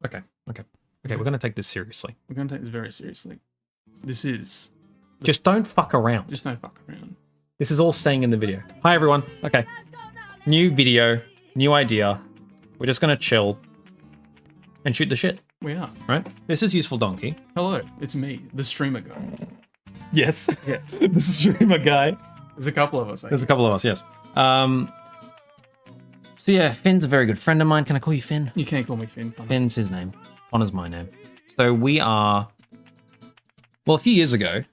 Okay. We're going to take this seriously. We're going to take this very seriously. This is... Just don't fuck around. Just don't fuck around. This is all staying in the video. Hi, everyone. Okay. New video, new idea. We're just going to chill and shoot the shit. We are. Right? This is Usefuldonkey. Hello, it's me, the streamer guy. Yes. Yeah. The streamer guy. There's a couple of us. There's a couple of us, yes. So yeah, Finn's a very good friend of mine. Can I call you Finn? You can't call me Finn. Finn's his name. Connor's my name. So we are... Well, a few years ago,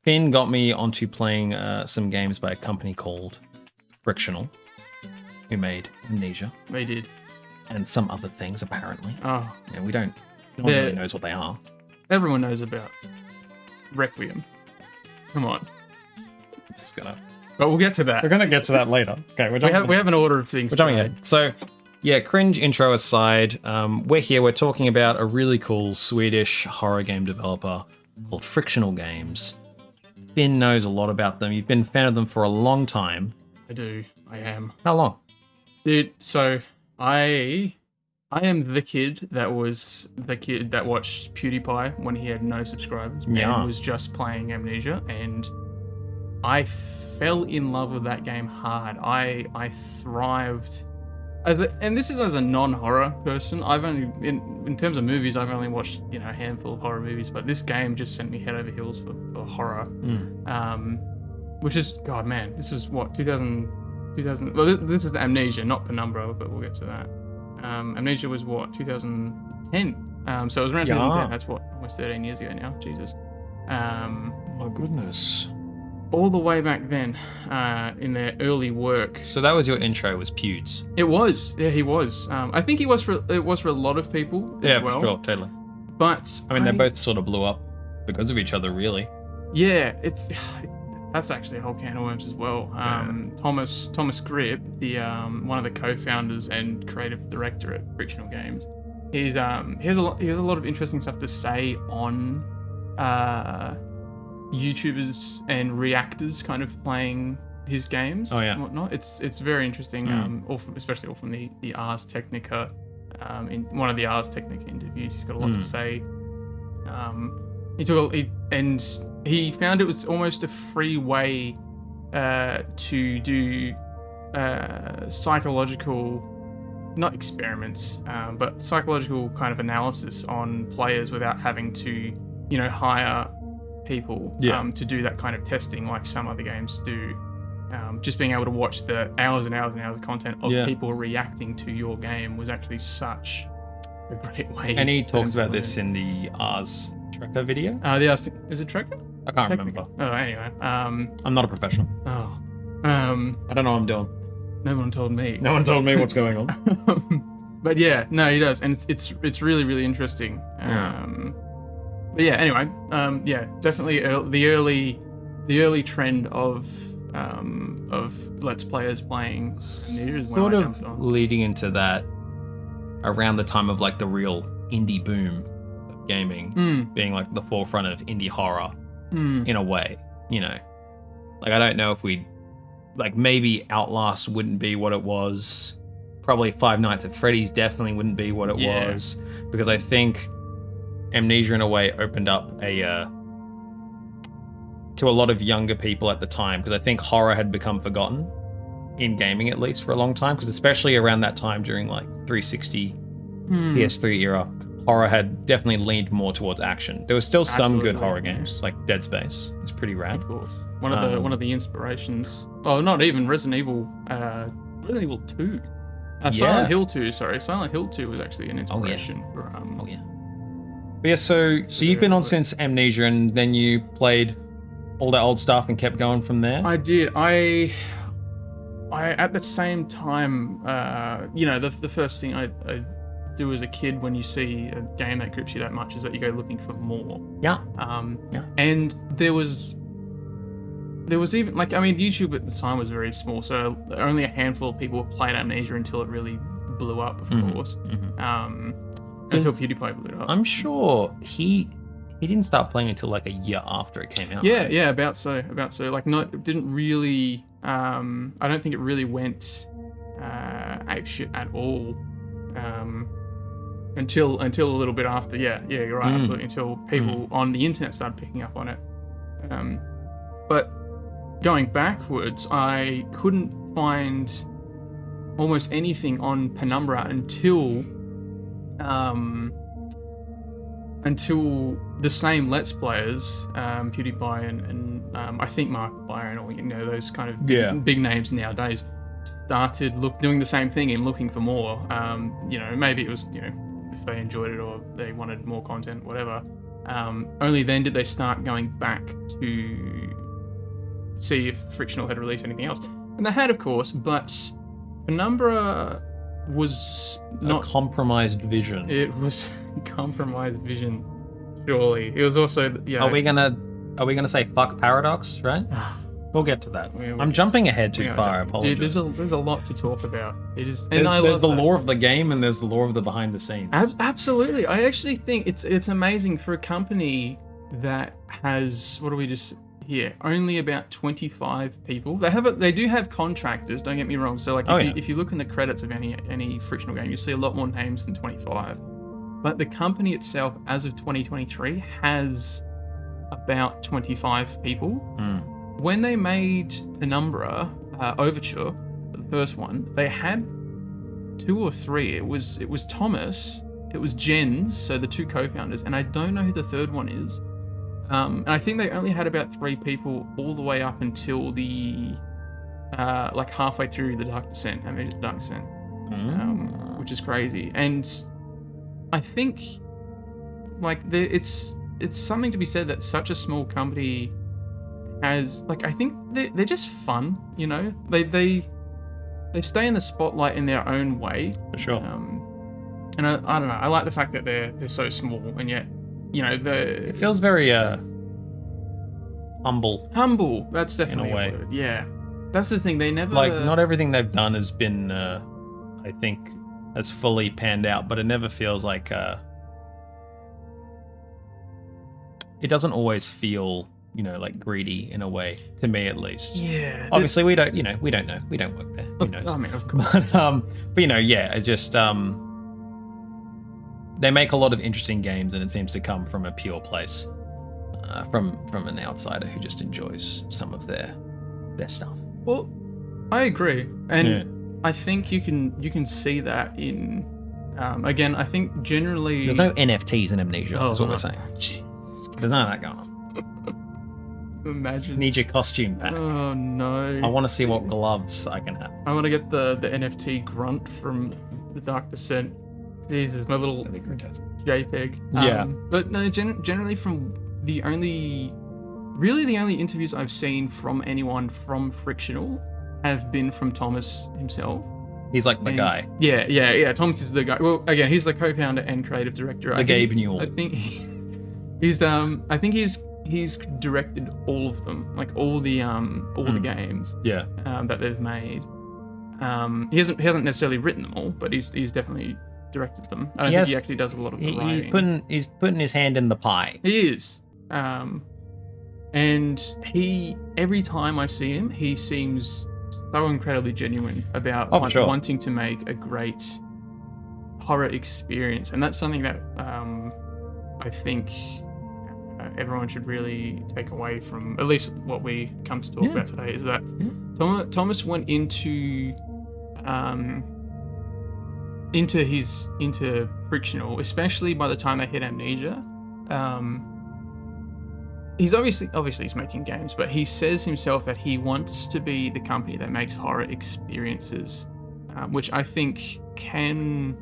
Finn got me onto playing some games by a company called Frictional, who made Amnesia. They did. And some other things, apparently. Oh. Yeah, no one really knows what they are. Everyone knows about Requiem. Come on. It's gonna... But we'll get to that. We're gonna get to that later. Okay, we have an order of things. We're jumping ahead. So, yeah, cringe intro aside, we're here. We're talking about a really cool Swedish horror game developer called Frictional Games. Finn knows a lot about them. You've been a fan of them for a long time. I do. I am. How long? Dude, so I am the kid that watched PewDiePie when he had no subscribers and was just playing Amnesia, and I fell in love with that game hard. I thrived and this is as a non-horror person. I've only in terms of movies, I've only watched a handful of horror movies, but this game just sent me head over heels for horror. Which is, God man, this is what 2000. Well, this is the Amnesia, not Penumbra, but we'll get to that. Amnesia was what 2010. So it was around 2010. That's what, almost 13 years ago now. Jesus. My goodness. All the way back then, in their early work. So that was your intro, was Pewds. It was. Yeah, he was. I think it was for a lot of people as well. Yeah, for sure, totally. But I mean, they both sort of blew up because of each other, really. Yeah, that's actually a whole can of worms as well. Thomas Grip, the one of the co-founders and creative director at Frictional Games, he has a lot of interesting stuff to say on YouTubers and reactors kind of playing his games and whatnot. It's very interesting, especially from the Ars Technica. In one of the Ars Technica interviews, he's got a lot to say. He found it was almost a free way to do psychological, not experiments, but psychological kind of analysis on players without having to, hire people to do that kind of testing like some other games do. Just being able to watch the hours and hours and hours of content of people reacting to your game was actually such a great way. And he talks about this in the Ars Trekker video. Is it Trekker? I can't remember. Oh, anyway. I'm not a professional. Oh. I don't know what I'm doing. No one told me. No one told me what's going on. But yeah, no, he does, and it's really, really interesting. But yeah, anyway, definitely the early trend of Let's Players playing Amnesia sort of leading into that around the time of like the real indie boom of gaming, being like the forefront of indie horror in a way, like I don't know if maybe Outlast wouldn't be what it was, probably Five Nights at Freddy's definitely wouldn't be what it was, because I think Amnesia in a way opened up to a lot of younger people at the time, because I think horror had become forgotten in gaming, at least for a long time, because especially around that time during like 360 PS3 era, horror had definitely leaned more towards action. There was still some good horror games, like Dead Space. It's pretty rad. Of course. One of the inspirations. Oh, not even Resident Evil 2. Silent Hill 2, sorry. Silent Hill 2 was actually an inspiration for But yeah, so you've been on since Amnesia, and then you played all that old stuff and kept going from there? I did. I at the same time, the first thing I do as a kid when you see a game that grips you that much is that you go looking for more. And there was even YouTube at the time was very small, so only a handful of people played Amnesia until it really blew up, of course. Until PewDiePie blew it up. I'm sure he didn't start playing until like a year after it came out. Yeah, right? About so. Like, it didn't really. I don't think it really went apeshit at all until a little bit after. Yeah, you're right. Absolutely. Until people on the internet started picking up on it. But going backwards, I couldn't find almost anything on Penumbra until the same Let's Players, PewDiePie and I think Markiplier and all, those kind of big names nowadays, started doing the same thing and looking for more. Maybe it was, if they enjoyed it or they wanted more content, whatever. Only then did they start going back to see if Frictional had released anything else. And they had, of course, but Penumbra was not... A compromised vision. It was compromised vision, surely. It was also... Are we gonna say fuck Paradox, right? We'll get to that. I'm jumping ahead too far, I apologize. Dude, there's a lot to talk about. It is, and there's the lore of the game and there's the lore of the behind the scenes. Absolutely. I actually think it's amazing for a company that has, what do we just hear? Only about 25 people. They do have contractors, don't get me wrong. So like if you look in the credits of any Frictional game, you see a lot more names than 25. But the company itself, as of 2023, has about 25 people. When they made Penumbra, Overture, the first one, they had 2 or 3. It was Thomas, it was Jens, so the 2 co-founders, and I don't know who the third one is. And I think they only had about 3 people all the way up until the like halfway through the Dark Descent, Amnesia: The Dark Descent, which is crazy. And I think like it's something to be said that such a small company has, like, I think they're just fun, They stay in the spotlight in their own way. For sure. And I don't know. I like the fact that they're so small and yet, it feels very humble. Humble. That's definitely in a way. Word. Yeah. That's the thing. They never not everything they've done has been, I think, has fully panned out, but it never feels like it doesn't always feel, like greedy in a way, to me at least. Yeah. Obviously, we don't know. We don't work there. Who knows? I mean, of course. But it just they make a lot of interesting games, and it seems to come from a pure place, from an outsider who just enjoys some of their stuff. Well, I agree, and I think you can see that in. Again, I think generally there's no NFTs in Amnesia. That's what we're saying. Jesus. There's none of that going on. Imagine. Need your costume pack. Oh no. I want to see what gloves I can have. I want to get the NFT grunt from the Dark Descent. Jesus, my little JPEG. Yeah. But no, generally from the only interviews I've seen from anyone from Frictional have been from Thomas himself. He's like the guy. Yeah. Thomas is the guy. Well, again, he's the co-founder and creative director. Gabe Newell. I think he's directed all of them, like all the games. Yeah. That they've made. He hasn't necessarily written them all, but he's definitely directed them. I don't think he actually does a lot of the writing. He's putting his hand in the pie. He is. And every time I see him, he seems so incredibly genuine about wanting to make a great horror experience, and that's something that I think everyone should really take away from at least what we come to talk about today, is that Thomas went into Frictional, especially by the time they hit Amnesia. He's obviously he's making games, but he says himself that he wants to be the company that makes horror experiences, which I think can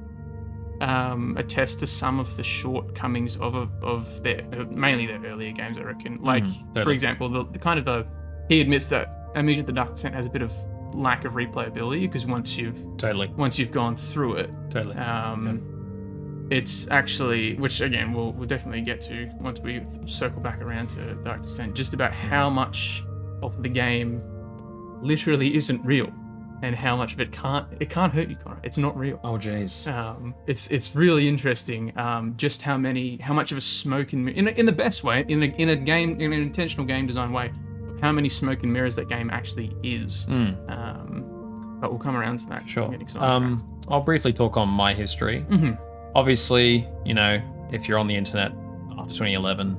attest to some of the shortcomings of their mainly their earlier games, I reckon. Like, for example, he admits that Amnesia: The Dark Descent has a bit of lack of replayability, because once you've gone through it, it's actually, which again we'll definitely get to once we circle back around to Dark Descent, just about how much of the game literally isn't real, and how much of it can't hurt you, Connor. It's not real. Oh jeez. It's really interesting. Just how much of a smoke and in the best way, in an intentional game design way, of how many smoke and mirrors that game actually is. But we'll come around to that. Sure. I'll briefly talk on my history. obviously, you know, if you're on the internet after 2011,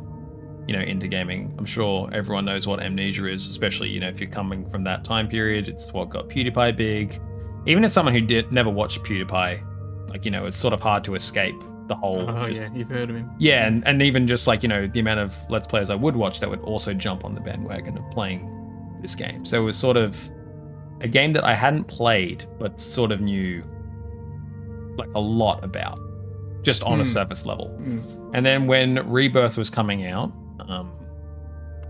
you know, into gaming, I'm sure everyone knows what Amnesia is, especially, you know, if you're coming from that time period. It's what got PewDiePie big. Even as someone who never watched PewDiePie, like, you know, it's sort of hard to escape the whole... yeah, you've heard of him. Yeah, and even just like, you know, the amount of Let's Players I would watch that would also jump on the bandwagon of playing this game. So it was sort of a game that I hadn't played, but sort of knew like a lot about, just on a surface level. And then when Rebirth was coming out,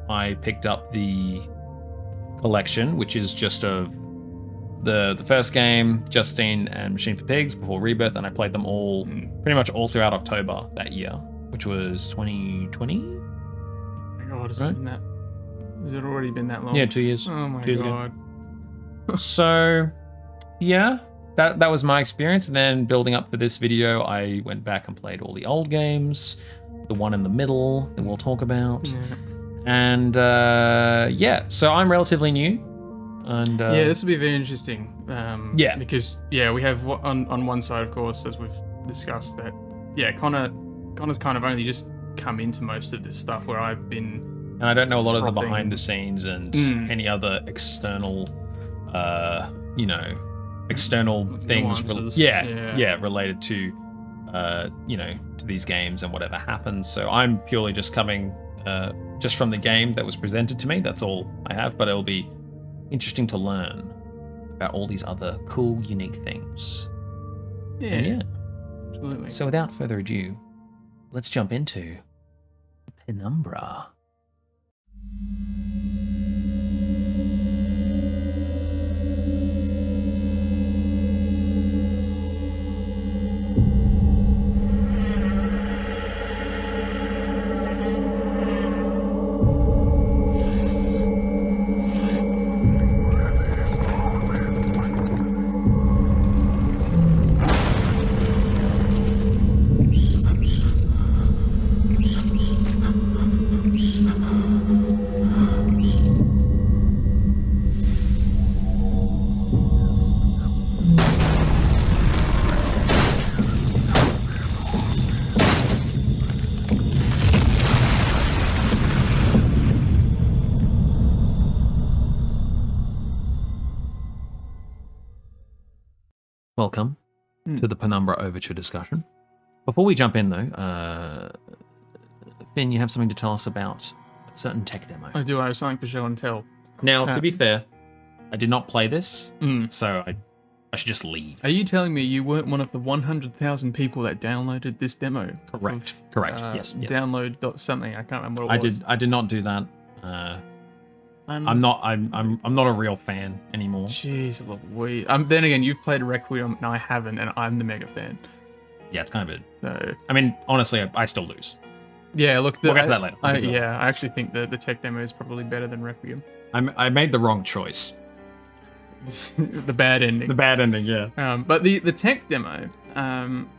I picked up the collection, which is just of the first game, Justine and Machine for Pigs, before Rebirth, and I played them all pretty much all throughout October that year, which was 2020. Oh my god, has it already been that long? Yeah, 2 years. Oh my 2 years god. So, yeah, that was my experience. And then building up for this video, I went back and played all the old games, the one in the middle that we'll talk about. Yeah. And yeah, so I'm relatively new. And yeah, this will be very interesting. Yeah, because we have on one side, of course, as we've discussed, that Connor's kind of only just come into most of this stuff, where I've been, and I don't know a lot of the behind the scenes and any other external, you know, external things. Related to, you know, to these games and whatever happens. So I'm purely just coming just from the game that was presented to me. That's all I have, but it'll be interesting to learn about all these other cool, unique things. Yeah, absolutely. So without further ado, let's jump into Penumbra. Welcome to the Penumbra Overture discussion. Before we jump in, though, Finn, you have something to tell us about a certain tech demo. I do. I have something for show and tell. Now, to be fair, I did not play this, so I should just leave. Are you telling me you weren't one of the 100,000 people that downloaded this demo? Correct. Yes. Download something. I can't remember what it was. I did not do that. I'm not a real fan anymore. Jeez Louise. Then again, you've played Requiem and I haven't, and I'm the mega fan. Yeah, it's kind of it. So, I mean, honestly, I still lose. Yeah, look, we'll get to that later. I actually think the tech demo is probably better than Requiem. I made the wrong choice. The bad ending. The bad ending, yeah. But the tech demo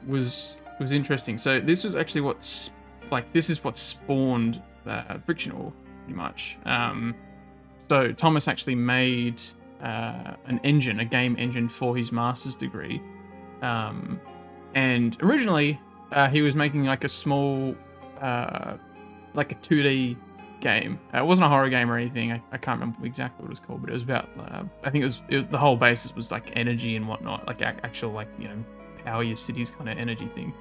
was interesting. So this was actually this is what spawned Frictional, pretty much. So Thomas actually made an engine, a game engine for his master's degree. And originally he was making like a small, like a 2D game. It wasn't a horror game or anything. I can't remember exactly what it was called, but it was about, I think the whole basis was like energy and whatnot, like actual, like, you know, power your cities kind of energy thing.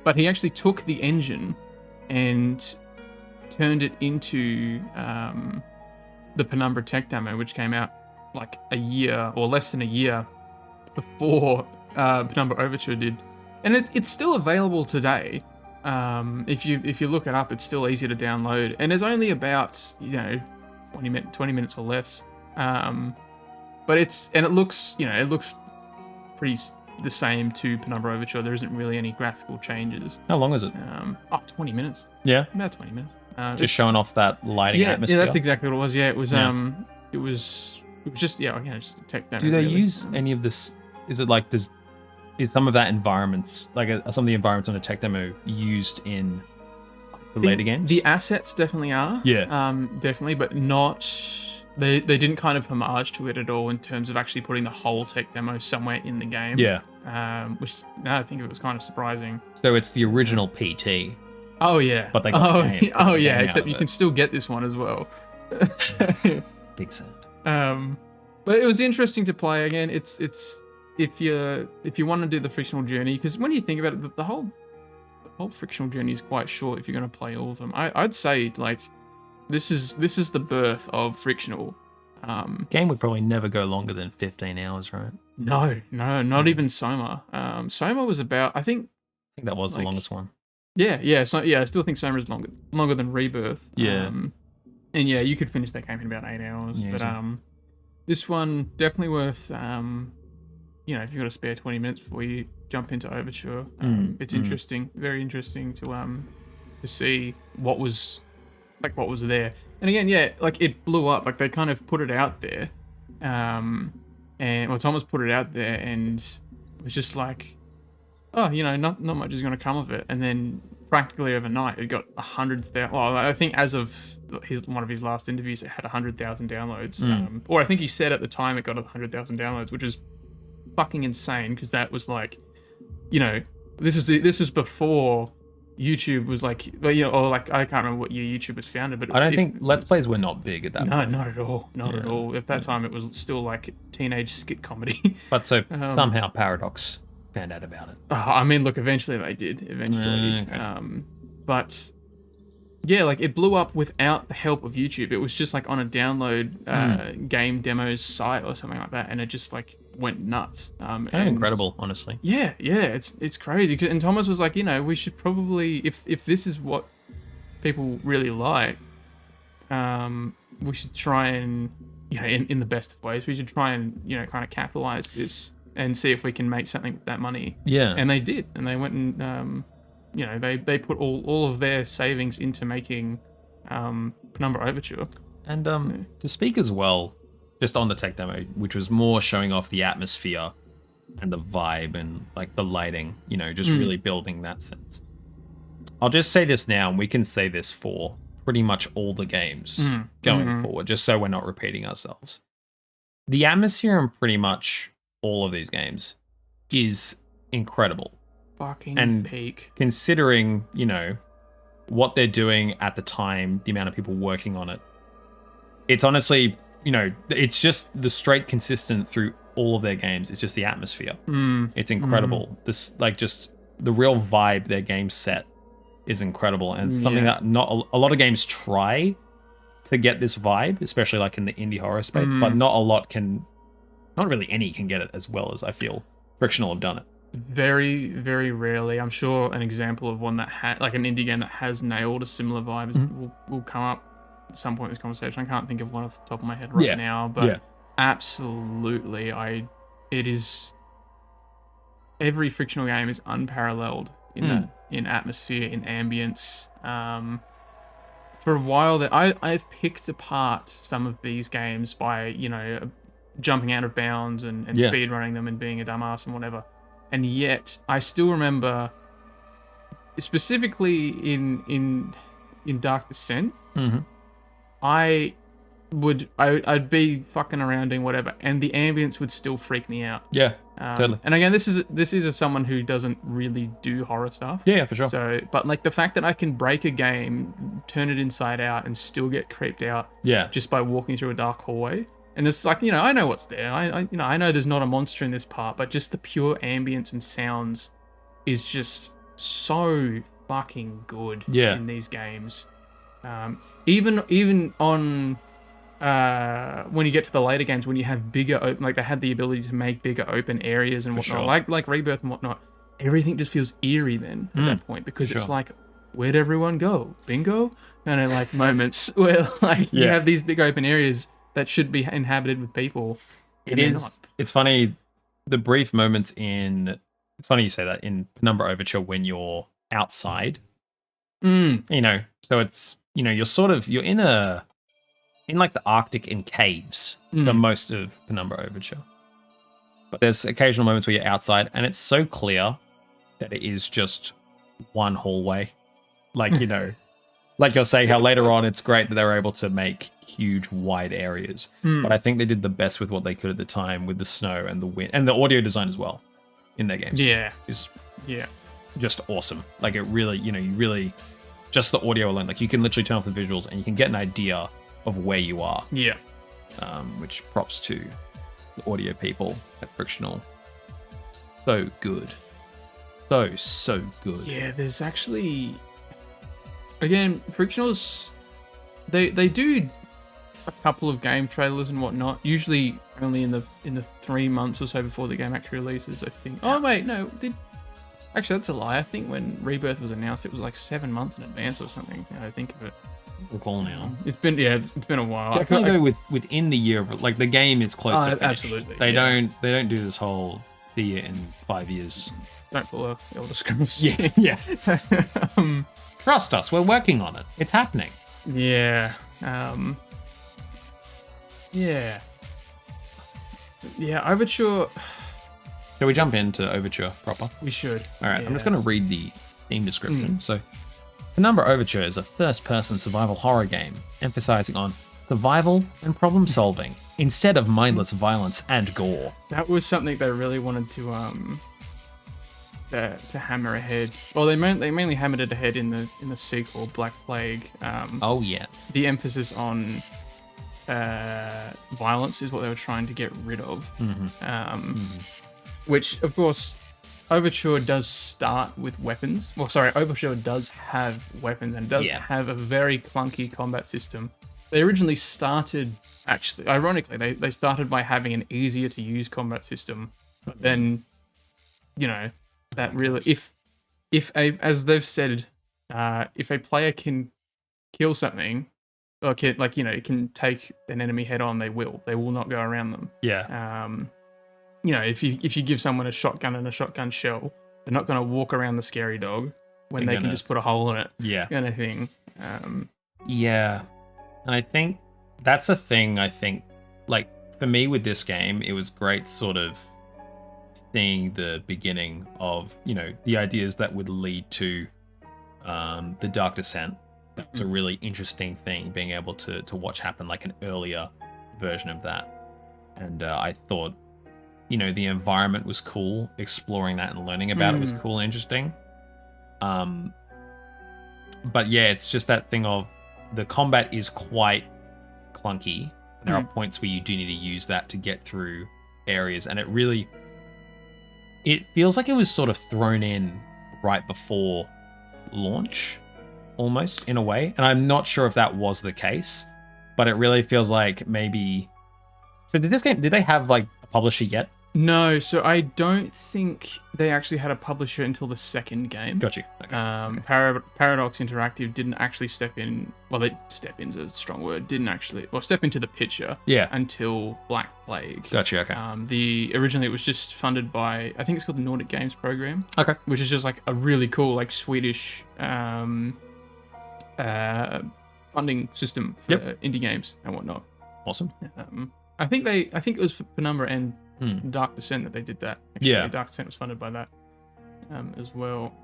But he actually took the engine and turned it into the Penumbra tech demo, which came out like a year or less than a year before Penumbra Overture did, and it's still available today. If you look it up, it's still easy to download, and there's only about 20 minutes or less. But it looks pretty the same to Penumbra Overture. There isn't really any graphical changes. How long is it? 20 minutes. Yeah, about 20 minutes. Just showing off that lighting atmosphere. Yeah, that's exactly what it was. Yeah, it was. It was just just a tech demo. Do they use any of this? Is it like is some of that environments, like some of the environments on the tech demo, used in the later games? The assets definitely are. Yeah. Definitely, but not they didn't kind of homage to it at all in terms of actually putting the whole tech demo somewhere in the game. Yeah. Which now I think it was kind of surprising. So it's the original PT. Oh yeah. But they got the game. Oh yeah. Except you can still get this one as well. Big sad. But it was interesting to play again. It's if you want to do the frictional journey, because when you think about it, the whole frictional journey is quite short if you're going to play all of them. I'd say like this is the birth of frictional. Game would probably never go longer than 15 hours, right? No, not even Soma. Soma was about, I think that was the longest one. Yeah. So I still think Soma is longer than Rebirth. Yeah. And yeah, you could finish that game in about 8 hours. Yeah, but this one definitely worth if you've got a spare 20 minutes before you jump into Overture. It's interesting, very interesting to see what was there. And again, yeah, like it blew up. Like they kind of put it out there, and Thomas put it out there, and it was just like, oh, not much is going to come of it. And then practically overnight, it got 100,000. Well, I think as of one of his last interviews, it had 100,000 downloads. Or I think he said at the time it got 100,000 downloads, which is fucking insane because that was like, this was before YouTube was like, or like I can't remember what year YouTube was founded, but I don't think Let's Plays were not big at that point. No, not at all. Not at all. At that time, it was still like teenage skit comedy. But so somehow Paradox found out about it. I mean, look, eventually they did. Okay. But yeah, like it blew up without the help of YouTube. It was just like on a download game demos site or something like that, and it just like went nuts. Kind of incredible, honestly. Yeah, it's crazy. And Thomas was like, we should probably, if this is what people really like, we should try and, in the best of ways, we should try and, kind of capitalize this and see if we can make something with that money. Yeah. And they did, and they went and, they put all of their savings into making Penumbra Overture. And to speak as well, just on the tech demo, which was more showing off the atmosphere and the vibe and like the lighting, just really building that sense. I'll just say this now, and we can say this for pretty much all the games going forward, just so we're not repeating ourselves. The atmosphere in pretty much all of these games is incredible. Fucking peak. Considering, what they're doing at the time, the amount of people working on it, it's honestly, it's just the straight consistent through all of their games. It's just the atmosphere. It's incredible. This, like, just the real vibe their game set is incredible. And something that not a lot of games try to get this vibe, especially like in the indie horror space, but not really any can get it as well as I feel Frictional have done it. Very, very rarely. I'm sure an example of one that like an indie game that has nailed a similar vibe will come up at some point in this conversation. I can't think of one off the top of my head right now, but absolutely, it is. Every Frictional game is unparalleled in atmosphere, in ambience. For a while, that I've picked apart some of these games by jumping out of bounds and speed running them and being a dumbass and whatever. And yet, I still remember, specifically in Dark Descent, I'd be fucking around doing whatever, and the ambience would still freak me out. Yeah, totally. And again, this is as someone who doesn't really do horror stuff. Yeah, for sure. So, but like the fact that I can break a game, turn it inside out, and still get creeped out. Yeah. Just by walking through a dark hallway. And it's like, I know what's there. I know there's not a monster in this part, but just the pure ambience and sounds is just so fucking good in these games. Even on when you get to the later games, when you have bigger like they had the ability to make bigger open areas and whatnot, like Rebirth and whatnot, everything just feels eerie then at that point, because it's like, where'd everyone go? Bingo? Like moments where like you have these big open areas that should be inhabited with people. It's funny, the brief moments it's funny you say that, in Penumbra Overture when you're outside. So it's, you're in like the Arctic in caves for most of Penumbra Overture. But there's occasional moments where you're outside and it's so clear that it is just one hallway. Like, like you're saying, how later on it's great that they were able to make huge, wide areas. But I think they did the best with what they could at the time with the snow and the wind and the audio design as well in their games. Yeah. Is Yeah. just awesome. Like it really, you really, just the audio alone, like you can literally turn off the visuals and you can get an idea of where you are. Yeah. Which props to the audio people at Frictional. So good. So good. Yeah, there's actually... Again, Frictionals, they do a couple of game trailers and whatnot, usually only in the 3 months or so before the game actually releases, I think. Oh, wait, no. Actually, that's a lie. I think when Rebirth was announced, it was like 7 months in advance or something. I think of it. Recall now. It's been a while. Definitely go within the year, but like the game is close to finish. Absolutely. They don't do this whole see you in 5 years. Don't pull a Elder Scrolls. Yeah. Trust us, we're working on it. It's happening. Yeah. Overture. Shall we jump into Overture proper? We should. All right, I'm just going to read the Steam description. So, Penumbra Overture is a first-person survival horror game emphasizing on survival and problem solving instead of mindless violence and gore. That was something they really wanted to hammer ahead. Well, they mainly hammered it ahead in the sequel, Black Plague. Oh yeah. The emphasis on violence is what they were trying to get rid of. Which, of course, Overture does start with weapons. Well, sorry, Overture does have weapons and does have a very clunky combat system. They originally started, actually, ironically, they started by having an easier to use combat system, but then, that really, as they've said, if a player can kill something, or can take an enemy head on, they will not go around them. Yeah. If you give someone a shotgun and a shotgun shell, they're not going to walk around the scary dog when they can just put a hole in it. Yeah. Kind of thing. Yeah. And I think that's a thing, like, for me with this game, it was great sort of seeing the beginning of, the ideas that would lead to the Dark Descent. That was a really interesting thing, being able to watch happen, like an earlier version of that. And I thought, the environment was cool. Exploring that and learning about it was cool and interesting. But yeah, it's just that thing of the combat is quite clunky. There are points where you do need to use that to get through areas, and it feels like it was sort of thrown in right before launch, almost, in a way. And I'm not sure if that was the case, but it really feels like maybe... So did they have like a publisher yet? No, so I don't think they actually had a publisher until the second game. Got you. Okay. Paradox Interactive didn't actually step in. Well, step in's a strong word. Step into the picture. Yeah. Until Black Plague. Got you. Okay. Originally it was just funded by, I think it's called the Nordic Games Program. Okay. Which is just like a really cool, like, Swedish funding system for indie games and whatnot. Awesome. I think it was for Penumbra and Dark Descent that they did that. Actually, yeah. Dark Descent was funded by that as well.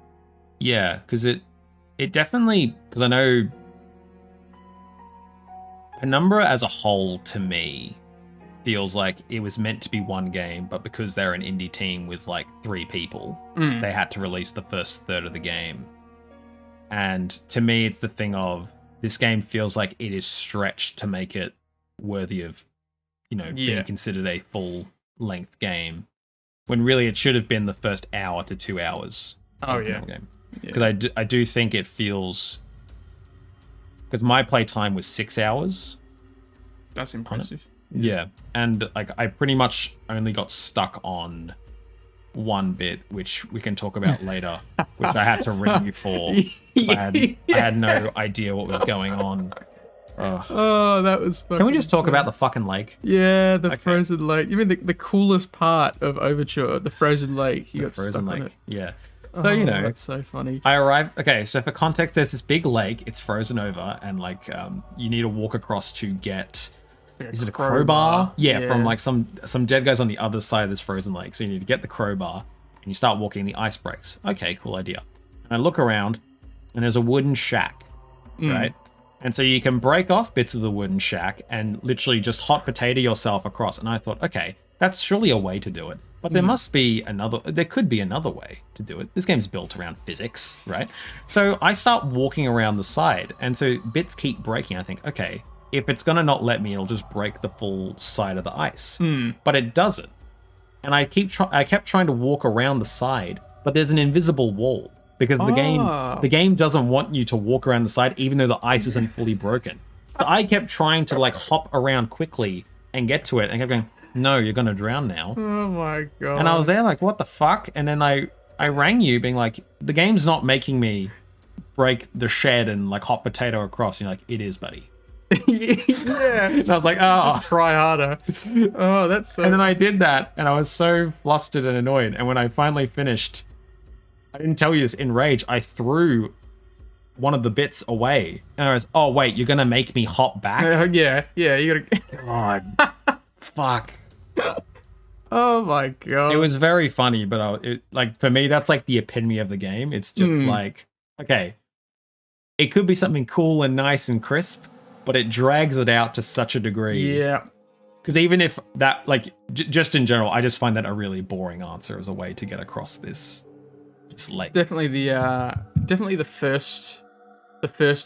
Yeah, because it definitely, because I know Penumbra as a whole, to me, feels like it was meant to be one game, but because they're an indie team with like 3 people, they had to release the first third of the game. And to me, it's the thing of, this game feels like it is stretched to make it worthy of, being considered a full-length game, when really it should have been the first hour to 2 hours. Oh yeah. Because I do think it feels, because my play time was 6 hours. That's impressive. Yeah, and like I pretty much only got stuck on one bit, which we can talk about later, which I had to ring you for. I had no idea what was going on. Oh, that was fucking... Can we just talk about the fucking lake? Yeah, the frozen lake. You mean the coolest part of Overture, the frozen lake? You got stuck on it. Yeah. So, that's so funny. I arrived... Okay, so for context, there's this big lake. It's frozen over, and like you need to walk across to get... Is it a crowbar? Yeah, from like some dead guys on the other side of this frozen lake. So you need to get the crowbar, and you start walking, the ice breaks. Okay, cool idea. And I look around, and there's a wooden shack right? And so you can break off bits of the wooden shack and literally just hot potato yourself across. And I thought, okay, that's surely a way to do it. But there could be another way to do it. This game's built around physics, right? So I start walking around the side, and so bits keep breaking. I think, okay, if it's gonna not let me, it'll just break the full side of the ice. But it doesn't. And I kept trying to walk around the side, but there's an invisible wall because the game doesn't want you to walk around the side, even though the ice isn't fully broken. So I kept trying to like hop around quickly and get to it, and I kept going, no, you're gonna drown now. Oh my god. And I was there like, what the fuck? And then I rang you being like, the game's not making me break the shed and like hot potato across. And you're like, it is, buddy. Yeah. And I was like, oh. Just try harder. Oh, that's so... And then I did that, and I was so flustered and annoyed. And when I finally finished, I didn't tell you this, in rage, I threw one of the bits away. And I was, oh, wait, you're gonna make me hop back? Yeah, you gotta... God. Fuck. Oh my god. It was very funny, but like for me, that's like the epitome of the game. It's just like, okay, it could be something cool and nice and crisp, but it drags it out to such a degree. Yeah. Because even if that, like, just in general, I just find that a really boring answer as a way to get across this lake. It's definitely the first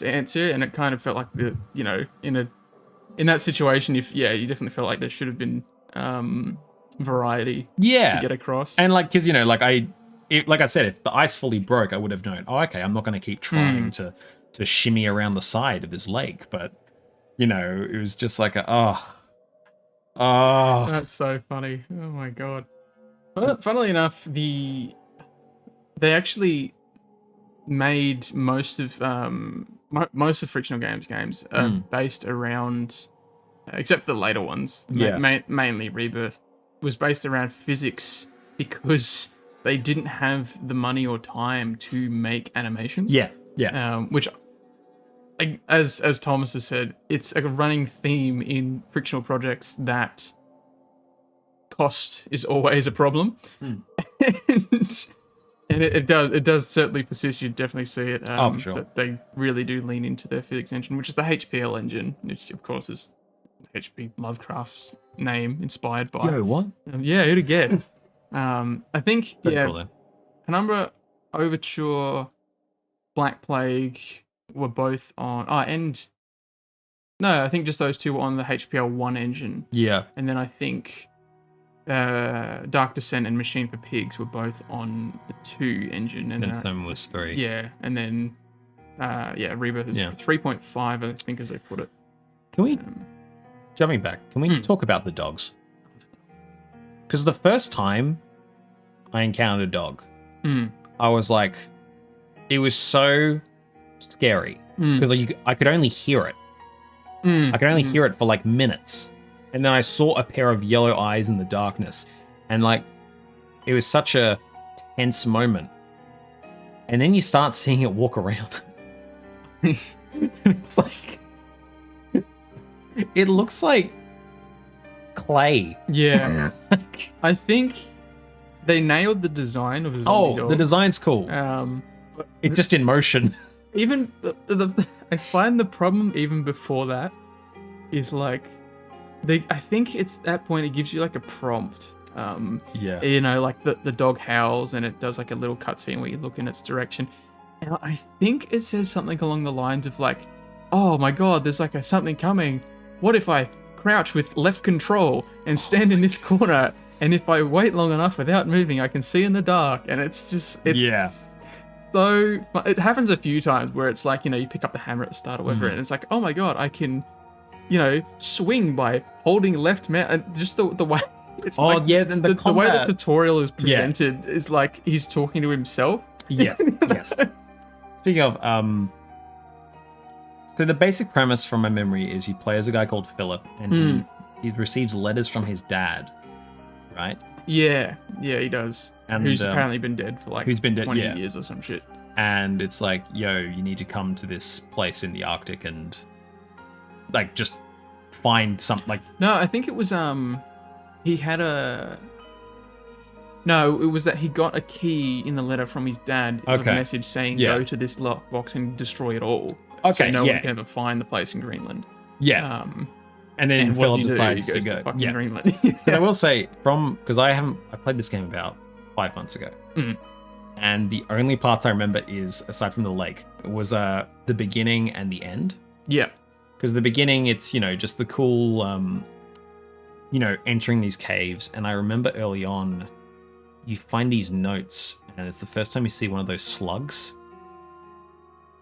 answer, and it kind of felt like in that situation, you definitely felt like there should have been variety to get across. And like, because like I said, if the ice fully broke, I would have known, oh, okay, I'm not going to keep trying to shimmy around the side of this lake. But it was just like That's so funny. Oh my god. But funnily enough, they actually made most of Frictional games based around, except for the later ones, mainly Rebirth, was based around physics because they didn't have the money or time to make animations. Which, as Thomas has said, it's a running theme in frictional projects that cost is always a problem. And it does certainly persist. You definitely see it. For sure. But they really do lean into their physics engine, which is the HPL engine, which of course is H.P. Lovecraft's name, inspired by. Yo, what? Who'd again? I think Cool, Penumbra, Overture, Black Plague were both on. I think just those two were on the HPL 1 engine. Yeah. And then I think Dark Descent and Machine for Pigs were both on the 2 engine, and then Soma was 3. Yeah, and then Rebirth is 3.5, I think, as they put it. Can we jumping back? Can we talk about the dogs? Because the first time I encountered a dog, I was like, it was so scary because I could only hear it. I could only hear it for like minutes. And then I saw a pair of yellow eyes in the darkness. And like, it was such a tense moment. And then you start seeing it walk around. It's like, it looks like clay. Yeah. I think they nailed the design of a zombie dog. The design's cool. It's just in motion. Even I find the problem even before that is like, I think it's at that point it gives you like a prompt. Like the dog howls and it does like a little cutscene where you look in its direction. And I think it says something along the lines of like, oh my god, there's like something coming. What if I crouch with left control and stand in this corner, and if I wait long enough without moving, I can see in the dark. And it's so it happens a few times where it's like, you pick up the hammer at the start or whatever, and it's like, oh my god, I can swing by holding left mouse, and just the way it's then the way the tutorial is presented is like he's talking to himself. Yes. Speaking of so the basic premise from my memory is you play as a guy called Philip, and he receives letters from his dad, right? Yeah, he does. And who's apparently been dead for like 20 years or some shit. And it's like, yo, you need to come to this place in the Arctic and like just find something. Like, no, I think it was he had no, it was that he got a key in the letter from his dad with a message saying go to this lockbox and destroy it all. Okay, so no one can ever find the place in Greenland. Yeah. And then Philip decides to go. To Greenland. But I will say, because I played this game about 5 months ago. And the only parts I remember is, aside from the lake, was the beginning and the end. Yeah. Because the beginning, it's, just the cool, entering these caves. And I remember early on, you find these notes, and it's the first time you see one of those slugs.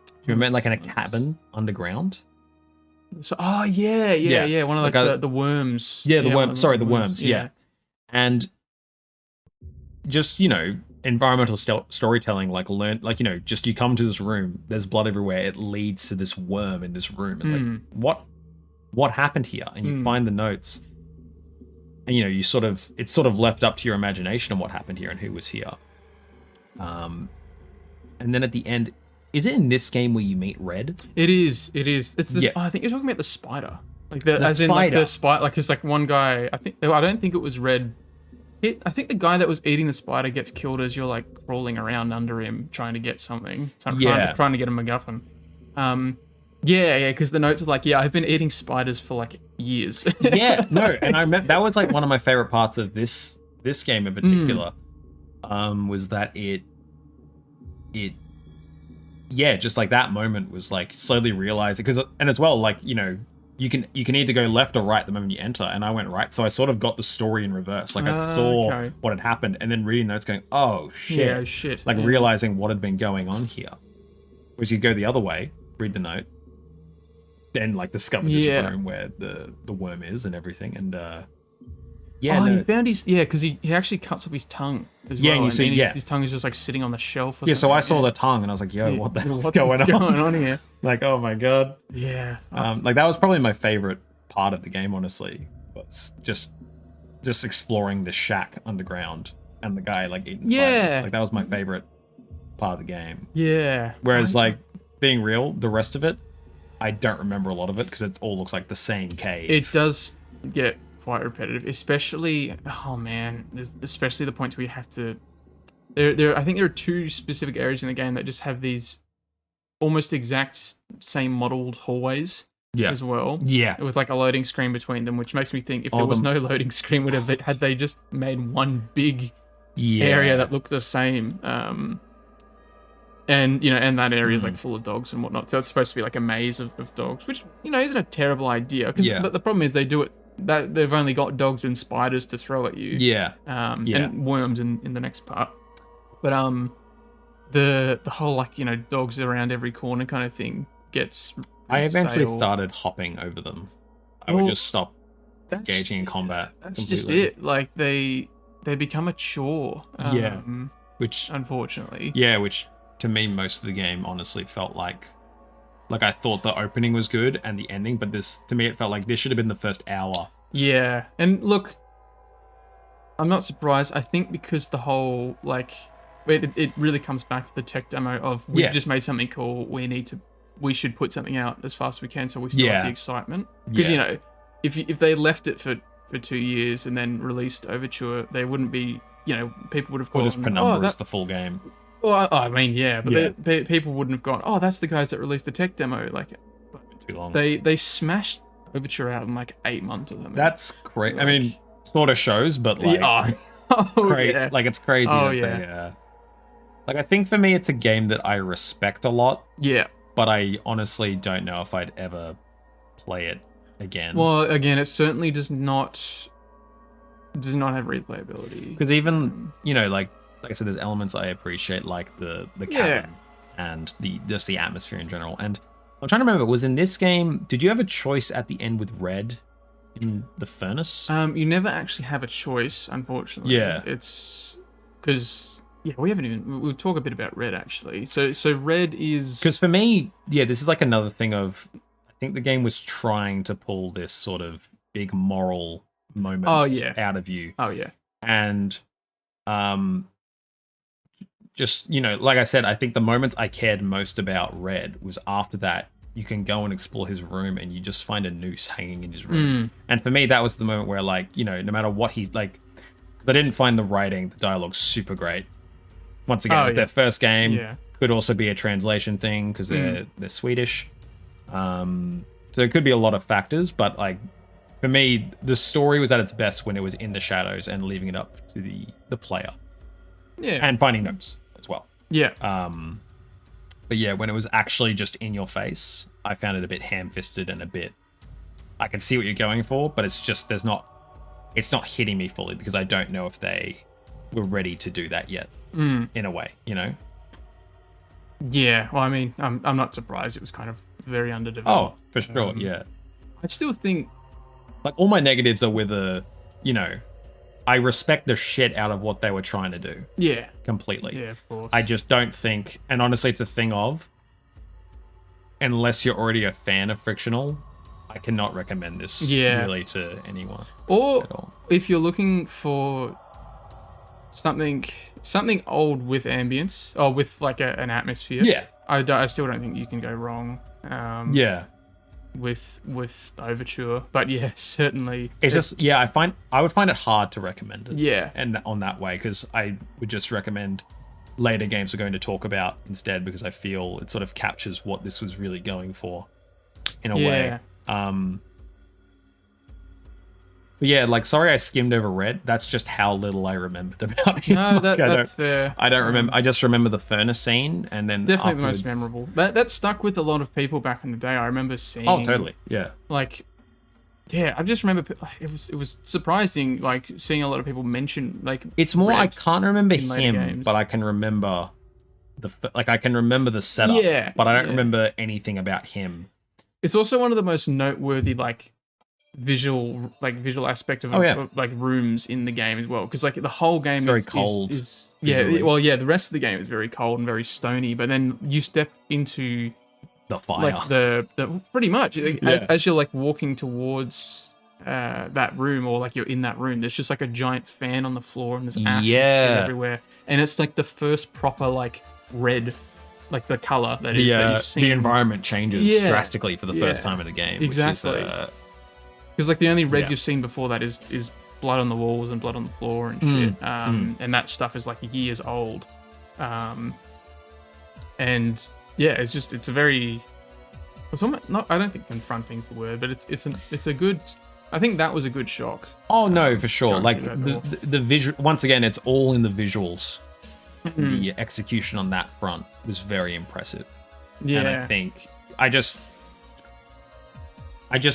Do you remember, like, in a cabin underground? So, yeah. One of like the worms. Yeah, the worms. Sorry, the worms. Yeah. And just, environmental storytelling, just you come to this room, there's blood everywhere, it leads to this worm in this room. It's like, what happened here? And you find the notes, and it's sort of left up to your imagination on what happened here and who was here. And then at the end, is it in this game where you meet Red? It is. It's this, I think you're talking about the spider. Like the spider. In like the spider, like it's like one guy, I don't think it was Red. I think the guy that was eating the spider gets killed as you're like crawling around under him trying to get something. So I'm trying to get a MacGuffin. Because the notes are like, I've been eating spiders for like years. And I remember that was like one of my favorite parts of this game in particular. Was that it just like that moment was like slowly realizing, and as well, like, you can either go left or right the moment you enter, and I went right, so I sort of got the story in reverse. Like I saw what had happened, and then reading notes going, oh shit. Yeah, shit. Like realizing what had been going on here. Whereas you go the other way, read the note, then like discover this room where the worm is and everything, and he found because he actually cuts off his tongue as well. Yeah, and you see, his tongue is just like sitting on the shelf. So I saw the tongue and I was like, yo, what the hell's going on here? Like, oh my god. Yeah. Like that was probably my favorite part of the game, honestly. Was just exploring the shack underground and the guy like eating spiders. Like that was my favorite part of the game. Yeah. Whereas like being real, the rest of it, I don't remember a lot of it because it all looks like the same cave. It does get quite repetitive, especially especially the points where you have to I think there are two specific areas in the game that just have these almost exact same modeled hallways as well, with like a loading screen between them, which makes me think if there was no loading screen, had they just made one big area that looked the same, and that area is like full of dogs and whatnot, so it's supposed to be like a maze of dogs, which isn't a terrible idea, but the problem is they do it that they've only got dogs and spiders to throw at you. And worms in the next part. But the whole like dogs around every corner kind of thing gets. I eventually started hopping over them. I would just stop engaging in combat. That's completely. Just it. Like they become a chore. Which unfortunately. Which to me most of the game honestly felt like I thought the opening was good and the ending, but to me it felt like this should have been the first hour. Yeah, and look, I'm not surprised. I think because the whole like, it really comes back to the tech demo of we've just made something cool. We should put something out as fast as we can so we still have the excitement. Because if they left it for 2 years and then released Overture, they wouldn't be people would have gone. Or just Penumbra is the full game. Well, I mean, but people wouldn't have gone, that's the guys that released the tech demo. Like, too long. They smashed Overture out in like 8 months of them. That's great. Like, I mean, sort of shows, but like, like it's crazy. Like I think for me, it's a game that I respect a lot. Yeah. But I honestly don't know if I'd ever play it again. Well, again, it certainly does not have replayability. Because even like I said, there's elements I appreciate, like the cabin and just the atmosphere in general. And I'm trying to remember, was in this game, did you have a choice at the end with Red in the furnace? You never actually have a choice, unfortunately. Yeah. It's because we'll talk a bit about Red actually. So Red is, because for me, this is like another thing of, I think the game was trying to pull this sort of big moral moment out of you. Oh yeah. And just, like I said, I think the moments I cared most about Red was after that. You can go and explore his room and you just find a noose hanging in his room. And for me, that was the moment where, like, no matter what he's like, because I didn't find the dialogue super great. Once again, it was their first game. Yeah. Could also be a translation thing because they're Swedish. So it could be a lot of factors, but like for me, the story was at its best when it was in the shadows and leaving it up to the player. Yeah. And finding notes as well. Yeah. But yeah, when it was actually just in your face, I found it a bit ham-fisted and a bit. I can see what you're going for, but it's just it's not hitting me fully because I don't know if they were ready to do that yet. In a way, you know. Yeah. Well, I mean, I'm not surprised. It was kind of very underdeveloped. Oh, for sure. Yeah. I still think like all my negatives are with I respect the shit out of what they were trying to do. Yeah. Completely. Yeah, of course. I just don't think, and honestly, it's a thing of, unless you're already a fan of Frictional, I cannot recommend this really to anyone. Or at all. If you're looking for something old with ambience, or with like an atmosphere. Yeah. I still don't think you can go wrong. With Overture, but yeah, certainly it's just I would find it hard to recommend it. Yeah, and on that way because I would just recommend later games we're going to talk about instead because I feel it sort of captures what this was really going for in a way. But yeah, like sorry I skimmed over Red. That's just how little I remembered about him. No, that's fair. I don't remember. I just remember the furnace scene, and then definitely the most memorable. That stuck with a lot of people back in the day. I remember seeing. Oh, totally. Yeah. Like, yeah, I just remember it was surprising, like seeing a lot of people mention like. It's more Red I can't remember him, games. but I can remember I can remember the setup. Yeah, but I don't remember anything about him. It's also one of the most noteworthy visual aspect of like rooms in the game as well, because like the whole game is very cold. The rest of the game is very cold and very stony, but then you step into the fire, like the pretty much as you're like walking towards that room, or like you're in that room, there's just like a giant fan on the floor and there's ash and shit everywhere, and it's like the first proper like red, like the color that you've seen. The environment changes drastically for the first time in a game. Exactly. Because like the only red you've seen before that is blood on the walls and blood on the floor and shit. And that stuff is like years old. And yeah, it's a very. It's almost not. I don't think confronting's the word, but it's a good. I think that was a good shock. Oh no, for sure. Like the visual. Once again, it's all in the visuals. The execution on that front was very impressive. Yeah, and I think I just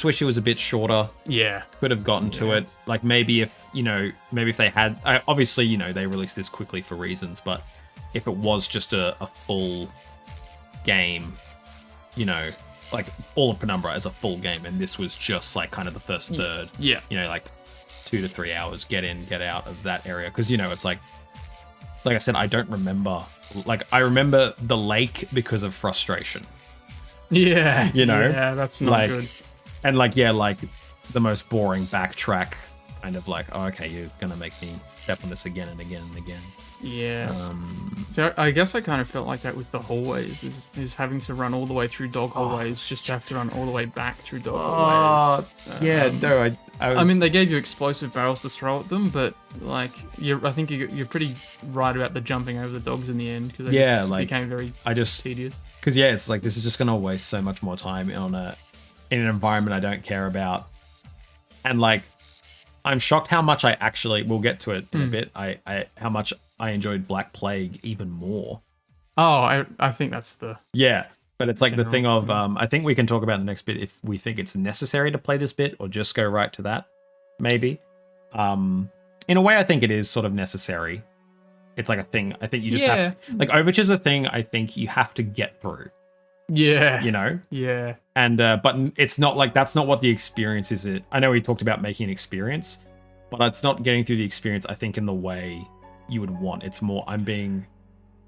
wish it was a bit shorter. Yeah. Could have gotten to it. Like maybe if they had, obviously, they released this quickly for reasons, but if it was just a full game, like all of Penumbra as a full game, and this was just like kind of the first third. Yeah. Like 2 to 3 hours, get in, get out of that area. Because, it's like I said, I don't remember. Like, I remember the lake because of frustration. Yeah. Yeah, that's not good. And like the most boring backtrack kind of like, oh, okay, you're gonna make me step on this again and again and again. Yeah. So I guess I kind of felt like that with the hallways, is having to run all the way through dog hallways just to have to run all the way back through dog hallways. Yeah, no, I mean, they gave you explosive barrels to throw at them, but like I think you're pretty right about the jumping over the dogs in the end, because it became very tedious. Because it's like this is just gonna waste so much more time in an environment I don't care about, and like I'm shocked how much I actually. We'll get to it in a bit. How much I enjoyed Black Plague even more. Oh, I think that's the but it's like the thing of I think we can talk about the next bit if we think it's necessary to play this bit or just go right to that. Maybe, in a way, I think it is sort of necessary. It's like a thing. I think you just have to, like Overture's a thing. I think you have to get through. Yeah. Yeah. And but it's not like that's not what the experience is. I know we talked about making an experience, but it's not getting through the experience, I think, in the way you would want. It's more I'm being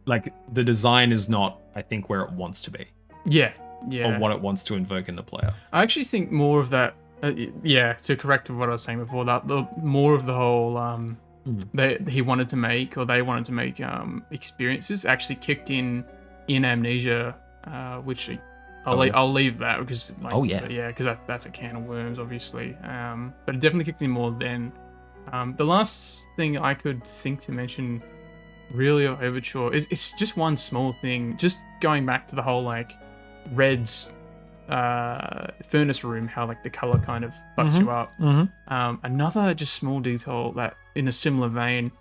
like the design is not, I think, where it wants to be. Yeah. Or what it wants to invoke in the player. I actually think more of that to correct what I was saying before, that the more of the whole they wanted to make experiences actually kicked in Amnesia. Which I'll leave that because because that's a can of worms, obviously. But it definitely kicked in more then. The last thing I could think to mention, really, of Overture is it's just one small thing. Just going back to the whole like Red's furnace room, how like the color kind of fucks you up. Another just small detail that in a similar vein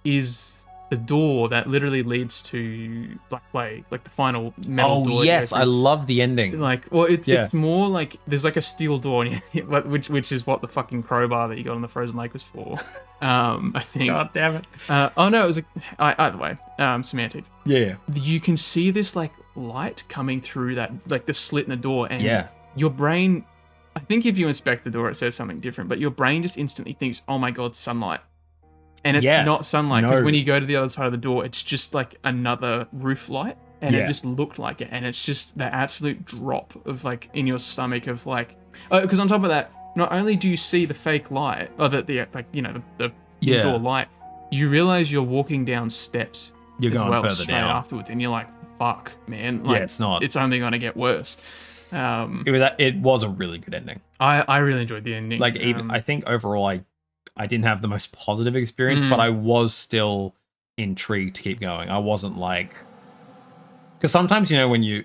is the door that literally leads to Black Plague, like the final metal door. Oh yes, I love the ending. Like, well, it's more like there's like a steel door, which is what the fucking crowbar that you got on the Frozen Lake was for. I think. God damn it. Oh no, it was either way. Semantics. Yeah. You can see this like light coming through that, like the slit in the door, and your brain. I think if you inspect the door, it says something different, but your brain just instantly thinks, "Oh my god, sunlight." And it's not sunlight, because when you go to the other side of the door, it's just like another roof light, and it just looked like it, and it's just the absolute drop of like in your stomach of like, because on top of that, not only do you see the fake light, or the like, you know, the indoor light, you realize you're walking down steps. You're going further straight down afterwards, and you're like, fuck, man. Like, it's not. It's only going to get worse. It was a really good ending. I really enjoyed the ending. Like, even I think overall, I didn't have the most positive experience, but I was still intrigued to keep going. I wasn't like, because sometimes, you know, when you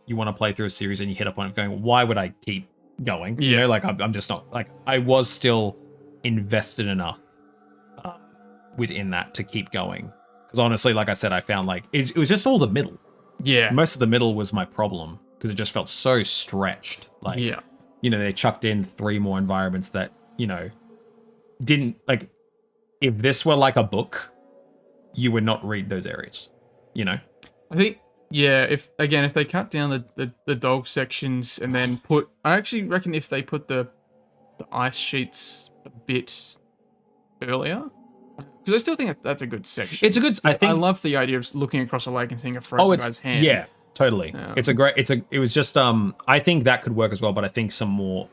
want to play through a series and you hit a point of going, why would I keep going? You know, like I'm just not, like, I was still invested enough within that to keep going. Because honestly, like I said, I found like it was just all the middle. Yeah, most of the middle was my problem because it just felt so stretched. Like, you know, they chucked in 3 more environments that, you know, didn't, like, if this were like a book, you would not read those areas, you know? I think, if they cut down the dog sections and then I actually reckon if they put the ice sheets a bit earlier, because I still think that's a good section. It's a good, I love the idea of looking across a lake and seeing a frozen guy's hand. Yeah, totally. It was just, I think that could work as well, but I think some more,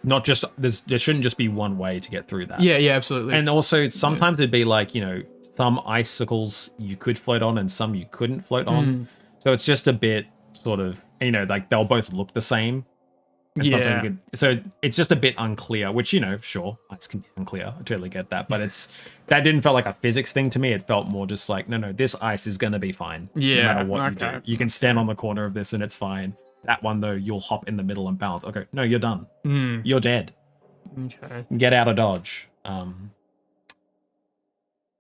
not just, there shouldn't just be one way to get through that. Yeah, absolutely. And also, sometimes it'd be like, you know, some icicles you could float on and some you couldn't float on. So it's just a bit sort of, you know, like they'll both look the same. And so it's just a bit unclear, which, you know, sure, ice can be unclear. I totally get that. But that didn't feel like a physics thing to me. It felt more just like, no, this ice is going to be fine. No matter what you do. You can stand on the corner of this and it's fine. That one, though, you'll hop in the middle and balance. Okay, no, you're done. You're dead. Okay. Get out of Dodge.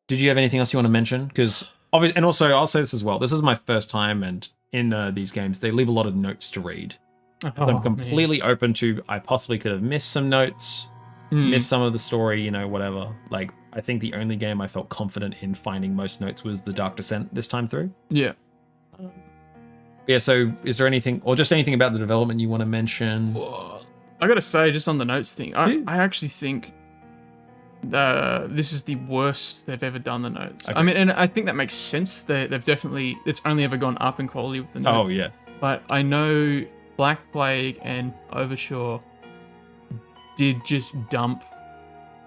Did you have anything else you want to mention? Because obviously, and also, I'll say this as well. This is my first time, and in these games, they leave a lot of notes to read. So I'm completely open to, I possibly could have missed some notes, missed some of the story, you know, whatever. Like, I think the only game I felt confident in finding most notes was The Dark Descent this time through. Yeah. So is there anything, or just anything about the development you want to mention? I gotta say, just on the notes thing, I actually think this is the worst they've ever done the notes. Okay. I mean, and I think that makes sense. They've definitely, it's only ever gone up in quality with the notes. Oh, yeah. But I know Black Plague and Overture did just dump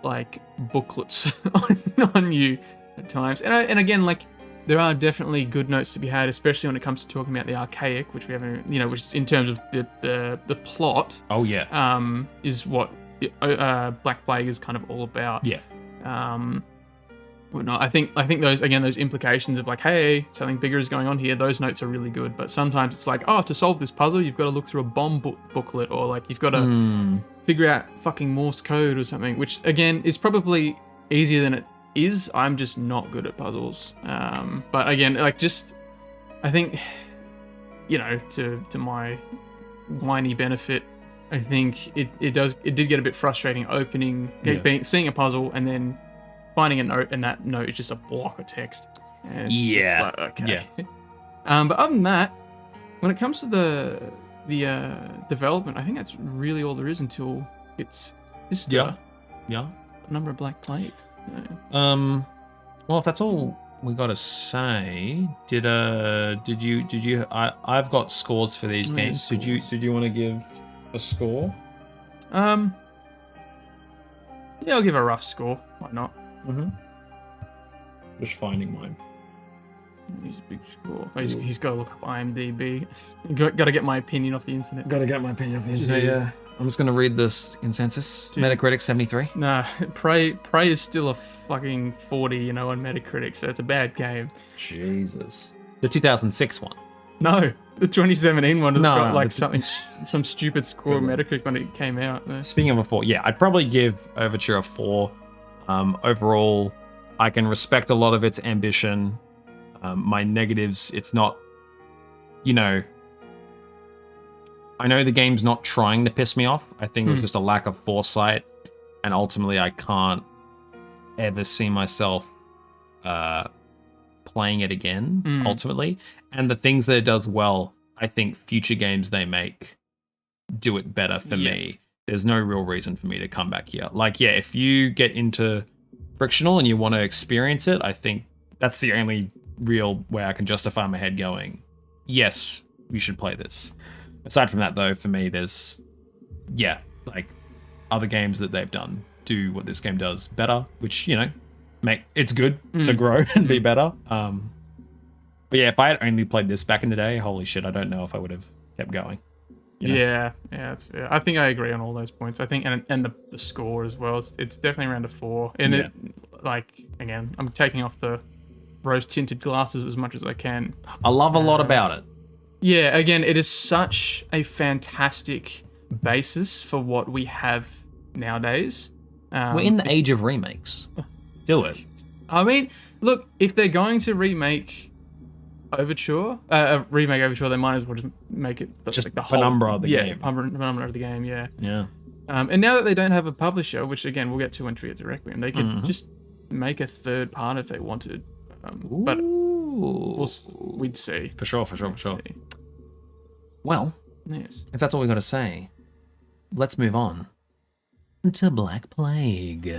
like booklets on you at times. And again, like, there are definitely good notes to be had, especially when it comes to talking about the archaic, which we haven't, you know, which in terms of the plot. Oh yeah. Is what Black Plague is kind of all about. Yeah. Whatnot. I think those implications of like, hey, something bigger is going on here. Those notes are really good, but sometimes it's like, oh, to solve this puzzle, you've got to look through a bomb booklet, or like you've got to figure out fucking Morse code or something, which again is probably easier than it is. I'm just not good at puzzles. But again, like, just, I think, you know, to my whiny benefit, I think it did get a bit frustrating seeing a puzzle and then finding a note, and that note is just a block of text. And it's just like, okay. Yeah. But other than that, when it comes to the development, I think that's really all there is until it's Mr. Penumbra Black Plague. Well, if that's all we got to say, did you? I've got scores for these games. Did you want to give a score? Yeah, I'll give a rough score. Why not? Just finding mine. He's a big score. He's got to look up IMDb. Got to get my opinion off the internet. Got to get my opinion off the internet. Yeah. I'm just gonna read this consensus. Dude. Metacritic 73. Nah, Prey is still a fucking 40, you know, on Metacritic, so it's a bad game. Jesus. The 2006 one. No, The 2017 one has got no, like some stupid score Metacritic when it came out. Speaking of a 4, yeah, I'd probably give Overture a 4. Overall, I can respect a lot of its ambition. My negatives, it's not, you know, I know the game's not trying to piss me off. I think it was just a lack of foresight, and ultimately I can't ever see myself playing it again, ultimately. And the things that it does well, I think future games they make do it better for me. There's no real reason for me to come back here. Like, yeah, if you get into Frictional and you want to experience it, I think that's the only real way I can justify my head going, yes, you should play this. Aside from that, though, for me, there's, like, other games that they've done do what this game does better, which, you know, it's good to grow and be better. But yeah, if I had only played this back in the day, holy shit, I don't know if I would have kept going. You know? Yeah, that's fair. I think I agree on all those points. I think, and the score as well, it's definitely around a 4. And it, like, again, I'm taking off the rose-tinted glasses as much as I can. I love a lot about it. Yeah, again, it is such a fantastic basis for what we have nowadays. We're in the age of remakes. Do it. I mean, look, if they're going to remake Overture, they might as well just make it just the whole Penumbra of the game. Penumbra of the game, yeah. Yeah. And now that they don't have a publisher, which again we'll get to once we get to Requiem, they could just make a third part if they wanted. But we'd see. For sure. Well, yes. If that's all we got to say, let's move on to Black Plague.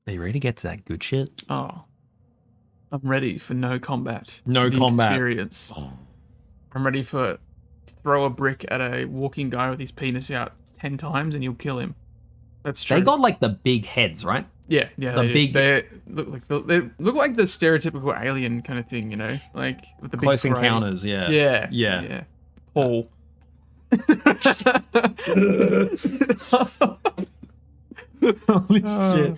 Are you ready to get to that good shit? Oh, I'm ready for no combat. No combat. Experience. Oh. I'm ready for throw a brick at a walking guy with his penis out 10 times and you'll kill him. That's true. They got like the big heads, right? Yeah. They look like the stereotypical alien kind of thing, you know, like with the Close big Encounters. Yeah. Paul. Holy shit.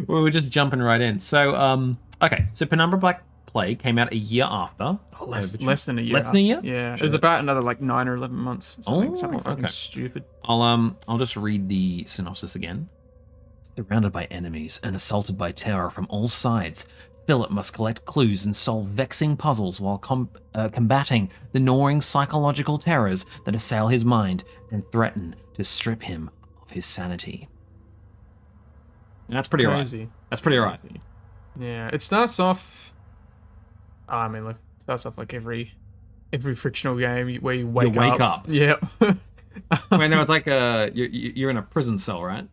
Well, we're just jumping right in. So, okay. So Penumbra Black Plague came out a year after. Less than a year. Less than a year? Yeah. It was about another like 9 or 11 months. Something fucking stupid. I'll just read the synopsis again. Surrounded by enemies and assaulted by terror from all sides, Philip must collect clues and solve vexing puzzles while combating the gnawing psychological terrors that assail his mind and threaten to strip him of his sanity. And that's pretty crazy. That's pretty alright. Yeah, it starts off. I mean, look, it starts off like every frictional game where you wake up. Yeah. Wait, no, it's like you're in a prison cell, right?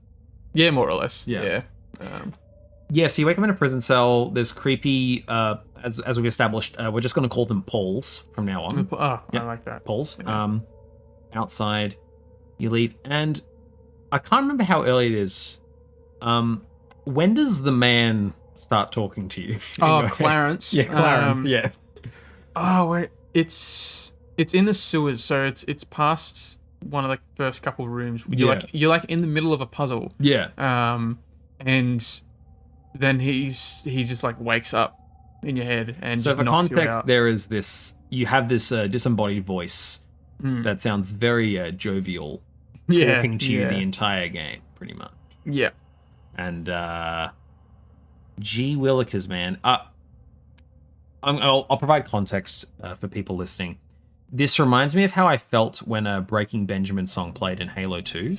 Yeah, more or less. Yeah. So you wake up in a prison cell. There's creepy, as we've established, we're just going to call them poles from now on. I like that. Poles. Yeah. Outside, you leave, and I can't remember how early it is. When does the man start talking to you? Clarence. Yeah, Clarence. Yeah. Oh wait, it's in the sewers, so it's past one of the first couple rooms. You're like in the middle of a puzzle. Yeah. And then he just like wakes up in your head and so for context, there is this. You have this disembodied voice that sounds very jovial, talking to you the entire game, pretty much. Yeah. And gee willikers, man. I'll provide context for people listening. This reminds me of how I felt when a Breaking Benjamin song played in Halo 2.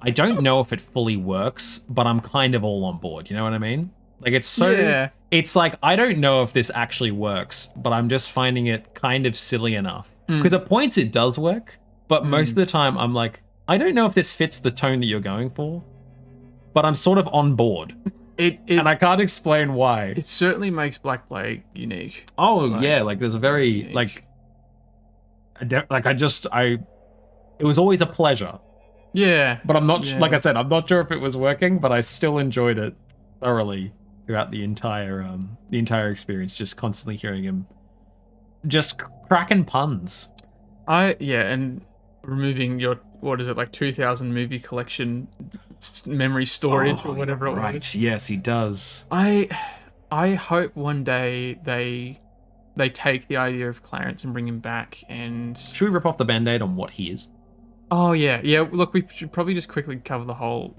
I don't know if it fully works, but I'm kind of all on board. You know what I mean? Like, it's so... Yeah. It's like, I don't know if this actually works, but I'm just finding it kind of silly enough. Because at points it does work, but most of the time I'm like, I don't know if this fits the tone that you're going for, but I'm sort of on board. And I can't explain why. It certainly makes Black Plague unique. Oh, like, yeah, like, there's a very, unique. It was always a pleasure. Yeah. But I'm not, like I said, I'm not sure if it was working, but I still enjoyed it thoroughly throughout the entire experience, just constantly hearing him just cracking puns. And removing your, what is it, like 2,000 movie collection memory storage or whatever it was. Yes, he does. I hope one day they take the idea of Clarence and bring him back. And should we rip off the band-aid on what he is? Oh yeah. Look, we should probably just quickly cover the whole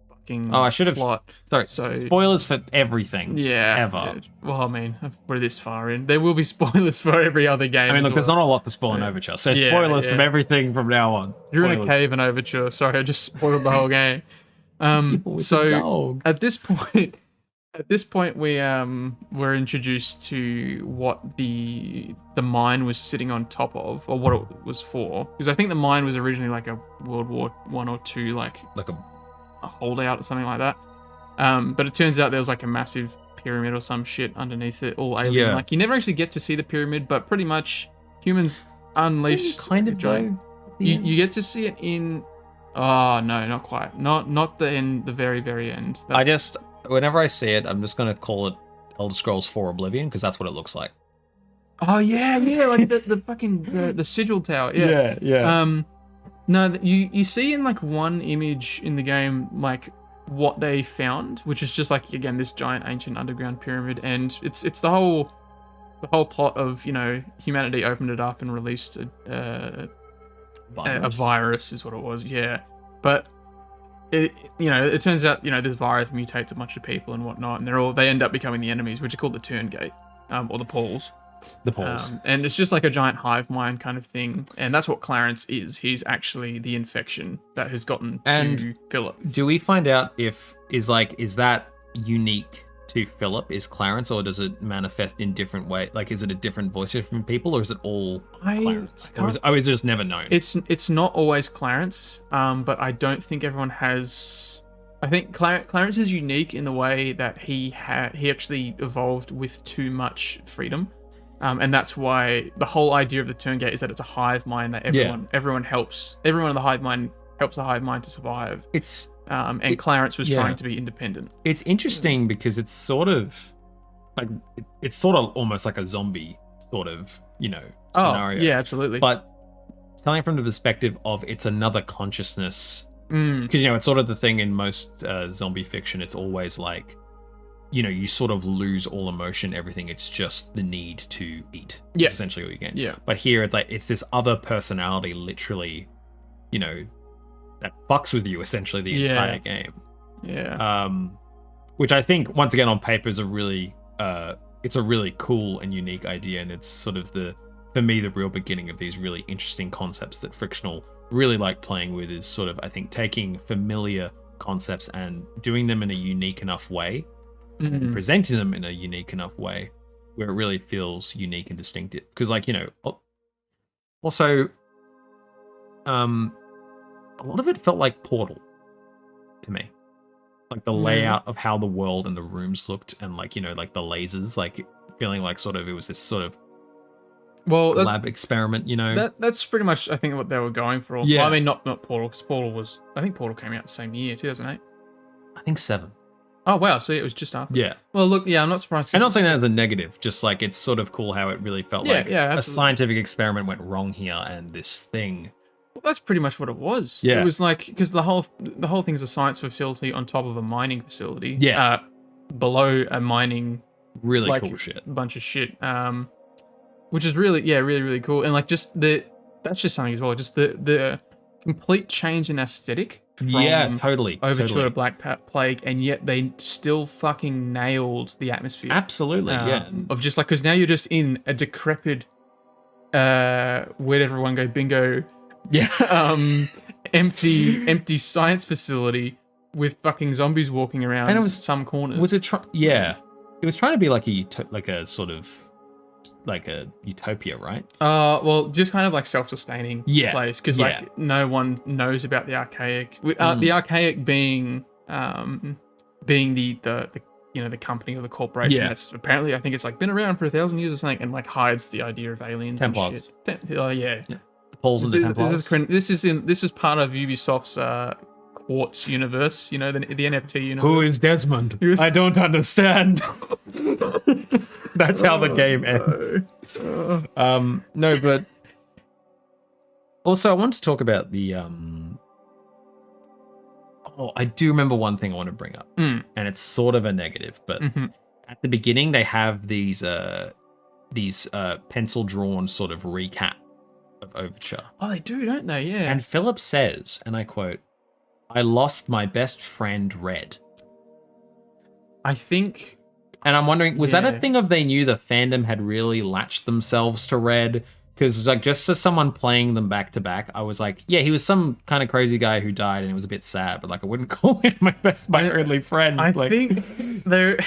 fucking. I should have. Plot. Sorry. So, spoilers for everything. Yeah. Ever. Well, I mean, we're this far in. There will be spoilers for every other game. I mean, look, there's not a lot to spoil in Overture, so spoilers from everything from now on. You're in a cave in Overture. Sorry, I just spoiled the whole game. So at this point, we're introduced to what the mine was sitting on top of, or what it was for. Because I think the mine was originally like a World War I or II, like a holdout or something like that. But it turns out there was like a massive pyramid or some shit underneath it, all alien. Yeah. Like, you never actually get to see the pyramid, but pretty much humans unleashed. Kind of giant. You get to see it in. Oh no, not quite. Not the end. The very, very end. Whenever I see it, I'm just gonna call it Elder Scrolls 4 Oblivion, because that's what it looks like. Oh yeah, like the fucking the sigil tower. Yeah. No, you see in like one image in the game like what they found, which is just like, again, this giant ancient underground pyramid, and it's the whole plot of, you know, humanity opened it up and released a virus is what it was. Yeah, but it turns out, this virus mutates a bunch of people and whatnot, and they end up becoming the enemies, which are called the Turngate, or the Pauls. The Pauls. And it's just like a giant hive mind kind of thing, and that's what Clarence is. He's actually the infection that has gotten to Philip. Do we find out is that unique to Philip, is Clarence, or does it manifest in different way? Like, is it a different voice from people, or is it all Clarence? Or is it just never known? It's not always Clarence, but I don't think everyone has. I think Clarence is unique in the way that he actually evolved with too much freedom, and that's why the whole idea of the Turngate is that it's a hive mind that everyone helps. Everyone in the hive mind helps the hive mind to survive. Clarence was trying to be independent. It's interesting because it's sort of almost like a zombie sort of, scenario. Yeah, absolutely. But telling from the perspective of it's another consciousness, because it's sort of the thing in most zombie fiction. It's always like, you sort of lose all emotion, everything. It's just the need to eat. Yeah, it's essentially all you get. Yeah. But here it's like it's this other personality, literally, that fucks with you essentially the entire game. Yeah. Which I think, once again, on paper is a really cool and unique idea, and it's sort of for me the real beginning of these really interesting concepts that Frictional really like playing with. Is sort of, I think, taking familiar concepts and doing them in a unique enough way, presenting them in a unique enough way where it really feels unique and distinctive. Because, also, a lot of it felt like Portal to me. Like the layout of how the world and the rooms looked, and like the lasers, like feeling like sort of it was this sort of lab experiment, That's pretty much, I think, what they were going for. Yeah. Well, I mean, not Portal, because I think Portal came out the same year, 2008. I think 7. Oh, wow. So it was just after. Yeah. Well, look, I'm not surprised. I'm not saying that as a negative, just like it's sort of cool how it really felt like a scientific experiment went wrong here, and this thing. Well, that's pretty much what it was. Yeah. It was like, because the whole thing's a science facility on top of a mining facility. Yeah. Below a mining. Really cool shit. Bunch of shit. Which is really, really, really cool. And like that's just something as well. Just the complete change in aesthetic from totally. Overture to Black Plague, and yet they still fucking nailed the atmosphere. Absolutely, yeah. Of just like, because now you're just in a decrepit, where'd everyone go? Bingo. Yeah. Empty science facility with fucking zombies walking around. And it was some corners. Was it? Yeah, it was trying to be like a sort of like a utopia, right? Well, just kind of like self-sustaining place, because like no one knows about the archaic. The archaic being the the company or the corporation that's apparently, I think it's like been around for 1,000 years or something, and like hides the idea of aliens. Templars. And shit. Yeah. The Pauls of the Templars. This is part of Ubisoft's Quartz universe. You know, the NFT universe. Who is Desmond? I don't understand. That's how the game ends. No, but also I want to talk about the I do remember one thing I want to bring up, and it's sort of a negative, but at the beginning they have these pencil drawn sort of recap of Overture. Oh, they do, don't they? Yeah. And Philip says, and I quote, "I lost my best friend Red." I think. And I'm wondering, was that a thing of they knew the fandom had really latched themselves to Red? Because like just as someone playing them back to back, I was like, yeah, he was some kind of crazy guy who died, and it was a bit sad, but like I wouldn't call him my only friend. I like, think they're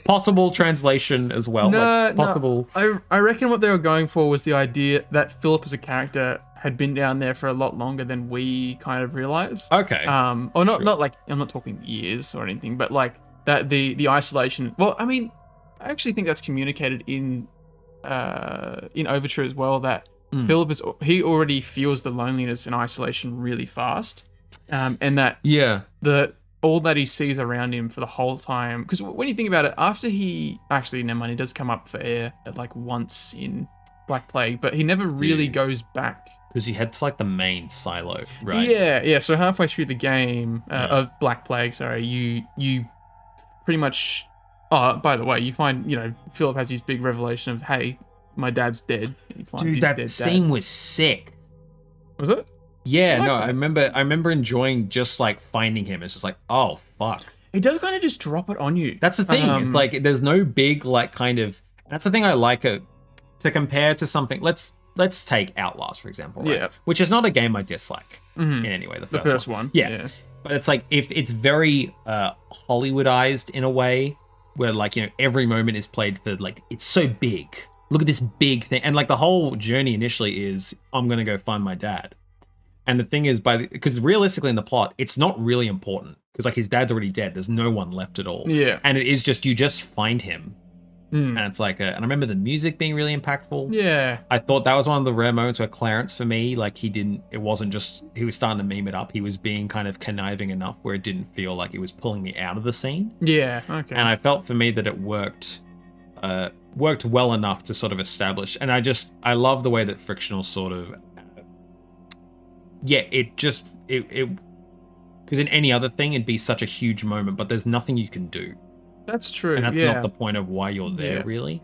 possible translation as well. No. I reckon what they were going for was the idea that Philip as a character had been down there for a lot longer than we kind of realize. Okay. Or not like, I'm not talking years or anything, but like that the isolation. Well, I mean, I actually think that's communicated in Overture as well, that Philip he already feels the loneliness and isolation really fast, and that all that he sees around him for the whole time. Because when you think about it, after he never mind, he does come up for air at like once in Black Plague, but he never really goes back. Because you head to like the main silo, right? Yeah. So halfway through the game of Black Plague, you pretty much. Oh, by the way, you find Philip has his big revelation of, hey, my dad's dead. Dude, that scene was sick. Was it? Yeah, no, I remember enjoying just like finding him. It's just like, oh fuck. It does kind of just drop it on you. That's the thing. It's like there's no big like kind of. That's the thing I like to compare to something. Let's take Outlast for example, right? Yeah. Which is not a game I dislike in any way. The first one. Yeah. But it's like if it's very Hollywoodized in a way where like every moment is played for like it's so big. Look at this big thing, and like the whole journey initially is I'm gonna go find my dad. And the thing is, because realistically in the plot, it's not really important. Because like his dad's already dead. There's no one left at all. Yeah. And it is just, you just find him. And it's like, and I remember the music being really impactful. Yeah. I thought that was one of the rare moments where Clarence, for me, like it wasn't just, he was starting to meme it up. He was being kind of conniving enough where it didn't feel like it was pulling me out of the scene. Yeah, okay. And I felt for me that it worked well enough to sort of establish. And I love the way that Frictional sort of, because in any other thing, it'd be such a huge moment, but there's nothing you can do. That's true. And that's not the point of why you're there, really.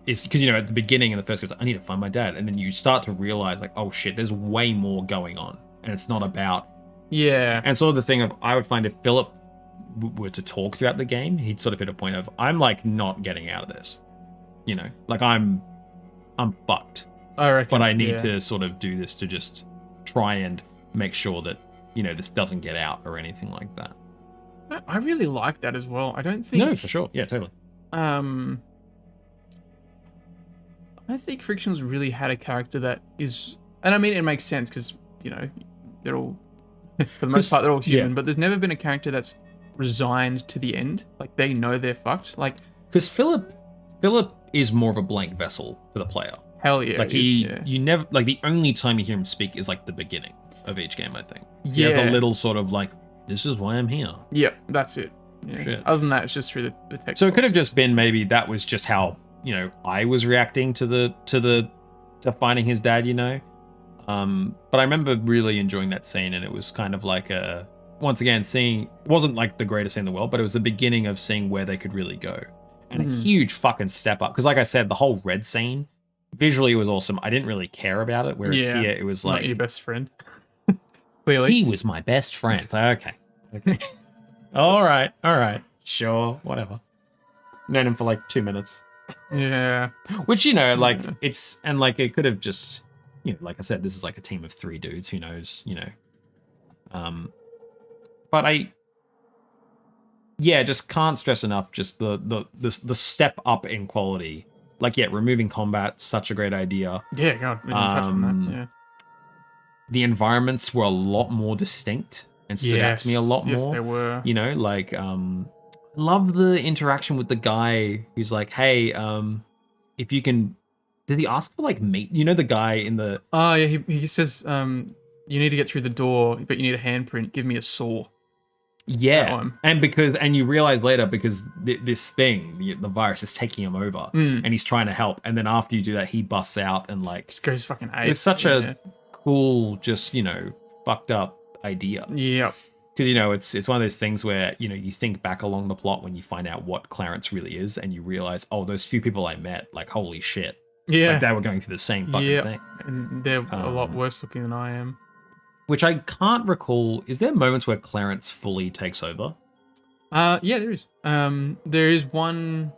It's because, at the beginning in the first game, it's like, I need to find my dad. And then you start to realize, like, oh shit, there's way more going on. And it's not about. Yeah. And sort of the thing of, I would find if Philip were to talk throughout the game, he'd sort of hit a point of, I'm like not getting out of this. Like I'm fucked. I reckon. But I need to sort of do this to just try and make sure that this doesn't get out or anything like that. I really like that as well. I don't think. No, for sure. Yeah, totally. I don't think Frictional's really had a character that is, and I mean it makes sense because they're all, for the most part, they're all human. But there's never been a character that's resigned to the end. Like they know they're fucked. Like because Philip is more of a blank vessel for the player. Hell yeah. Like you never, like the only time you hear him speak is like the beginning of each game, I think. He has a little sort of like, this is why I'm here. Yep, that's it. Yeah. Other than that, it's just through the text. So it could have just been maybe that was just how, I was reacting to finding his dad, But I remember really enjoying that scene, and it was kind of like once again, wasn't like the greatest scene in the world, but it was the beginning of seeing where they could really go. And a huge fucking step up. Because like I said, the whole Red scene, visually it was awesome. I didn't really care about it, whereas here it was like... Not your best friend. Clearly. He was my best friend. It's like, okay. All right. Sure, whatever. Known him for like 2 minutes. Yeah. Which, it's, and like it could have just, like I said, this is like a team of 3 dudes, who knows, But just can't stress enough just the step up in quality. Like, removing combat, such a great idea. Yeah, God, we didn't touch on that. Yeah. The environments were a lot more distinct and stood out to me a lot more. Yes, they were. Love the interaction with the guy who's like, hey, if you can, does he ask for like meat? The guy in the... Oh, yeah, he says, you need to get through the door, but you need a handprint. Give me a saw. Yeah, and you realize later, because this thing, the virus is taking him over, and he's trying to help, and then after you do that, he busts out and like... Just goes fucking ape. It's such a cool, just, fucked up idea. Yeah. Because, it's one of those things where, you think back along the plot when you find out what Clarence really is, and you realize, oh, those few people I met, like, holy shit. Yeah. Like, they were going through the same fucking thing. And they're a lot worse looking than I am. Which I can't recall. Is there moments where Clarence fully takes over? Yeah, there is. There is one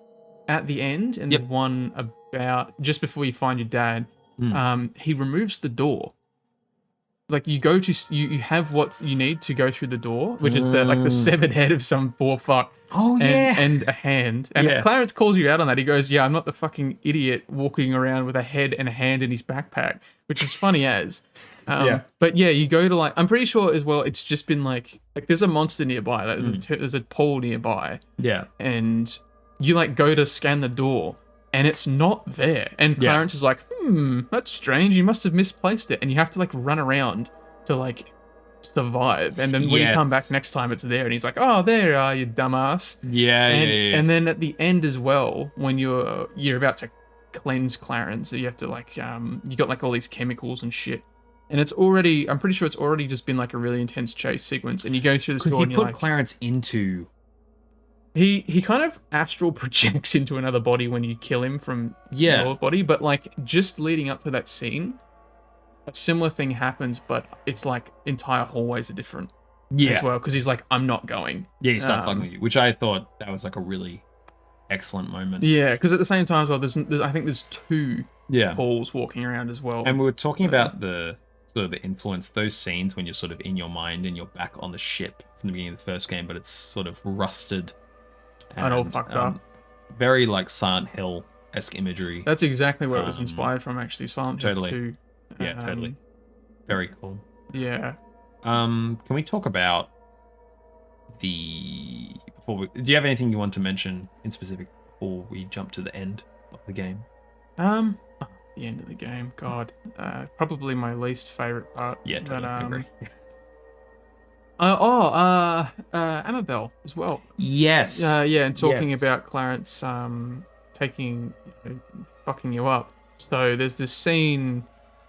at the end, and there's one about just before you find your dad. He removes the door. Like, you go to, you have what you need to go through the door, which is the severed head of some poor fuck. Oh, yeah. And a hand. And Clarence calls you out on that. He goes, yeah, I'm not the fucking idiot walking around with a head and a hand in his backpack, which is funny as. But yeah, you go to like, I'm pretty sure as well, it's just been like there's a monster nearby. There's a pole nearby. Yeah. And you like go to scan the door and it's not there. And Clarence is like, that's strange. You must have misplaced it. And you have to like run around to like survive. And then when you come back next time, it's there. And he's like, oh, there you are, you dumbass. And then at the end as well, when you're about to cleanse Clarence, you have to like, you got like all these chemicals and shit. And it's already, I'm pretty sure it's already just been like a really intense chase sequence. And you go through the store and you're like... He put Clarence into... He kind of astral projects into another body when you kill him from your body. But like, just leading up to that scene, a similar thing happens, but it's like entire hallways are different as well. Because he's like, I'm not going. Yeah, he starts fucking with you. Which I thought that was like a really excellent moment. Yeah, because at the same time as well, I think there's 2 Pauls walking around as well. And we were talking about the... sort of the influence, those scenes when you're sort of in your mind and you're back on the ship from the beginning of the first game, but it's sort of rusted and all fucked up. Very like Silent Hill-esque imagery. That's exactly where it was inspired from, actually. Silent Hill 2. Yeah, totally. Very cool. Yeah. Can we talk about do you have anything you want to mention in specific before we jump to the end of the game? The end of the game, God, probably my least favorite part. Yeah, totally agree. Amabel as well. Yes. And talking about Clarence taking, fucking you up. So there's this scene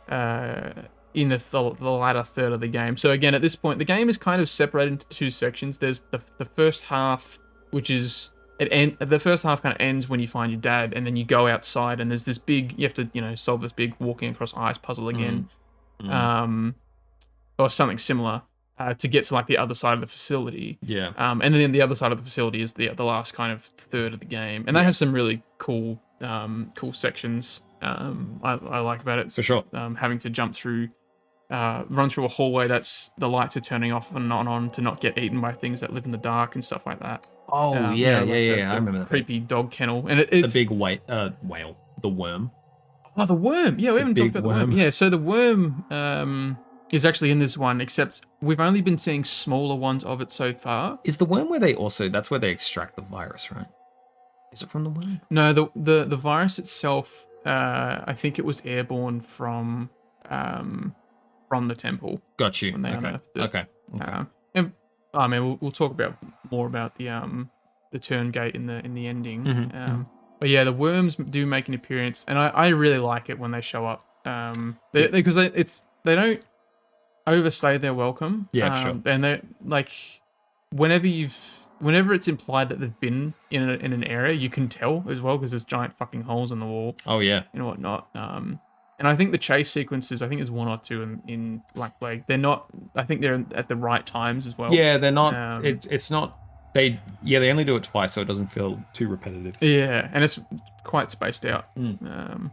in the latter third of the game. So again, at this point, the game is kind of separated into 2 sections. There's the first half, which is the first half kind of ends when you find your dad, and then you go outside, and there's this big, you have to, solve this big walking across ice puzzle again, or something similar, to get to like the other side of the facility. Yeah. And then the other side of the facility is the last kind of third of the game, and that has some really cool sections. I like about it for sure. Having to jump through, run through a hallway that's the lights are turning off and on to not get eaten by things that live in the dark and stuff like that. Oh, I remember that. Creepy dog kennel. And it's... The big whale. The worm. Oh, the worm. Yeah, we haven't talked about the worm. Yeah, so the worm is actually in this one, except we've only been seeing smaller ones of it so far. Is the worm where that's where they extract the virus, right? Is it from the worm? No, the virus itself, I think it was airborne from the temple. Got you. When they unearthed it. Okay. We'll talk more about the turn gate in the ending. Mm-hmm. But yeah, the worms do make an appearance, and I really like it when they show up. Because they don't overstay their welcome. Yeah, sure. And they like whenever it's implied that they've been in an area, you can tell as well because there's giant fucking holes in the wall. Oh yeah, and whatnot. And I think the chase sequences, I think there's one or two in Black Plague. They're not. I think they're at the right times as well. Yeah, they're not. It's not. They only do it twice, so it doesn't feel too repetitive. Yeah, and it's quite spaced out.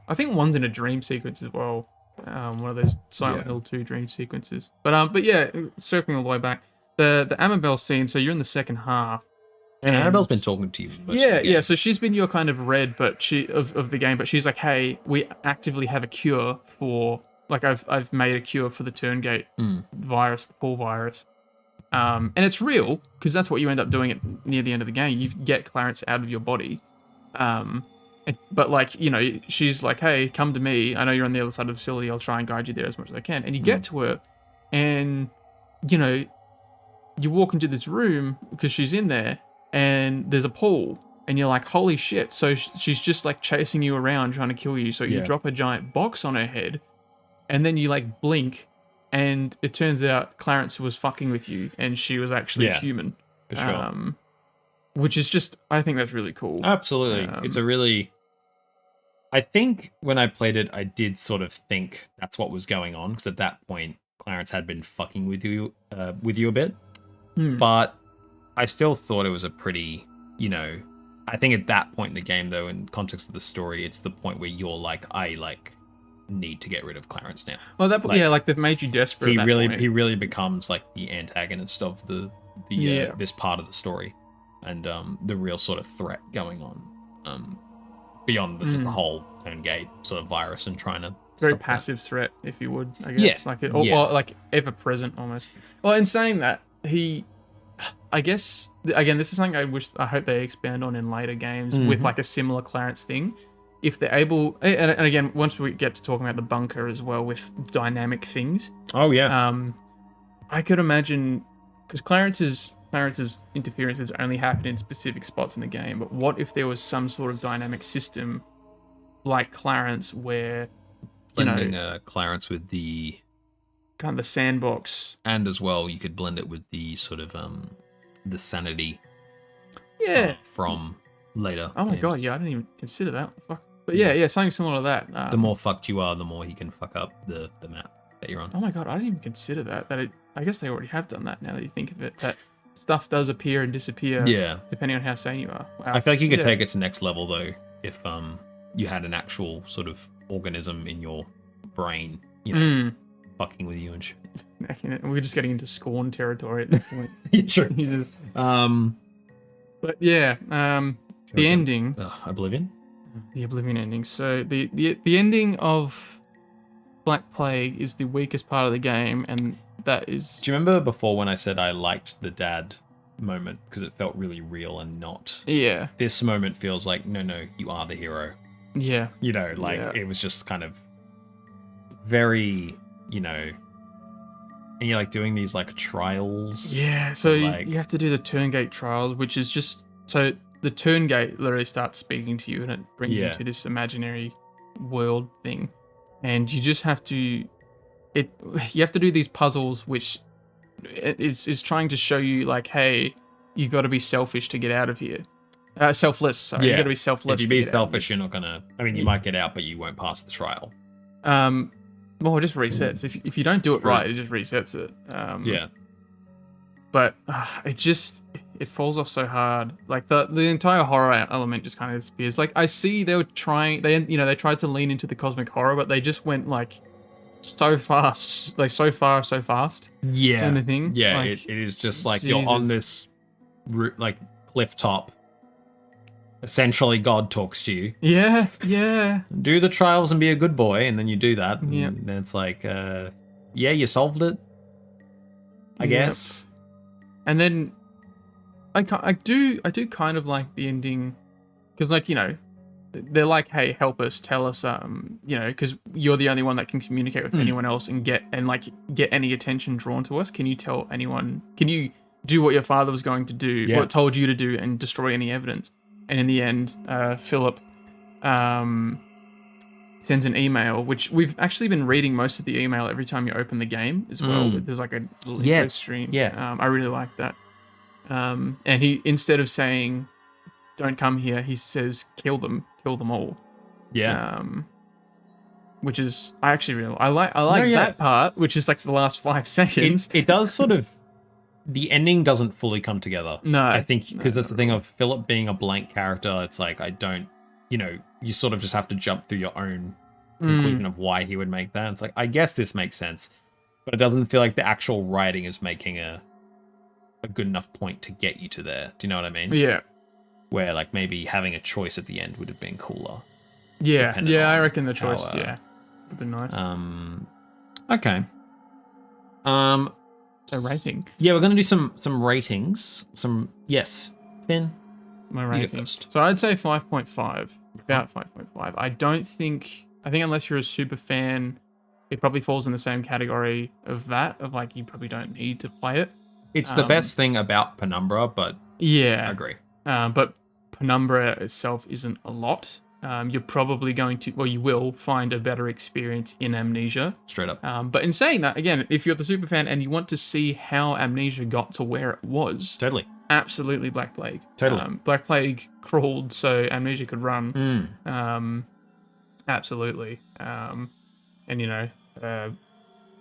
I think one's in a dream sequence as well. One of those Silent Hill 2 dream sequences. But yeah, circling all the way back, the Amabel scene. So you're in the second half. And Annabelle's been talking to you. Yeah. So she's been your kind of red, but of the game. But she's like, hey, we actively have a cure for, like, I've made a cure for the Turngate virus, the Paul virus, and it's real because that's what you end up doing near the end of the game. You get Clarence out of your body, but like she's like, hey, come to me. I know you're on the other side of the facility. I'll try and guide you there as much as I can. And you get to her, and you walk into this room because she's in there. And there's a pool, and you're like, holy shit. So she's just like chasing you around trying to kill you. So you drop a giant box on her head, and then you like blink, and it turns out Clarence was fucking with you, and she was actually a human. For sure. Which is just, I think that's really cool. Absolutely. It's a really... I think when I played it, I did sort of think that's what was going on, because at that point, Clarence had been fucking with you a bit. But I still thought it was a pretty, I think at that point in the game, though, in context of the story, it's the point where you're like, I need to get rid of Clarence now. Well, like they've made you desperate. He really becomes like the antagonist of the this part of the story, and the real sort of threat going on, beyond just the whole Turngate sort of virus and trying to very passive threat, if you would, I guess, or like ever present almost. Well, in saying that, I guess, again, this is something I hope they expand on in later games with like a similar Clarence thing. If they're able, and again, once we get to talking about the bunker as well with dynamic things. Oh, yeah. I could imagine, because Clarence's interferences only happen in specific spots in the game, but what if there was some sort of dynamic system like Clarence where, blending Clarence with the... kind of the sandbox. And as well, you could blend it with the sort of the sanity from later. Oh my god, yeah, I didn't even consider that. Fuck. But yeah, something similar to that. The more fucked you are, the more he can fuck up the map that you're on. Oh my god, I didn't even consider that. I guess they already have done that now that you think of it. That stuff does appear and disappear depending on how sane you are. Wow. I feel like you could take it to next level though if you had an actual sort of organism in your brain, fucking with you and shit. We're just getting into Scorn territory at this point. Sure. But yeah, the ending. Oblivion? The Oblivion ending. So the ending of Black Plague is the weakest part of the game, and that is... Do you remember before when I said I liked the dad moment because it felt really real and not... Yeah. This moment feels like, no, you are the hero. Yeah. It was just kind of very... and you're like doing these like trials. Yeah, so you have to do the Turngate trials, which is just so the Turngate literally starts speaking to you, and it brings you to this imaginary world thing, and you just have to you have to do these puzzles, which is trying to show you like, hey, you got to be selfish to get out of here. Selfless. Sorry, you got to be selfless. If you be selfish, you're not gonna. I mean, you might get out, but you won't pass the trial. Well, it just resets. If you don't do it right, it just resets it. But it falls off so hard. Like the entire horror element just kind of disappears. Like I see they were trying. They tried to lean into the cosmic horror, but they just went like so fast, like so far, so fast. Yeah. Kind of thing. Yeah. Like, it is just like you're on this like cliff top. Essentially, God talks to you. Yeah. Do the trials and be a good boy, and then you do that. And then it's like, you solved it, I guess. And then I do kind of like the ending, because they're like, hey, help us, tell us, because you're the only one that can communicate with anyone else and get any attention drawn to us. Can you tell anyone? Can you do what your father was going to do, what told you to do, and destroy any evidence? And in the end, Philip sends an email, which we've actually been reading most of the email every time you open the game as well. There's like a little intro stream. Yeah. I really like that. And he, instead of saying, don't come here, he says, kill them all. Yeah. which is I actually really I like yeah. that part, which is like the last 5 seconds. It does sort of. The ending doesn't fully come together. No, I think because that's the thing all. of Philip being a blank character. It's like I don't, you sort of just have to jump through your own conclusion of why he would make that. It's like I guess this makes sense, but it doesn't feel like the actual writing is making a good enough point to get you to there. Do you know what I mean? Yeah. Where like maybe having a choice at the end would have been cooler. Yeah, I reckon the choice, would be nice. Okay. So rating. Yeah, we're gonna do some ratings. Yes, Finn. My rating. So I'd say 5.5. About 5.5. I think unless you're a super fan, it probably falls in the same category of that. Of like you probably don't need to play it. It's the best thing about Penumbra, but yeah, I agree. But Penumbra itself isn't a lot. You're probably going to, you will find a better experience in Amnesia. Straight up. But in saying that, again, if you're the super fan and you want to see how Amnesia got to where it was, totally, absolutely Black Plague. Totally, Black Plague crawled so Amnesia could run. Absolutely. And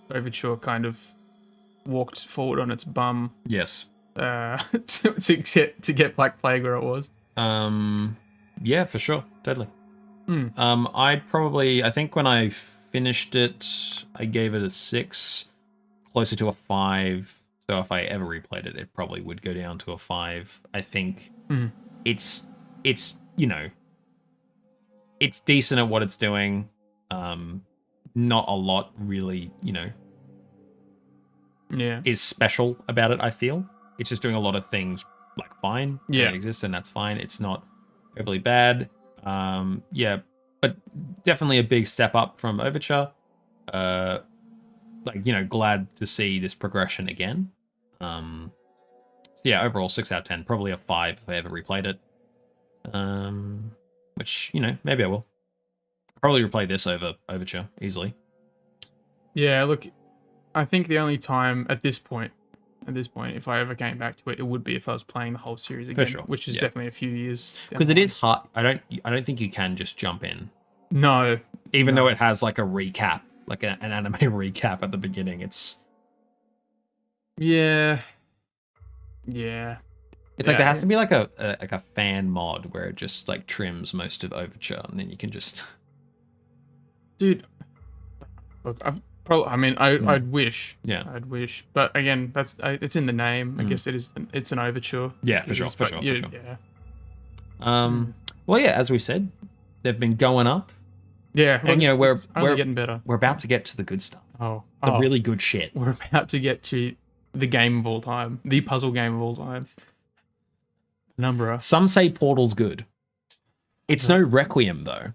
Overture kind of walked forward on its bum. Yes. To get Black Plague where it was. Yeah, for sure. Totally. I think when I finished it, I gave it a 6, closer to a 5. So if I ever replayed it, it probably would go down to a 5. I think it's it's decent at what it's doing. Not a lot really, is special about it, I feel. It's just doing a lot of things like fine. Yeah. It exists and that's fine. It's not overly bad. But definitely a big step up from Overture. Glad to see this progression again. Overall 6 out of 10, probably a 5 if I ever replayed it. Which, maybe I will. Probably replay this over Overture easily. Yeah, look, I think the only time at this point, if I ever came back to it, it would be if I was playing the whole series again, which is definitely a few years. Because it is hard. I don't think you can just jump in. No. Even though it has like a recap, like an anime recap at the beginning, it's. Yeah. It's like there has to be like a fan mod where it just like trims most of Overture, and then you can just. Dude, look, I'd wish. Yeah. I'd wish, but again, it's in the name. I guess it's an overture. Yeah, for sure. Yeah. Well, yeah, as we said, they've been going up. Yeah, and we're getting better. We're about to get to the good stuff. The really good shit. We're about to get to the game of all time, the puzzle game of all time. Penumbra. Some say Portal's good. It's no Requiem though.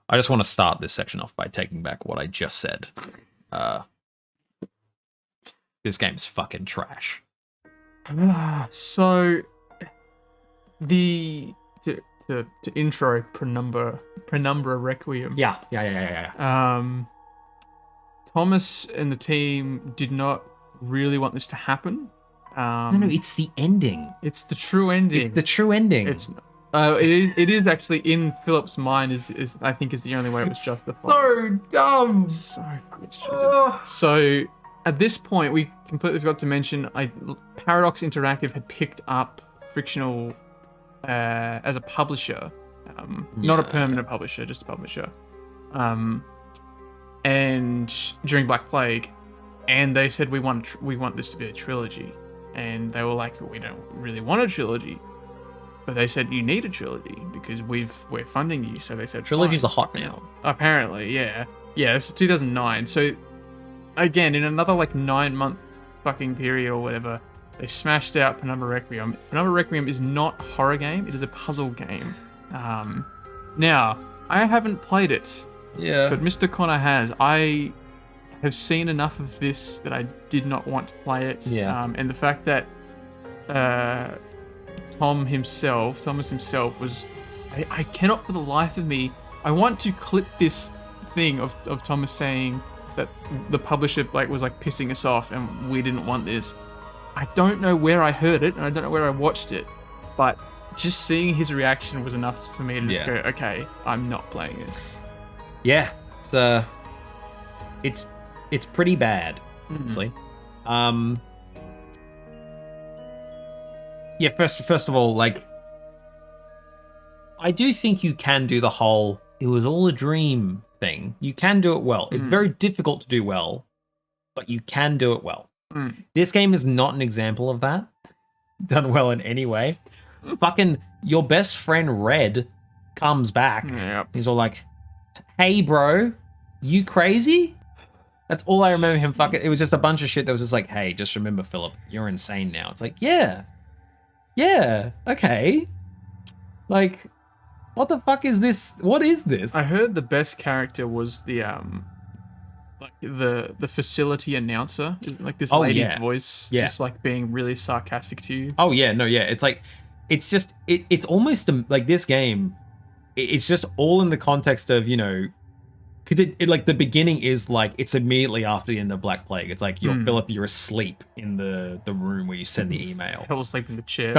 I just want to start this section off by taking back what I just said. This game's fucking trash. So, to intro Penumbra Requiem. Yeah. Thomas and the team did not really want this to happen. No, it's the ending. It's the true ending. It's the true ending. It is actually in Philip's mind is I think is the only way it was justified. So dumb. So fucking stupid. So at this point, we completely forgot to mention, Paradox Interactive had picked up Frictional as a publisher, not a permanent publisher, just a publisher. And during Black Plague, and they said we want this to be a trilogy, and they were like, we don't really want a trilogy, but they said you need a trilogy because we're funding you. So they said trilogies are hot now. Apparently, yeah. This is 2009. So again, in another like 9-month fucking period or whatever, they smashed out Penumbra Requiem. Penumbra Requiem is not a horror game; it is a puzzle game. Now, I haven't played it. Yeah. But Mr. Connor has. I have seen enough of this that I did not want to play it. Yeah. And the fact that Thomas himself was... I cannot for the life of me... I want to clip this thing of Thomas saying that the publisher was pissing us off and we didn't want this. I don't know where I heard it and I don't know where I watched it, but just seeing his reaction was enough for me to just go, okay, I'm not playing this. Yeah, it's pretty bad, honestly. Yeah, first of all, I do think you can do the whole "it was all a dream" thing. You can do it well. It's very difficult to do well, but you can do it well. This game is not an example of that. Done well in any way. Fucking your best friend Red comes back. Yep. He's all like, "Hey, bro, you crazy?" That's all I remember him fucking. It was just a bunch of shit that was just like, "Hey, just remember, Philip, you're insane now." It's like, yeah, okay. Like, what the fuck is this? What is this? I heard the best character was the facility announcer, like this lady's voice, just being really sarcastic to you. Oh yeah, no, yeah. It's like, it's just, it's almost like this game. It's just all in the context of, because it like the beginning is like it's immediately after the end of Black Plague. It's like Philip, you're asleep in the room where you send the email. Fell asleep in the chair.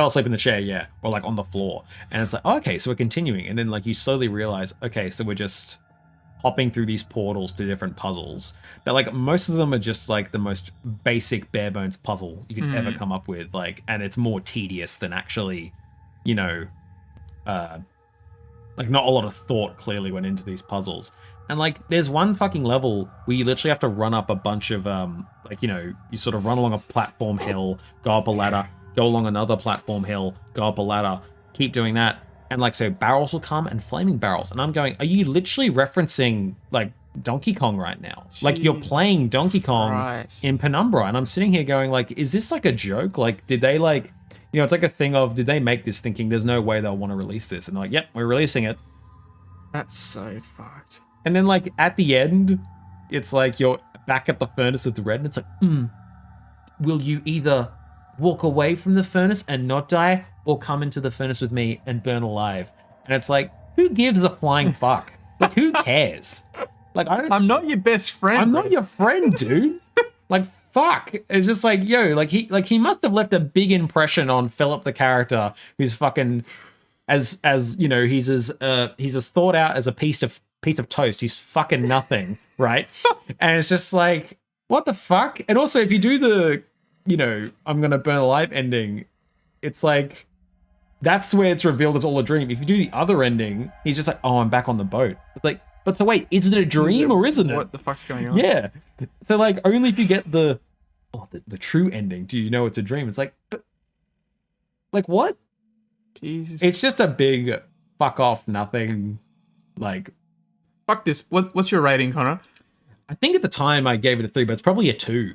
Yeah, or like on the floor, and it's like, oh, okay, so we're continuing, and then like you slowly realize, okay, so we're just hopping through these portals to different puzzles. That like most of them are just like the most basic bare bones puzzle you could ever come up with, like, and it's more tedious than actually, like not a lot of thought clearly went into these puzzles. And like there's one fucking level where you literally have to run up a bunch of you sort of run along a platform hill, go up a ladder, go along another platform hill, go up a ladder, keep doing that. And like so barrels will come and flaming barrels. And I'm going, are you literally referencing like Donkey Kong right now? Jeez. Like you're playing Donkey Kong in Penumbra, and I'm sitting here going like, is this like a joke? Like did they like, it's like a thing of, did they make this thinking there's no way they'll want to release this? And they're like, yep, we're releasing it. That's so fucked. And then like at the end, it's like you're back at the furnace with the Red, and it's like, will you either walk away from the furnace and not die, or come into the furnace with me and burn alive? And it's like, who gives a flying fuck? Like, who cares? Like, I'm not your best friend. I'm not your friend, dude. Like, fuck. It's just like, yo, like he must have left a big impression on Philip the character, who's fucking as he's as thought out as a piece of toast. He's fucking nothing, right? And it's just like, what the fuck? And also, if you do the, I'm gonna burn alive ending, it's like, that's where it's revealed it's all a dream. If you do the other ending, he's just like, oh, I'm back on the boat. It's like, but so wait, is it a dream or isn't it? What the fuck's going on? Yeah. So like, only if you get the true ending do you know it's a dream. It's like, but like what? Jesus. It's just a big fuck off nothing. Like, fuck this. What's your rating, Connor? I think at the time I gave it a 3, but it's probably a 2.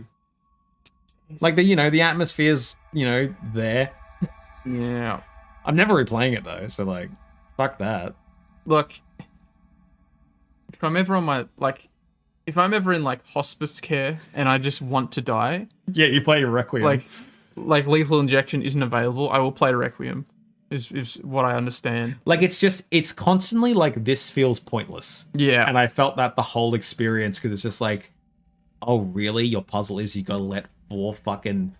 Jesus. Like the atmosphere's, there. Yeah. I'm never replaying it though, so like, fuck that. Look, if I'm ever in like hospice care and I just want to die, yeah, you play your Requiem. Like lethal injection isn't available, I will play Requiem. Is what I understand. Like it's constantly like, this feels pointless. Yeah. And I felt that the whole experience, because it's just like, oh really? Your puzzle is you gotta let 4 fucking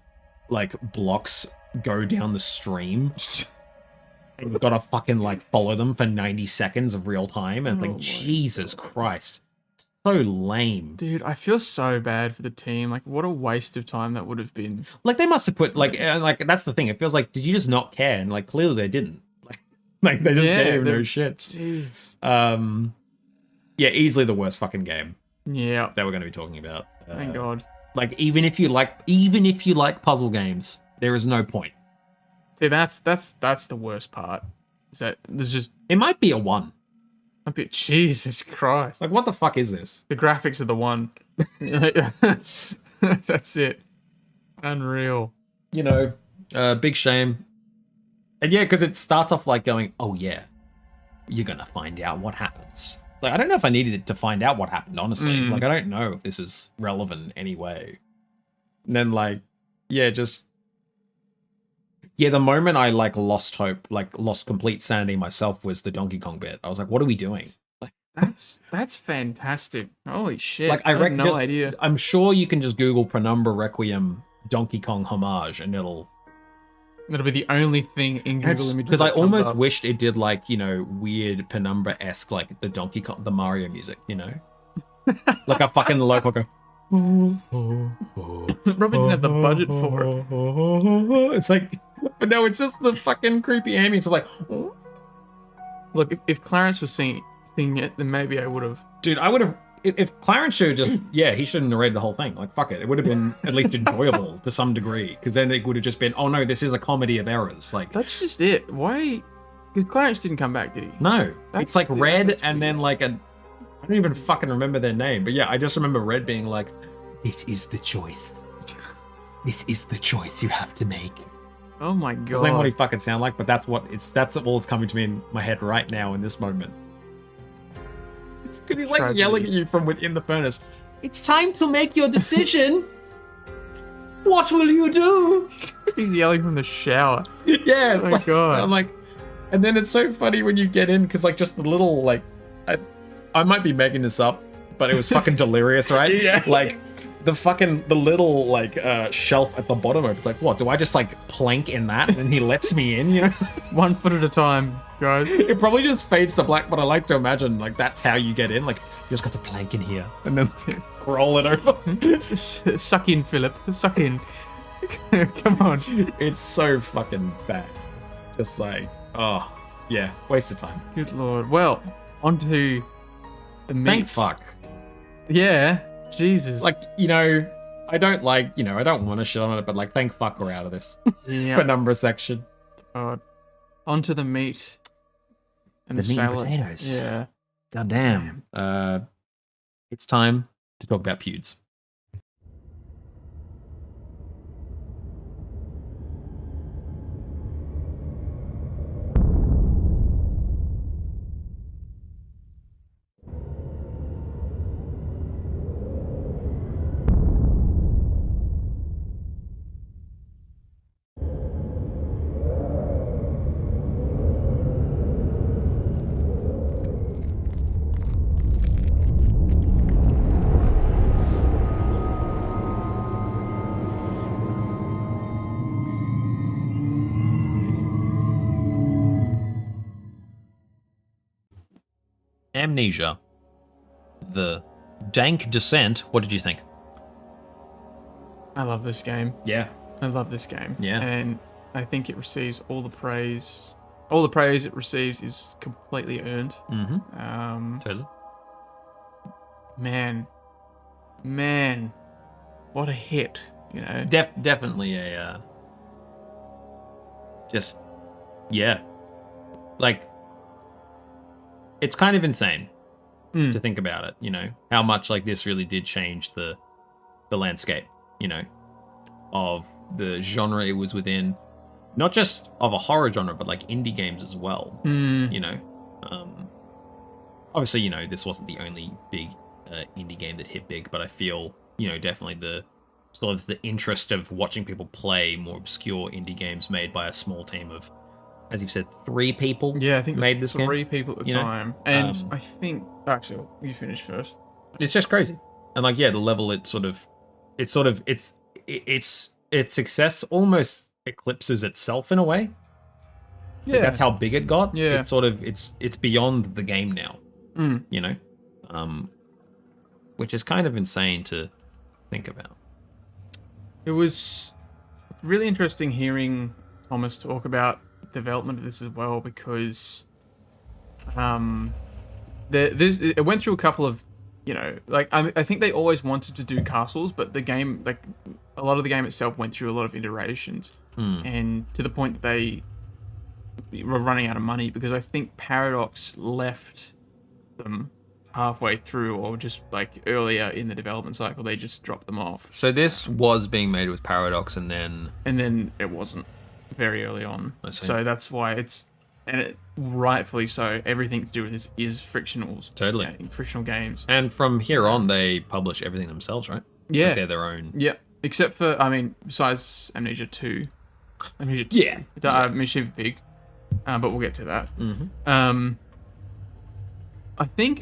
like blocks go down the stream. And you've gotta fucking like follow them for 90 seconds of real time. And it's like, Jesus Christ. so lame. Dude, I feel so bad for the team. Like, what a waste of time that would have been. Like, they must have put, like that's the thing. It feels like, did you just not care? And, like, clearly they didn't. Like they just gave no shit. Jeez. Yeah, easily the worst fucking game. Yeah. That we're going to be talking about. Thank God. Like, even if you like puzzle games, there is no point. See, that's the worst part. Is that there's just... It might be a 1. Jesus Christ. Like, what the fuck is this? The graphics are the 1. That's it. Unreal. You know, big shame. And yeah, because it starts off like going, oh yeah, you're going to find out what happens. Like, I don't know if I needed it to find out what happened, honestly. Like, I don't know if this is relevant in any way. And then, like, yeah, just... Yeah, the moment I, like, lost hope, like, lost complete sanity myself was the Donkey Kong bit. I was like, what are we doing? Like, that's fantastic. Holy shit. Like, I had no idea. I'm sure you can just Google Penumbra Requiem Donkey Kong homage and it'll be the only thing in Google Images. Because I almost wished it did, like, you know, weird Penumbra-esque, like, the Donkey Kong, the Mario music, you know? Like a fucking local go... Probably didn't have the budget for it. It's like... But no, it's just the fucking creepy ambience of, like... Look, if Clarence was singing it, then maybe I would have... Dude, I would have... If Clarence should have just... Yeah, he should have narrated the whole thing. Like, fuck it. It would have been at least enjoyable to some degree. Because then it would have just been, oh no, this is a comedy of errors. Like... That's just it. Why... Because Clarence didn't come back, did he? No. It's like Red and then like a... I don't even fucking remember their name. But yeah, I just remember Red being like, this is the choice. This is the choice you have to make. Oh my God. That's not what he fucking sound like, but that's all it's coming to me in my head right now in this moment. Because he's like yelling at you from within the furnace. It's time to make your decision. What will you do? He's yelling from the shower. Yeah. Oh my God. I'm like, and then it's so funny when you get in, because like just the little, like, I might be making this up, but it was fucking delirious, right? Yeah. Like, the little, like, shelf at the bottom of it's like, what, do I just, like, plank in that and then he lets me in, you know? 1 foot at a time, guys. It probably just fades to black, but I like to imagine, like, that's how you get in. Like, you just got to plank in here and then like, roll it over. Suck in, Philip. Suck in. Come on. It's so fucking bad. Just like, oh, yeah, waste of time. Good Lord. Well, on to the meat. Thank fuck. Yeah. Jesus. Like, you know, I don't want to shit on it, but like, thank fuck we're out of this Penumbra section. God. Onto the meat and the meat salad. And potatoes. Yeah. God damn. It's time to talk about pewds. Amnesia. The dank descent. What did you think? I love this game. Yeah. I love this game. Yeah. And I think it receives all the praise. All the praise it receives is completely earned. Mm-hmm. Totally. Man. What a hit, you know? Definitely a... just... Yeah. Like... It's kind of insane to think about it, you know, how much like this really did change the landscape, you know, of the genre it was within, not just of a horror genre, but like indie games as well, you know. Obviously, you know, this wasn't the only big indie game that hit big, but I feel, you know, definitely the sort of the interest of watching people play more obscure indie games made by a small team of, as you've said, 3 people. Yeah, I think it made this 3 game. people at the time. And I think actually, you finish first. It's just crazy. And like, yeah, the level its success almost eclipses itself in a way. Yeah. Like, that's how big it got. Yeah. It's sort of it's beyond the game now. You know? which is kind of insane to think about. It was really interesting hearing Thomas talk about development of this as well, because it went through a couple of, I think they always wanted to do castles, but the game, like a lot of the game itself, went through a lot of iterations, and to the point that they were running out of money, because I think Paradox left them halfway through, or just like earlier in the development cycle, they just dropped them off. So this was being made with Paradox, and then it wasn't very early on. So that's why rightfully so, everything to do with this is Frictional's. Totally. Frictional Games. And from here on, they publish everything themselves, right? Yeah. Like they're their own. Yeah. Except for, besides Amnesia 2. Amnesia 2. Yeah. Mischief Big. But we'll get to that. Mm-hmm. I think,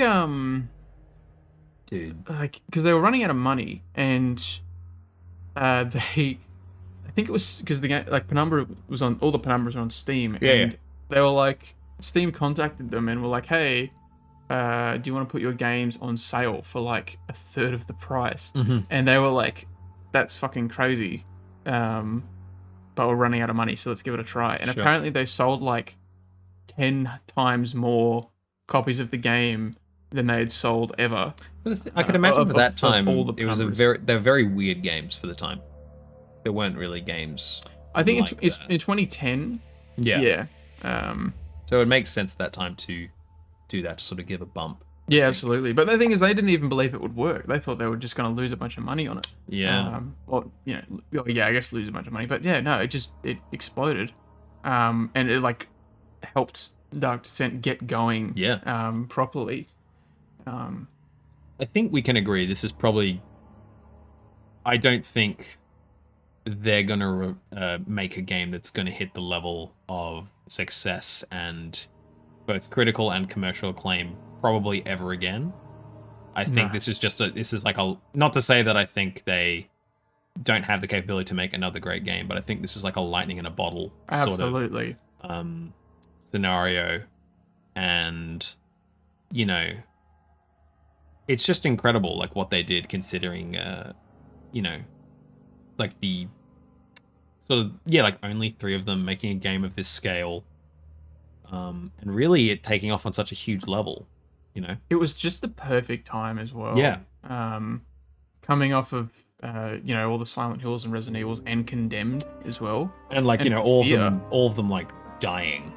dude, because they were running out of money, and I think it was because the game, like Penumbra was on, all the Penumbras were on Steam, and they were like, Steam contacted them and were like, hey, do you want to put your games on sale for like a third of the price? Mm-hmm. And they were like, that's fucking crazy, but we're running out of money, so let's give it a try. And apparently they sold like 10 times more copies of the game than they had sold ever. I can imagine for that time, they're very weird games for the time. There weren't really games. I think like it's in 2010. Yeah. So it makes sense at that time to do that, to sort of give a bump. Yeah, absolutely. But the thing is, they didn't even believe it would work. They thought they were just going to lose a bunch of money on it. Yeah. I guess lose a bunch of money. But yeah, no, it exploded. And it like helped Dark Descent get going. Yeah. Properly. I think we can agree this is probably... I don't think they're going to make a game that's going to hit the level of success and both critical and commercial acclaim probably ever again. I think this is like not to say that I think they don't have the capability to make another great game, but I think this is like a lightning in a bottle sort of scenario. And, it's just incredible, like what they did, considering, like the sort of, like only 3 of them making a game of this scale, and really it taking off on such a huge level, It was just the perfect time as well. Yeah. Coming off of, all the Silent Hills and Resident Evils, and Condemned as well. And like, all of them like dying.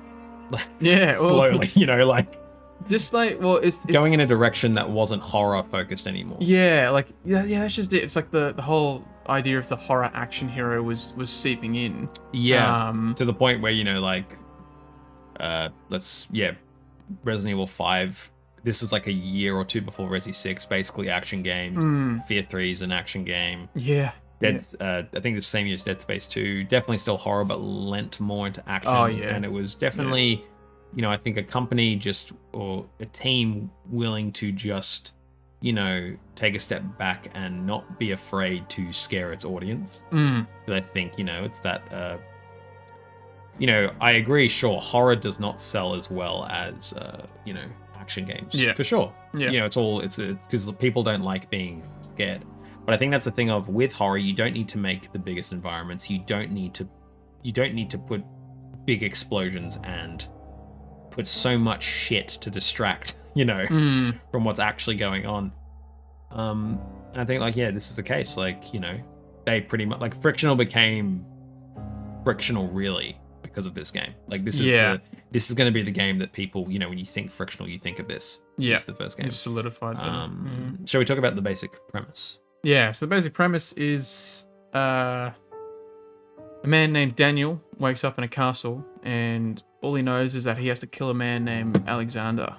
Yeah. Slowly, like. Just like, it's going in a direction that wasn't horror focused anymore. Yeah, that's just it. It's like the whole idea of the horror action hero was seeping in. Yeah, to the point where Resident Evil 5. This is like a year or two before Resi 6, basically action games. Fear 3 is an action game. Yeah. I think the same year as Dead Space 2. Definitely still horror, but lent more into action. Oh yeah. And it was definitely. I think a company or a team willing to just, take a step back and not be afraid to scare its audience. But I think, it's that, I agree, sure, horror does not sell as well as, action games. Yeah. For sure. Yeah. It's because people don't like being scared. But I think that's the thing with horror, you don't need to make the biggest environments. You don't need to put big explosions and put so much shit to distract, from what's actually going on. And I think this is the case. They pretty much Frictional became Frictional really because of this game. This is going to be the game that people, when you think Frictional, you think of this. Yeah, it's the first game. It's solidified. Shall we talk about the basic premise? Yeah. So the basic premise is a man named Daniel wakes up in a castle, and all he knows is that he has to kill a man named Alexander.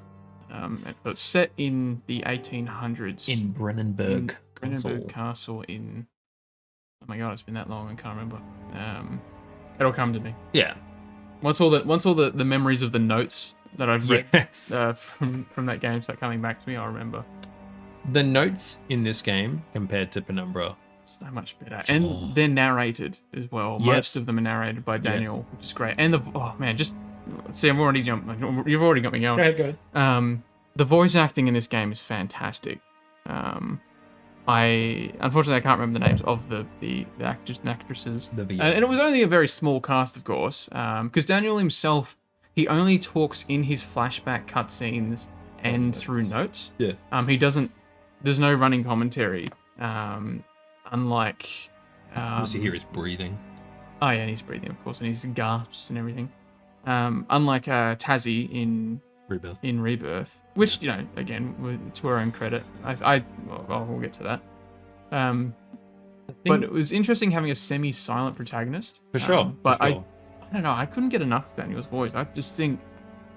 It's set in the 1800s. In Brennenburg Castle in... Oh my god, it's been that long, I can't remember. It'll come to me. Yeah. Once all the memories of the notes that I've read from that game start coming back to me, I'll remember. The notes in this game, compared to Penumbra... So much better. And they're narrated as well. Yes. Most of them are narrated by Daniel, which is great. And you've already got me going. Go ahead. The voice acting in this game is fantastic. unfortunately I can't remember the names of the actors and actresses. The VO. And it was only a very small cast, of course, because Daniel himself, he only talks in his flashback cutscenes and through notes. Yeah. He doesn't. There's no running commentary. Unlike. You hear his breathing. Oh yeah, and he's breathing, of course, and his gasps and everything. Unlike Tazzy in Rebirth, which again, to her own credit, we'll get to that. But it was interesting having a semi-silent protagonist. For sure. But I don't know. I couldn't get enough of Daniel's voice. I just think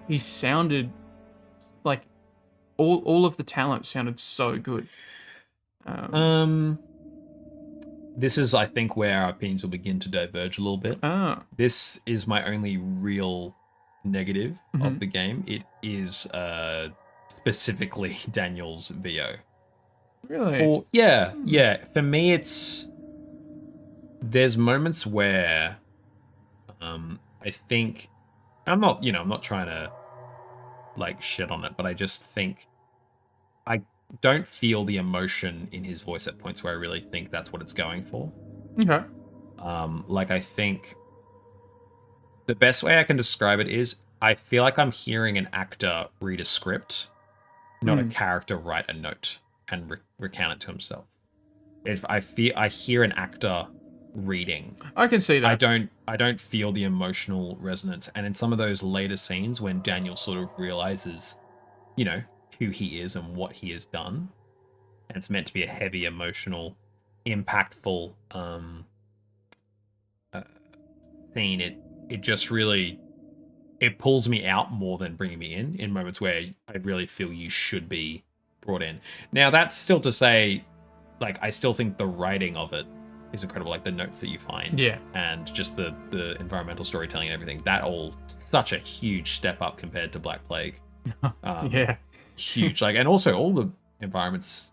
he sounded like all of the talent sounded so good. This is, I think, where our opinions will begin to diverge a little bit. This is my only real negative of the game. It is specifically Daniel's VO. Really? Yeah. For me, there's moments where I think I'm not trying to like shit on it, but I just think I don't feel the emotion in his voice at points where I really think that's what it's going for. Okay. Like I think the best way I can describe it is I feel like I'm hearing an actor read a script, not a character write a note and recount it to himself. If I hear an actor reading, I can see that. I don't feel the emotional resonance. And in some of those later scenes when Daniel sort of realizes, who he is and what he has done, and it's meant to be a heavy, emotional, impactful scene, it just really pulls me out more than bringing me in moments where I really feel you should be brought in. Now that's still to say, like, I still think the writing of it is incredible, like the notes that you find, and just the environmental storytelling and everything. That all such a huge step up compared to Black Plague. Huge, like, and also all the environments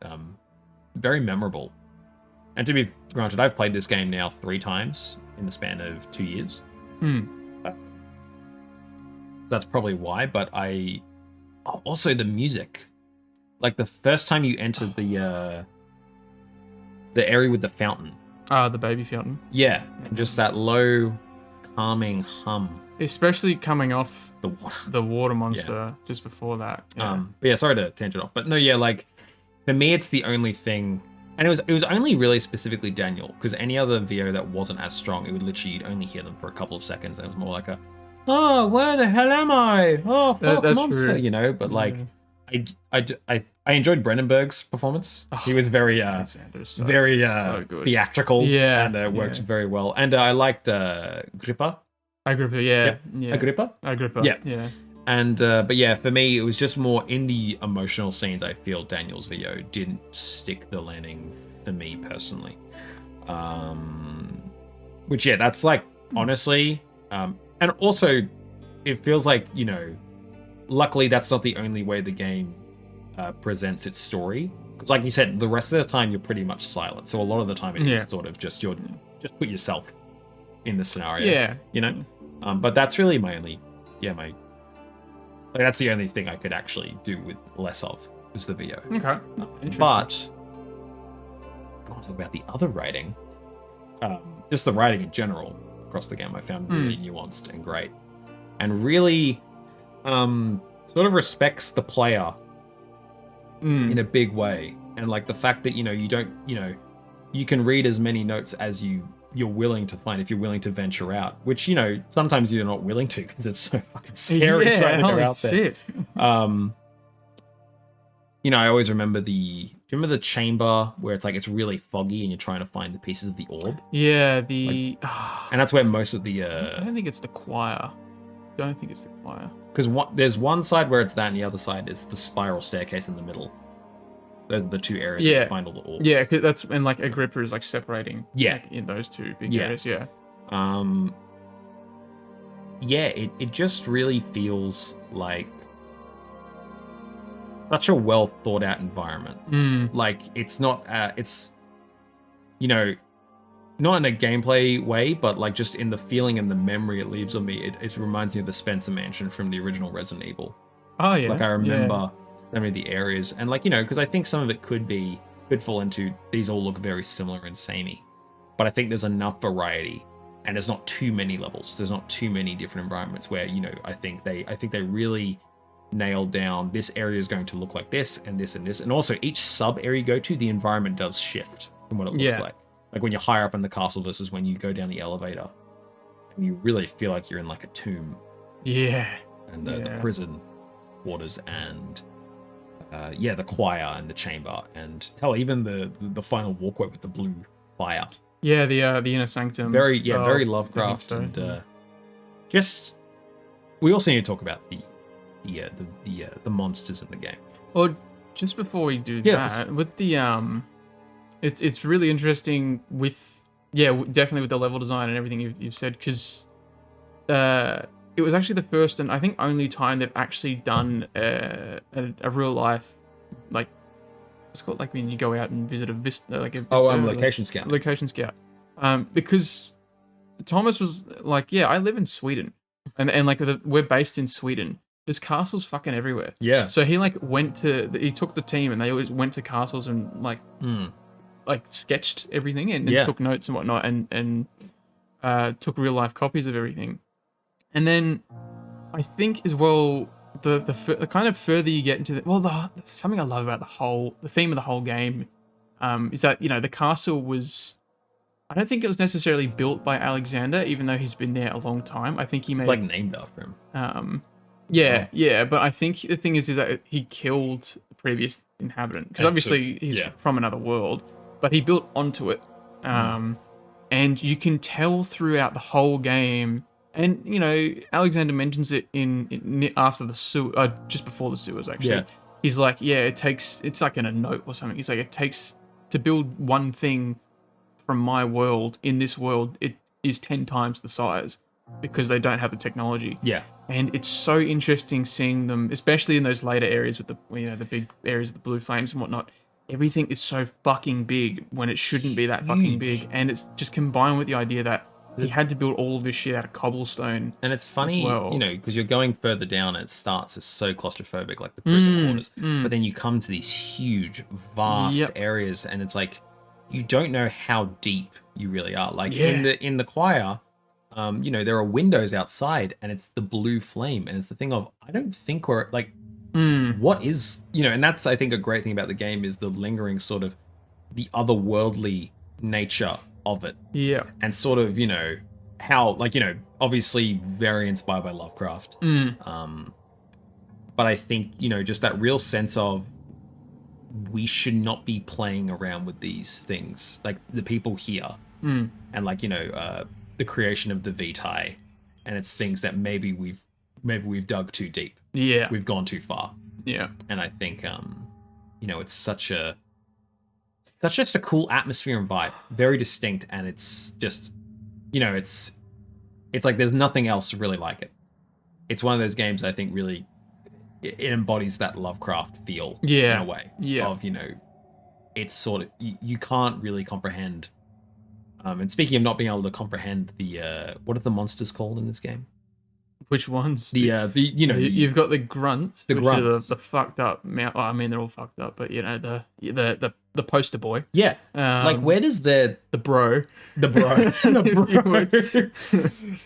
very memorable. And to be granted, I've played this game now 3 times in the span of 2 years. That's probably why. But also the music, like the first time you enter the area with the fountain. The baby fountain. Yeah, and just that low, calming hum. Especially coming off the water monster just before that. Yeah. Sorry to tangent off, but no, like for me, it's the only thing, and it was only really specifically Daniel, because any other VO that wasn't as strong, it would literally, you'd only hear them for a couple of seconds, and it was more like oh, where the hell am I? Oh, fuck, that's monster, true. But like, I enjoyed Brennenberg's performance. He was very so good. theatrical, and worked very well. And I liked Agrippa. Agrippa. Yeah. And but yeah, for me, it was just more in the emotional scenes. I feel Daniel's VO didn't stick the landing for me personally. Which that's like, honestly, and also it feels like, luckily that's not the only way the game presents its story, because like you said, the rest of the time you're pretty much silent, so a lot of the time it is sort of just just put yourself in the scenario, but that's really my only that's the only thing I could actually do with less of, is the VO. Okay. But I want to talk about the other writing, just the writing in general across the game. I found really nuanced and great, and really sort of respects the player in a big way. And like the fact that you don't you can read as many notes as you're willing to find, if you're willing to venture out, which sometimes you're not willing to, because it's so fucking scary trying to go out there. I always remember do you remember the chamber where it's like it's really foggy and you're trying to find the pieces of the orb? Yeah, and that's where most of the I don't think it's the choir. Because there's one side where it's that, and the other side is the spiral staircase in the middle. Those are the 2 areas where you find all the orbs. Yeah, cause that's, and like Agrippa is like separating. Yeah. In those 2 big areas. Yeah. It just really feels like such a well thought out environment. Like it's not not in a gameplay way, but like just in the feeling and the memory it leaves on me. It reminds me of the Spencer Mansion from the original Resident Evil. Oh yeah. Like I remember some of the areas, and like because I think some of it could be could fall into these all look very similar and samey. But I think there's enough variety, and there's not too many levels. There's not too many different environments where, you know, I think they really nailed down this area is going to look like this and this and this. And also each sub area you go to, the environment does shift from what it looks like. Like when you're higher up in the castle versus when you go down the elevator. And you really feel like you're in like a tomb. Yeah. And the prison quarters and the choir and the chamber and hell, even the final walkway with the blue fire. Yeah, the inner sanctum. Very Lovecraft and just. We also need to talk about the monsters in the game. Well, just before we do that, with the it's really interesting with definitely with the level design and everything you've said, because it was actually the first and I think only time they've actually done a real life, like, it's called, like, when you go out and visit a vista, like a vista, location scout. Location scout. Because Thomas was like, yeah, I live in Sweden, and like we're based in Sweden. There's castles fucking everywhere. Yeah. So he like he took the team and they always went to castles and like sketched everything and took notes and whatnot and took real life copies of everything. And then I think as well, the kind of further you get into something I love about the theme of the whole game is that, you know, the castle was, I don't think it was necessarily built by Alexander, even though he's been there a long time. I think it's like named after him. But I think the thing is that he killed the previous inhabitant, because obviously he's from another world, but he built onto it. And you can tell throughout the whole game. And, you know, Alexander mentions it in after the sewer, just before the sewers, actually. Yeah. He's like, it's like in a note or something. He's like, it takes to build one thing from my world in this world, it is 10 times the size because they don't have the technology. Yeah. And it's so interesting seeing them, especially in those later areas with the big areas of the blue flames and whatnot. Everything is so fucking big when it shouldn't be that fucking big. And it's just combined with the idea that he had to build all of this shit out of cobblestone. And it's funny, you know, because you're going further down and it starts as so claustrophobic, like the prison quarters. But then you come to these huge, vast areas and it's like, you don't know how deep you really are. Like in the choir, you know, there are windows outside and it's the blue flame. And it's the thing of, I don't think we're like, what is, you know, and that's, I think, a great thing about the game is the lingering sort of the otherworldly nature of it. Yeah. And sort of, you know, how, like, you know, obviously very inspired by Lovecraft. But I think, you know, just that real sense of we should not be playing around with these things. Like the people here. And like, you know, the creation of the Vitae. And it's things that maybe we've dug too deep. Yeah. We've gone too far. Yeah. And I think, you know, it's such just a cool atmosphere and vibe, very distinct, and it's just, you know, it's like there's nothing else really like it. It's one of those games I think really it embodies that Lovecraft feel in a way of, you know, it's sort of you can't really comprehend. And speaking of not being able to comprehend the what are the monsters called in this game? Which ones? The you know, you've got the grunts, the fucked up mouth. I mean, they're all fucked up, but you know the poster boy. Yeah. Like where does the bro, but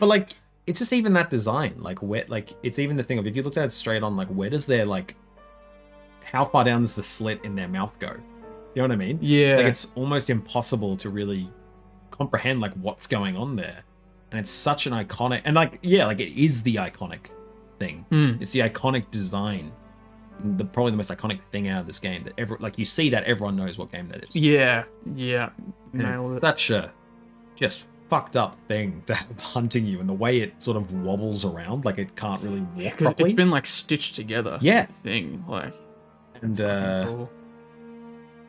like it's just even that design, like where, like it's even the thing of if you looked at it straight on, like where does their like how far down does the slit in their mouth go? You know what I mean? Yeah. Like it's almost impossible to really comprehend like what's going on there. And it's such an iconic, and like, like it is the iconic thing. It's the iconic design, probably the most iconic thing out of this game. That like you see that everyone knows what game that is. Yeah, nailed it. Such a just fucked up thing to have hunting you, and the way it sort of wobbles around, like it can't really walk properly. It's been like stitched together. Yeah, thing like, and cool.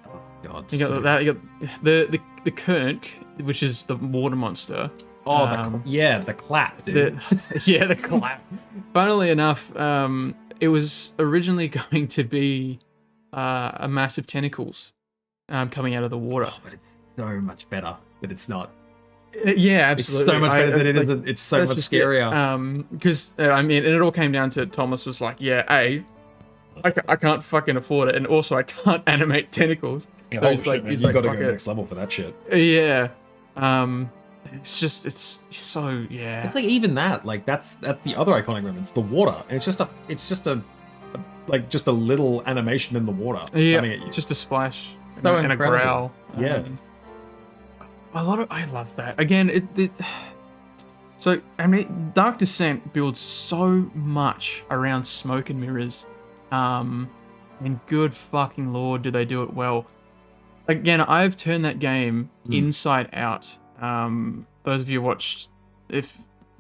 Oh god, you got that. You got the Kernk, which is the water monster. Oh, the clap, dude. The clap. Funnily enough, it was originally going to be a massive tentacles coming out of the water. Oh, but it's so much better that it's not. Yeah, absolutely. It's so much better than it is. It's so much scarier. Because, I mean, and it all came down to Thomas was like, I can't fucking afford it, and also I can't animate tentacles. Yeah, so he's like, man, he's you like, gotta fuck go it. next level for that shit. Yeah. It's so, yeah. It's like even that, like that's the other iconic moment. It's the water, and it's just a little animation in the water coming at you. Just a splash So and a incredible. growl. Yeah. I love that. Again, so I mean, Dark Descent builds so much around smoke and mirrors, and good fucking lord, do they do it well. Again, I've turned that game inside out. Those of you who watched, if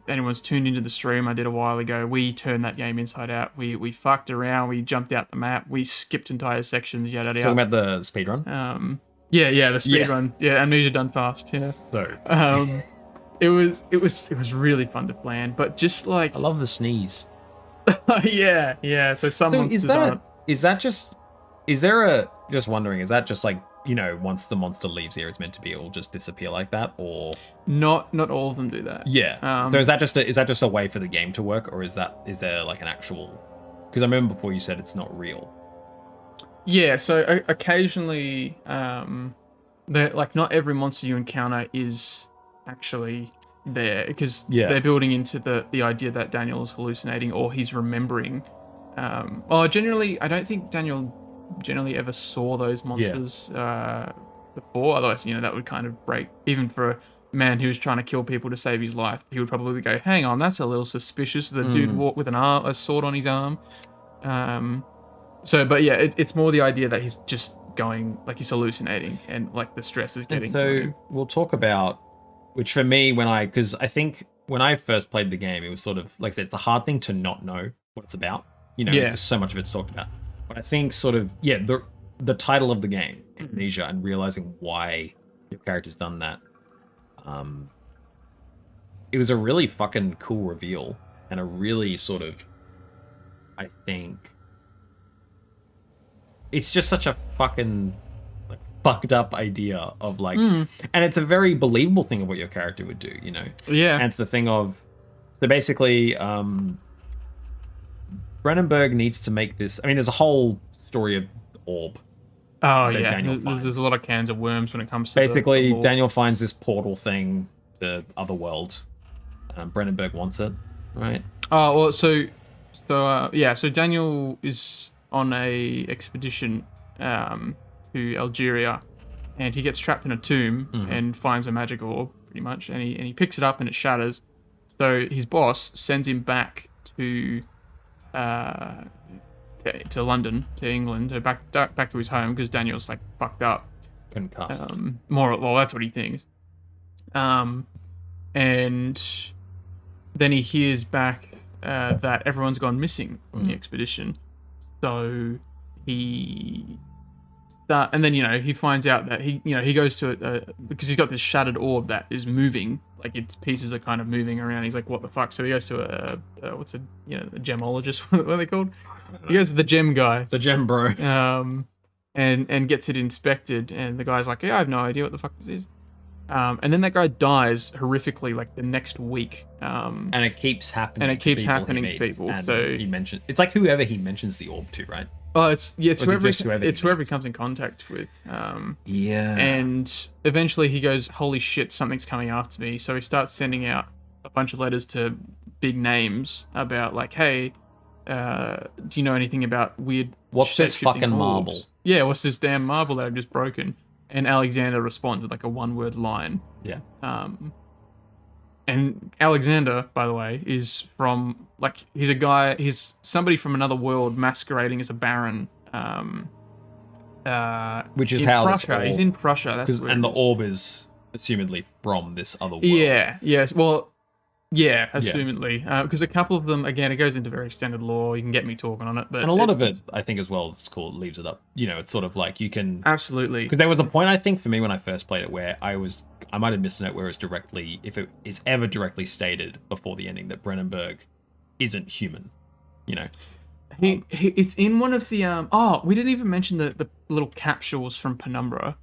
anyone's tuned into the stream I did a while ago, we turned that game inside out. We fucked around, we jumped out the map, we skipped entire sections, yada yada. Talking about the speedrun? Yeah, the speedrun. Yeah, Amnesia done fast, yeah. So it was really fun to plan, but just like I love the sneeze. yeah. So some monsters aren't. Is that just like, you know, once the monster leaves the area it's meant to be, it'll just disappear like that, or not all of them do that. Yeah. So is that just a way for the game to work, or is there like an actual? Because I remember before you said it's not real. Yeah. So occasionally, like not every monster you encounter is actually there, because they're building into the idea that Daniel is hallucinating or he's remembering. Generally, I don't think Daniel generally ever saw those monsters before. Otherwise, you know, that would kind of break, even for a man who was trying to kill people to save his life. He would probably go, hang on, that's a little suspicious. The dude walked with a sword on his arm. But yeah, it's more the idea that he's just going, like he's hallucinating, and like the stress is getting to him. We'll talk about, which for me, because I think when I first played the game, it was sort of, like I said, it's a hard thing to not know what it's about, you know, because so much of it's talked about. But I think sort of, the title of the game, Amnesia, and realizing why your character's done that, it was a really fucking cool reveal, and a really sort of, I think, it's just such a fucking like fucked up idea of like, and it's a very believable thing of what your character would do, you know? Yeah. And it's the thing of, so basically, Brennenberg needs to make this. I mean, there's a whole story of orb. Oh yeah, there's a lot of cans of worms when it comes to basically the Daniel finds this portal thing to other world. Brennenberg wants it, right? Oh well, so Daniel is on a expedition to Algeria, and he gets trapped in a tomb and finds a magic orb, pretty much, and he picks it up and it shatters. So his boss sends him back to London, to England, to back to his home, because Daniel's like fucked up. Concussed. That's what he thinks. And then he hears back that everyone's gone missing from the expedition. So he finds out that he goes to it because he's got this shattered orb that is moving, like its pieces are kind of moving around. He's like, what the fuck? So he goes to a gemologist. What are they called? He goes to the gem guy, the gem bro, and gets it inspected. And the guy's like, yeah, I have no idea what the fuck this is. And then that guy dies horrifically, like the next week. And it keeps happening. To people. And so he mentioned, it's like whoever he mentions the orb to, right? Oh, it's whoever he comes in contact with. And eventually he goes, holy shit, something's coming after me. So he starts sending out a bunch of letters to big names about like, hey, do you know anything about weird? What's this fucking marble? Yeah, what's this damn marble that I've just broken? And Alexander responds with like a one-word line. Yeah. And Alexander, by the way, is from like he's somebody from another world masquerading as a baron. Which is in how Prussia. He's in Prussia. That's where and the orb is assumedly from this other world. Yeah. Yes. Well. Yeah, assumedly, because a couple of them, again, it goes into very extended lore. You can get me talking on it, but and a lot of it, I think, as well, it's cool. It leaves it up. You know, it's sort of like you can absolutely, because there was a point I think for me when I first played it where I might have missed a note where it's directly, if it is ever directly stated before the ending that Brennenberg isn't human. You know, it's in one of the we didn't even mention the little capsules from Penumbra.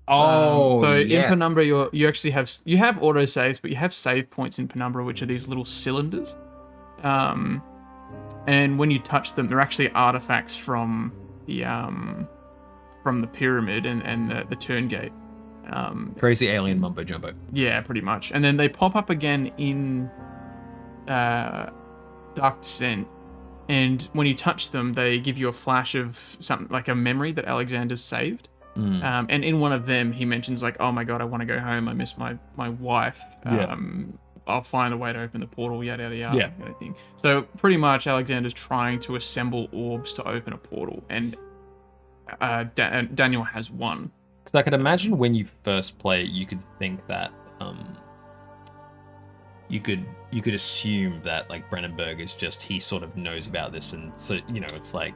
In Penumbra, you actually have autosaves, but you have save points in Penumbra, which are these little cylinders. And when you touch them, they're actually artifacts from the pyramid and the turn gate. Crazy alien mumbo jumbo. Yeah, pretty much. And then they pop up again in Dark Descent. And when you touch them, they give you a flash of something like a memory that Alexander's saved. And in one of them, he mentions like, "Oh my god, I want to go home. I miss my wife. I'll find a way to open the portal." Yada yada yada. Kind of thing. So pretty much, Alexander's trying to assemble orbs to open a portal, and Daniel has one. Because I could imagine when you first play, you could think that you could assume that like Brennenberg is just he sort of knows about this, and so it's like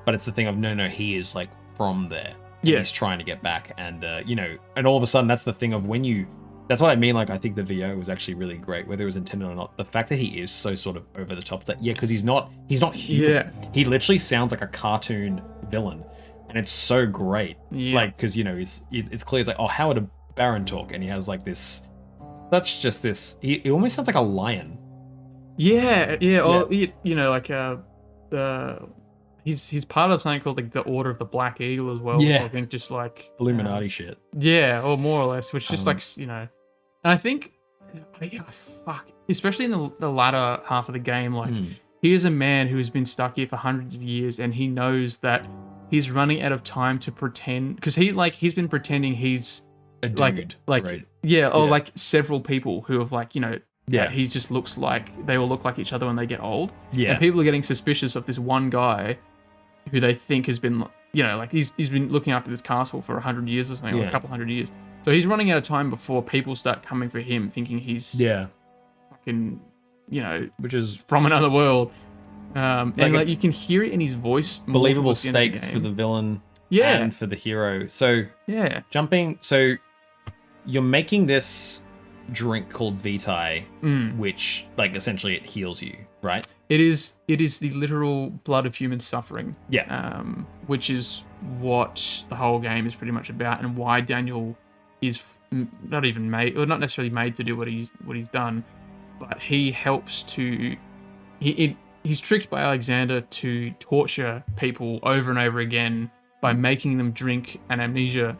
but it's the thing of no, he is like from there. He's trying to get back, and and all of a sudden that's the thing of when you. That's what I mean. Like I think the VO was actually really great, whether it was intended or not. The fact that he is so sort of over the top, that because he's not human. He literally sounds like a cartoon villain, and it's so great. Like because it's clear it's like how would a Baron talk, and he has like this. Such just this. He almost sounds like a lion. Or like he's part of something called like the Order of the Black Eagle as well. I think just like Illuminati shit. Or more or less, which just like and I think especially in the latter half of the game, like he is a man who has been stuck here for hundreds of years, and he knows that he's running out of time to pretend because he's been pretending he's a dude, like several people who have he just looks like they all look like each other when they get old. And people are getting suspicious of this one guy who they think has been he's been looking after this castle for 100 years or something, or a couple hundred years. So he's running out of time before people start coming for him, thinking he's fucking which is from another world. And you can hear it in his voice. Believable stakes for the villain and for the hero. So jumping. So you're making this drink called Vitae, which essentially it heals you, right? It is the literal blood of human suffering. Which is what the whole game is pretty much about, and why Daniel is not necessarily made to do what he's done, but he helps to he's tricked by Alexander to torture people over and over again by making them drink an amnesia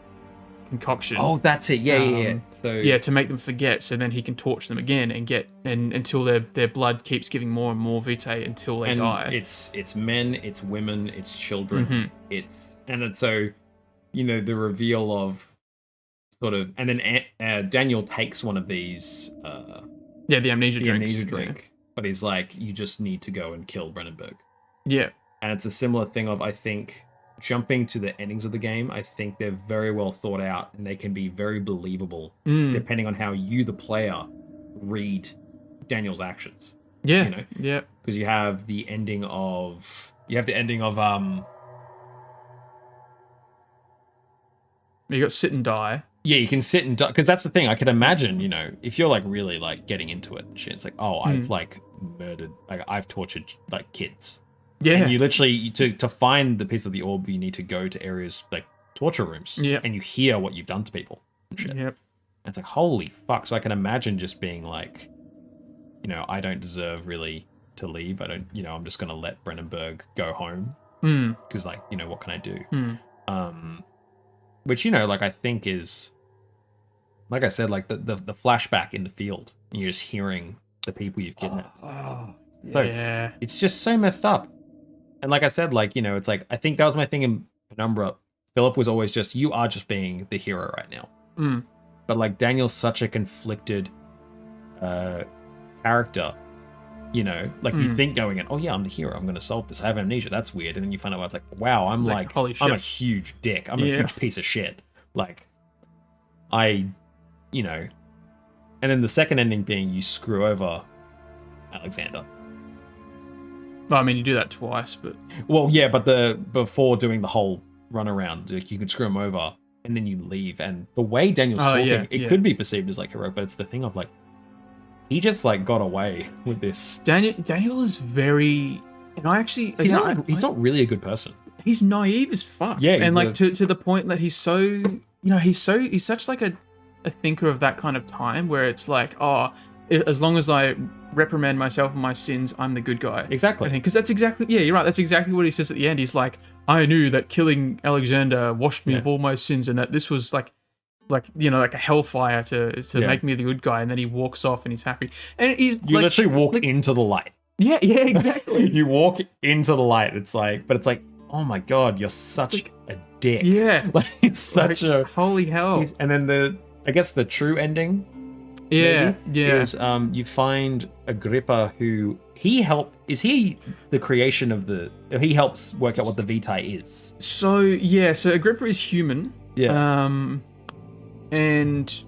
concoction. Oh, that's it. So to make them forget, so then he can torture them again and until their blood keeps giving more and more vitae until they die. It's men, it's women, it's children. So the reveal of sort of, and then Daniel takes one of these the amnesia drink, but he's like, you just need to go and kill Brennenberg. And it's a similar thing of, I think, jumping to the endings of the game, I think they're very well thought out, and they can be very believable depending on how you, the player, read Daniel's actions. Because you have the ending of you got sit and die. You can sit and die, because that's the thing. I could imagine, if you're really getting into it and shit, it's like, I've murdered, I've tortured kids. And you literally, to find the piece of the orb, you need to go to areas like torture rooms. And you hear what you've done to people and shit. And it's like, holy fuck. So I can imagine just being like, I don't deserve really to leave. I don't, I'm just going to let Brennenberg go home. Because what can I do? Which, I think is, like I said, the flashback in the field. And you're just hearing the people you've kidnapped. It's just so messed up. And like I said, it's like, I think that was my thing in Penumbra. Philip was always just, you are just being the hero right now. But Daniel's such a conflicted character, you think going in, oh yeah, I'm the hero, I'm going to solve this, I have amnesia, that's weird. And then you find out it's like, wow, I'm holy shit. I'm a huge dick. I'm a huge piece of shit. And then the second ending being you screw over Alexander. Well, I mean, you do that twice, but... Well, yeah, but before doing the whole runaround, you could screw him over, and then you leave, and the way Daniel's talking, it could be perceived as heroic, but it's the thing of he just got away with this. Daniel is very... And I actually... He's not really a good person. He's naive as fuck. Yeah. And to the point that he's so... he's such a thinker of that kind of time, where it's like, as long as I reprimand myself and my sins, I'm the good guy. Exactly. I think, because that's exactly, yeah, you're right. That's exactly what he says at the end. He's like, I knew that killing Alexander washed me of all my sins, and that this was like a hellfire to make me the good guy. And then he walks off and he's happy. And you literally walk into the light. Yeah, exactly. You walk into the light. It's like, oh my god, you're such a dick. Yeah, it's such a holy hell. And then I guess the true ending. Is you find Agrippa, who he the creation of he helps work out what the Vitae is. So Agrippa is human. Yeah. And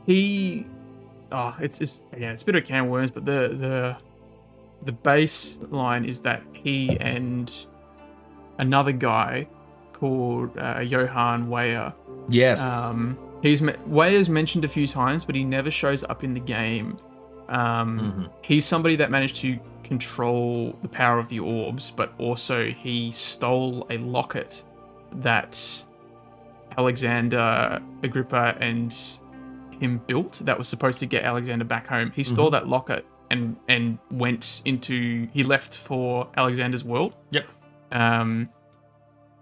he it's a bit of can of worms, but the baseline is that he and another guy called Johann Weyer. Yes. Weyer's mentioned a few times, but he never shows up in the game. He's somebody that managed to control the power of the orbs, but also he stole a locket that Alexander, Agrippa, and him built that was supposed to get Alexander back home. He stole that locket and he left for Alexander's world. Yep. And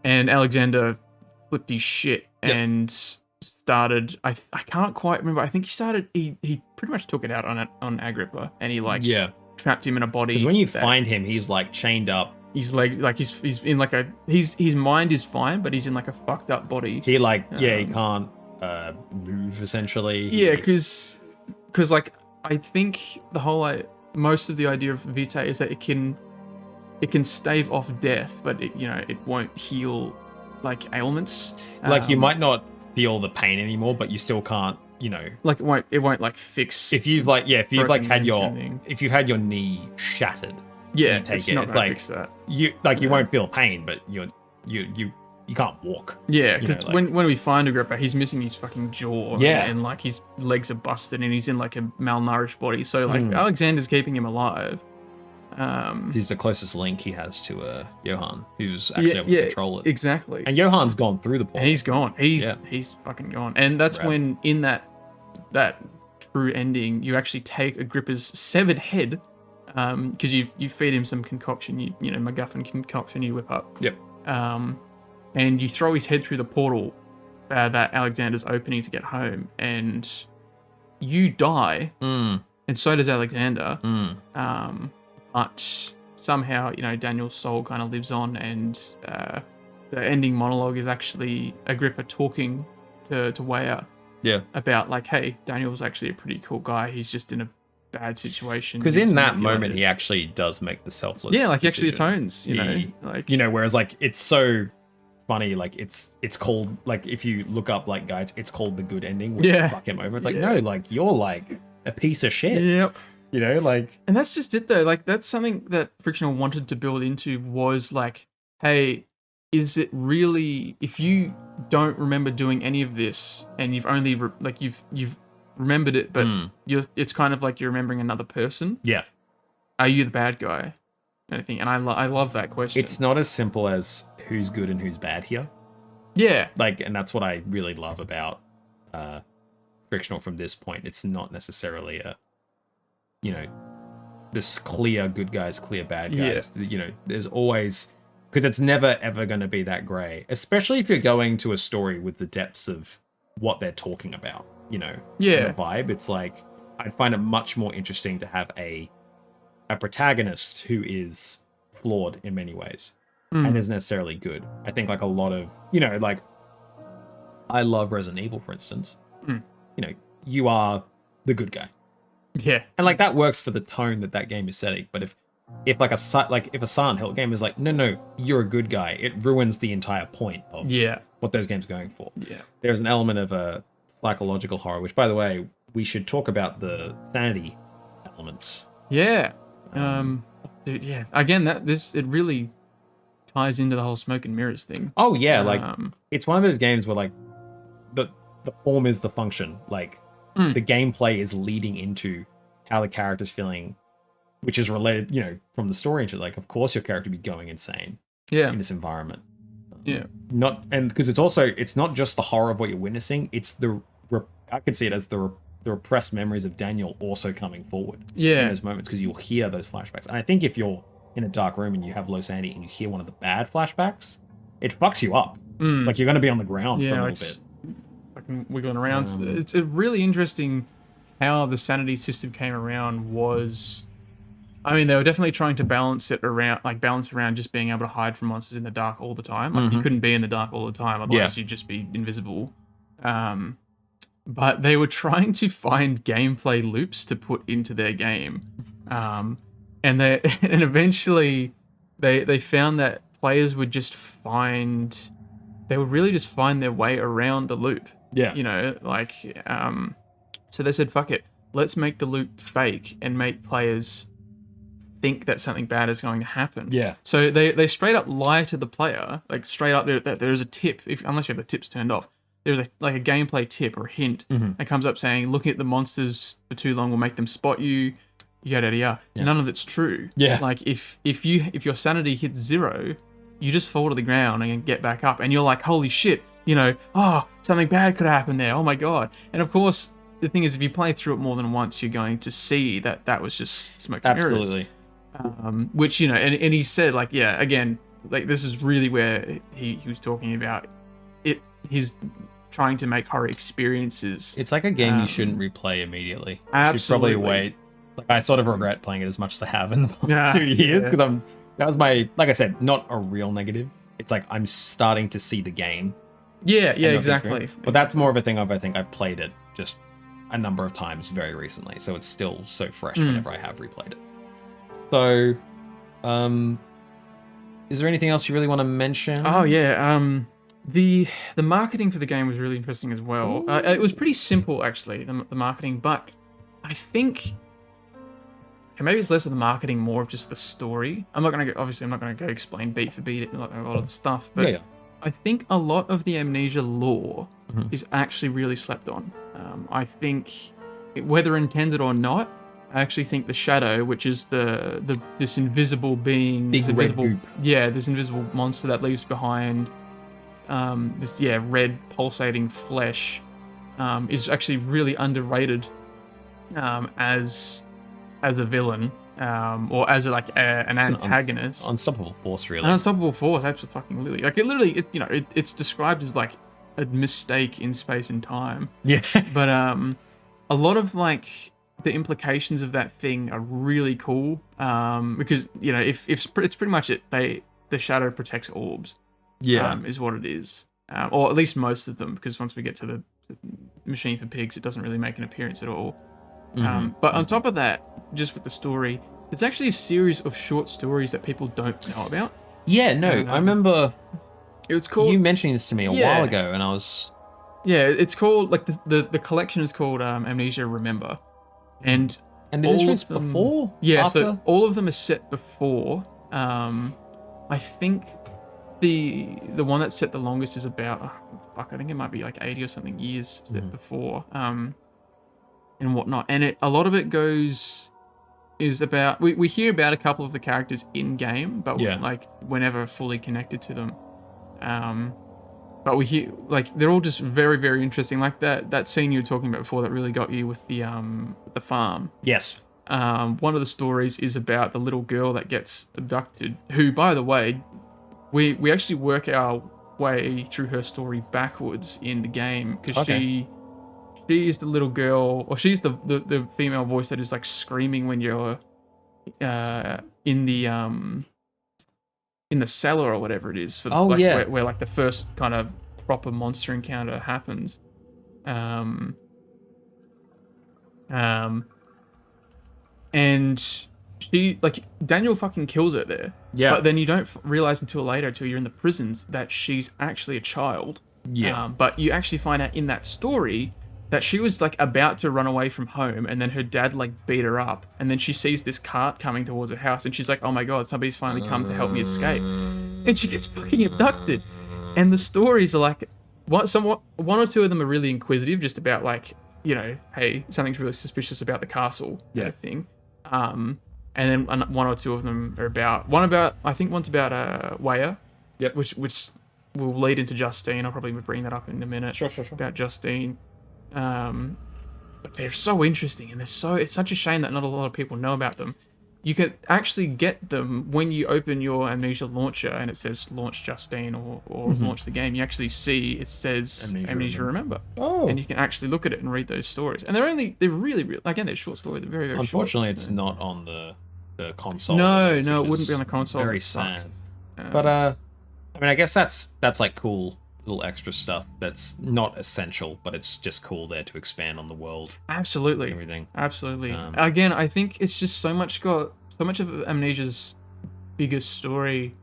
Alexander flipped his shit and started. I can't quite remember. I think he pretty much took it out on Agrippa, and he trapped him in a body. Because when you find him, he's like chained up. His leg, like he's in like his mind is fine, but he's in like a fucked up body. He he can't move essentially. Yeah, because like I think most of the idea of Vitae is that it can stave off death, but it won't heal like ailments. Like you might not feel the pain anymore, but you still can't, like it won't like fix. If you've had your knee shattered, yeah, you take it's it. not It's gonna like fix that. you won't feel pain, but you can't walk. Yeah, because when we find Agrippa, he's missing his fucking jaw. Yeah, and like his legs are busted, and he's in like a malnourished body. So like Alexander's keeping him alive. He's the closest link he has to Johann, who's actually able to control it. Exactly. And Johann's gone through the portal. And he's gone. He's fucking gone. And that's when in that true ending, you actually take Agrippa's severed head, because you feed him some concoction, MacGuffin concoction you whip up. Yep. And you throw his head through the portal that Alexander's opening to get home, and you die, and so does Alexander. But somehow, Daniel's soul kind of lives on, and the ending monologue is actually Agrippa talking to Weyer. Yeah. About like, hey, Daniel's actually a pretty cool guy. He's just in a bad situation. Because in that moment, he actually does make the selfless. Yeah, like he actually decision. atones. Whereas like it's so funny, like it's called, like if you look up like guides, it's called the good ending. Where you fuck him over. It's like no, like you're like a piece of shit. Yep. And that's just it though. Like that's something that Frictional wanted to build into was like, hey, is it really, if you don't remember doing any of this and you've only you've remembered it, but it's kind of like you're remembering another person. Yeah. Are you the bad guy? Anything? And I love that question. It's not as simple as who's good and who's bad here. Yeah. And that's what I really love about Frictional from this point. It's not necessarily this clear good guys, clear bad guys. Yeah. There's always, because it's never ever going to be that gray, especially if you're going to a story with the depths of what they're talking about, the vibe. It's like, I'd find it much more interesting to have a protagonist who is flawed in many ways and isn't necessarily good. I think like a lot of, like I love Resident Evil, for instance. You are the good guy. Yeah. And like that works for the tone that game is setting. But if like if a Silent Hill game is like, no, you're a good guy, it ruins the entire point of what those games are going for. Yeah. There's an element of a psychological horror, which by the way, we should talk about the sanity elements. Yeah. Dude, yeah. Again, it really ties into the whole smoke and mirrors thing. Oh yeah, like it's one of those games where like the form is the function. Like the gameplay is leading into how the character's feeling, which is related, from the story into like, of course your character would be going insane in this environment. Yeah. Because it's not just the horror of what you're witnessing, it's I could see it as the the repressed memories of Daniel also coming forward in those moments, because you'll hear those flashbacks. And I think if you're in a dark room and you have low sanity and you hear one of the bad flashbacks, it fucks you up. Like you're going to be on the ground for a little bit. Fucking wiggling around. It's a really interesting how the sanity system came around. Was, I mean, they were definitely trying to balance around just being able to hide from monsters in the dark all the time. Like you couldn't be in the dark all the time, otherwise you'd just be invisible. But they were trying to find gameplay loops to put into their game, and eventually they found that players would really just find their way around the loop. Yeah, you know, like so they said, "Fuck it, let's make the loop fake and make players think that something bad is going to happen." Yeah. So they straight up lie to the player, like straight up that there's a tip, unless you have the tips turned off. There's a gameplay tip or a hint that comes up saying, looking at the monsters for too long will make them spot you, yada yada yada. Yeah. None of it's true. Yeah. Like if your sanity hits 0, you just fall to the ground and get back up, and you're like, holy shit, you know, something bad could happen there. Oh my god. And of course, the thing is, if you play through it more than once, you're going to see that was just smoke and mirrors. Absolutely. Which, you know, and he said, like, yeah, again, like this is really where he was talking about it. He's trying to make horror experiences. It's like a game you shouldn't replay immediately. Absolutely. You should probably wait. Like, I sort of regret playing it as much as I have in the past 2 years, because that was my, like I said, not a real negative. It's like I'm starting to see the game. Yeah, exactly. But that's more of a thing I think I've played it just a number of times very recently, so it's still so fresh whenever I have replayed it. So, is there anything else you really want to mention? Oh yeah, the marketing for the game was really interesting as well. It was pretty simple, actually, the marketing, but I think maybe it's less of the marketing, more of just the story. I'm not gonna go explain beat for beat a lot of the stuff, but I think a lot of the Amnesia lore is actually really slept on. I think, whether intended or not, I actually think the Shadow, which is this invisible being, this invisible monster that leaves behind this red pulsating flesh, is actually really underrated as a villain, or as an antagonist. Unstoppable force, really. An unstoppable force, absolutely. Like it's described as like a mistake in space and time. Yeah. But a lot of like the implications of that thing are really cool. Because if it's pretty much it. The Shadow protects orbs. Yeah. Is what it is. Or at least most of them, because once we get to the Machine for Pigs, it doesn't really make an appearance at all. But on top of that, just with the story, it's actually a series of short stories that people don't know about. Yeah, no, I remember it was called, you mentioning this to me a while ago, and I was... Yeah, it's called, like, the collection is called Amnesia Remember. And all of them... before? Yeah, after? So all of them are set before. I think the one that's set the longest is about, I think it might be like 80 or something years set before. And whatnot, and a lot of it is about, we hear about a couple of the characters in game, but we're never fully connected to them. But we hear, like, they're all just very, very interesting. Like that scene you were talking about before that really got you with the farm. Yes. One of the stories is about the little girl that gets abducted, who, by the way, we actually work our way through her story backwards in the game, because she is the little girl, or she's the female voice that is like screaming when you're in the cellar or whatever it is, where like the first kind of proper monster encounter happens. And she, like, Daniel fucking kills her there. Yeah. But then you don't realize until you're in the prisons, that she's actually a child. Yeah. But you actually find out in that story that she was like about to run away from home, and then her dad like beat her up, and then she sees this cart coming towards her house, and she's like, oh my god, somebody's finally come to help me escape, and she gets fucking abducted. And the stories are like, one or two of them are really inquisitive, just about like, hey, something's really suspicious about the castle, kind of thing. And then one or two of them are about one's about Weyer, which will lead into Justine. I'll probably bring that up in a minute. Sure. About Justine. but they're so interesting, and it's such a shame that not a lot of people know about them. You can actually get them when you open your Amnesia launcher and it says launch Justine or launch the game. You actually see it says Amnesia Remember. Oh. And you can actually look at it and read those stories. And they're really, again, they're short stories. They're very, very Unfortunately, short. it's not on the console. No, it wouldn't be on the console. Very sad. But, I mean, I guess that's like cool little extra stuff that's not essential, but it's just cool there to expand on the world. Absolutely. Everything. Absolutely. Again, I think it's just so much of Amnesia's biggest story,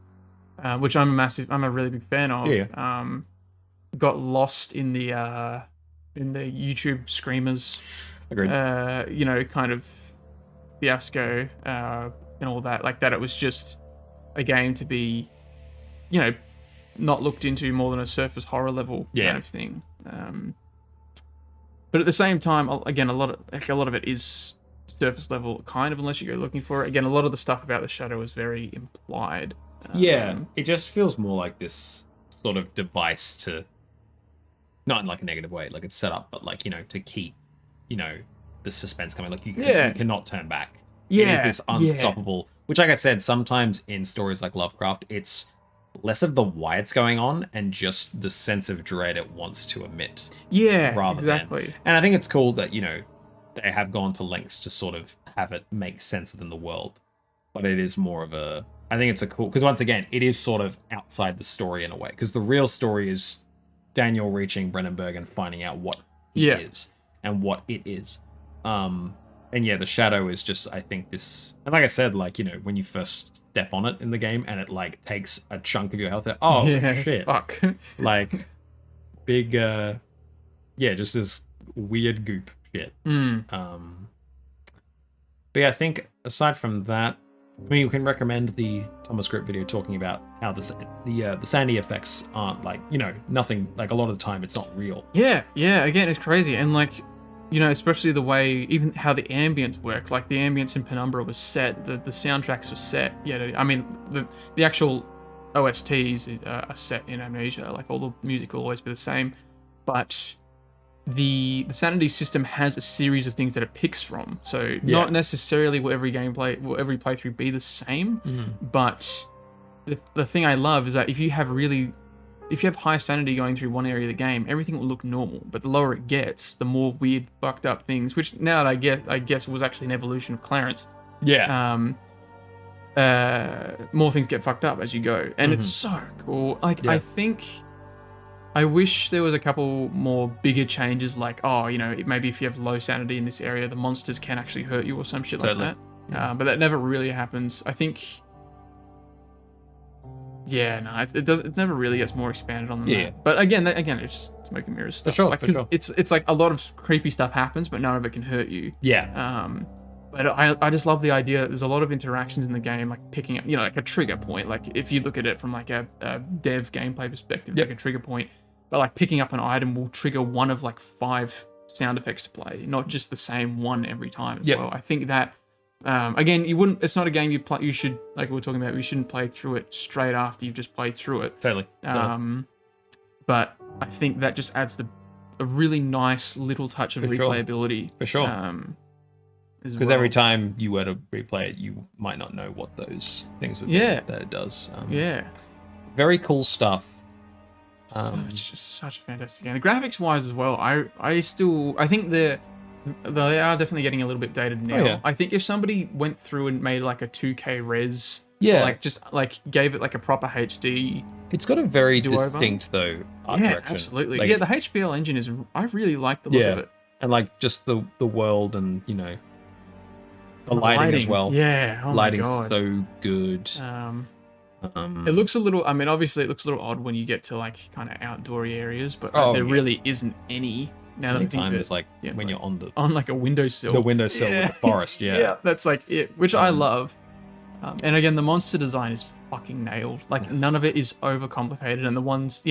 which I'm a really big fan of. Yeah. Got lost in the YouTube screamers. Agreed. Kind of fiasco and all that. Like that, it was just a game to be, not looked into more than a surface horror level kind of thing. But at the same time, again, a lot of it is surface level, kind of, unless you go looking for it. Again, a lot of the stuff about the shadow is very implied. It just feels more like this sort of device to, not in like a negative way, like it's set up, but like, to keep, the suspense coming. Like you cannot turn back. It is this unstoppable, which, like I said, sometimes in stories like Lovecraft, it's less of the why it's going on and just the sense of dread it wants to emit. Exactly. And I think it's cool that, they have gone to lengths to sort of have it make sense within the world. But it is more of I think it's a cool, because once again, it is sort of outside the story in a way. Because the real story is Daniel reaching Brennenberg and finding out what he is and what it is. And the shadow is just, I think this, and like I said, like, when you first step on it in the game and it like takes a chunk of your health, shit. Fuck. Like big, just this weird goop shit. But yeah, I think aside from that, I mean, you can recommend the Thomas Grip video talking about how the sanity effects aren't like, nothing, like a lot of the time it's not real. Yeah, again, it's crazy. And like, especially the way, even how the ambience worked, like the ambience in Penumbra was set, the soundtracks were set. I mean, the actual OSTs are set in Amnesia, like all the music will always be the same, but the sanity system has a series of things that it picks from. So not necessarily will every playthrough be the same, but the thing I love is that if you have high sanity going through one area of the game, everything will look normal. But the lower it gets, the more weird, fucked up things, which now I guess was actually an evolution of Clarence. More things get fucked up as you go. And it's so cool. Like, I think, I wish there was a couple more bigger changes, like, maybe if you have low sanity in this area, the monsters can actually hurt you or some shit like that. But that never really happens. I think... it never really gets more expanded on than that. But again, it's just smoke and mirrors stuff. For sure. It's like a lot of creepy stuff happens, but none of it can hurt you. But I just love the idea that there's a lot of interactions in the game, like picking up, like a trigger point. Like if you look at it from like a dev gameplay perspective, it's like a trigger point. But like picking up an item will trigger one of like 5 sound effects to play, not just the same one every time as well. I think that, again, it's not a game you should, like we were talking about, you shouldn't play through it straight after you've just played through it. Totally. But I think that just adds a really nice little touch of replayability. For sure. Because every time you were to replay it, you might not know what those things would be that it does. Very cool stuff. It's just such a fantastic game. The graphics wise as well, I think they are definitely getting a little bit dated now. I think if somebody went through and made like a 2K res, like gave it like a proper HD, it's got a very distinct though art direction. Absolutely. Like, the HBL engine I really like the look of it, and like just the world and the lighting as well. Lighting's so good. It looks a little, I mean, obviously it looks a little odd when you get to like kind of outdoory areas, but there really isn't any. Now that I think it's like when you're on like a windowsill. The windowsill with the forest, that's like it, which I love. And again, the monster design is fucking nailed. Like none of it is overcomplicated, and the ones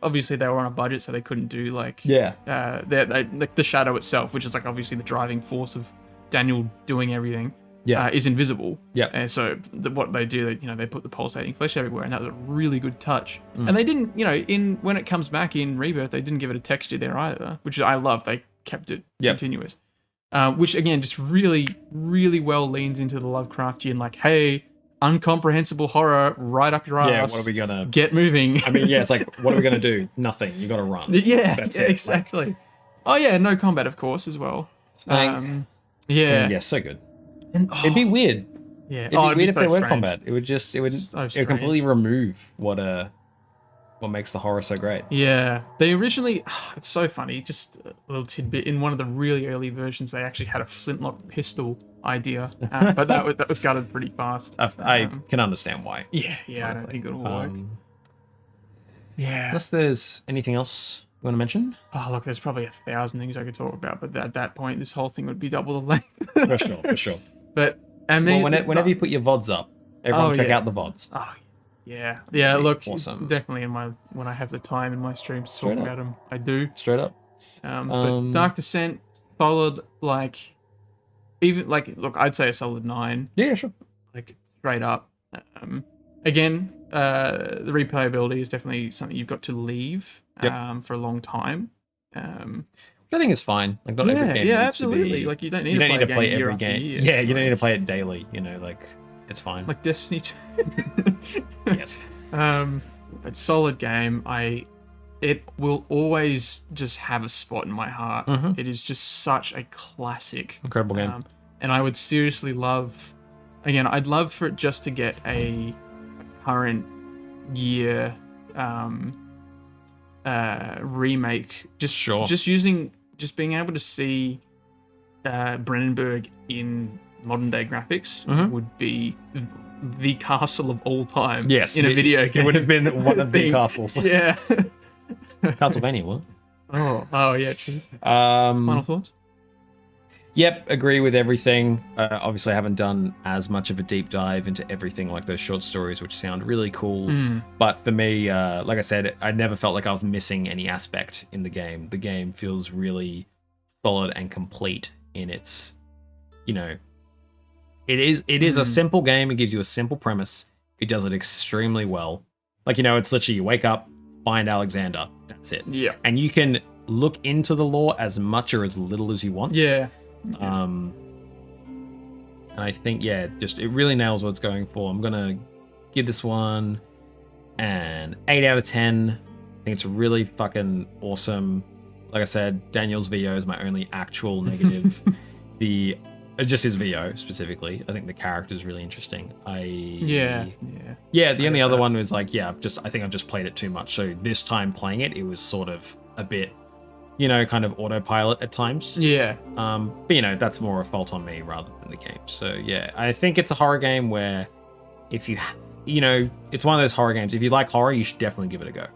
obviously they were on a budget, so they couldn't do like like the shadow itself, which is like obviously the driving force of Daniel doing everything. Is invisible. And so what they do, they put the pulsating flesh everywhere, and that was a really good touch. And they didn't, when it comes back in Rebirth, they didn't give it a texture there either, which I love. They kept it continuous. Which again just really, really well leans into the Lovecraftian, like, hey, incomprehensible horror right up your ass. Yeah, what are we gonna get moving? I mean, yeah, it's like, what are we gonna do? Nothing. You gotta run. Yeah, That's yeah, it. exactly. Like, oh yeah, no combat, of course, as well. Yeah. Yeah, so good. And, It'd be weird. Yeah. It'd be weird if so there were strange. combat. It would completely remove what makes the horror so great. Yeah. They originally, it's so funny, just a little tidbit, in one of the really early versions, they actually had a flintlock pistol idea, but that was gutted pretty fast. I can understand why. Yeah, I don't think it'll work. Yeah. Unless there's anything else you want to mention? Oh, look, there's probably 1,000 things I could talk about, but at that point, this whole thing would be double the length. For sure. But, I mean... Well, whenever you put your VODs up, everyone check out the VODs. Oh, yeah. Yeah, look, awesome. Definitely when I have the time in my streams to talk about them, I do. Straight up. But Dark Descent, solid, like... Even, like, look, I'd say a solid 9. Yeah, sure. Like, straight up. Again, the replayability is definitely something you've got to leave for a long time. I think it's fine. Like, not every game needs absolutely. to be... Like, you don't need to play every game. Yeah, you don't need to play it daily. You know, like, it's fine. Like Destiny 2. Yes. It's a solid game. It will always just have a spot in my heart. Mm-hmm. It is just such a classic. Incredible game. And I would seriously love... Again, I'd love for it just to get a current year remake. Just being able to see Brennenberg in modern day graphics would be the castle of all time. Yes, in a video game. It would have been one of the castles. Yeah. Castlevania, what? Oh yeah, true. Final thoughts? Yep, agree with everything. Obviously, I haven't done as much of a deep dive into everything like those short stories, which sound really cool. But for me, like I said, I never felt like I was missing any aspect in the game. The game feels really solid and complete in its, it is a simple game. It gives you a simple premise. It does it extremely well. Like, it's literally you wake up, find Alexander. That's it. Yeah. And you can look into the lore as much or as little as you want. Yeah. And I think, it really nails what it's going for. I'm gonna give this one an 8 out of 10. I think it's really fucking awesome. Like I said, Daniel's VO is my only actual negative. Just his VO specifically. I think the character is really interesting. The only other one was like, I think I've just played it too much. So this time playing it, it was sort of a bit, kind of autopilot at times. Yeah. But that's more a fault on me rather than the game. So I think it's a horror game where if you, it's one of those horror games. If you like horror, you should definitely give it a go.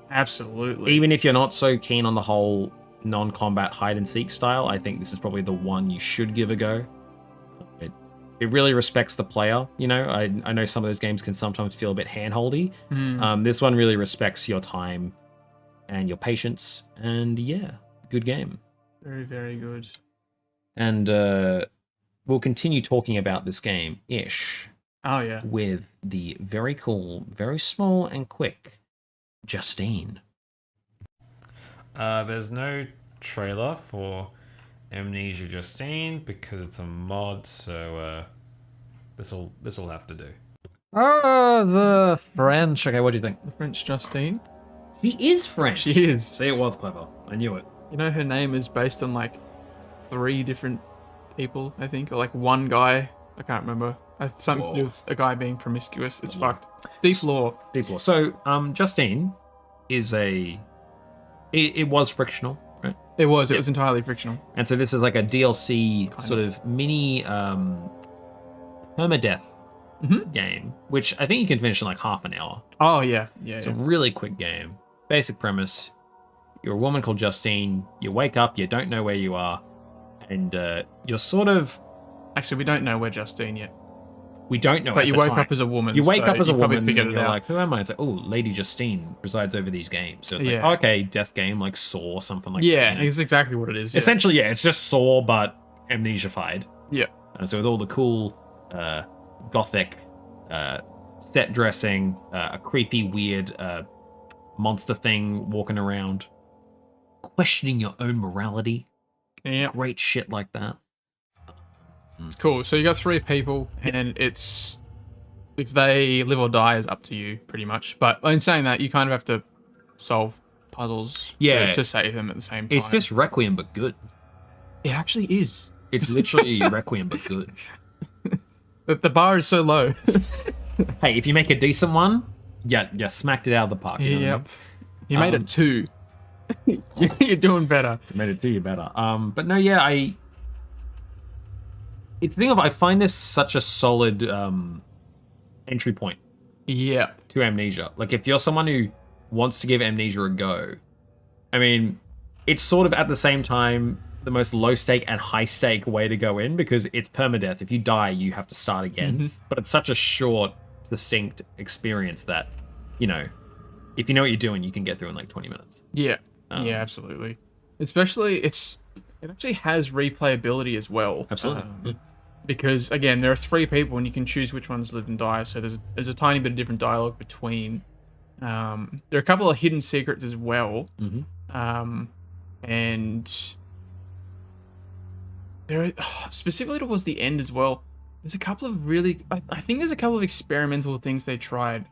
Absolutely. Even if you're not so keen on the whole non-combat hide and seek style, I think this is probably the one you should give a go. It really respects the player. I know some of those games can sometimes feel a bit handholdy. This one really respects your time and your patience, and good game. Very, very good. And we'll continue talking about this game ish. Oh yeah. With the very cool, very small and quick Justine. There's no trailer for Amnesia Justine because it's a mod, so this will have to do. Oh, the French. Okay, what do you think? The French Justine. She is French. She is. See, it was clever. I knew it. Her name is based on like 3 different people, I think, or like one guy. I can't remember. Something to do with a guy being promiscuous. It's fucked. Deep lore. So, Justine is it was frictional, right? It was entirely frictional. And so this is like a DLC sort of mini permadeath game, which I think you can finish in like half an hour. Oh yeah. It's a really quick game. Basic premise: you're a woman called Justine. You wake up, you don't know where you are, and you're sort of. Actually, we don't know where Justine yet. We don't know. But you woke up as a woman. You wake up as a woman. Figured and it you're out. like, who am I? It's like, oh, Lady Justine presides over these games. So it's like, okay, death game like Saw or something like that. Yeah, it's exactly what it is. Yeah. Essentially, it's just Saw but amnesiafied. Yeah. So with all the cool gothic set dressing, a creepy, weird monster thing walking around, questioning your own morality. great shit like that. It's cool. So you got 3 people, and it's if they live or die is up to you, pretty much. But in saying that, you kind of have to solve puzzles to save them at the same time. It's just Requiem, but good. It actually is. It's literally Requiem, but good. The bar is so low. Hey, if you make a decent one, you smacked it out of the park. You know what I mean? You made it 2. You're doing better. You made it 2, you're better. But no, yeah, it's the thing of I find this such a solid entry point. Yeah. To Amnesia. Like if you're someone who wants to give Amnesia a go, I mean, it's sort of at the same time the most low stake and high stake way to go in because it's permadeath. If you die, you have to start again. But it's such a short, distinct experience that, you know, if you know what you're doing, you can get through in like 20 minutes. Yeah. Yeah, absolutely. Especially it actually has replayability as well. Absolutely. Because again, there are 3 people and you can choose which ones live and die. So there's a tiny bit of different dialogue between. There are a couple of hidden secrets as well. And there are, specifically towards the end as well, there's a couple of really, I think there's a couple of experimental things they tried.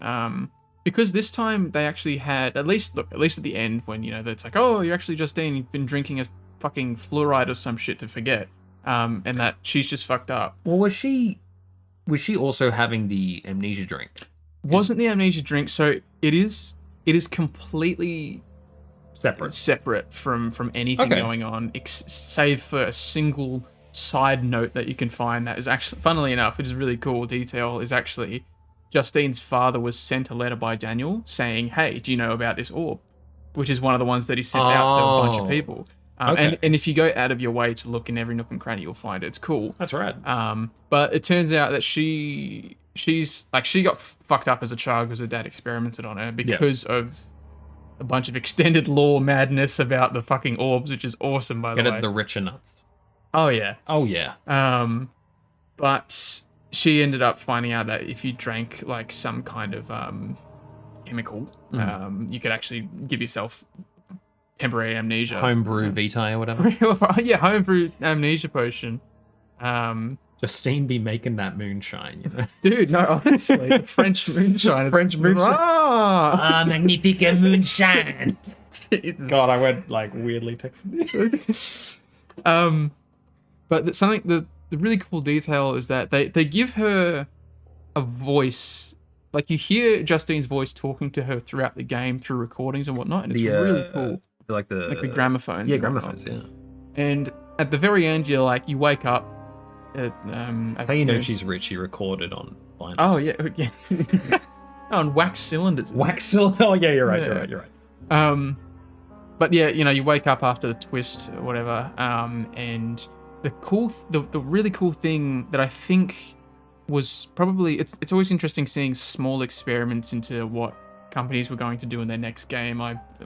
Because this time they actually had, at least at the end when, you know, it's like, oh, you're actually Justine, you've been drinking a fucking fluoride or some shit to forget. And that she's just fucked up. Well, was she also having the amnesia drink? Wasn't the amnesia drink, so it is completely separate from anything going on, save for a single side note that you can find that is actually, funnily enough, it is really cool detail, is actually Justine's father was sent a letter by Daniel saying, hey, do you know about this orb? Which is one of the ones that he sent out to a bunch of people. And if you go out of your way to look in every nook and cranny, you'll find it. It's cool. That's right. But it turns out that she got fucked up as a child because her dad experimented on her because of a bunch of extended lore madness about the fucking orbs, which is awesome, by the way. Get it, the richer nuts. Oh, yeah. Oh, yeah. But she ended up finding out that if you drank like some kind of chemical, you could actually give yourself temporary amnesia. Homebrew Vitae or whatever. Yeah, homebrew amnesia potion. Justine be making that moonshine, you know? Dude, no, honestly, French moonshine. French moonshine. Magnifique moonshine. God, I went like weirdly Texan. But the really cool detail is that they give her a voice. Like you hear Justine's voice talking to her throughout the game through recordings and whatnot, and it's really cool. Like the gramophones. Yeah, gramophones. Yeah. And at the very end, you wake up. How you know she's rich? She recorded on vinyl. Oh yeah. On wax cylinders. Oh yeah, you're right. You're right. But yeah, you know, you wake up after the twist or whatever. And the really cool thing that I think was probably it's always interesting seeing small experiments into what companies were going to do in their next game.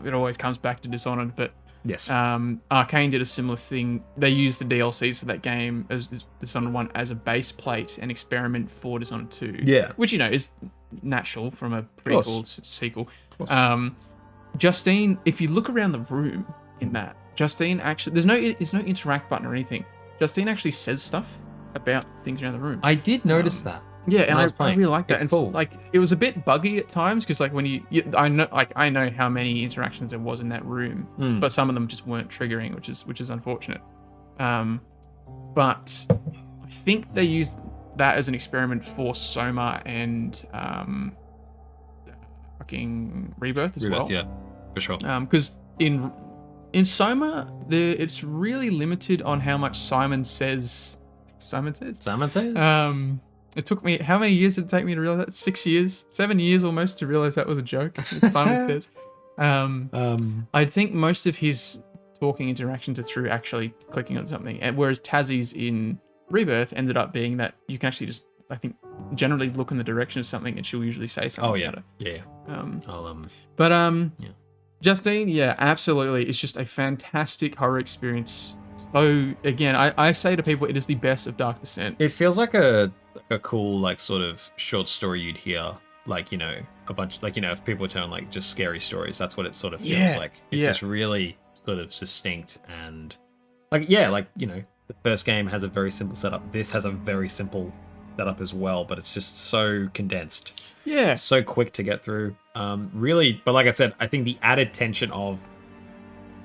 It always comes back to Dishonored, but yes, Arcane did a similar thing. They used the DLCs for that game as Dishonored 1 as a base plate and experiment for Dishonored 2. Yeah, which, you know, is natural from a prequel sequel. Justine, if you look around the room in that, Justine actually there's no interact button or anything. Justine actually says stuff about things around the room. I did notice that. Yeah, and I really like that. It's cool. Like it was a bit buggy at times because like when I know how many interactions there was in that room, but some of them just weren't triggering, which is unfortunate. But I think they used that as an experiment for Soma and fucking Rebirth as well. Yeah, for sure. Because in Soma, it's really limited on how much Simon says. It took me, how many years did it take me to realize that? 6 years? 7 years almost to realize that was a joke. Simon says. I think most of his talking interactions are through actually clicking on something. And whereas Tazzie's in Rebirth ended up being that you can actually just, I think, generally look in the direction of something and she'll usually say something. Oh, yeah. About it. Yeah. Justine, yeah, absolutely. It's just a fantastic horror experience. So, again, I say to people, it is the best of Dark Descent. It feels like a cool, like, sort of short story you'd hear, like, you know, a bunch, like, you know, if people were telling, like, just scary stories, that's what it sort of feels like. It's just really sort of succinct and Like, yeah, like, you know, the first game has a very simple setup. This has a very simple setup as well, but it's just so condensed. Yeah. So quick to get through. Really, but like I said, I think the added tension of,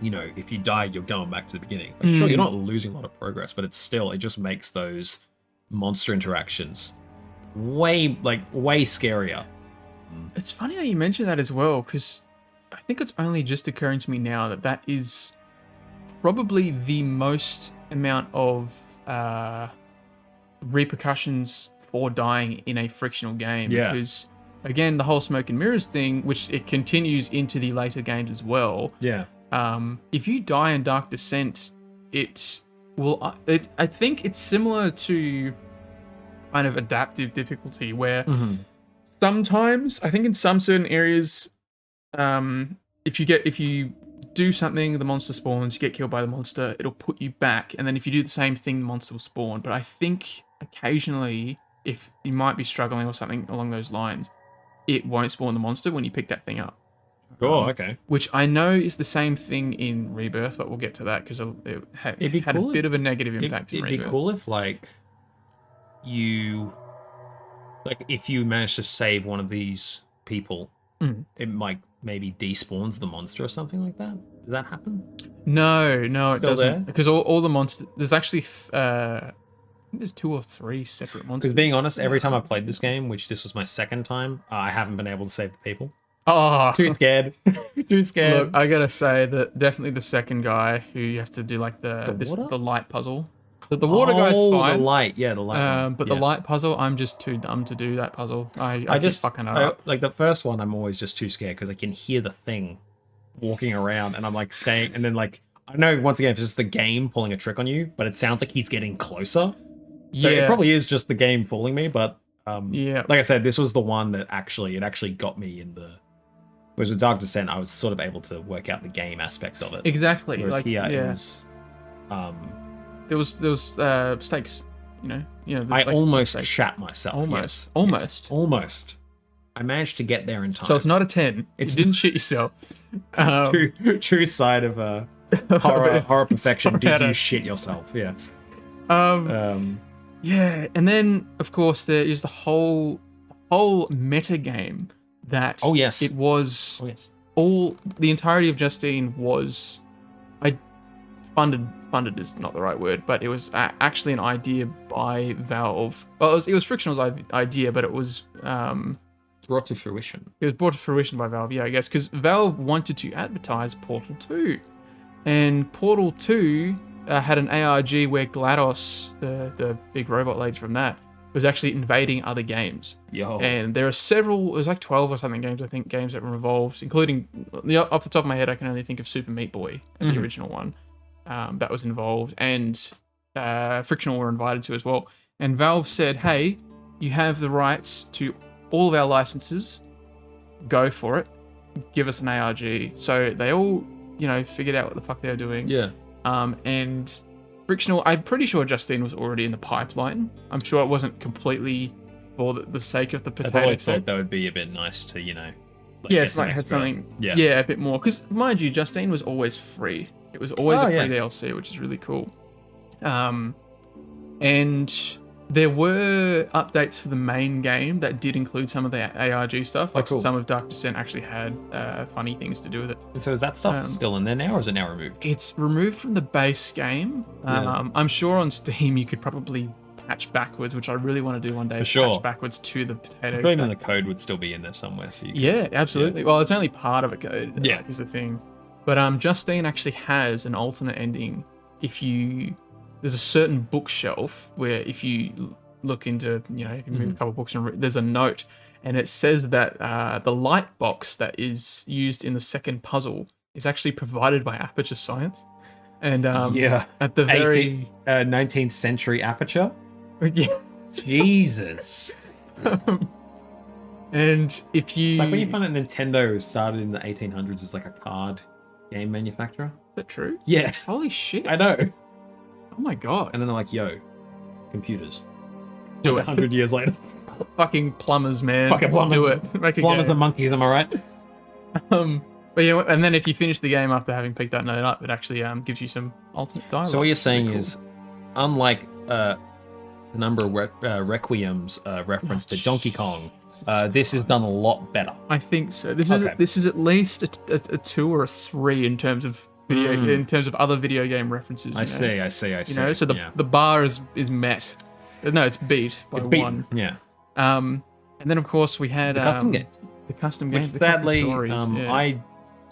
you know, if you die, you're going back to the beginning. Like, sure, you're not losing a lot of progress, but it's still, it just makes those monster interactions way scarier. It's funny that you mentioned that as well, because I think it's only just occurring to me now that that is probably the most amount of repercussions for dying in a frictional game. Yeah. Because, again, the whole smoke and mirrors thing, which it continues into the later games as well. Yeah. If you die in Dark Descent, it will... I think it's similar to kind of adaptive difficulty, where sometimes, I think in some certain areas, if you do something, the monster spawns, you get killed by the monster, it'll put you back, and then if you do the same thing, the monster will spawn. But I think occasionally, if you might be struggling or something along those lines, it won't spawn the monster when you pick that thing up. Oh, okay. Which I know is the same thing in Rebirth, but we'll get to that because it had a bit of a negative impact in Rebirth. It'd be cool if, like, if you manage to save one of these people, it might maybe despawns the monster or something like that. Does that happen? No, it doesn't. There? Because all the monsters, there's actually I think there's 2 or 3 separate monsters. Because being honest, every time I played this game, which this was my second time, I haven't been able to save the people. Oh, Too scared. Too scared. Look, I gotta say that definitely the second guy who you have to do like the light puzzle. The water guy's fine. The light, yeah, the light. But the light puzzle, I'm just too dumb to do that puzzle. I just fucking up. Like the first one, I'm always just too scared because I can hear the thing walking around, and I'm like staying, and then like I know once again if it's just the game pulling a trick on you, but it sounds like he's getting closer. So it probably is just the game fooling me. But like I said, this was the one that actually got me in the. Whereas with Dark Descent, I was sort of able to work out the game aspects of it. Exactly. Whereas like here, it was. There was stakes, you know. I almost shat myself. Almost. I managed to get there in time. So it's not a 10. You didn't shit yourself. True side of horror perfection. Did you shit yourself? Yeah. Yeah, and then of course there is the whole meta game that. Oh yes. It was. Oh yes. All the entirety of Justine was. Funded is not the right word, but it was actually an idea by Valve. Well, it was Frictional's idea, but it was brought to fruition. It was brought to fruition by Valve, yeah, I guess, because Valve wanted to advertise Portal 2, and Portal 2 had an ARG where GLaDOS, the big robot lady from that, was actually invading other games. Yo. And there are several, there's like 12 or something games that were involved, including, off the top of my head, I can only think of Super Meat Boy, the original one. That was involved, and Frictional were invited to as well. And Valve said, hey, you have the rights to all of our licenses, go for it, give us an ARG. So they all, figured out what the fuck they were doing. Yeah. And Frictional, I'm pretty sure Justine was already in the pipeline. I'm sure it wasn't completely for the sake of the potato. I probably thought that would be a bit nice to, it's like had something, a bit more. Because, mind you, Justine was always free. It was always a free DLC, which is really cool. And there were updates for the main game that did include some of the ARG stuff. Like some of Dark Descent actually had funny things to do with it. And so is that stuff still in there now, or is it now removed? It's removed from the base game. I'm sure on Steam you could probably patch backwards, which I really want to do one day. For sure. Patch backwards to the potato. Even the code would still be in there somewhere. So absolutely. Yeah. Well, it's only part of a code. Yeah, is the thing. But Justine actually has an alternate ending. There's a certain bookshelf where if you look into, if you move a couple of books and there's a note, and it says that the light box that is used in the second puzzle is actually provided by Aperture Science. And at the very 19th century Aperture. Yeah. Jesus. And if you, it's like when you find that Nintendo started in the 1800s as like a card game manufacturer. Is that true? Yeah. Holy shit. I know. Oh my god. And then they're like, yo, computers. Do like it. 100 years later. Fucking plumbers, man. Fucking plumbers. Do it. Plumbers are monkeys, am I right? But yeah, and then if you finish the game after having picked that note up, it actually gives you some alternate dialogue. So what you're saying is, unlike the number of Requiem's reference to Donkey Kong, this is done a lot better. I think so. This is at least a 2 or a 3 in terms of other video game references. I see. You know, so the bar is met. No, it's beat by 1. Yeah. And then of course we had the custom game. The custom game. Which sadly,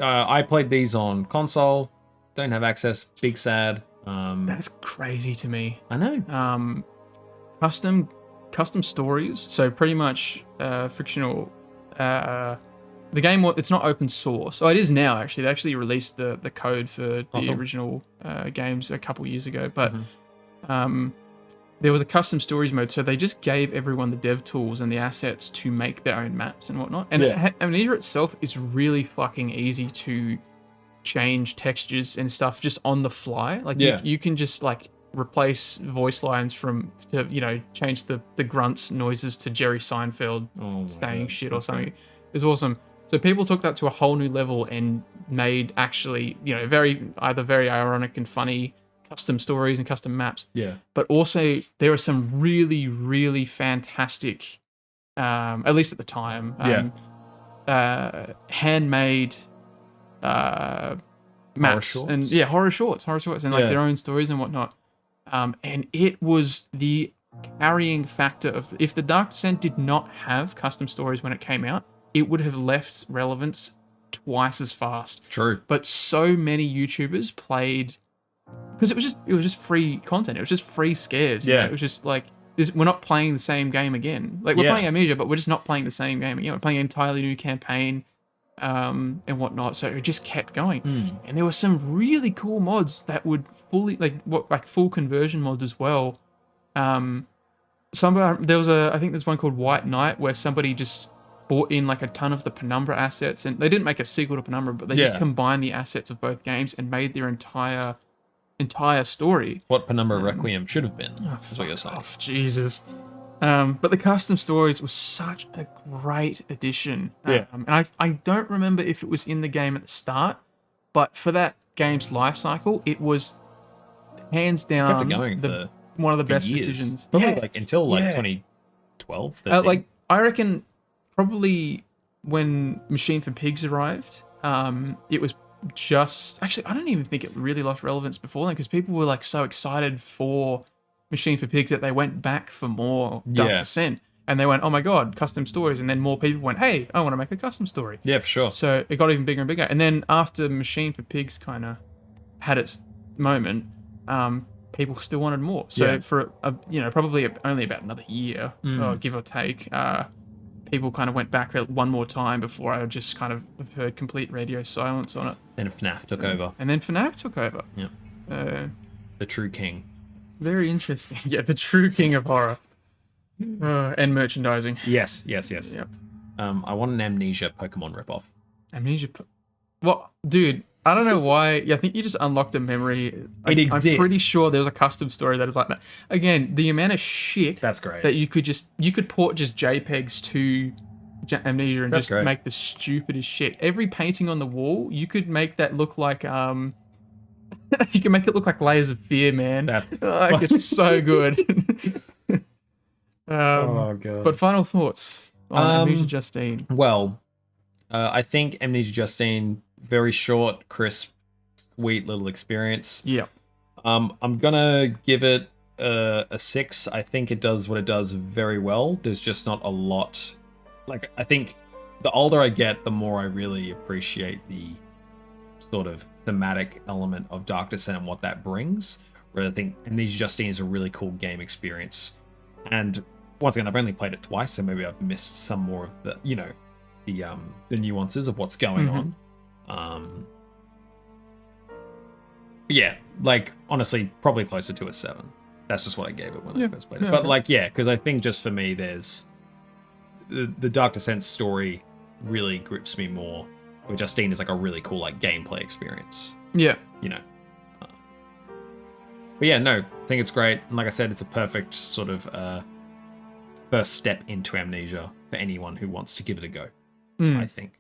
I played these on console. Don't have access. Big sad. That's crazy to me. I know. Custom stories. So pretty much fictional. The game, it's not open source. Oh, it is now actually. They actually released the code for the original games a couple years ago. But there was a custom stories mode, so they just gave everyone the dev tools and the assets to make their own maps and whatnot. And Amnesia itself is really fucking easy to change textures and stuff just on the fly. Like you can just like replace voice lines change the grunts noises to Jerry Seinfeld saying shit or something. It's awesome. So people took that to a whole new level and made actually, either very ironic and funny custom stories and custom maps. Yeah. But also there are some really, really fantastic, at least at the time, handmade maps and horror shorts and like their own stories and whatnot. And it was the carrying factor of, if the Dark Descent did not have custom stories when it came out, it would have left relevance twice as fast. True. But so many YouTubers played, because it was just free content. It was just free scares. Yeah. It was just like, we're not playing the same game again. Like, we're playing Amnesia, but we're just not playing the same game again. We're playing an entirely new campaign and whatnot. So it just kept going. And there were some really cool mods that would fully, like full conversion mods as well. I think there's one called White Knight where somebody just bought in like a ton of the Penumbra assets, and they didn't make a sequel to Penumbra, but they just combined the assets of both games and made their entire story. What Penumbra Requiem should have been. That's what you're saying. Oh, Jesus. But the custom stories was such a great addition. And I don't remember if it was in the game at the start, but for that game's life cycle, it was hands down one of the best decisions. Probably until 2012. 13. I reckon probably when Machine for Pigs arrived, it was just, actually, I don't even think it really lost relevance before then, because people were like so excited for Machine for Pigs that they went back for more Dark Descent, and they went, oh my god, custom stories, and then more people went, hey, I want to make a custom story. Yeah, for sure. So it got even bigger and bigger, and then after Machine for Pigs kind of had its moment, people still wanted more. So for probably only about another year, give or take, people kind of went back one more time before I just kind of heard complete radio silence on it. Then FNAF took over. And then FNAF took over. Yeah. The true king. Very interesting. Yeah, the true king of horror. And merchandising. Yes. Yep. I want an Amnesia Pokemon ripoff. Amnesia? What? Dude, I don't know why. Yeah, I think you just unlocked a memory. It exists. I'm pretty sure there's a custom story that is like that. Again, the amount of shit that's great that you could port just JPEGs to Amnesia and make the stupidest shit. Every painting on the wall, you could make that look like you can make it look like Layers of Fear, man. It's so good. Oh god. But final thoughts on Amnesia Justine. Well, I think Amnesia Justine, very short, crisp, sweet little experience. Yeah. I'm gonna give it a 6. I think it does what it does very well. There's just not a lot. Like, I think the older I get, the more I really appreciate the sort of thematic element of Dark Descent and what that brings. Where I think Amnesia Justine is a really cool game experience. And once again, I've only played it twice, so maybe I've missed some more of the, the nuances of what's going on. Yeah, like, honestly, probably closer to a 7. That's just what I gave it when I first played it. But because I think just for me, there's the Dark Descent story really grips me more. Where Justine is like a really cool gameplay experience. Yeah. But yeah, no, I think it's great. And like I said, it's a perfect sort of first step into Amnesia for anyone who wants to give it a go, I think.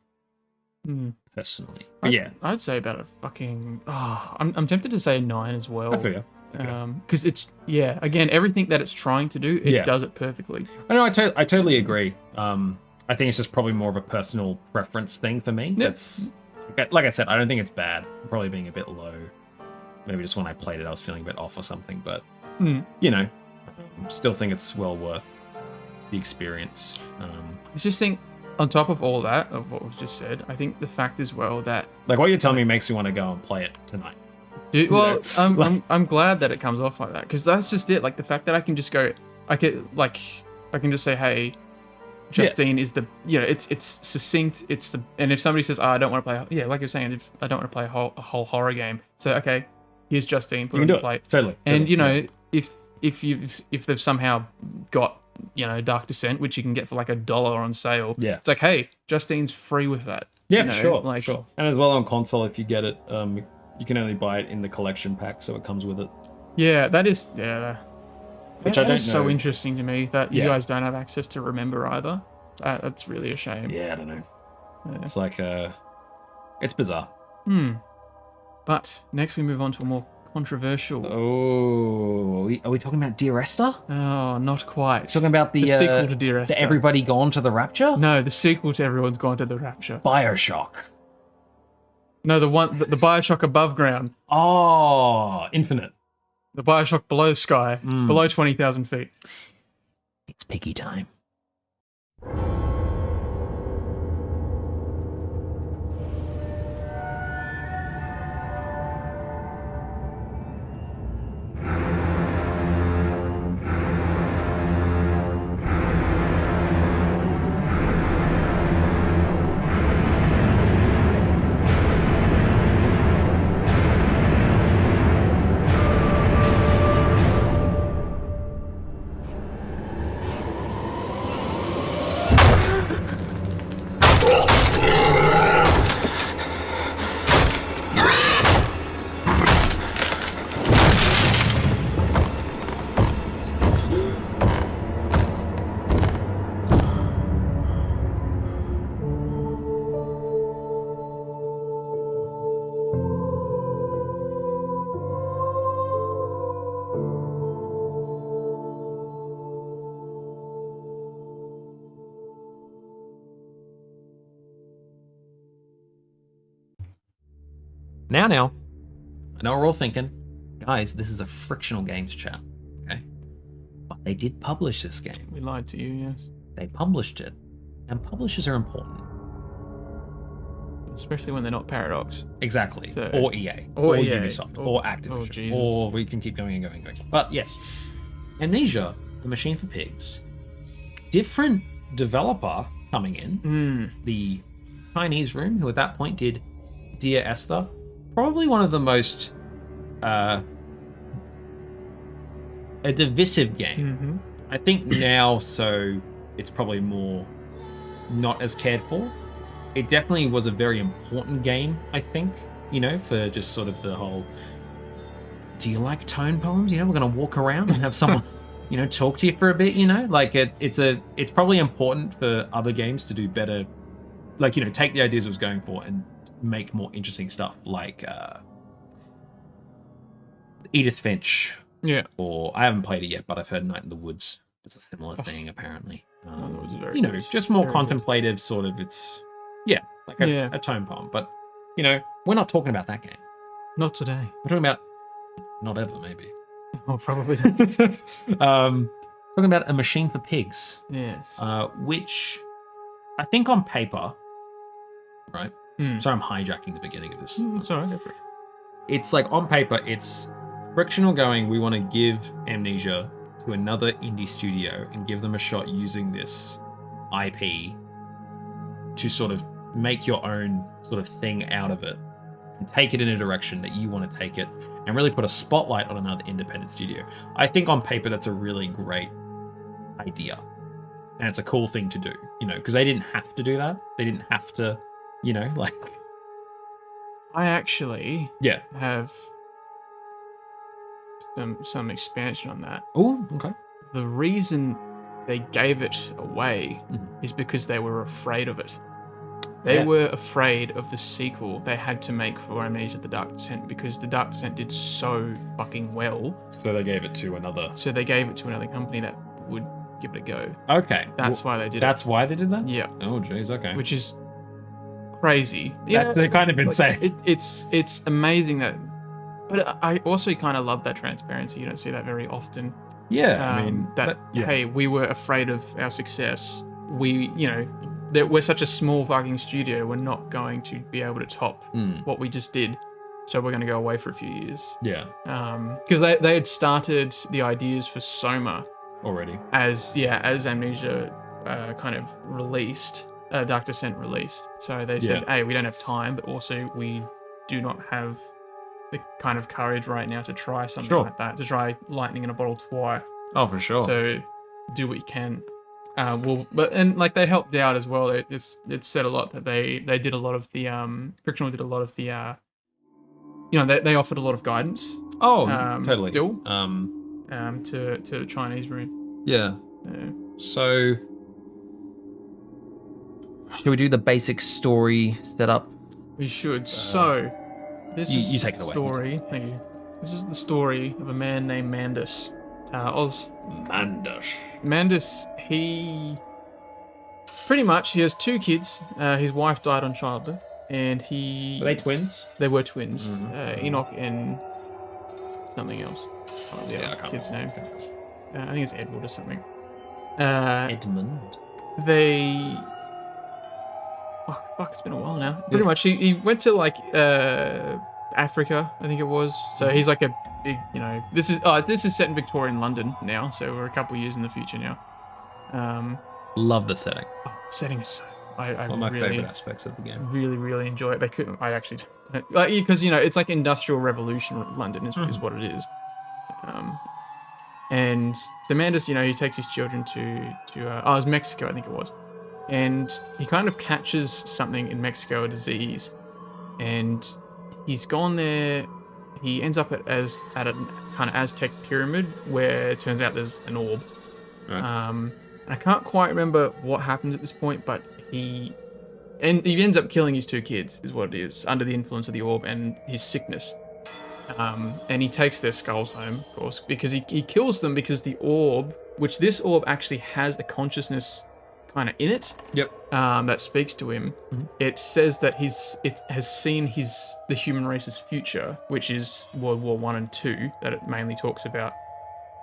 personally. But I'd say about a fucking. Oh, I'm tempted to say 9 as well. Okay. Because it's again, everything that it's trying to do, it does it perfectly. I know. I totally agree. I think it's just probably more of a personal preference thing for me. That's like I said, I don't think it's bad. I'm probably being a bit low. Maybe just when I played it, I was feeling a bit off or something. But still think it's well worth the experience. I just think, on top of all that, of what was just said, I think the fact as well that like what you're telling me makes me want to go and play it tonight. Dude, well, I'm glad that it comes off like that, because that's just it. Like the fact that I can just go, I can just say, hey, Justine is the, it's succinct. And if somebody says, I don't want to play, like you're saying, if I don't want to play a whole horror game, so okay, here's Justine, put it on play. Totally. And if they've somehow got Dark Descent, which you can get for like $1 on sale, it's like, hey, Justine's free with that. Yeah, sure. And as well on console, if you get it, you can only buy it in the collection pack, so it comes with it. Yeah, that is which I don't know. So interesting to me that you guys don't have access to Remember either. That's really a shame. Yeah, I don't know. Yeah. It's like it's bizarre. But next we move on to a more controversial. Oh, are we talking about Dear Esther? Oh, not quite. Talking about the sequel to Dear Esther. The Everybody Gone to the Rapture? No, the sequel to Everyone's Gone to the Rapture. BioShock. No, the BioShock Above Ground. Oh, Infinite. The BioShock Below Sky, below 20,000 feet. It's piggy time. Now, I know we're all thinking, guys, this is a Frictional Games chat, okay? But they did publish this game. We lied to you, yes. They published it, and publishers are important. Especially when they're not Paradox. Exactly. So, or EA, or Ubisoft, or Activision, or we can keep going and going and going. But yes, Amnesia, The Machine for Pigs. Different developer coming in. The Chinese Room, who at that point did Dear Esther. Probably one of the most a divisive game. I think now, so it's probably more not as cared for. It definitely was a very important game, I think, for just sort of the whole, do you like tone poems? We're going to walk around and have someone, talk to you for a bit, Like it's probably important for other games to do better, like, take the ideas it was going for and make more interesting stuff, like Edith Finch. Yeah. Or I haven't played it yet, but I've heard Night in the Woods. It's a similar thing, apparently. Just more very contemplative, good. Sort of. It's like a tone poem. But we're not talking about that game. Not today. We're talking about not ever, maybe. Oh, probably. Talking about A Machine for Pigs. Yes. Which I think on paper, right? Sorry, I'm hijacking the beginning of this. It's all right, go for it. It's like on paper, it's Frictional going, we want to give Amnesia to another indie studio and give them a shot using this IP to sort of make your own sort of thing out of it and take it in a direction that you want to take it and really put a spotlight on another independent studio. I think on paper, that's a really great idea. And it's a cool thing to do, because they didn't have to do that. They didn't have to, like... I actually have some expansion on that. Oh, okay. The reason they gave it away is because they were afraid of it. They were afraid of the sequel they had to make for Amnesia: The Dark Descent because The Dark Descent did so fucking well. So they gave it to another. So they gave it to another company that would give it a go. Okay. That's why they did it. That's why they did that? Yeah. Oh, jeez, okay. Which is crazy. They're kind of insane. It's amazing that... But I also kind of love that transparency. You don't see that very often. Yeah, I mean... Hey, we were afraid of our success. We're such a small fucking studio. We're not going to be able to top what we just did. So we're going to go away for a few years. Yeah. Because they had started the ideas for Soma already as Amnesia kind of released, Dark Descent released. So they said, hey, we don't have time, but also we do not have the kind of courage right now to try something like that, to try lightning in a bottle twice. Oh, for sure. So do what you can. They helped out as well. It said a lot that they did a lot of the Frictional did a lot of the they offered a lot of guidance. Oh, totally. Still, to Chinese room. Yeah. So, should we do the basic story setup? We should. So, this is you take it the away. Story. Thank you. This is the story of a man named Mandus. Mandus, he pretty much he has 2 kids. His wife died on childbirth, and Were they twins? They were twins. Mm-hmm. Enoch and something else. I can't kid's name. I think it's Edward or something. Edmund. It's been a while now. Pretty much, he went to like Africa, I think it was. So he's like a big, This is set in Victorian London now, so we're a couple of years in the future now. Love the setting. Setting is so. One of my favorite aspects of the game. Really, really enjoy it. I actually because it's like Industrial Revolution London is what it is. And so Mandus, he takes his children to it was Mexico, I think it was, and he kind of catches something in Mexico, a disease, and he's gone there. He ends up at a kind of Aztec pyramid where it turns out there's an orb. Right. I can't quite remember what happens at this point, but he ends up killing his 2 kids, is what it is, under the influence of the orb and his sickness. And he takes their skulls home, of course, because he kills them because the orb, which this orb actually has a consciousness kind of in it. Yep. That speaks to him. Mm-hmm. It says that it has seen the human race's future, which is World War 1 and 2, that it mainly talks about,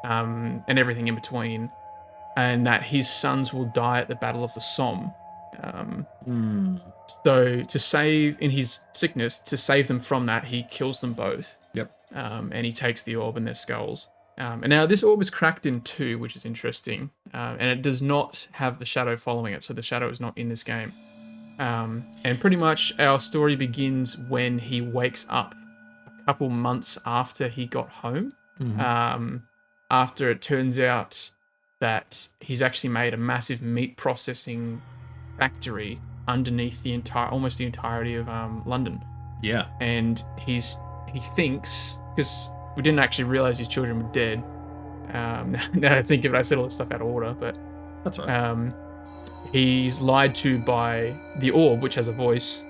and everything in between. And that his sons will die at the Battle of the Somme. So to save, in his sickness, to save them from that, he kills them both. Yep. And he takes the orb and their skulls. And now this orb is cracked in 2, which is interesting. And it does not have the shadow following it, so the shadow is not in this game. And pretty much our story begins when he wakes up a couple months after he got home. Mm-hmm. After it turns out that he's actually made a massive meat processing factory underneath almost the entirety of London. Yeah. And he thinks, because we didn't actually realize his children were dead. Now I think of it, I said all this stuff out of order, but that's right. He's lied to by the orb, which has a voice,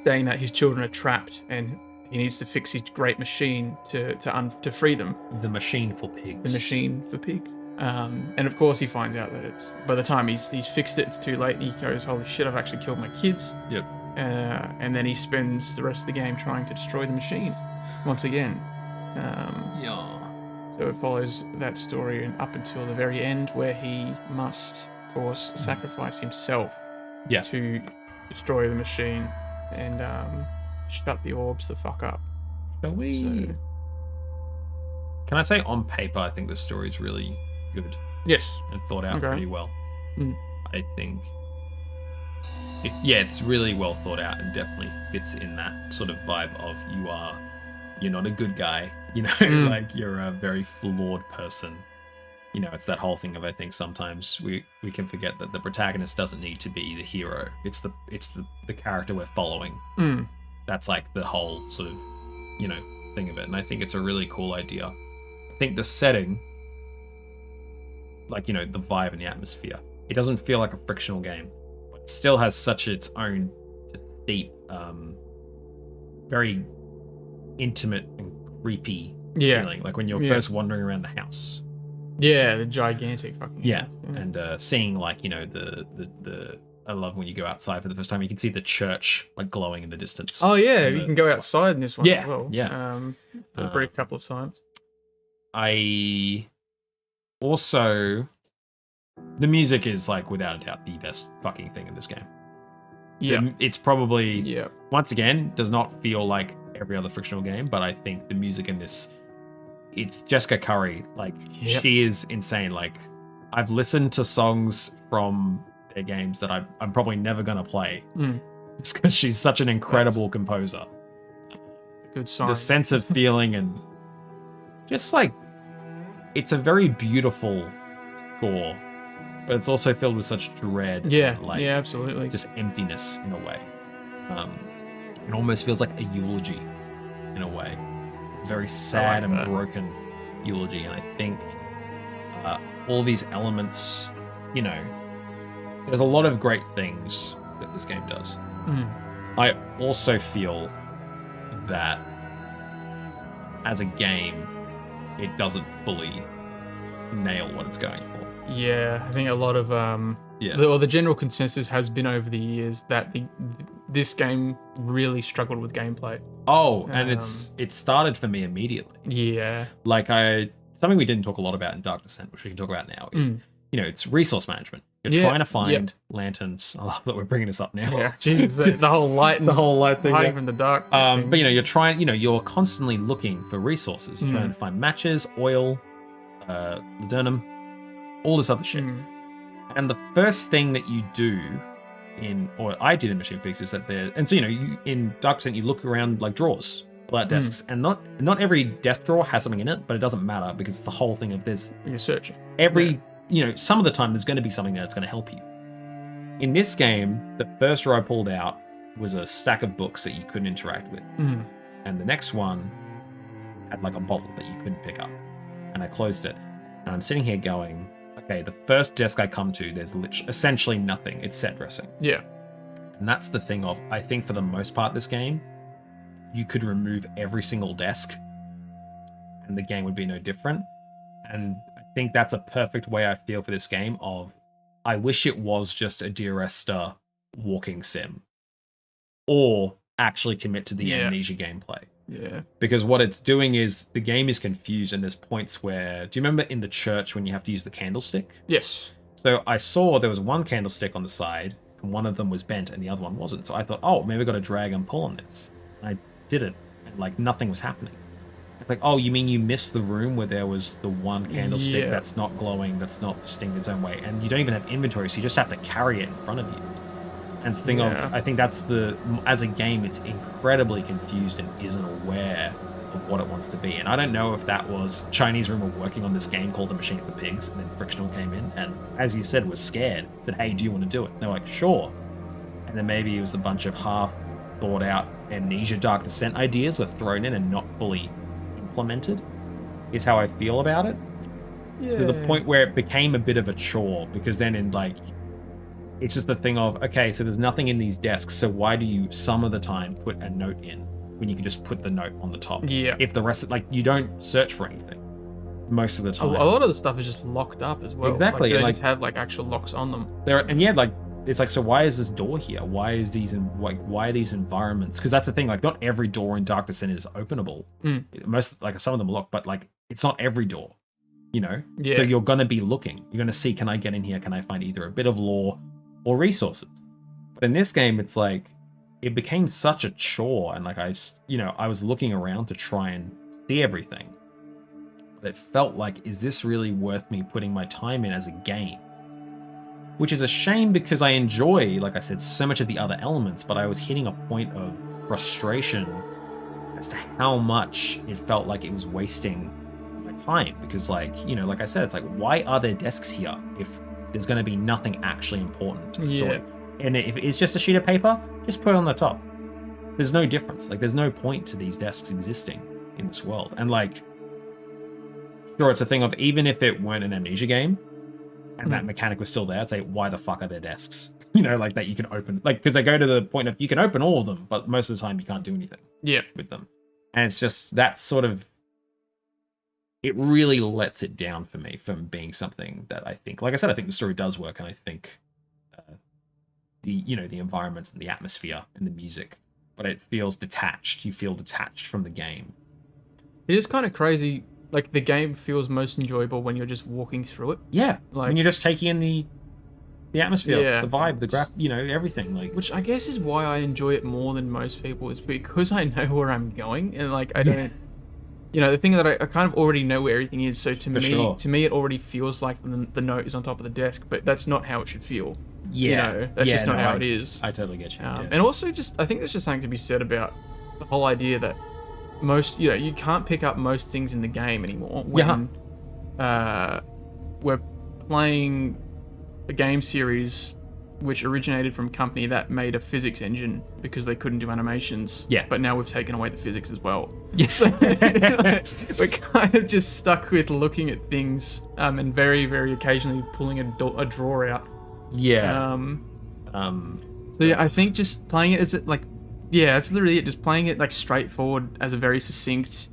saying that his children are trapped and he needs to fix his great machine to free them. The machine for pigs. And of course he finds out that by the time he's fixed it, it's too late, and he goes, holy shit, I've actually killed my kids. Yep. And then he spends the rest of the game trying to destroy the machine once again. So it follows that story and up until the very end, where he must, of course, sacrifice himself to destroy the machine and shut the orbs the fuck up. Shall we? So, can I say, on paper, I think the story is really good. Yes. And thought out pretty well. I think it's really well thought out and definitely fits in that sort of vibe of you're not a good guy, like you're a very flawed person. It's that whole thing of, I think sometimes we can forget that the protagonist doesn't need to be the hero. It's the character we're following. That's like the whole sort of, thing of it. And I think it's a really cool idea. I think the setting, like, the vibe and the atmosphere, it doesn't feel like a frictional game, but it still has such its own deep, very intimate and creepy feeling. Like when you're first wandering around the house. Yeah, the gigantic fucking house. And seeing like, you know, the I love when you go outside for the first time, you can see the church like glowing in the distance. Oh yeah, you can go outside in this one as well. For a brief couple of times. I also, the music is like without a doubt the best fucking thing in this game. Yeah, it's probably once again does not feel like every other Frictional game, but I think the music in this, it's Jessica Curry. Like she is insane. Like I've listened to songs from their games that I'm probably never gonna play. It's because she's such an incredible composer. Good song. The sense of feeling and just like it's a very beautiful score, but it's also filled with such dread. Like, absolutely. Just emptiness in a way. It almost feels like a eulogy in a way. It's very sad and broken eulogy, and I think all these elements, you know, there's a lot of great things that this game does. I also feel that as a game, it doesn't fully nail what it's going for. Yeah, I think a lot of the general consensus has been over the years that this game really struggled with gameplay. And it started for me immediately. Yeah, like something we didn't talk a lot about in Dark Descent, which we can talk about now, is you know, it's resource management. You're trying to find lanterns. I love that we're bringing this up now. Yeah, Jesus, the whole light thing, hiding from the dark. But you know, you're constantly looking for resources. You're trying to find matches, oil, laburnum, all this other shit. And the first thing that you do or I did in Machine Pigs is that so you know, in Dark Descent you look around like drawers, pull out desks, and not every desk drawer has something in it, but it doesn't matter because it's the whole thing of you're searching. You know, some of the time there's going to be something that's going to help you. In this game, the first drawer I pulled out was a stack of books that you couldn't interact with. And the next one had like a bottle that you couldn't pick up. And I closed it. And I'm sitting here going, okay, the first desk I come to, there's essentially nothing. It's set dressing. Yeah. And that's the thing of, I think for the most part, this game, you could remove every single desk and the game would be no different. And I think that's a perfect way I feel for this game of, I wish it was just a Dear Esther walking sim. Or actually commit to the Amnesia gameplay. Yeah. Because what it's doing is, the game is confused and there's points where, do you remember in the church when you have to use the candlestick? Yes. So I saw there was one candlestick on the side, and one of them was bent and the other one wasn't. So I thought, oh, maybe I got to drag and pull on this. And I did it, and like nothing was happening. It's like, oh, you mean you missed the room where there was the one candlestick that's not glowing, that's not distinct its own way, and you don't even have inventory, so you just have to carry it in front of you. And it's the thing of, I think that's as a game, it's incredibly confused and isn't aware of what it wants to be. And I don't know if that was Chinese Room were working on this game called The Machine for Pigs, and then Frictional came in, and as you said, was scared, said, hey, do you want to do it? And they're like, sure. And then maybe it was a bunch of half thought out Amnesia Dark Descent ideas were thrown in and not fully implemented, is how I feel about it. To the point where it became a bit of a chore, because then it's just the thing of, okay, so there's nothing in these desks, so why do you some of the time put a note in when you can just put the note on the top? If the rest you don't search for anything most of the time. A lot of the stuff is just locked up as well. Exactly. They just have actual locks on them. It's like, so why is this door here? Why are these environments? Because that's the thing, like, not every door in Dark Descent is openable. Some of them are locked, but like, it's not every door, you know? So you're gonna be looking. You're gonna see, can I get in here? Can I find either a bit of lore or resources? But in this game, it's like, it became such a chore, and like, I was looking around to try and see everything. But it felt like, is this really worth me putting my time in as a game? Which is a shame, because I enjoy, like I said, so much of the other elements, but I was hitting a point of frustration as to how much it felt like it was wasting my time. Because like I said, it's like, why are there desks here if there's going to be nothing actually important to the story? And if it's just a sheet of paper, just put it on the top. There's no difference. Like, there's no point to these desks existing in this world. And like, sure, it's a thing of, even if it weren't an Amnesia game, and that mechanic was still there, I'd say, why the fuck are there desks? you know, like that you can open, like, because they go to the point of you can open all of them, but most of the time you can't do anything with them. And it's just that sort of, it really lets it down for me from being something that I think, like I said, I think the story does work, and I think the environments and the atmosphere and the music, but it feels detached. You feel detached from the game. It is kind of crazy. Like, the game feels most enjoyable when you're just walking through it. Yeah, like when you're just taking in the atmosphere, the vibe, the graph, everything. Like, which I guess is why I enjoy it more than most people, is because I know where I'm going, and like I don't, the thing that I kind of already know where everything is. So to me, it already feels like the note is on top of the desk, but that's not how it should feel. Yeah, that's just not how it is. I totally get you. And also, I think there's just something to be said about the whole idea that most, you can't pick up most things in the game anymore when we're playing a game series which originated from a company that made a physics engine because they couldn't do animations. Yeah. But now we've taken away the physics as well. Yes. So we're kind of just stuck with looking at things and very, very occasionally pulling a drawer out. Yeah. So yeah, I think just playing it as that's literally it. Just playing it like straightforward as a very succinct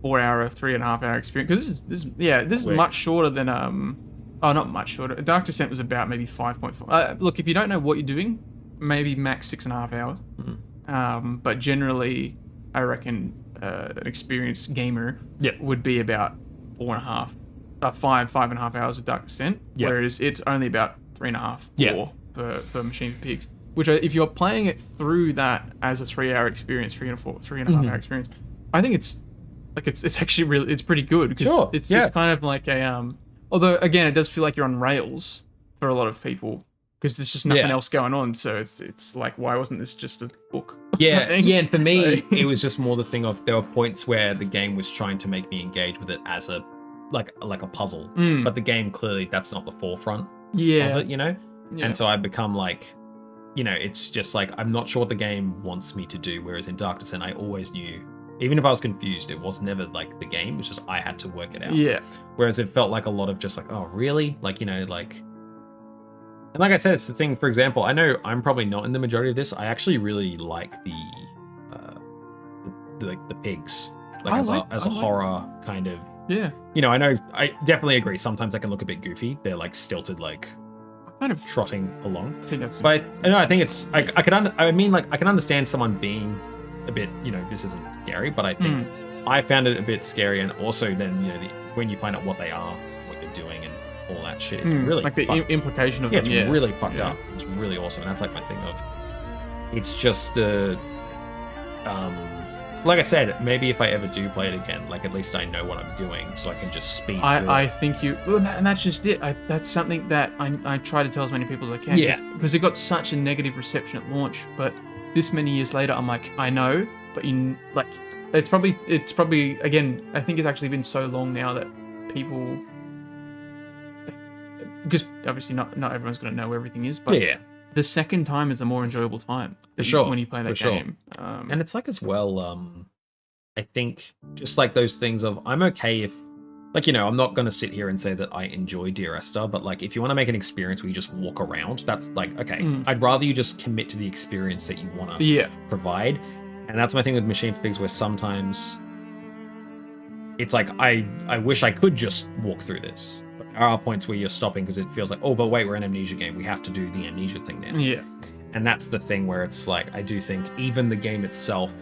4-hour, 3.5-hour experience. Because this is much shorter than not much shorter. Dark Descent was about maybe 5.4. Look, if you don't know what you're doing, maybe max 6.5 hours. Mm-hmm. But generally, I reckon an experienced gamer would be about 5.5 hours of Dark Descent. Yep. Whereas it's only about 3.5, 4 for Machine for Pigs. Which, if you're playing it through that as a 3-hour experience, 3.5 hour experience, I think it's actually it's pretty good. Sure. It's kind of like a although again, it does feel like you're on rails for a lot of people because there's just nothing else going on. So it's like, why wasn't this just a book? And for me, it was just more the thing of there were points where the game was trying to make me engage with it as a like a puzzle, but the game clearly that's not the forefront of it, and so I become like, it's just like I'm not sure what the game wants me to do. Whereas in Dark Descent, I always knew. Even if I was confused, it was never like the game. It was just I had to work it out. Yeah. Whereas it felt like a lot of just like, oh, really? Like, and like I said, it's the thing. For example, I know I'm probably not in the majority of this. I actually really like the pigs, like as a horror kind of. Yeah. I know. I definitely agree. Sometimes they can look a bit goofy. They're like stilted, like kind of trotting along. I think that's. But I think it's. I can understand someone being a bit, this isn't scary, but I think I found it a bit scary, and also then, when you find out what they are, what you're doing, and all that shit, it's really like the implication of them. It's really fucked up. It's really awesome, and that's like my thing of. It's just like I said, maybe if I ever do play it again, like at least I know what I'm doing, so I can just speed through I think and that's just it. That's something that I try to tell as many people as I can. Yeah. Because it got such a negative reception at launch, but this many years later, I'm like, I know, but it's probably again, I think it's actually been so long now that people, because obviously not everyone's going to know where everything is, but the second time is a more enjoyable time when you play that game. And it's like as well, I think just like those things of I'm okay if, like, I'm not going to sit here and say that I enjoy Dear Esther, but like if you want to make an experience where you just walk around, that's like, okay, I'd rather you just commit to the experience that you want to provide. And that's my thing with Machine for Pigs, where sometimes it's like, I wish I could just walk through this. But there are points where you're stopping because it feels like, oh, but wait, we're an Amnesia game. We have to do the Amnesia thing now. Yeah. And that's the thing where it's like, I do think even the game itself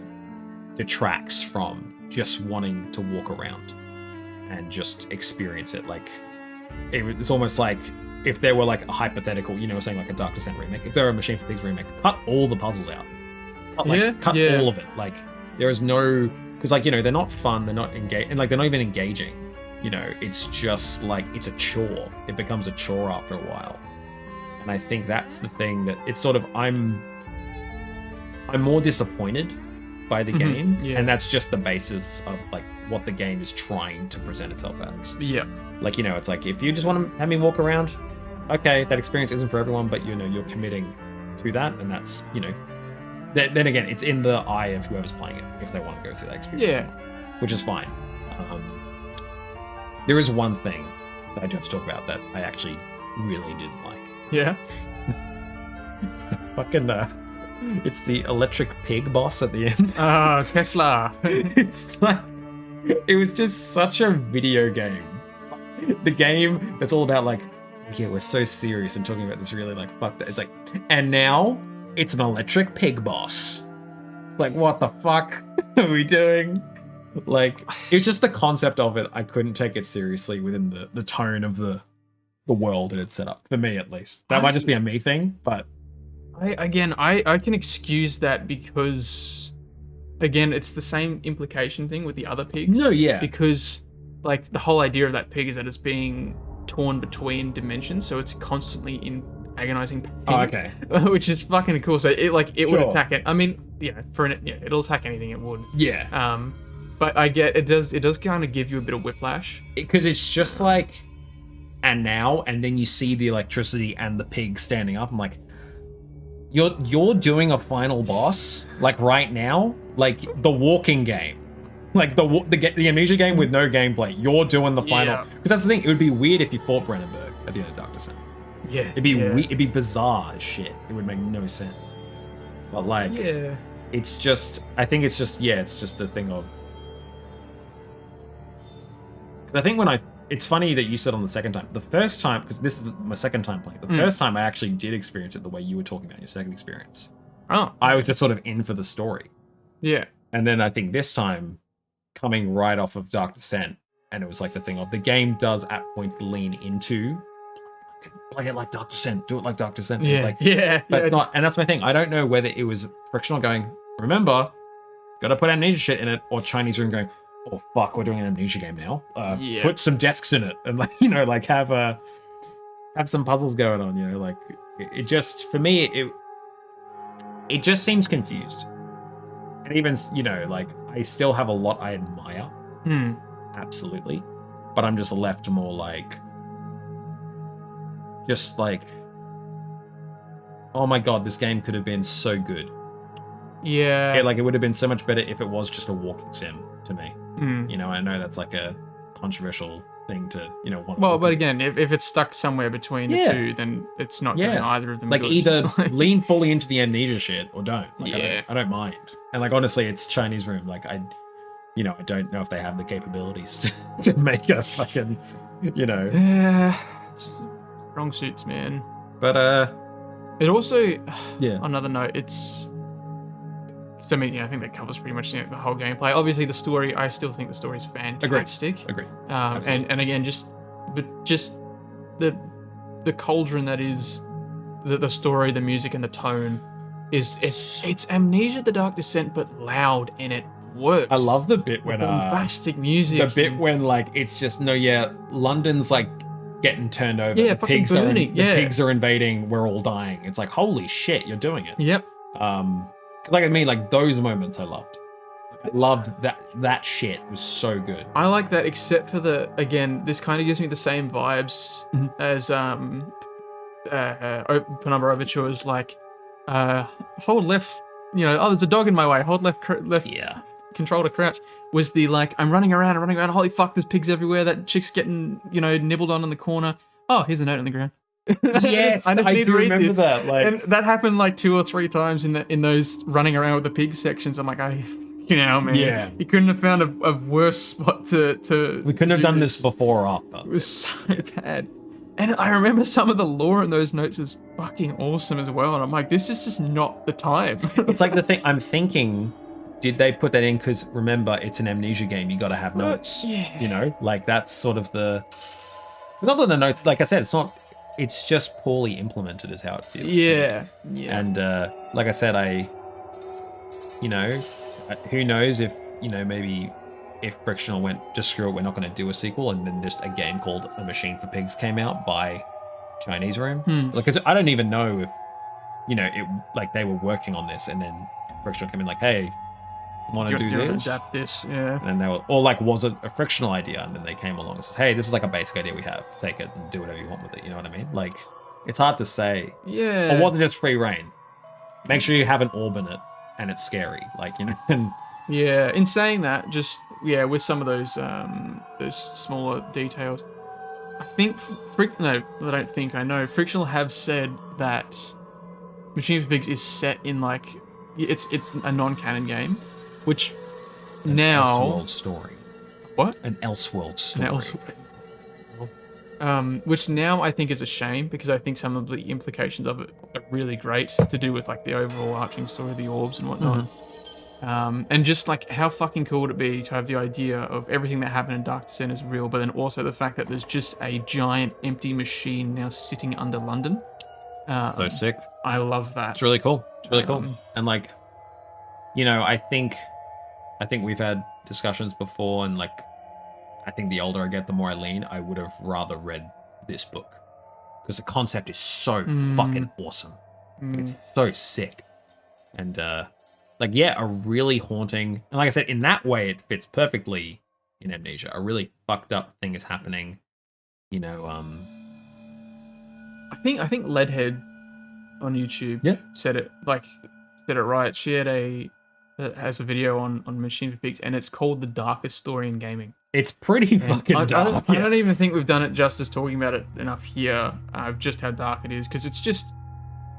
detracts from just wanting to walk around and just experience it. Like, it's almost like if there were like a hypothetical, saying like a Dark Descent remake, if there were a Machine for Pigs remake, cut all the puzzles out. Cut all of it. Like, there is no, because like, they're not fun, they're not engaged, and like they're not even engaging. It's just like, it's a chore. It becomes a chore after a while. And I think that's the thing that it's sort of, I'm more disappointed by the game, and that's just the basis of like what the game is trying to present itself as. Yeah. Like, it's like, if you just want to have me walk around, okay, that experience isn't for everyone, but you're committing to that, and that's, then again, it's in the eye of whoever's playing it, if they want to go through that experience. Yeah. Which is fine. There is one thing that I do have to talk about that I actually really didn't like. Yeah. It's the fucking it's the electric pig boss at the end. Tesla. It's like, it was just such a video game. The game that's all about like, yeah, we're so serious and talking about this really like fucked up. It's like, and now it's an electric pig boss. Like, what the fuck are we doing? Like, it's just the concept of it. I couldn't take it seriously within the tone of the world it had set up, for me at least. That might just be a me thing, but I can excuse that because, again, it's the same implication thing with the other pigs. no, yeah, Because, like, the whole idea of that pig is that it's being torn between dimensions, so it's constantly in agonizing pain. Oh, okay. Which is fucking cool. So it would Sure. attack it. I mean, yeah, it'll attack anything it would. Yeah. But I get it does kind of give you a bit of whiplash. Because it's just like, and now, and then you see the electricity and the pig standing up. I'm like, you're doing a final boss like right now, like the walking game, like the Amnesia game with no gameplay. You're doing the final, because that's the thing. It would be weird if you fought Brennenberg at the end of Dark Descent. Yeah, it'd be it'd be bizarre as shit. It would make no sense. But like, it's just, I think it's just a thing of. I think it's funny that you said on the second time. The first time, because this is my second time playing. The first time I actually did experience it the way you were talking about your second experience. Oh. I was just sort of in for the story. Yeah. And then I think this time, coming right off of Dark Descent, and it was like the thing of the game does at points lean into play it like Dark Descent, do it like Dark Descent. Yeah. It's like, But it's not, and that's my thing. I don't know whether it was Frictional going, remember, gotta put Amnesia shit in it, or Chinese Room going, oh fuck, we're doing an Amnesia game now. Put some desks in it, and like, you know, like have some puzzles going on. You know, like it just, for me, it just seems confused. And even, you know, like I still have a lot I admire, absolutely, but I'm just left more like, just like, oh my god, this game could have been so good. Yeah. Like it would have been so much better if it was just a walking sim to me. You know, I know that's like a controversial thing to, you know, want. Well, but again, if it's stuck somewhere between the two, then it's not doing either of them. Like good. either lean fully into the Amnesia shit or don't. Like, Yeah. I don't mind. And like honestly, it's Chinese Room. Like I don't know if they have the capabilities to make a fucking, you know. Yeah. Strong suits, man. But it also, yeah. On another note, it's. So I mean, yeah, I think that covers pretty much the whole gameplay. Obviously, the story, I still think the story is fantastic. Agreed. And again, just the cauldron that is the story, the music, and the tone is it's Amnesia: The Dark Descent, but loud, and it works. I love the bit when bombastic music. The bit when like it's just London's like getting turned over. Yeah, the pigs burning. The pigs are invading. We're all dying. It's like holy shit, you're doing it. Yep. Like I mean, like those moments I loved. I loved that shit was so good. I like that, except for again, this kind of gives me the same vibes as Penumbra Overture is like, hold left, there's a dog in my way, hold left, control to crouch, was the like, I'm running around, holy fuck, there's pigs everywhere, that chick's getting, nibbled on in the corner. Oh, here's a note on the ground. Yes, I do remember that. Like, and that happened like 2 or 3 times in those running around with the pig sections. I'm like, man. Yeah. You couldn't have found a worse spot to. We couldn't have done this before or after. It was so bad. And I remember some of the lore in those notes was fucking awesome as well. And I'm like, this is just not the time. It's like the thing I'm thinking. Did they put that in? Because remember, it's an Amnesia game. You got to have notes. Yeah. Like that's sort of the. It's not that the notes. Like I said, it's not. It's just poorly implemented is how it feels. Yeah. And like I said, who knows if, maybe if Frictional went, just screw it, we're not going to do a sequel, and then just a game called A Machine for Pigs came out by Chinese Room. Like, 'cause I don't even know if, it like they were working on this, and then Frictional came in like, hey, want to do this? Adapt this, yeah. And they were, or like, was it a Frictional idea? And then they came along and said, hey, this is like a basic idea we have. Take it and do whatever you want with it. You know what I mean? Like, it's hard to say. Yeah. Or was it just free reign? Make sure you have an orb in it and it's scary. Like, and yeah, in saying that, just, with some of those smaller details, I think, I know, Frictional have said that Machine for Pigs is set in like it's a non-canon game, which now Elseworld story. What? An Elseworld story. Which now I think is a shame because I think some of the implications of it are really great to do with like the overall arching story of the orbs and whatnot. And just like how fucking cool would it be to have the idea of everything that happened in Dark Descent is real, but then also the fact that there's just a giant empty machine now sitting under London. So sick. I love that. It's really cool. It's really cool. And like, you know, I think we've had discussions before, and like, I think the older I get, the more I lean. I would have rather read this book because the concept is so fucking awesome. It's so sick, and like, yeah, a really haunting. And like I said, in that way, it fits perfectly in Amnesia. A really fucked up thing is happening. You know, I think Leadhead on YouTube said it right. She had has a video on Machine for Pigs, and it's called The Darkest Story in Gaming. It's pretty fucking dark. I don't even think we've done it justice talking about it enough here. Just how dark it is, because it's just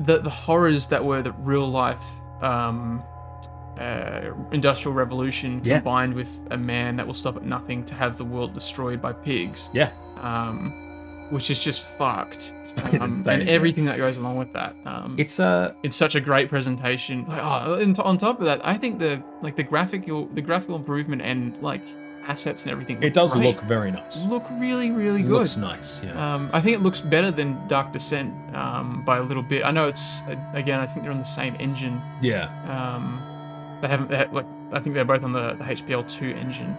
the horrors that were the real life industrial revolution combined with a man that will stop at nothing to have the world destroyed by pigs. Yeah. Which is just fucked. Insane, and everything that goes along with that. It's such a great presentation. And on top of that, I think the graphical improvement and like assets and everything. It does look very nice. Look really, really good. Looks nice. Yeah. I think it looks better than Dark Descent by a little bit. I know it's again. I think they're on the same engine. Yeah. I think they're both on the HPL2 engine.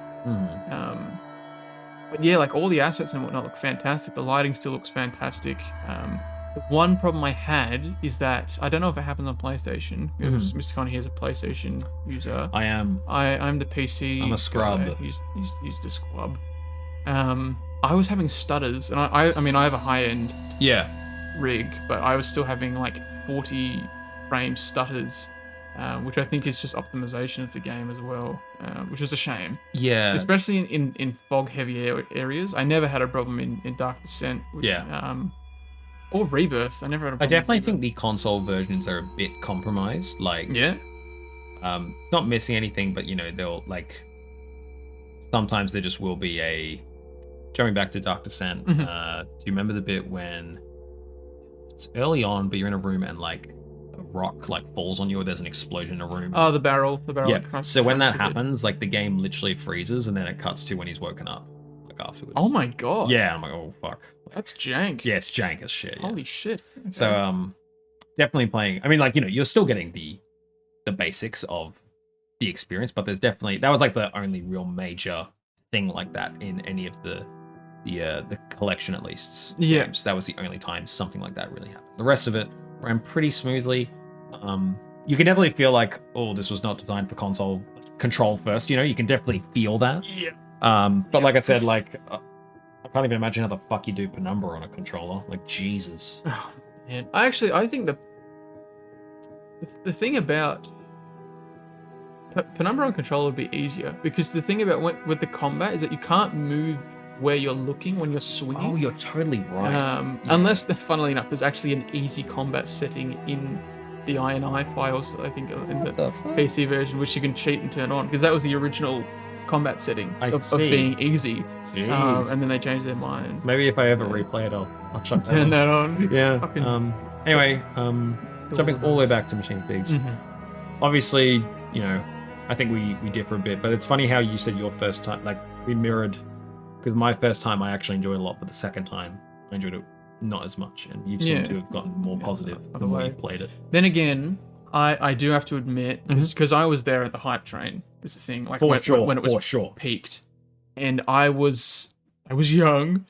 But yeah, like all the assets and whatnot look fantastic. The lighting still looks fantastic. The one problem I had is that I don't know if it happens on PlayStation because Mr. Connie here is a PlayStation user. I am. I'm the PC. I'm a scrub. He's the squab. I was having stutters, and I mean I have a high-end rig, but I was still having like 40 frame stutters. Which I think is just optimization of the game as well, which was a shame. Yeah. Especially in fog-heavy areas. I never had a problem in Dark Descent. Or Rebirth. I never had a problem. I definitely think the console versions are a bit compromised. Like, it's not missing anything, but you know, they'll like. Sometimes there just will be a. Jumping back to Dark Descent, do you remember the bit when it's early on, but you're in a room and like. Rock like falls on you, or there's an explosion in a room. Oh, the barrel. Yeah. So when that happens, like the game literally freezes, and then it cuts to when he's woken up, like afterwards. Oh my god. Yeah, I'm like, oh fuck. That's jank. Yeah, it's jank as shit. Yeah. Holy shit. Okay. So definitely playing. I mean, like, you know, you're still getting the basics of the experience, but there's definitely that was like the only real major thing like that in any of the collection at least. Games. That was the only time something like that really happened. The rest of it ran pretty smoothly. You can definitely feel like, oh, this was not designed for console control first. You know, you can definitely feel that. Yeah. But like I said, like I can't even imagine how the fuck you do Penumbra on a controller. Like Jesus. Oh, man. I think the thing about Penumbra on controller would be easier because the thing about with the combat is that you can't move where you're looking when you're swinging. Oh, you're totally right. Unless, funnily enough, there's actually an easy combat setting in the INI files that I think are in the PC version, which you can cheat and turn on, because that was the original combat setting of being easy. And then they changed their mind. Maybe if I ever replay it, I'll chuck that turn that on. Yeah. Anyway, jumping all the way back to Machine Pigs. Obviously, you know, I think we differ a bit, but it's funny how you said your first time, like we mirrored. Because my first time I actually enjoyed a lot, but the second time I enjoyed it not as much, and you seem to have gotten more positive the way you played it. Then again, I do have to admit, because I was there at the hype train, this is the thing, like when it was peaked, and I was young.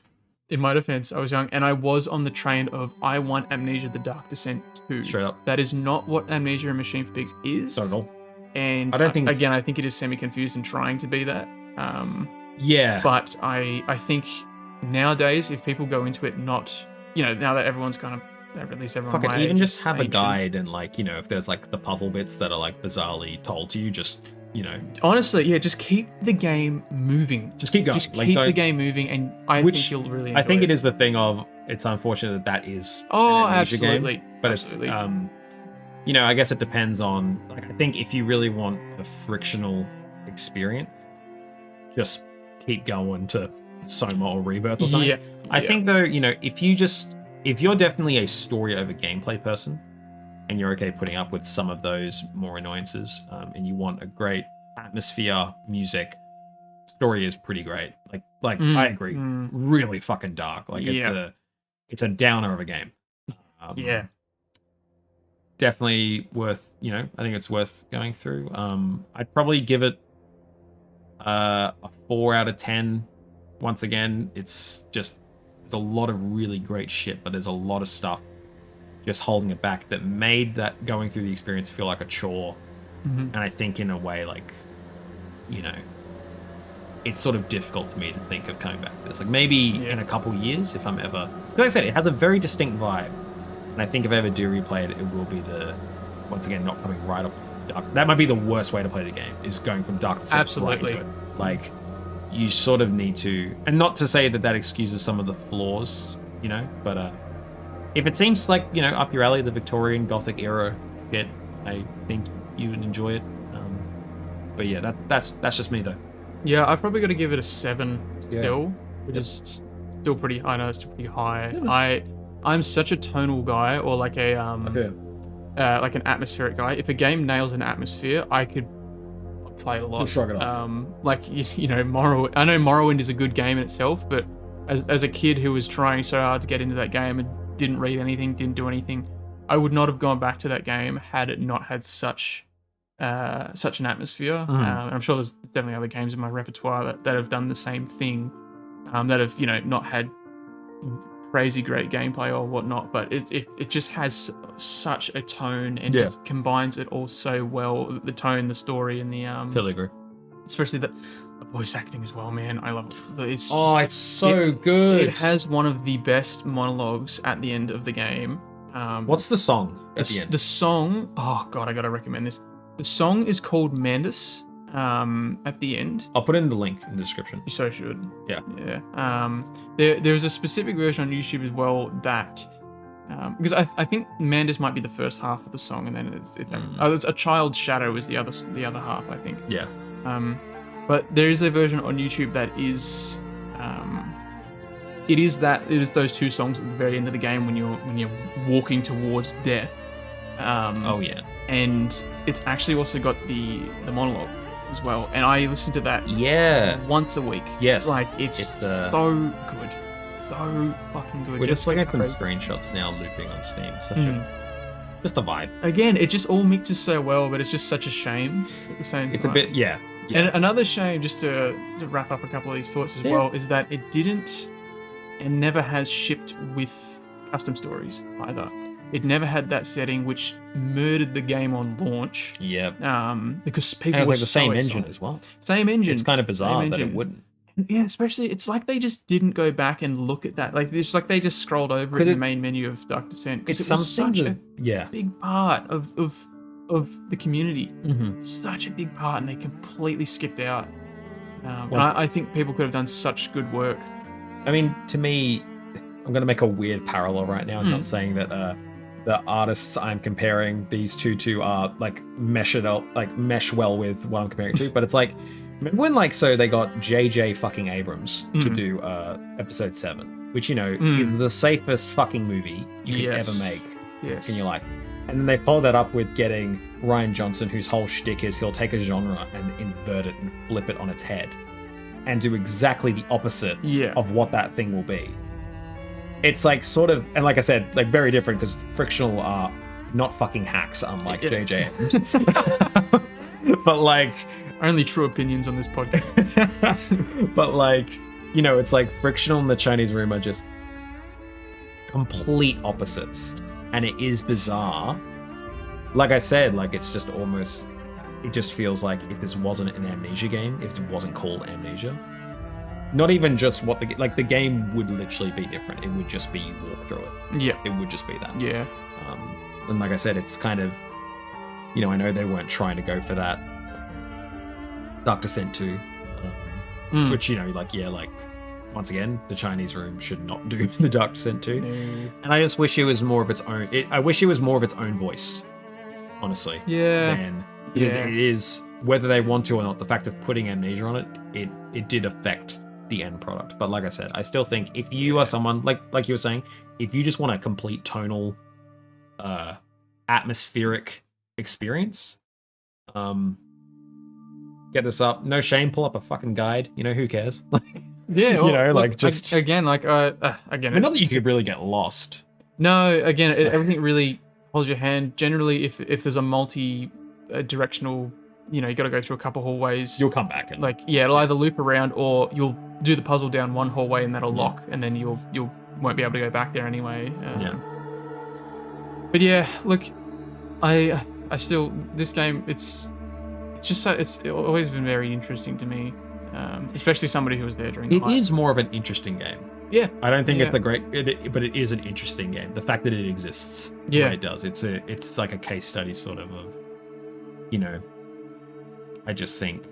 In my defense, I was young, and I was on the train of I want Amnesia: The Dark Descent 2. Straight up. That is not what Amnesia and Machine for Pigs is. Not at all. And I think it is semi-confused in trying to be that. Yeah. But I think nowadays, if people go into it not, you know, now that everyone's kind of, at least everyone my even age, just have a guide and like, you know, if there's like the puzzle bits that are like bizarrely told to you, just, you know. Honestly, yeah, just keep the game moving. Just keep going. Just keep the game moving, and I think you'll really enjoy it. I think it is the thing of, it's unfortunate that is an Amnesia absolutely. game, but absolutely. I guess it depends on, like, I think if you really want a frictional experience, just keep going to Soma or Rebirth or something. Yeah. I think though, if you're definitely a story over gameplay person, and you're okay putting up with some of those more annoyances, and you want a great atmosphere, music, story is pretty great. I agree, really fucking dark. Like it's a downer of a game. Definitely worth. I think it's worth going through. I'd probably give it a 4 out of 10. Once again, it's a lot of really great shit, but there's a lot of stuff just holding it back that made that going through the experience feel like a chore. And I think in a way, like, it's sort of difficult for me to think of coming back to this. Like, maybe in a couple years, if I'm ever... Like I said, it has a very distinct vibe. And I think if I ever do replay it, it will be once again, not coming right up dark. That might be the worst way to play the game, is going from dark to set Absolutely. right into it. Like, you sort of need to... And not to say that excuses some of the flaws, but... if it seems like, up your alley, the Victorian Gothic era bit, I think you would enjoy it. But yeah, that's just me though. Yeah, I've probably got to give it a 7 still, which is still pretty. I know it's still pretty high. Yeah. I'm such a tonal guy, or like a like an atmospheric guy. If a game nails an atmosphere, I could play it a lot. Shrug it off. Like Morrowind. I know Morrowind is a good game in itself, but as a kid who was trying so hard to get into that game and didn't read anything, didn't do anything, I would not have gone back to that game had it not had such an atmosphere. I'm sure there's definitely other games in my repertoire that have done the same thing, that have not had crazy great gameplay or whatnot, but it just has such a tone and just combines it all so well. The tone, the story, and the totally agree. Especially the voice acting as well, man. I love it. It's so good. It has one of the best monologues at the end of the game. What's the song at the end? The song, oh god, I gotta recommend this. The song is called Mandus. At the end, I'll put in the link in the description. You so should. Yeah. There's a specific version on YouTube as well that, because I think Mandus might be the first half of the song, and then it's a child's shadow is the other half, I think. Yeah. But there is a version on YouTube that is, it is those two songs at the very end of the game when you're walking towards death. And it's actually also got the monologue as well, and I listen to that once a week. Yes, like it's so good, so fucking good. We're just looking at some screenshots now, looping on Steam. So just a vibe. Again, it just all mixes so well, but it's just such a shame at the same time. It's a bit, And another shame, just to wrap up a couple of these thoughts as well, is that it didn't and never has shipped with custom stories either. It never had that setting, which murdered the game on launch. Yep. Because people were like the same engine as well. Same engine. It's kind of bizarre that it wouldn't. Yeah, especially it's like they just didn't go back and look at that. Like it's like they just scrolled over in the main menu of Dark Descent. It's it was such a big part of the community. Such a big part, and they completely skipped out. And I think people could have done such good work. I mean, to me, I'm going to make a weird parallel right now. I'm not saying that the artists I'm comparing these two to are like mesh well with what I'm comparing it to, but it's like, remember when so they got JJ fucking Abrams to do episode 7, which is the safest fucking movie you can ever make in your life. And then they followed that up with getting Rian Johnson, whose whole shtick is he'll take a genre and invert it and flip it on its head and do exactly the opposite of what that thing will be. It's like sort of, and like I said, like very different because Frictional are not fucking hacks, unlike JJ Abrams. But like, only true opinions on this podcast. But like, it's like Frictional and the Chinese Room are just complete opposites, and it is bizarre. Like I said, like it's just almost, it just feels like if this wasn't an Amnesia game, if it wasn't called Amnesia. Not even just what the game would literally be different. It would just be you walk through it. Yeah. It would just be that. Yeah. And like I said, it's kind of, I know they weren't trying to go for that Dark Descent 2, which, once again, the Chinese Room should not do the Dark Descent 2. No. And I just wish it was more of its own, I wish it was more of its own voice. honestly. Yeah. Than it is, whether they want to or not, the fact of putting Amnesia on it did affect the end product. But like I said, I still think if you are someone, like you were saying, if you just want a complete tonal, atmospheric experience, get this up. No shame, pull up a fucking guide. You know, who cares? Yeah, well, you know, look, like just again, like again. I mean, not that you could really get lost. No, again, everything really holds your hand. Generally, if there's a multi-directional, you know, you got to go through a couple hallways. You'll come back and it'll either loop around or you'll do the puzzle down one hallway and that'll lock, and then you won't be able to go back there anyway. But yeah, look, I still, this game, it's always been very interesting to me, especially somebody who was there during the hype. It is more of an interesting game. Yeah. I don't think it's but it is an interesting game. The fact that it exists the way it does, it's like a case study sort of, you know, I just think,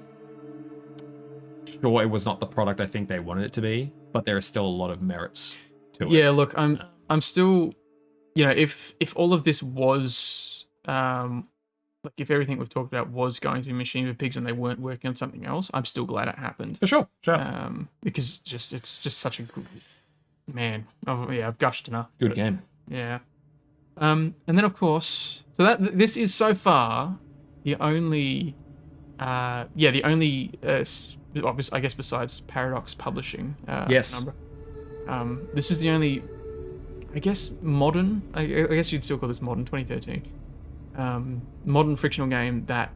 sure, it was not the product I think they wanted it to be, but there are still a lot of merits to it. Yeah, look, I'm still, you know, if all of this was, like if everything we've talked about was going to be Machine for Pigs and they weren't working on something else, I'm still glad it happened. For sure. Because it's just such a good, man. Oh yeah, I've gushed enough. Good game. Yeah. And then of course, so this is so far the only, obviously, I guess besides Paradox Publishing. Yes. This is the only, I guess, modern. I guess you'd still call this modern, 2013. Modern frictional game that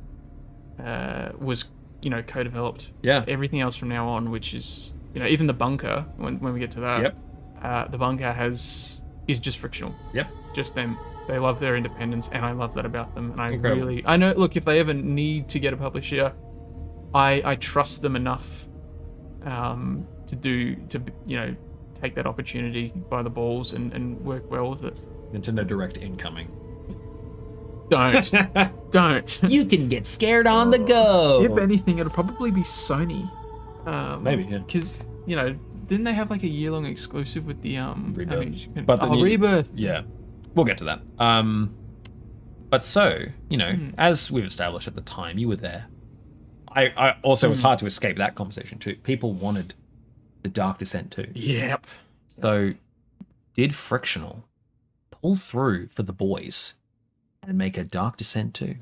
was, you know, co-developed. Yeah. Everything else from now on, which is, you know, even the bunker, when we get to that. Yep. The bunker is just frictional. Yep. Just them. They love their independence, and I love that about them. And Incredible. I know, look, if they ever need to get a publisher, I trust them enough to you know, take that opportunity by the balls and work well with it. Nintendo Direct incoming. Don't. You can get scared on the go. If anything, it'll probably be Sony. Maybe, yeah. Because, you know, didn't they have like a year-long exclusive with the Rebirth. But the Rebirth. Yeah, we'll get to that. But so, you know, as we've established at the time, you were there. I also, it was hard to escape that conversation too. People wanted the Dark Descent too. Yep. So, did Frictional pull through for the boys and make a Dark Descent 2?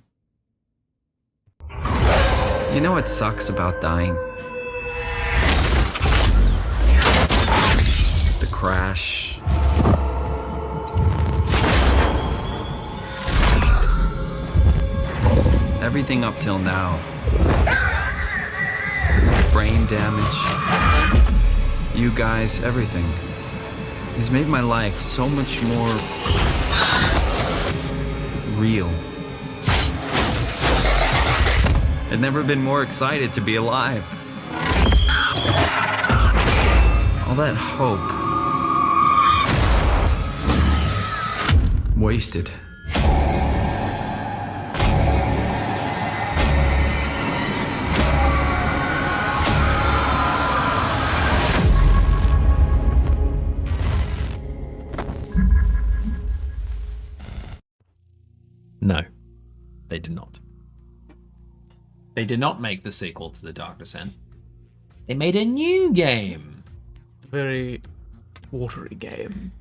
You know what sucks about dying? The crash. Everything up till now. The brain damage. You guys, everything. Has made my life so much more real. I've never been more excited to be alive. All that hope wasted. No, they did not. They did not make the sequel to The Dark Descent. They made a new game. Very watery game.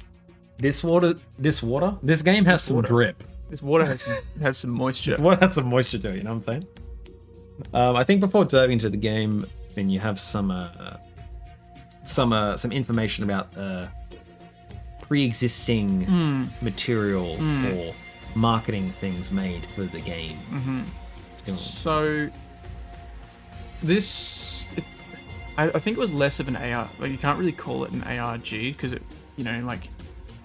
This game has some drip. This water has some moisture. This water has some moisture to it, you know what I'm saying? I think before diving into the game, then you have some information about pre-existing material or marketing things made for the game. So this, I think it was less of an AR. Like, you can't really call it an ARG because it, you know, like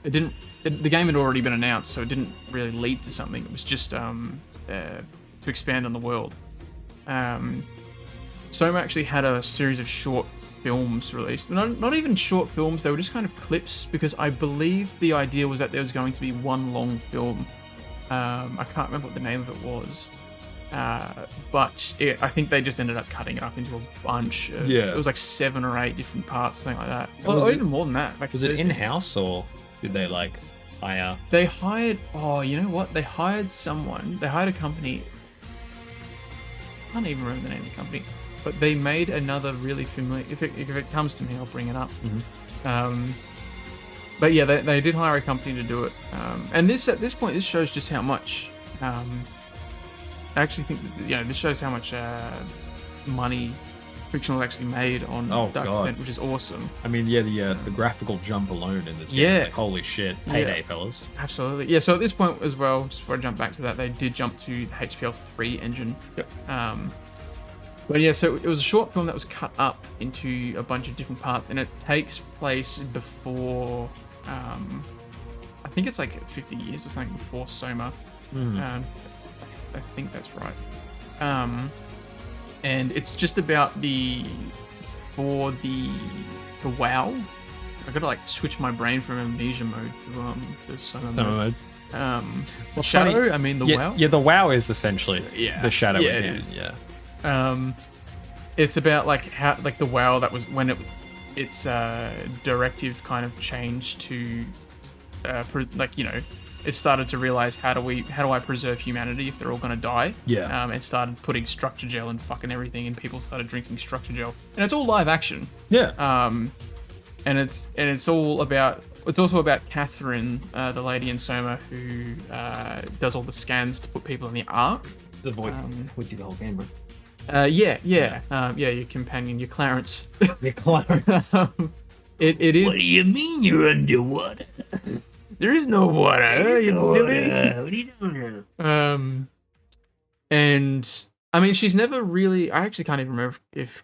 the game had already been announced, so it didn't really lead to something. It was just to expand on the world. Soma actually had a series of short films released. Not even short films, they were just kind of clips, because I believe the idea was that there was going to be one long film. I can't remember what the name of it was. But I think they just ended up cutting it up into a bunch. It was like 7 or 8 different parts or something like that. Or even more than that. Like, was it in-house, or did they like hire? They hired. Oh, you know what? They hired someone. They hired a company. I can't even remember the name of the company, but they made another really familiar. If it comes to me, I'll bring it up. But yeah, they did hire a company to do it. And this at this point, this shows just how much. I actually think that, this shows how much money Frictional actually made on Dark Descent, which is awesome. I mean, the graphical jump alone in this game is like, holy shit, payday, fellas. Absolutely. Yeah, so at this point as well, just before I jump back to that, they did jump to the HPL 3 engine. Yep. But yeah, so it was a short film that was cut up into a bunch of different parts, and it takes place before, I think it's like 50 years or something before Soma. I think that's right. And it's just about the WoW. I gotta like switch my brain from Amnesia mode to Soma mode. Shadow. Funny. I mean the WoW. Yeah, the WoW is essentially the Shadow it again. is. Yeah. It's about like how like the WoW that was when its directive kind of changed to it started to realize how do I preserve humanity if they're all gonna die? Yeah. It started putting structure gel and fucking everything, and people started drinking structure gel, and it's all live action. Yeah. And it's also about Catherine, the lady in Soma who does all the scans to put people in the Ark. The voice with you the whole game, bro. Your companion, your Clarence. Your Clarence. It is. What do you mean you're underwater? There is no water. What are you doing? And I mean, she's never really. I actually can't even remember if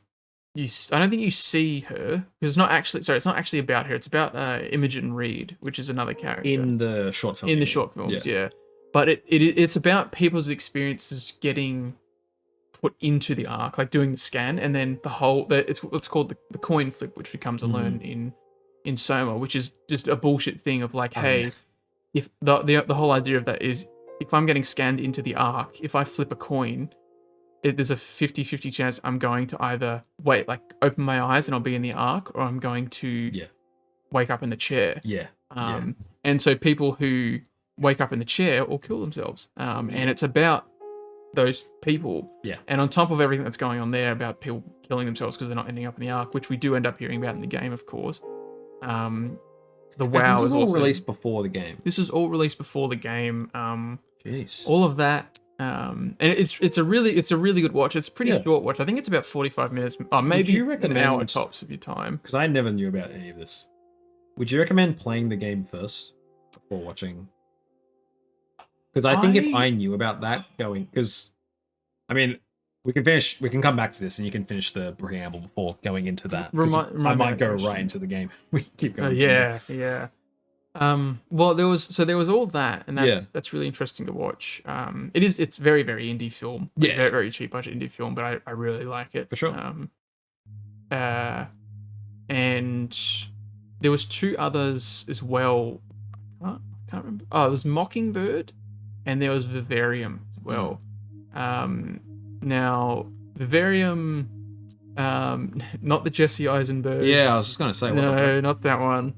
you. I don't think you see her because it's not actually. Sorry, it's not actually about her. It's about Imogen Reed, which is another character in the short film. In the short films, yeah. But it's about people's experiences getting put into the Ark, like doing the scan, and then it's what's called the coin flip, which becomes a learn in Soma, which is just a bullshit thing of like, hey, if the whole idea of that is if I'm getting scanned into the Ark, if I flip a coin, there's a 50-50 chance I'm going to either open my eyes and I'll be in the Ark, or I'm going to wake up in the chair. And so people who wake up in the chair will kill themselves. And it's about those people. And on top of everything that's going on there about people killing themselves because they're not ending up in the Ark, which we do end up hearing about in the game, of course. The WoW is all released before the game. This is all released before the game. Jeez. All of that. And it's a really good watch. It's a pretty short watch. I think it's about 45 minutes. Maybe an hour tops of your time. Because I never knew about any of this. Would you recommend playing the game first before watching? Because I think if I knew about that because, I mean, we can come back to this and you can finish the preamble before going into that. I might go right into the game. We keep going. Yeah. Well, there was all that, and that's really interesting to watch. It's very, very indie film. Very, very cheap budget indie film, but I really like it. For sure. And there was two others as well. I can't remember. Oh, it was Mockingbird, and there was Vivarium as well. Now Vivarium, not the Jesse Eisenberg. Yeah, I was just gonna say. No, not that one.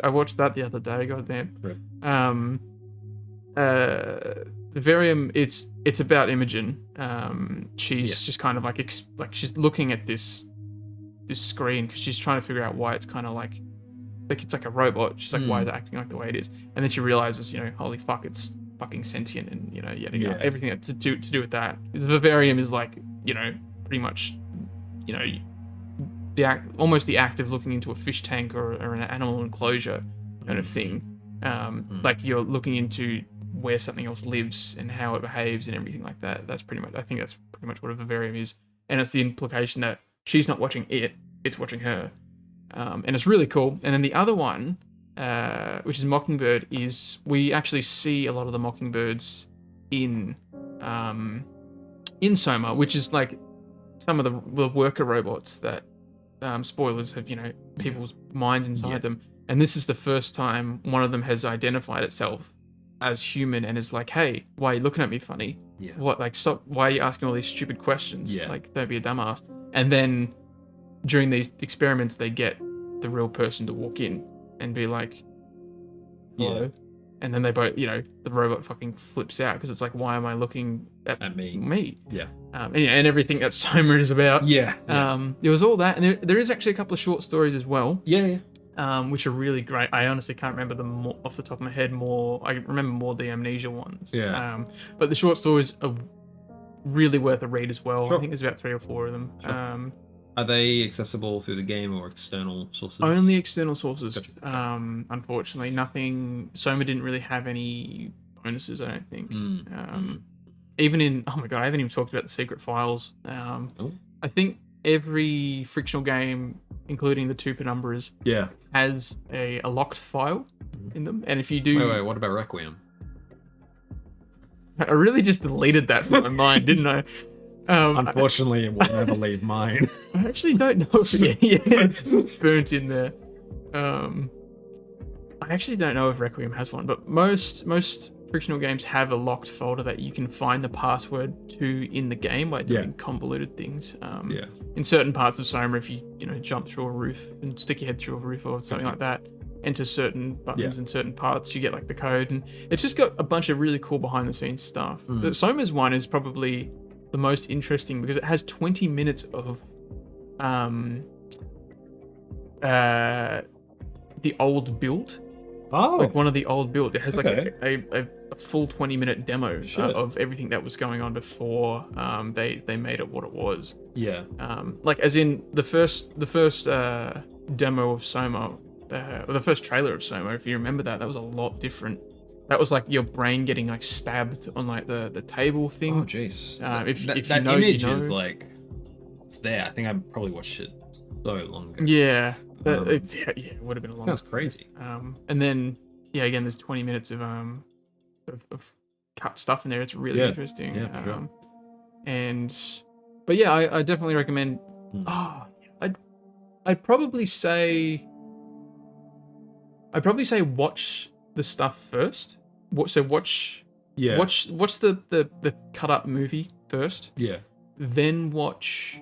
I watched that the other day. Goddamn. Right. Vivarium. It's about Imogen. She's just kind of like she's looking at this screen because she's trying to figure out why it's kind of like it's like a robot. She's like, why is it acting like the way it is? And then she realizes, holy fuck, it's fucking sentient, and everything to do with that. Because Vivarium is like, pretty much, almost the act of looking into a fish tank or an animal enclosure kind of thing. Like you're looking into where something else lives and how it behaves and everything like that. I think that's pretty much what a Vivarium is. And it's the implication that she's not watching it's watching her. And it's really cool. And then the other one, which is Mockingbird, is we actually see a lot of the Mockingbirds in Soma, which is like some of the worker robots that spoilers have people's minds inside them. And this is the first time one of them has identified itself as human and is like, hey, why are you looking at me funny? What, like, stop, why are you asking all these stupid questions? Like, don't be a dumbass. And then during these experiments they get the real person to walk in and be like, hello. and then they both, the robot fucking flips out because it's like, why am I looking at me? Yeah. And everything that Soma is about. Yeah. There was all that, and there is actually a couple of short stories as well. Yeah. Which are really great. I honestly can't remember them off the top of my head. I remember more the Amnesia ones. Yeah. But the short stories are really worth a read as well. Sure. I think there's about 3 or 4 of them. Sure. Are they accessible through the game or external sources? Only external sources. Unfortunately, nothing. Soma didn't really have any bonuses, I don't think. Even in, oh my god, I haven't even talked about the secret files. I think every frictional game, including the 2 Penumbras, has a locked file in them. And if you do... Wait, what about Requiem? I really just deleted that from my mind, didn't I? Unfortunately, it will never leave mine. I actually don't know if it's burnt in there. I actually don't know if Requiem has one, but most frictional games have a locked folder that you can find the password to in the game by doing convoluted things. In certain parts of Soma, if you jump through a roof and stick your head through a roof or something like that, enter certain buttons in certain parts, you get like the code, and it's just got a bunch of really cool behind the scenes stuff. But Soma's one is probably the most interesting because it has 20 minutes of the old build. Like one of the old build. It has like a full 20-minute demo of everything that was going on before they made it what it was. Yeah. Like as in the first demo of Soma, or the first trailer of Soma, if you remember that was a lot different. That was like your brain getting like stabbed on like the table thing. Oh jeez. If that you know, image you know. is like, it's there. I think I probably watched it so long ago. Yeah. It would have been a long. Sounds crazy. And then again, there's 20 minutes of cut stuff in there. It's really interesting. Yeah, for sure. But yeah, I definitely recommend. I'd probably say watch the stuff first. Watch the cut up movie first. Yeah. Then watch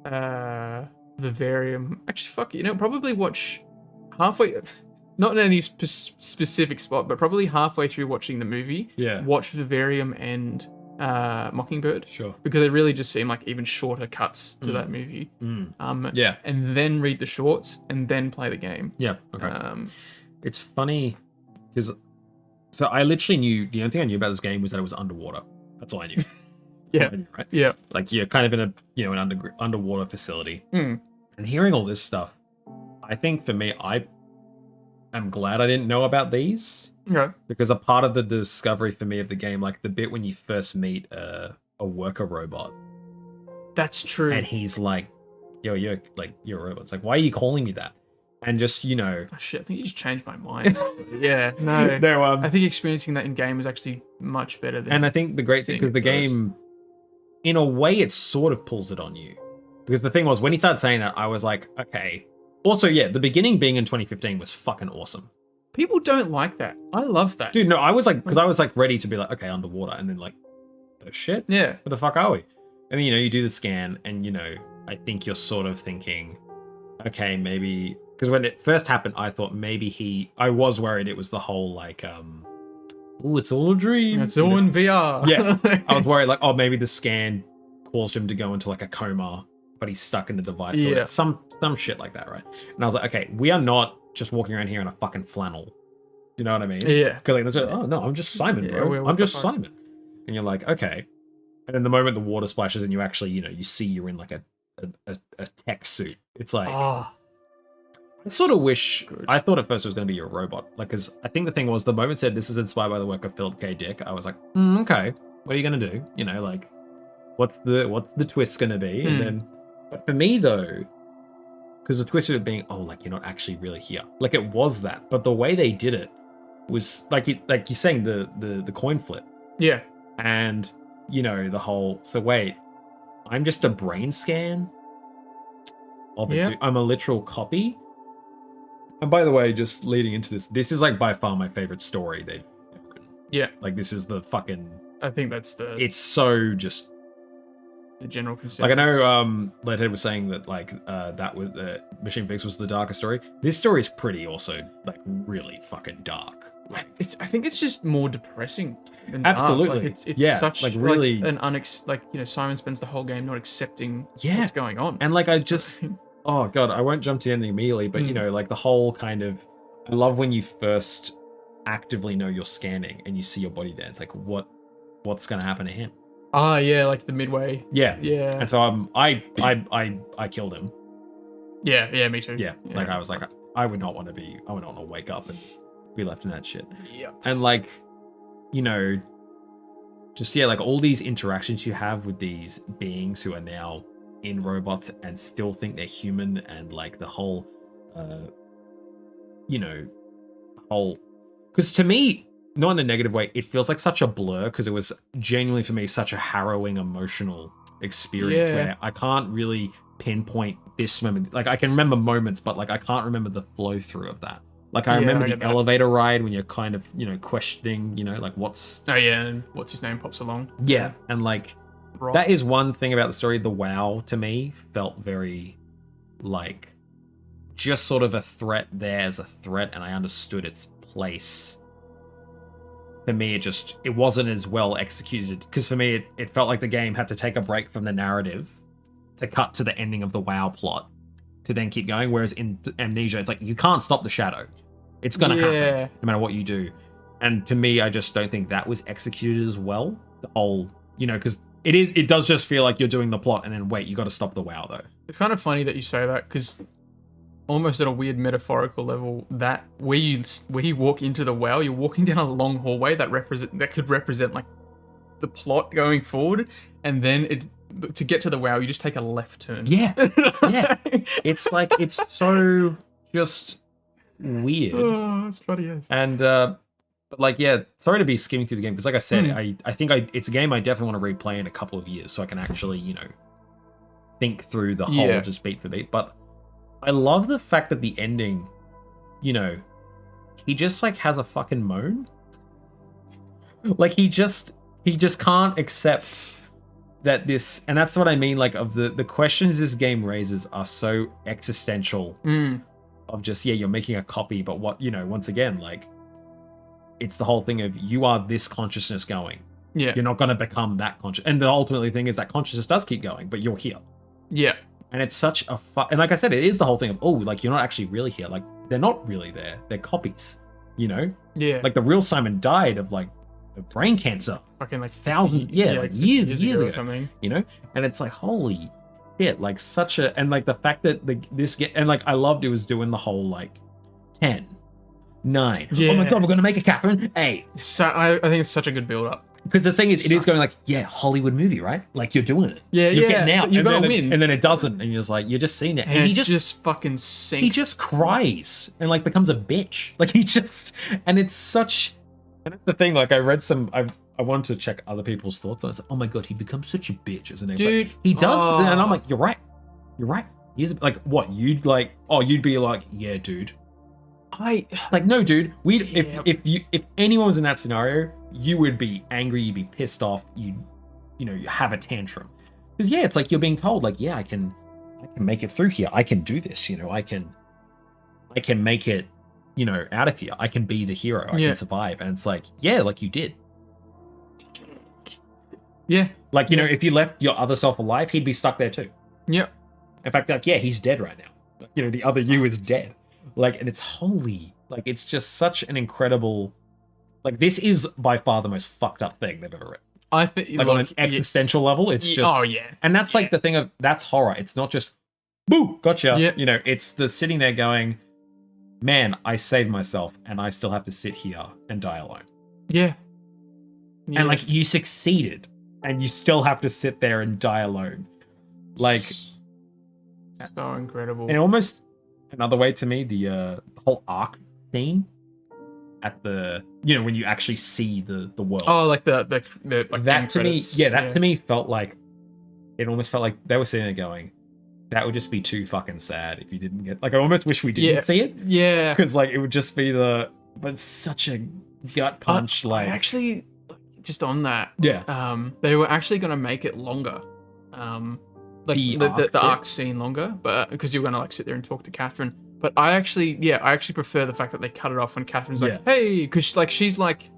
Vivarium. Actually, fuck it. Probably watch halfway. Not in any specific spot, but probably halfway through watching the movie. Yeah. Watch Vivarium and Mockingbird. Sure. Because they really just seem like even shorter cuts to that movie. Yeah. And then read the shorts and then play the game. Yeah. Okay. It's funny because I literally knew the only thing I knew about this game was that it was underwater. That's all I knew. Yeah. Right. Yeah. Like you're kind of in an underwater facility, and hearing all this stuff, I think for me, I'm glad I didn't know about these. Okay. Because a part of the discovery for me of the game, like the bit when you first meet a worker robot. That's true. And he's like, yo, you're a robot. It's like, why are you calling me that? And just, Oh shit, I think you just changed my mind. Yeah, no. I think experiencing that in game is actually much better than. And I think the great thing, because the game, in a way, it sort of pulls it on you. Because the thing was, when he started saying that, I was like, okay. Also, yeah, the beginning being in 2015 was fucking awesome. People don't like that. I love that. Dude, no, I was like, because I was like ready to be like, okay, underwater. And then like, oh shit. Yeah. Where the fuck are we? And then, you do the scan and, I think you're sort of thinking, okay, maybe. Because when it first happened, I thought maybe I was worried it was the whole like, it's all a dream. It's all in VR. Yeah. I was worried like, maybe the scan caused him to go into like a coma, but he's stuck in the device. Yeah. Or some shit like that, right? And I was like, okay, we are not just walking around here in a fucking flannel. Do you know what I mean? Yeah. Because like, oh no, I'm just Simon, bro. I'm just Simon. And you're like, okay. And then the moment the water splashes and you actually, you see you're in like a tech suit. It's like, I sort of wish. I thought at first it was going to be a robot, like, because I think the thing was the moment it said this is inspired by the work of Philip K. Dick. I was like, okay, what are you going to do? Like, what's the twist going to be? And then, but for me though, because the twist of it being, like you're not actually really here, like it was that, but the way they did it was like you're saying the coin flip, yeah, and the whole. So wait, I'm just a brain scan of it. I'm a literal copy. And by the way, just leading into this is like by far my favorite story they've ever written. Yeah. Like this is the fucking. I think that's it's so just. The general consensus. Like I know Leadhead was saying that like that was Machine Fix was the darker story. This story is pretty also like really fucking dark. I think it's just more depressing than Absolutely. Dark. Like it's Yeah, such like, really- like an Simon spends the whole game not accepting Yeah. what's going on. And like I just oh god, I won't jump to the ending immediately, but you know, like the whole kind of I love when you first actively know you're scanning and you see your body there. It's like what's gonna happen to him? Yeah, like the midway. Yeah. Yeah. And so I killed him. Yeah, me too. Yeah. Like I was like I would not want to wake up and be left in that shit. Yeah. And like, you know, just like all these interactions you have with these beings who are now in robots and still think they're human, and like the whole because to me, not in a negative way, it feels like such a blur, because it was genuinely for me such a harrowing emotional experience where I can't really pinpoint this moment. Like I can remember moments, but like I can't remember the flow through of that. Like I remember the elevator ride when you're kind of, questioning, like what's... Oh yeah, and what's his name pops along. Yeah, and like that is one thing about the story. The WoW to me felt very like just sort of a threat there as a threat, and I understood its place. For me, it wasn't as well executed, because for me it felt like the game had to take a break from the narrative to cut to the ending of the WoW plot to then keep going, whereas in Amnesia it's like you can't stop the shadow. It's gonna happen no matter what you do. And to me, I just don't think that was executed as well. The whole, because it does just feel like you're doing the plot and then wait, you got to stop the WoW though. It's kind of funny that you say that, because almost at a weird metaphorical level, that where you walk into the WoW, you're walking down a long hallway that could represent like the plot going forward, and then to get to the WoW, you just take a left turn. Yeah, yeah. It's like it's so just weird. Oh, that's funny. Yes. And but like, yeah, sorry to be skimming through the game, because like I said, I think it's a game I definitely want to replay in a couple of years so I can actually think through the whole just beat for beat. But I love the fact that the ending, he just like has a fucking moan. Like he just can't accept that this, and that's what I mean, like of the questions this game raises are so existential of just, you're making a copy, but what, once again, like it's the whole thing of you are this consciousness going. Yeah. You're not going to become that conscious. And the ultimately thing is that consciousness does keep going, but you're here. Yeah. And it's such a and like I said, it is the whole thing of, like you're not actually really here. Like they're not really there. They're copies, Yeah. Like the real Simon died of like brain cancer. Fucking like thousands, like years ago. Or something. And it's like, holy shit, like such a, and like the fact that and like I loved it was doing the whole like 10, 9. Oh my god, we're gonna make a Catherine 8. So I think it's such a good build up. Because the thing is, it is going like, Hollywood movie, right? Like you're doing it. Yeah, you're getting out. You're gonna win. And then it doesn't, and you're just like, you're just seeing it. And he just fucking sinks. He just cries and like becomes a bitch. Like he just, and it's such, and that's the thing. Like I read I wanted to check other people's thoughts. And I was like, oh my god, he becomes such a bitch, isn't he? Dude, like, he does, and I'm like, you're right. He's like, what? You'd be like, yeah, dude. Like, no, dude. If anyone was in that scenario, you would be angry, you'd be pissed off, you have a tantrum. Because it's like you're being told, like, I can make it through here. I can do this. I can make it, out of here. I can be the hero. I can survive. And it's like, like you did. Yeah. Like, if you left your other self alive, he'd be stuck there too. Yeah. In fact, like, he's dead right now. The other you is dead. Like, and it's holy. Like, it's just such an incredible. Like, this is by far the most fucked up thing they've ever written. I think, like, on an existential level, it's just. Oh yeah. And that's like the thing of that's horror. It's not just, boo, gotcha. Yeah. It's the sitting there going, man, I saved myself, and I still have to sit here and die alone. Yeah. And like, you succeeded, and you still have to sit there and die alone. Like, so incredible. And almost another way to me, the whole arc scene at the when you actually see the world. Oh, like the like that to me, to me felt like it almost felt like they were sitting there going, that would just be too fucking sad if you didn't get. Like, I almost wish we didn't see it. Yeah, because like it would just be but it's such a gut punch. Like, actually, just on that, they were actually going to make it longer. Like the arc scene longer, but because you're going to like sit there and talk to Catherine. But I actually prefer the fact that they cut it off when Catherine's like, hey, because she's like,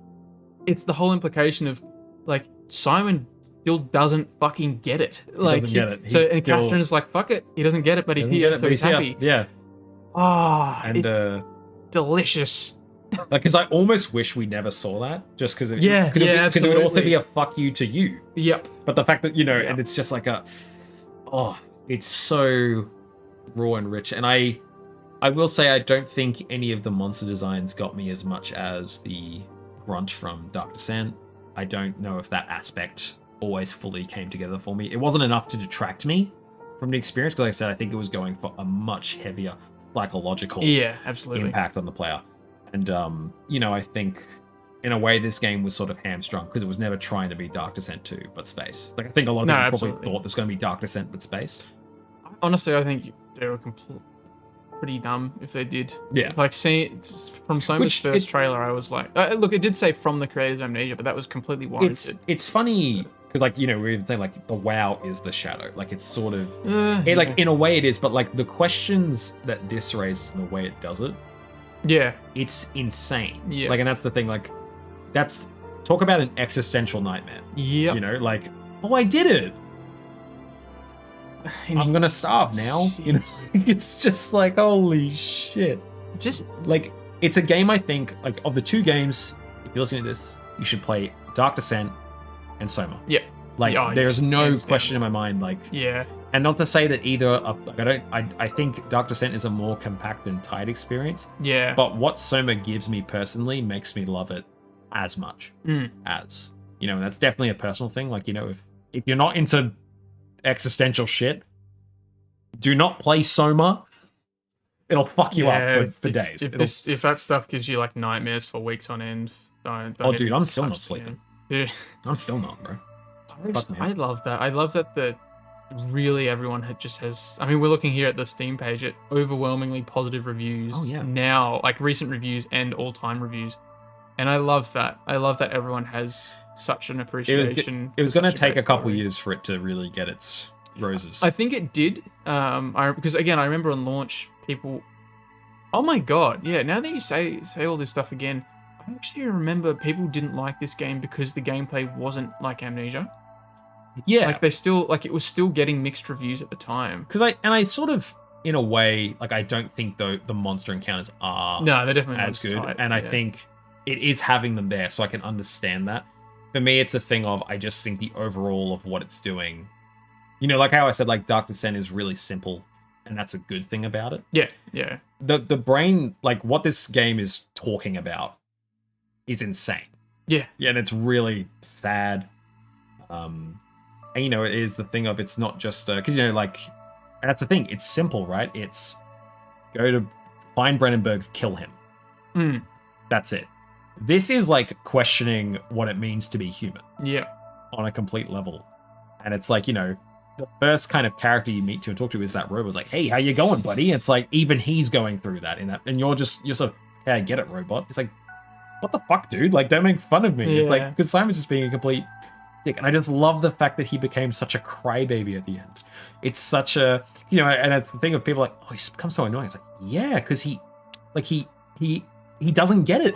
it's the whole implication of like Simon still doesn't fucking get it. Like, he doesn't get it. And Catherine's like, fuck it, he doesn't get it, but he's here, so he's happy. Yeah. It's delicious. Like, because I almost wish we never saw that, just because it absolutely. Because it would also be a fuck you to you. Yep. But the fact that, and it's just like it's so raw and rich. And I will say, I don't think any of the monster designs got me as much as the grunt from Dark Descent. I don't know if that aspect always fully came together for me. It wasn't enough to detract me from the experience, because like I said, I think it was going for a much heavier psychological impact on the player. And, I think in a way this game was sort of hamstrung because it was never trying to be Dark Descent 2, but space. Like, I think a lot of people probably thought there's going to be Dark Descent, but space. Honestly, I think they were pretty dumb if they did. Yeah. Like, seeing from Soma's first trailer, I was like, look, it did say from the creators of Amnesia, but that was completely warranted. It's funny because, like, we even say, like, the WoW is the shadow. Like, it's sort of, like, in a way it is, but, like, the questions that this raises and the way it does it, it's insane. Like, and that's the thing, like, talk about an existential nightmare. Like, I did it. I'm gonna starve now. It's just like, holy shit. Just like, it's a game, I think, like, of the two games, if you're listening to this, you should play Dark Descent and Soma. Like, there's no question in my mind, like, and not to say that either I think Dark Descent is a more compact and tight experience. But what Soma gives me personally makes me love it as much as, and that's definitely a personal thing. Like, if you're not into existential shit, do not play Soma. It'll fuck you up for days. If that stuff gives you like nightmares for weeks on end, don't dude, I'm still not sleeping. I'm still not, bro. I love that. I love that really everyone has. I mean, we're looking here at the Steam page at overwhelmingly positive reviews. Now, like recent reviews and all-time reviews, and I love that. I love that everyone has such an appreciation. It was going to take a couple years for it to really get its roses. I think it did. Because again, I remember on launch, people. Oh my god! Yeah. Now that you say all this stuff again, I actually remember people didn't like this game because the gameplay wasn't like Amnesia. Yeah. Like it was still getting mixed reviews at the time. Because I sort of, in a way, like, I don't think the monster encounters are they're definitely as good, tight, and I think it is having them there, so I can understand that. For me, it's a thing of, I just think the overall of what it's doing, like how I said, like, Dark Descent is really simple, and that's a good thing about it. Yeah. The brain, like, what this game is talking about is insane. Yeah, and it's really sad. And, it is the thing of, it's not just because like, and that's the thing. It's simple, right? It's go to find Brennenberg, kill him. That's it. This is like questioning what it means to be human. On a complete level, and it's like, the first kind of character you meet to and talk to is that robot. It's like, hey, how you going, buddy? It's like even he's going through that and you're sort of, hey, I get it, robot. It's like, what the fuck, dude? Like, don't make fun of me. It's like, because Simon's just being a complete dick. And I just love the fact that he became such a crybaby at the end. It's such a, and it's the thing of people like, oh, he's become so annoying. It's like, yeah, because he doesn't get it.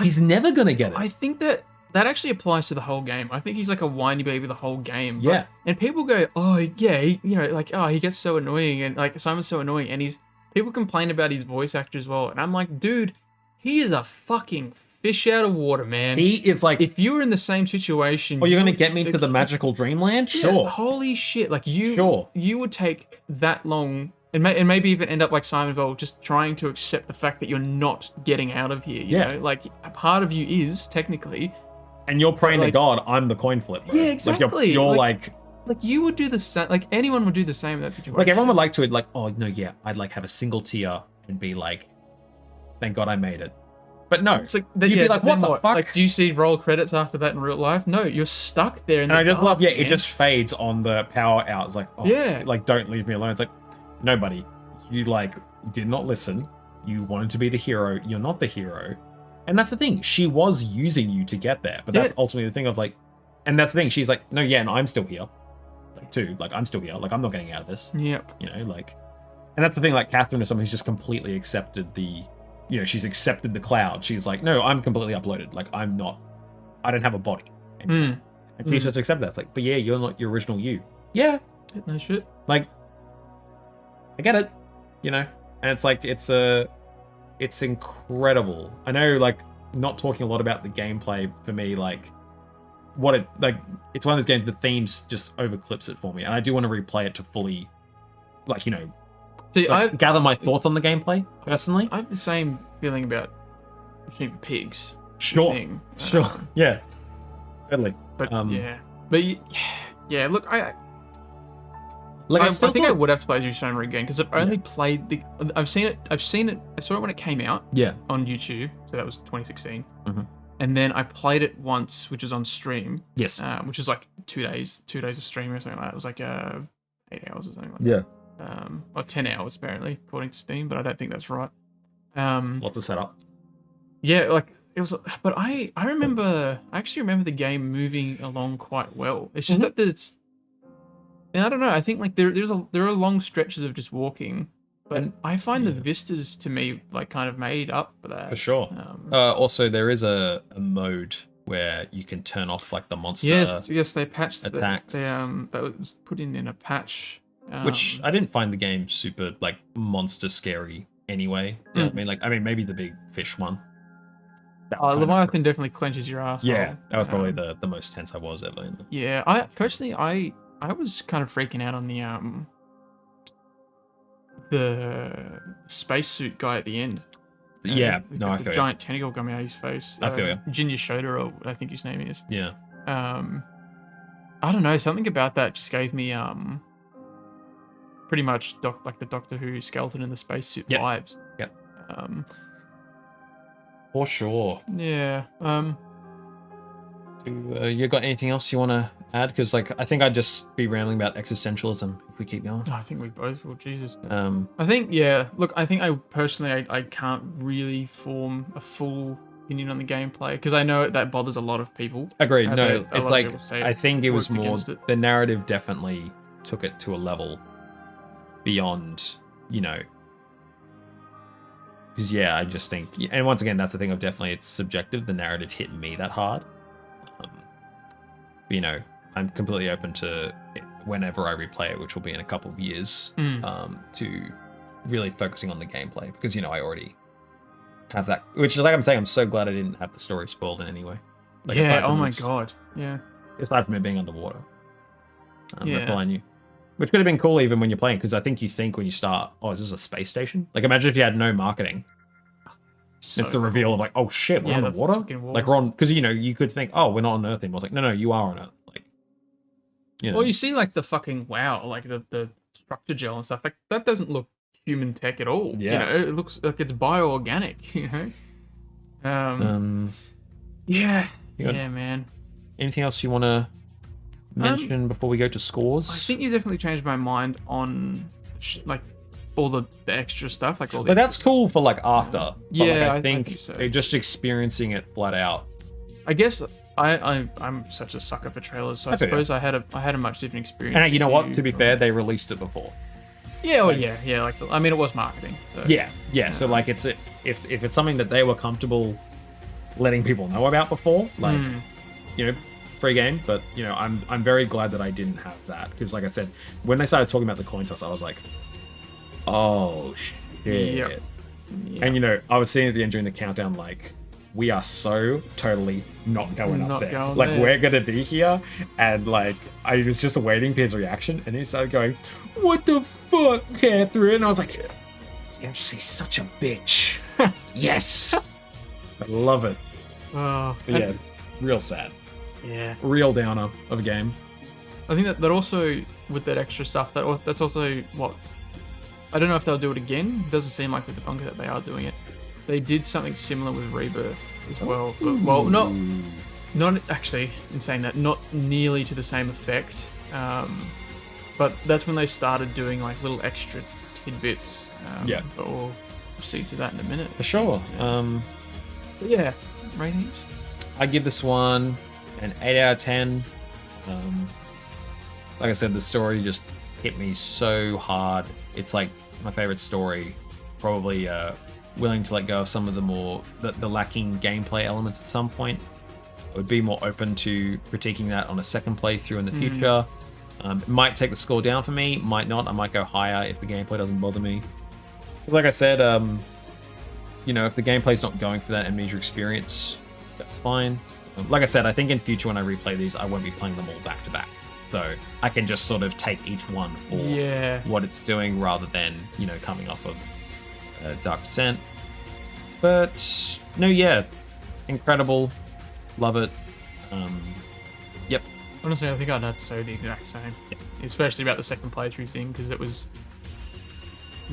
He's never going to get it. I think that actually applies to the whole game. I think he's like a whiny baby the whole game. Yeah. And people go, oh, yeah, he gets so annoying. And like, Simon's so annoying. And people complain about his voice actor as well. And I'm like, dude, he is a fucking fish out of water, man. He is like, if you were in the same situation, you're going to get me to the magical dreamland? Sure. Holy shit. Like, you would take that long and maybe even end up like Simon Bell, just trying to accept the fact that you're not getting out of here. You know? Like, a part of you is technically. And you're praying to God, I'm the coin flip, bro. Yeah, exactly. You're like you would do the same. Like, anyone would do the same in that situation. Like, everyone would like to, like, oh, no, yeah, I'd like have a single tear and be like, thank God I made it. But no, it's like, you'd be like, what the fuck? Like, do you see roll credits after that in real life? No, you're stuck there. And I just love, it just fades on the power out. It's like, oh, like, don't leave me alone. It's like, no, buddy, you like did not listen. You wanted to be the hero. You're not the hero. And that's the thing. She was using you to get there. But that's ultimately the thing of like, and that's the thing. She's like, no, yeah, and I'm still here. Like, too. Like, I'm still here. Like, I'm not getting out of this. Yep. And that's the thing, like Catherine is someone who's just completely accepted she's accepted the cloud. She's like, no, I'm completely uploaded. Like, I don't have a body. And she's just accepted that. It's like, but yeah, you're not your original you. Yeah. No shit. Like, I get it, And it's like, it's incredible. I know, like, not talking a lot about the gameplay for me, like, it's one of those games, the themes just overclips it for me. And I do want to replay it to fully, like, See, I gather my thoughts on the gameplay, personally. I have the same feeling about Machine for Pigs. Sure. Yeah. Totally. But, yeah, look, I think I would have to play Justine again because I've only played I've seen it. I saw it when it came out. Yeah. On YouTube, so that was 2016. And then I played it once, which was on stream. Yes. Which is like 2 days of streaming or something like that. It was like 8 hours or something like that. Yeah. Or 10 hours apparently, according to Steam, but I don't think that's right. Lots of setup. Yeah, like it was, but I actually remember the game moving along quite well. It's just that there's, and I don't know, I think like there are long stretches of just walking, but I find the vistas to me like kind of made up for that. For sure. Also, there is a mode where you can turn off like the monster. Yes, they patched attacks. That was put in a patch. Which I didn't find the game super like monster scary anyway. You know what I mean? Maybe the big fish one. Leviathan definitely clenches your ass. Yeah, that was probably the most tense I was ever. Yeah, I personally I was kind of freaking out on the spacesuit guy at the end. Yeah, I feel the giant tentacle coming out of his face. I feel you. Jinya Shoda, or I think his name is. Yeah. I don't know, something about that just gave me pretty much like the Doctor Who skeleton in the spacesuit vibes. Yep. For sure. Yeah. You got anything else you want to add? Because like I think I'd just be rambling about existentialism if we keep going. I think we both will. Jesus. I think Look, I think I personally I can't really form a full opinion on the gameplay because I know that bothers a lot of people. Agreed. No, it's like I think it was more the narrative definitely took it to a level beyond, because I just think, and once again, that's the thing of definitely it's subjective. The narrative hit me that hard. I'm completely open to it whenever I replay it, which will be in a couple of years, to really focusing on the gameplay because I already have that. Which is like I'm saying, I'm so glad I didn't have the story spoiled in any way. Like, oh my god, yeah. Aside from it being underwater, that's all I knew. Which could have been cool even when you're playing, because I think you think when you start, oh, is this a space station? Like, imagine if you had no marketing. It's the reveal of like, oh shit, we're on the water? Like, we're on, because, you could think, oh, we're not on Earth anymore. It's like, no, you are on Earth. Like, Well, you see, like, the fucking, like, the structure gel and stuff. Like, that doesn't look human tech at all. Yeah. It looks like it's bioorganic, Yeah, man. Anything else you want to mention before we go to scores? I think you definitely changed my mind on like all the extra stuff, like all. But that's cool for like after. Yeah, I think so. Just experiencing it flat out. I guess I'm such a sucker for trailers, so I suppose I had a much different experience. And you know what? To be fair, they released it before. Yeah, well, yeah. Like, I mean, it was marketing. So. Yeah. So like, if it's something that they were comfortable letting people know about before, like, free game, but I'm very glad that I didn't have that, because like I said, when they started talking about the coin toss, I was like, oh shit. Yep. And I was seeing at the end during the countdown, like, we are so totally not going up there. Like, we're gonna be here, and like I was just waiting for his reaction, and then he started going, what the fuck, Catherine? And I was like, she's such a bitch. Yes. I love it. Oh, yeah, real sad. Yeah. Real downer of a game. I think that also, with that extra stuff, that's also what... I don't know if they'll do it again. It doesn't seem like with the bunker that they are doing it. They did something similar with Rebirth as well. But, well, not actually, in saying that, not nearly to the same effect. But that's when they started doing like little extra tidbits. But we'll proceed to that in a minute. For sure. Yeah. Ratings? I give this one an 8 out of 10. Like I said, the story just hit me so hard. It's like my favorite story. Probably willing to let go of some of the lacking gameplay elements at some point. I would be more open to critiquing that on a second playthrough in the future. It might take the score down for me, might not. I might go higher if the gameplay doesn't bother me. Like I said, if the gameplay's not going for that Amnesia experience, that's fine. Like I said, I think in future when I replay these, I won't be playing them all back to back. So I can just sort of take each one for what it's doing rather than, coming off of Dark Descent. But, no, yeah. Incredible. Love it. Yep. Honestly, I think I'd have to say the exact same. Yep. Especially about the second playthrough thing, because it was...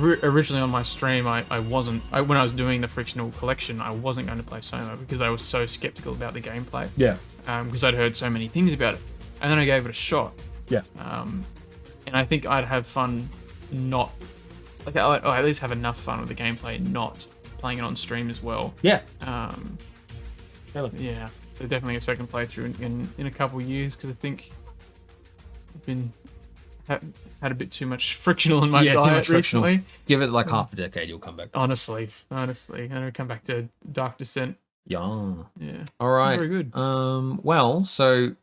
Originally on my stream, when I was doing the Frictional Collection, I wasn't going to play Soma because I was so skeptical about the gameplay. Yeah. Because I'd heard so many things about it. And then I gave it a shot. Yeah. And I think I'd have fun or at least have enough fun with the gameplay not playing it on stream as well. Yeah. Yeah. So definitely a second playthrough in a couple of years, because I think I've been... had a bit too much frictional in my diet recently. Give it like half a decade, you'll come back. Honestly. And I'll come back to Dark Descent. Yeah. All right. Very good. Well, so,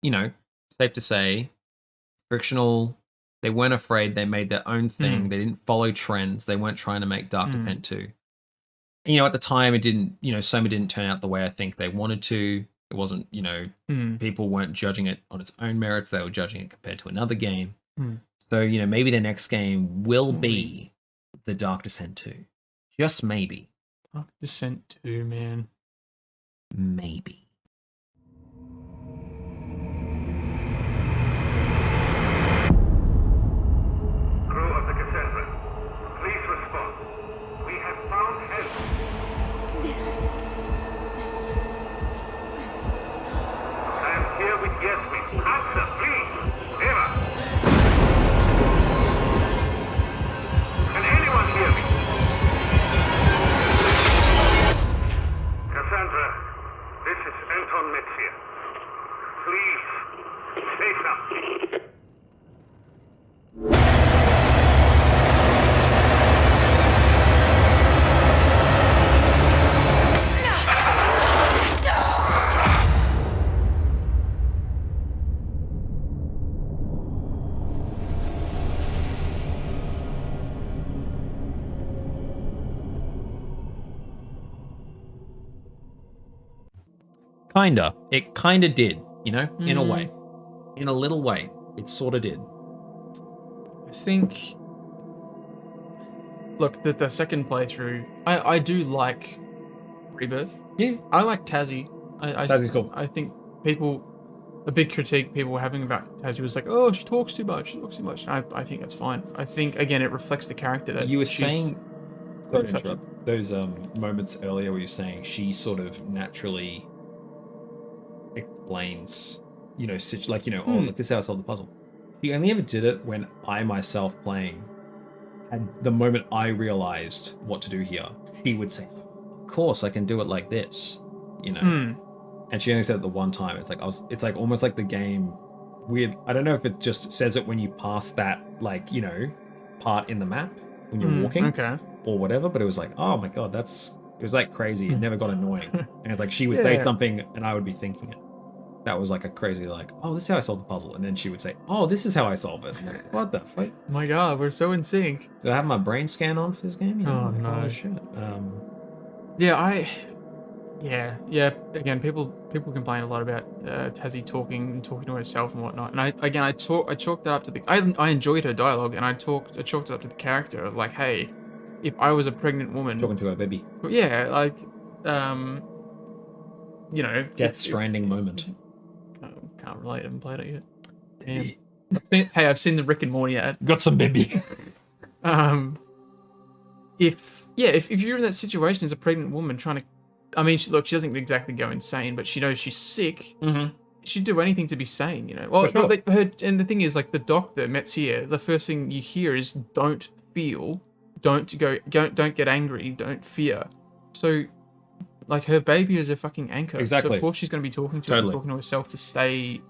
safe to say, Frictional, they weren't afraid. They made their own thing. They didn't follow trends. They weren't trying to make Dark Descent 2. And, at the time, it didn't, Soma didn't turn out the way I think they wanted to. It wasn't, people weren't judging it on its own merits. They were judging it compared to another game. So, maybe the next game will be the Dark Descent 2. Just maybe. Dark Descent 2, man. Maybe. Crew of the Cassandra, please respond. We have found help. I am here with Yasmin. Answer, please. Eva. Can anyone hear me? Cassandra, this is Anton Metzia. Please, say something. Kinda. It kinda did, in a way. In a little way. It sorta did. I think... Look, the second playthrough, I do like Rebirth. Yeah. I like Tassie. Tassie's cool. I think a big critique people were having about Tassie was like, oh, she talks too much. And I think that's fine. I think, again, it reflects the character that You were she's- saying... Sorry to interrupt. Those moments earlier where you're saying she sort of naturally explains, oh, look, this is how I solved the puzzle. The only ever did it when I myself playing had the moment I realized what to do here. He would say, of course I can do it like this, And she only said it the one time. It's like almost like the game weird. I don't know if it just says it when you pass that, part in the map when you're walking or whatever, but it was like, oh my God, it was like crazy. It never got annoying. And it's like she would say something and I would be thinking it. That was like a crazy, oh, this is how I solved the puzzle. And then she would say, oh, this is how I solve it. Like, what the fuck? Oh my God, we're so in sync. Do I have my brain scan on for this game? Oh, no. Oh, shit. Yeah. Again, people complain a lot about Tassie talking to herself and whatnot. And I chalked that up to I enjoyed her dialogue, and I chalked it up to the character of like, hey, if I was a pregnant woman Talking to her baby. Yeah, Death Stranding moment. Can't relate. I haven't played it yet. Damn. Hey, I've seen the Rick and Morty ad. Got some baby. If you're in that situation as a pregnant woman trying to, she doesn't exactly go insane, but she knows she's sick. She'd do anything to be sane, Well, sure. And the thing is, the doctor Metzia, the first thing you hear is don't feel, don't get angry, don't fear. So, her baby is a fucking anchor. Exactly. So of course she's going to be talking to talking to herself to stay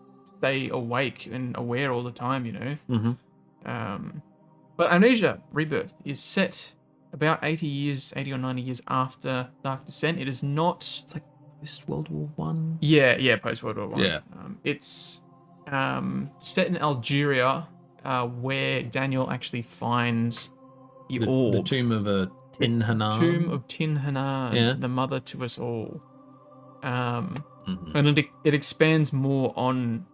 awake and aware all the time, But Amnesia Rebirth is set about 80 or 90 years after Dark Descent. It is not. It's like post World War One. Yeah, post World War One. Yeah. It's set in Algeria, where Daniel actually finds the orb. The tomb of Tin Hanan. Tomb of Tin Hanan, the mother to us all. And it expands more on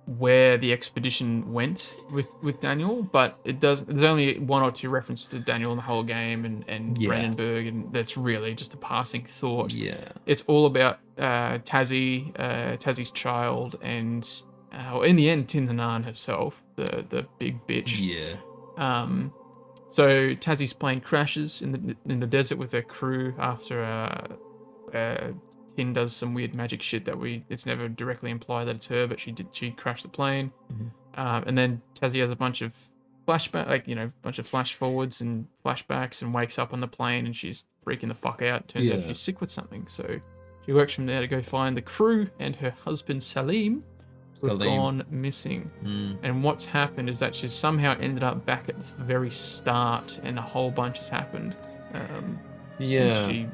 where the expedition went with Daniel, but there's only one or two references to Daniel in the whole game and Brandenburg, and that's really just a passing thought. Yeah. It's all about Tassie's child, and in the end, Tin Hanan herself, the big bitch. Yeah. So Tassie's plane crashes in the desert with her crew after Tin does some weird magic shit that it's never directly implied that it's her, but she crashed the plane. And then Tassie has a bunch of bunch of flash forwards and flashbacks, and wakes up on the plane and she's freaking the fuck out. Turns out she's sick with something. So she works from there to go find the crew and her husband Salim, who have gone missing. And what's happened is that she's somehow ended up back at this very start, and a whole bunch has happened. Since she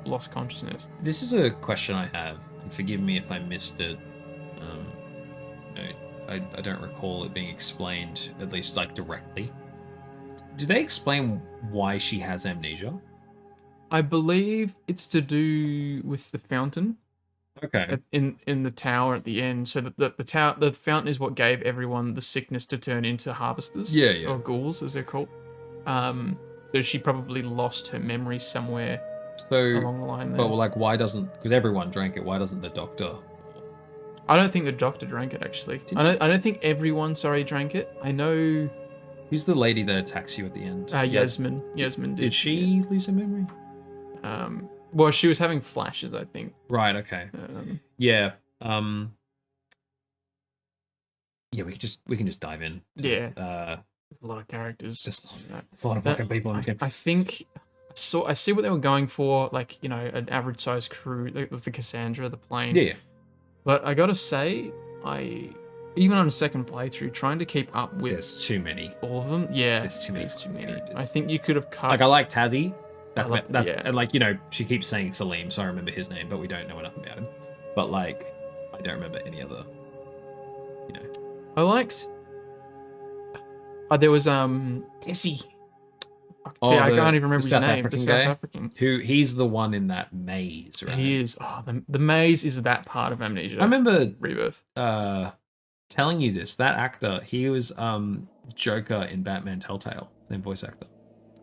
lost consciousness. This is a question I have, and forgive me if I missed it. I don't recall it being explained, at least like directly. Do they explain why she has amnesia? I believe it's to do with the fountain. Okay. In the tower at the end. So the fountain is what gave everyone the sickness to turn into harvesters. Yeah. Or ghouls, as they're called. So she probably lost her memory somewhere along the line there. But like, why doesn't? Because everyone drank it. Why doesn't the doctor? I don't think the doctor drank it actually. I don't think everyone drank it. I know. Who's the lady that attacks you at the end? Yasmin. Yasmin did. Did she lose her memory? Well, she was having flashes, I think. Right. Okay. Yeah. Yeah. We can just dive in. Yeah. A lot of characters. There's a lot of fucking people in this game. I think. I see what they were going for, like, an average sized crew with the Cassandra, the plane. Yeah. But I gotta say, even on a second playthrough, trying to keep up with There's too many. all of them, There's too many. Characters. I think you could have cut. Like, I like Tassie. That's yeah. and like, she keeps saying Salim, so I remember his name, but we don't know enough about him. But like, I don't remember any other. I liked. There was Tessie. I can't even remember his name. The South African. He's the one in that maze, right? He is. Oh, the maze is that part of Amnesia. I remember Rebirth. Telling you this. That actor, he was Joker in Batman Telltale, same voice actor.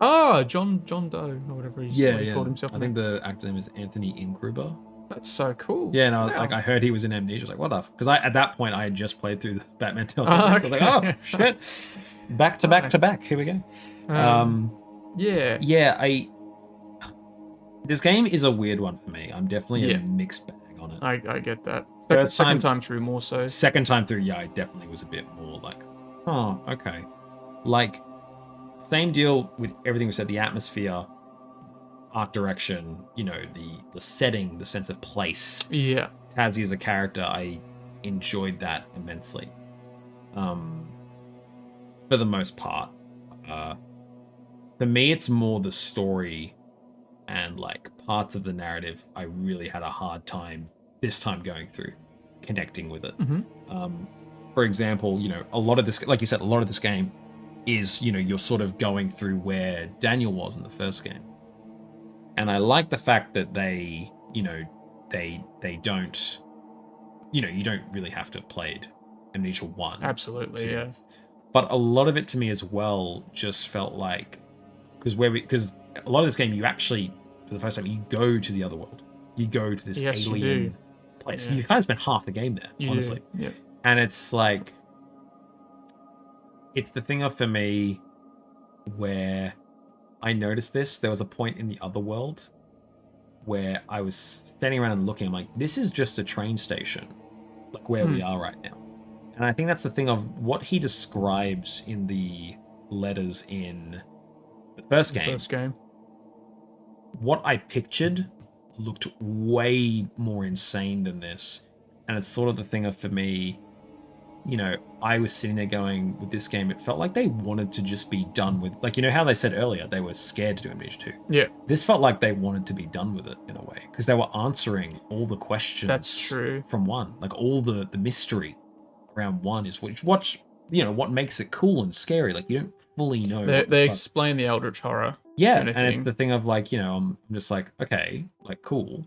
Oh, John Doe or whatever he called himself. I think the actor's name is Anthony Ingruber. That's so cool. Yeah, no, wow. Like I heard he was in Amnesia. I was like, what the? Because at that point I had just played through the Batman Telltale. So I was like, oh shit, back to back. Here we go. Yeah. This game is a weird one for me. I'm definitely a mixed bag on it. I get that. Second time through, more so. Second time through, I definitely was a bit more like, oh, okay. Like, same deal with everything we said. The atmosphere, art direction, the setting, the sense of place. Yeah. Tassie as a character, I enjoyed that immensely. For the most part. For me, it's more the story and like parts of the narrative I really had a hard time this time going through, connecting with it. For example, a lot of this, like you said, a lot of this game is, you're sort of going through where Daniel was in the first game. And I like the fact that they don't, you don't really have to have played Amnesia 1. Absolutely, yeah. But a lot of it to me as well just felt like, because a lot of this game, you actually, for the first time, you go to the other world. You go to this alien place. Yeah. You kind of spend half the game there, honestly. Yeah. And it's like, it's the thing for me where I noticed this. There was a point in the other world where I was standing around and looking. I'm like, this is just a train station, like where we are right now. And I think that's the thing of what he describes in the letters in the first game. What I pictured looked way more insane than this. And it's sort of the thing of, for me, I was sitting there going, with this game, it felt like they wanted to just be done with, like, how they said earlier, they were scared to do Amnesia 2. Yeah. This felt like they wanted to be done with it in a way, because they were answering all the questions. That's true. From 1. Like, all the mystery around 1 is what makes it cool and scary. Like, you don't fully know. They explain the Eldritch horror. Yeah, and it's the thing of, like, I'm just like, okay, like, cool.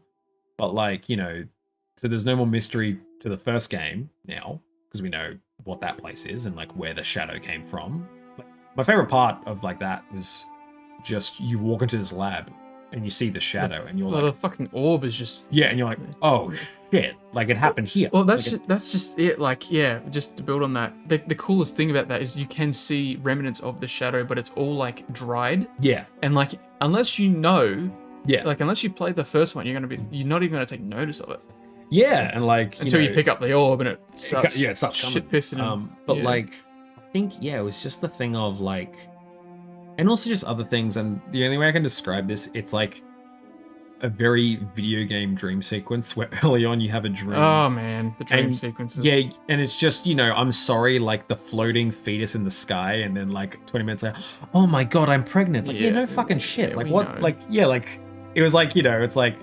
But, like, so there's no more mystery to the first game now, because we know what that place is and, like, where the shadow came from. Like, my favorite part of, like, that was just you walk into this lab and you see the shadow and you're like... the fucking orb is just... Yeah, and you're like, oh, shit. Like, it happened here. Well, that's just it. Like, yeah, just to build on that. The coolest thing about that is you can see remnants of the shadow, but it's all, like, dried. Yeah. And, like, unless you know... Yeah. Like, unless you played the first one, you're not even going to take notice of it. Yeah, and, like... Until you pick up the orb and it starts... it starts coming. Shit pissing. But, like, I think, it was just the thing of, like... And also just other things, and the only way I can describe this, it's like a very video game dream sequence where early on you have a dream. Oh man, the dream sequences. Yeah, and it's just, I'm sorry, like the floating fetus in the sky, and then like 20 minutes later, oh my god, I'm pregnant. It's like, no fucking shit. Like what? Know. Like, like, it was like, it's like,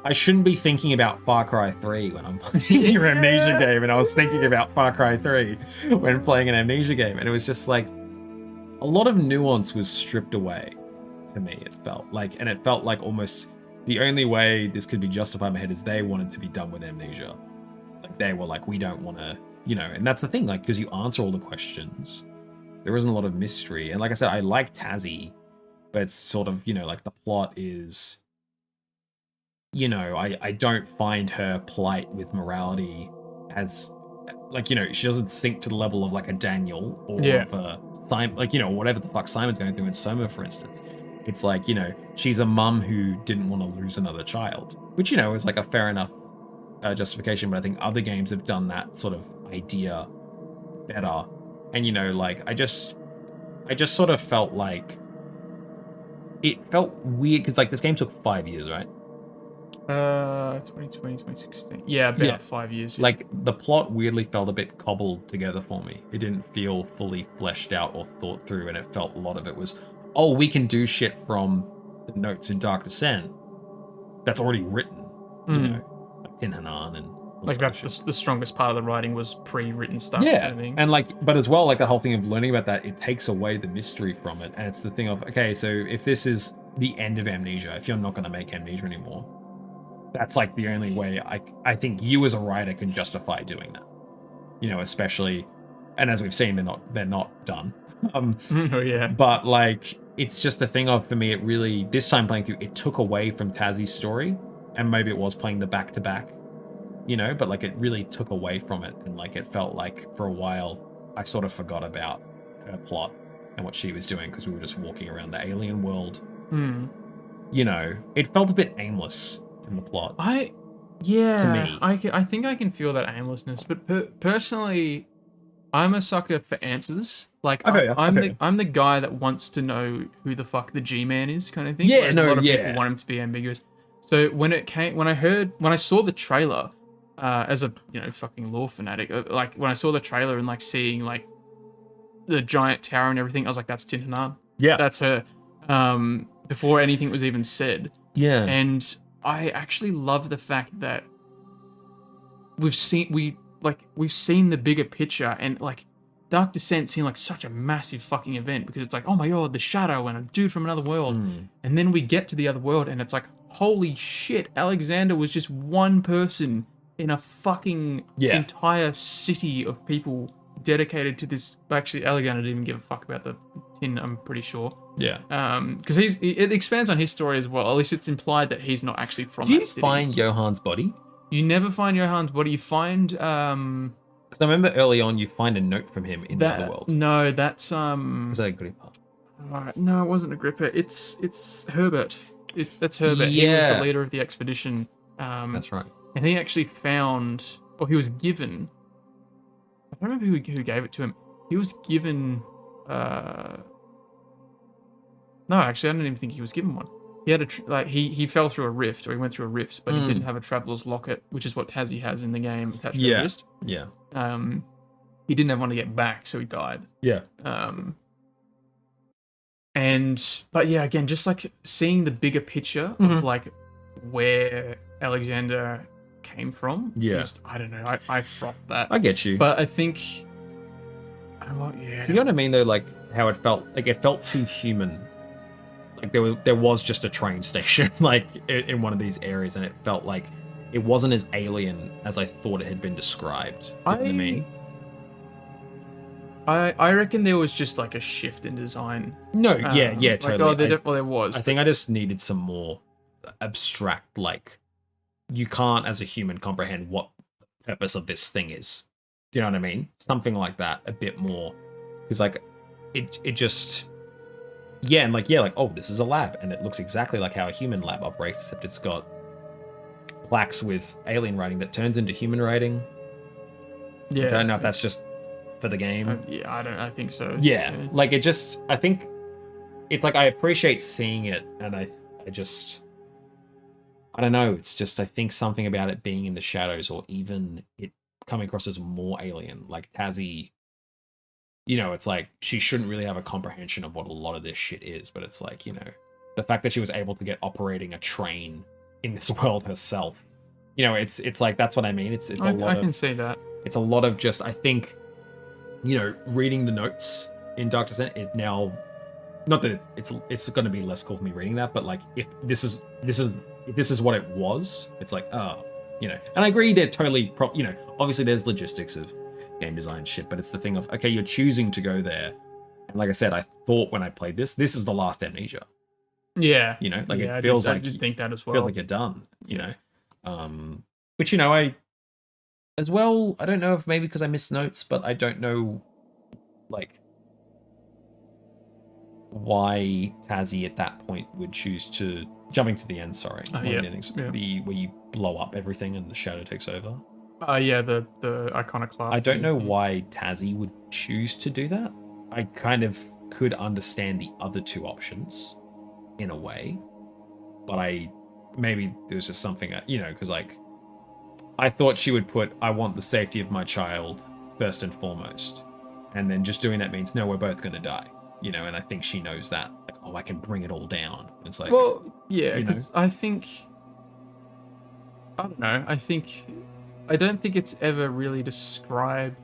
I shouldn't be thinking about Far Cry 3 when I'm playing your Amnesia game, and I was thinking about Far Cry 3 when playing an Amnesia game, and it was just like, a lot of nuance was stripped away to me, it felt like, and it felt like almost the only way this could be justified in my head is they wanted to be done with Amnesia. Like, they were like, we don't want to, and that's the thing, like, because you answer all the questions, there isn't a lot of mystery. And like I said, I like Tazzy, but it's sort of, like the plot is, I don't find her plight with morality as, like, she doesn't sink to the level of like a Daniel or of a Simon, like, whatever the fuck Simon's going through in Soma, for instance. It's like, she's a mum who didn't want to lose another child, which, is like a fair enough justification. But I think other games have done that sort of idea better. And, like, I just sort of felt like it felt weird because, like, this game took 5 years, right? 2020, 2016. Yeah, about 5 years. Yeah. Like, the plot weirdly felt a bit cobbled together for me. It didn't feel fully fleshed out or thought through, and it felt a lot of it was, oh, we can do shit from the notes in Dark Descent that's already written, like Tin Hanan and... Like, that's the strongest part of the writing was pre-written stuff. Yeah, kind of thing. and like, but as well, like, the whole thing of learning about that, it takes away the mystery from it, and it's the thing of, okay, so if this is the end of Amnesia, if you're not going to make Amnesia anymore, that's like the only way I think you as a writer can justify doing that. Especially, and as we've seen, they're not done. Oh yeah. But like, it's just the thing of, for me, it really, this time playing through, it took away from Tazzy's story, and maybe it was playing the back-to-back, but like, it really took away from it, and like, it felt like for a while I sort of forgot about her plot and what she was doing because we were just walking around the alien world. It felt a bit aimless in the plot. To me. I think I can feel that aimlessness, but personally, I'm a sucker for answers. Like, I'm the guy that wants to know who the fuck the G-Man is, kind of thing. Yeah, a lot of people want him to be ambiguous. So when I saw the trailer, as a fucking lore fanatic, like when I saw the trailer and like seeing like the giant tower and everything, I was like, that's Tin Hanan. Yeah, that's her. Before anything was even said. Yeah, and I actually love the fact that we've seen the bigger picture, and like Dark Descent seemed like such a massive fucking event because it's like, oh my god, the shadow and a dude from another world. And then we get to the other world and it's like, holy shit, Alexander was just one person in a fucking entire city of people dedicated to this. Actually, Alexander didn't even give a fuck about the tin, I'm pretty sure. Yeah. Because it expands on his story as well. At least it's implied that he's not actually from that city. Do you find Johann's body? You never find Johann's body. You find because I remember early on you find a note from him in the other world. No, that's Was that Agrippa? No, it wasn't Agrippa. It's Herbert. That's Herbert. He was the leader of the expedition. That's right. And he actually found, or he was given. I don't remember who gave it to him. He was given. No, actually, I don't even think he was given one. He had he fell through a rift, or he went through a rift, but he didn't have a traveler's locket, which is what Tazzy has in the game attached to his wrist. Yeah. he didn't ever want to get back, so he died. Yeah. But yeah, again, just like seeing the bigger picture of like where Alexander came from. Yeah. I don't know. I froth that. I get you. But I think. Yeah. Do you know what I mean though? Like how it felt. Like it felt too human. Like there was just a train station like in one of these areas, and it felt like it wasn't as alien as I thought it had been described. To me. I reckon there was just like a shift in design. No, yeah, totally. There was. I think I just needed some more abstract, like, you can't as a human comprehend what the purpose of this thing is. Do you know what I mean? Something like that, a bit more. Because, like, it just... Yeah, and like, oh, this is a lab, and it looks exactly like how a human lab operates, except it's got plaques with alien writing that turns into human writing. Yeah. I don't know if that's just for the game. I think so. Yeah, like it just, I think it's like I appreciate seeing it, and I don't know, it's just I think something about it being in the shadows, or even it coming across as more alien, like Tazzy, you know, it's like she shouldn't really have a comprehension of what a lot of this shit is, but it's like, you know, the fact that she was able to get operating a train in this world herself, you know, it's like, that's what I mean. It's a lot I can see that. It's a lot of just, I think, you know, reading the notes in Dark Descent, it now, not that it's going to be less cool for me reading that, but like if this is what it was, it's like, oh, you know. And I agree, they're totally, you know, obviously there's logistics of game design shit, but it's the thing of, okay, you're choosing to go there. And like I said, I thought when I played this is the last Amnesia. Yeah. You know, like it feels like I did think that as well. Feels like you're done, you know. Which, you know, I don't know if maybe because I missed notes, but I don't know, like, why Tazzy at that point would choose to, jumping to the end, sorry, where you blow up everything and the shadow takes over. The iconoclast. I don't know why Tazzy would choose to do that. I kind of could understand the other two options in a way, but maybe there's just something, you know, because like, I thought she would put, I want the safety of my child first and foremost. And then just doing that means, no, we're both going to die. You know, and I think she knows that. Like, oh, I can bring it all down. It's like... Well, yeah, because I think... I don't know. I don't think it's ever really described...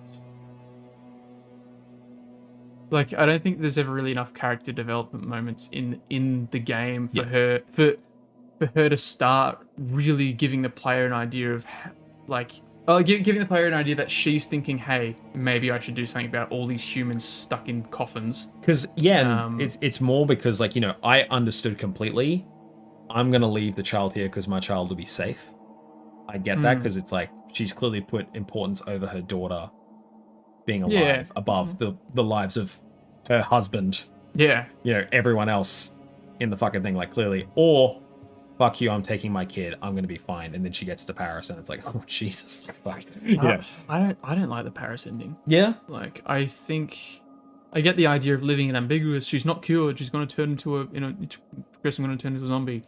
Like, I don't think there's ever really enough character development moments in the game for her... For her to start really giving the player an idea of, like, giving the player an idea that she's thinking, hey, maybe I should do something about all these humans stuck in coffins. Because, it's more because, like, you know, I understood completely, I'm going to leave the child here because my child will be safe. I get that, because it's like, she's clearly put importance over her daughter being alive above the lives of her husband. Yeah. You know, everyone else in the fucking thing, like, clearly. Or... fuck you, I'm taking my kid, I'm gonna be fine. And then she gets to Paris and it's like, oh Jesus, fuck. Yeah. I don't like the Paris ending. Yeah? Like, I think I get the idea of living in ambiguous, she's not cured, she's gonna turn into progressing gonna turn into a zombie.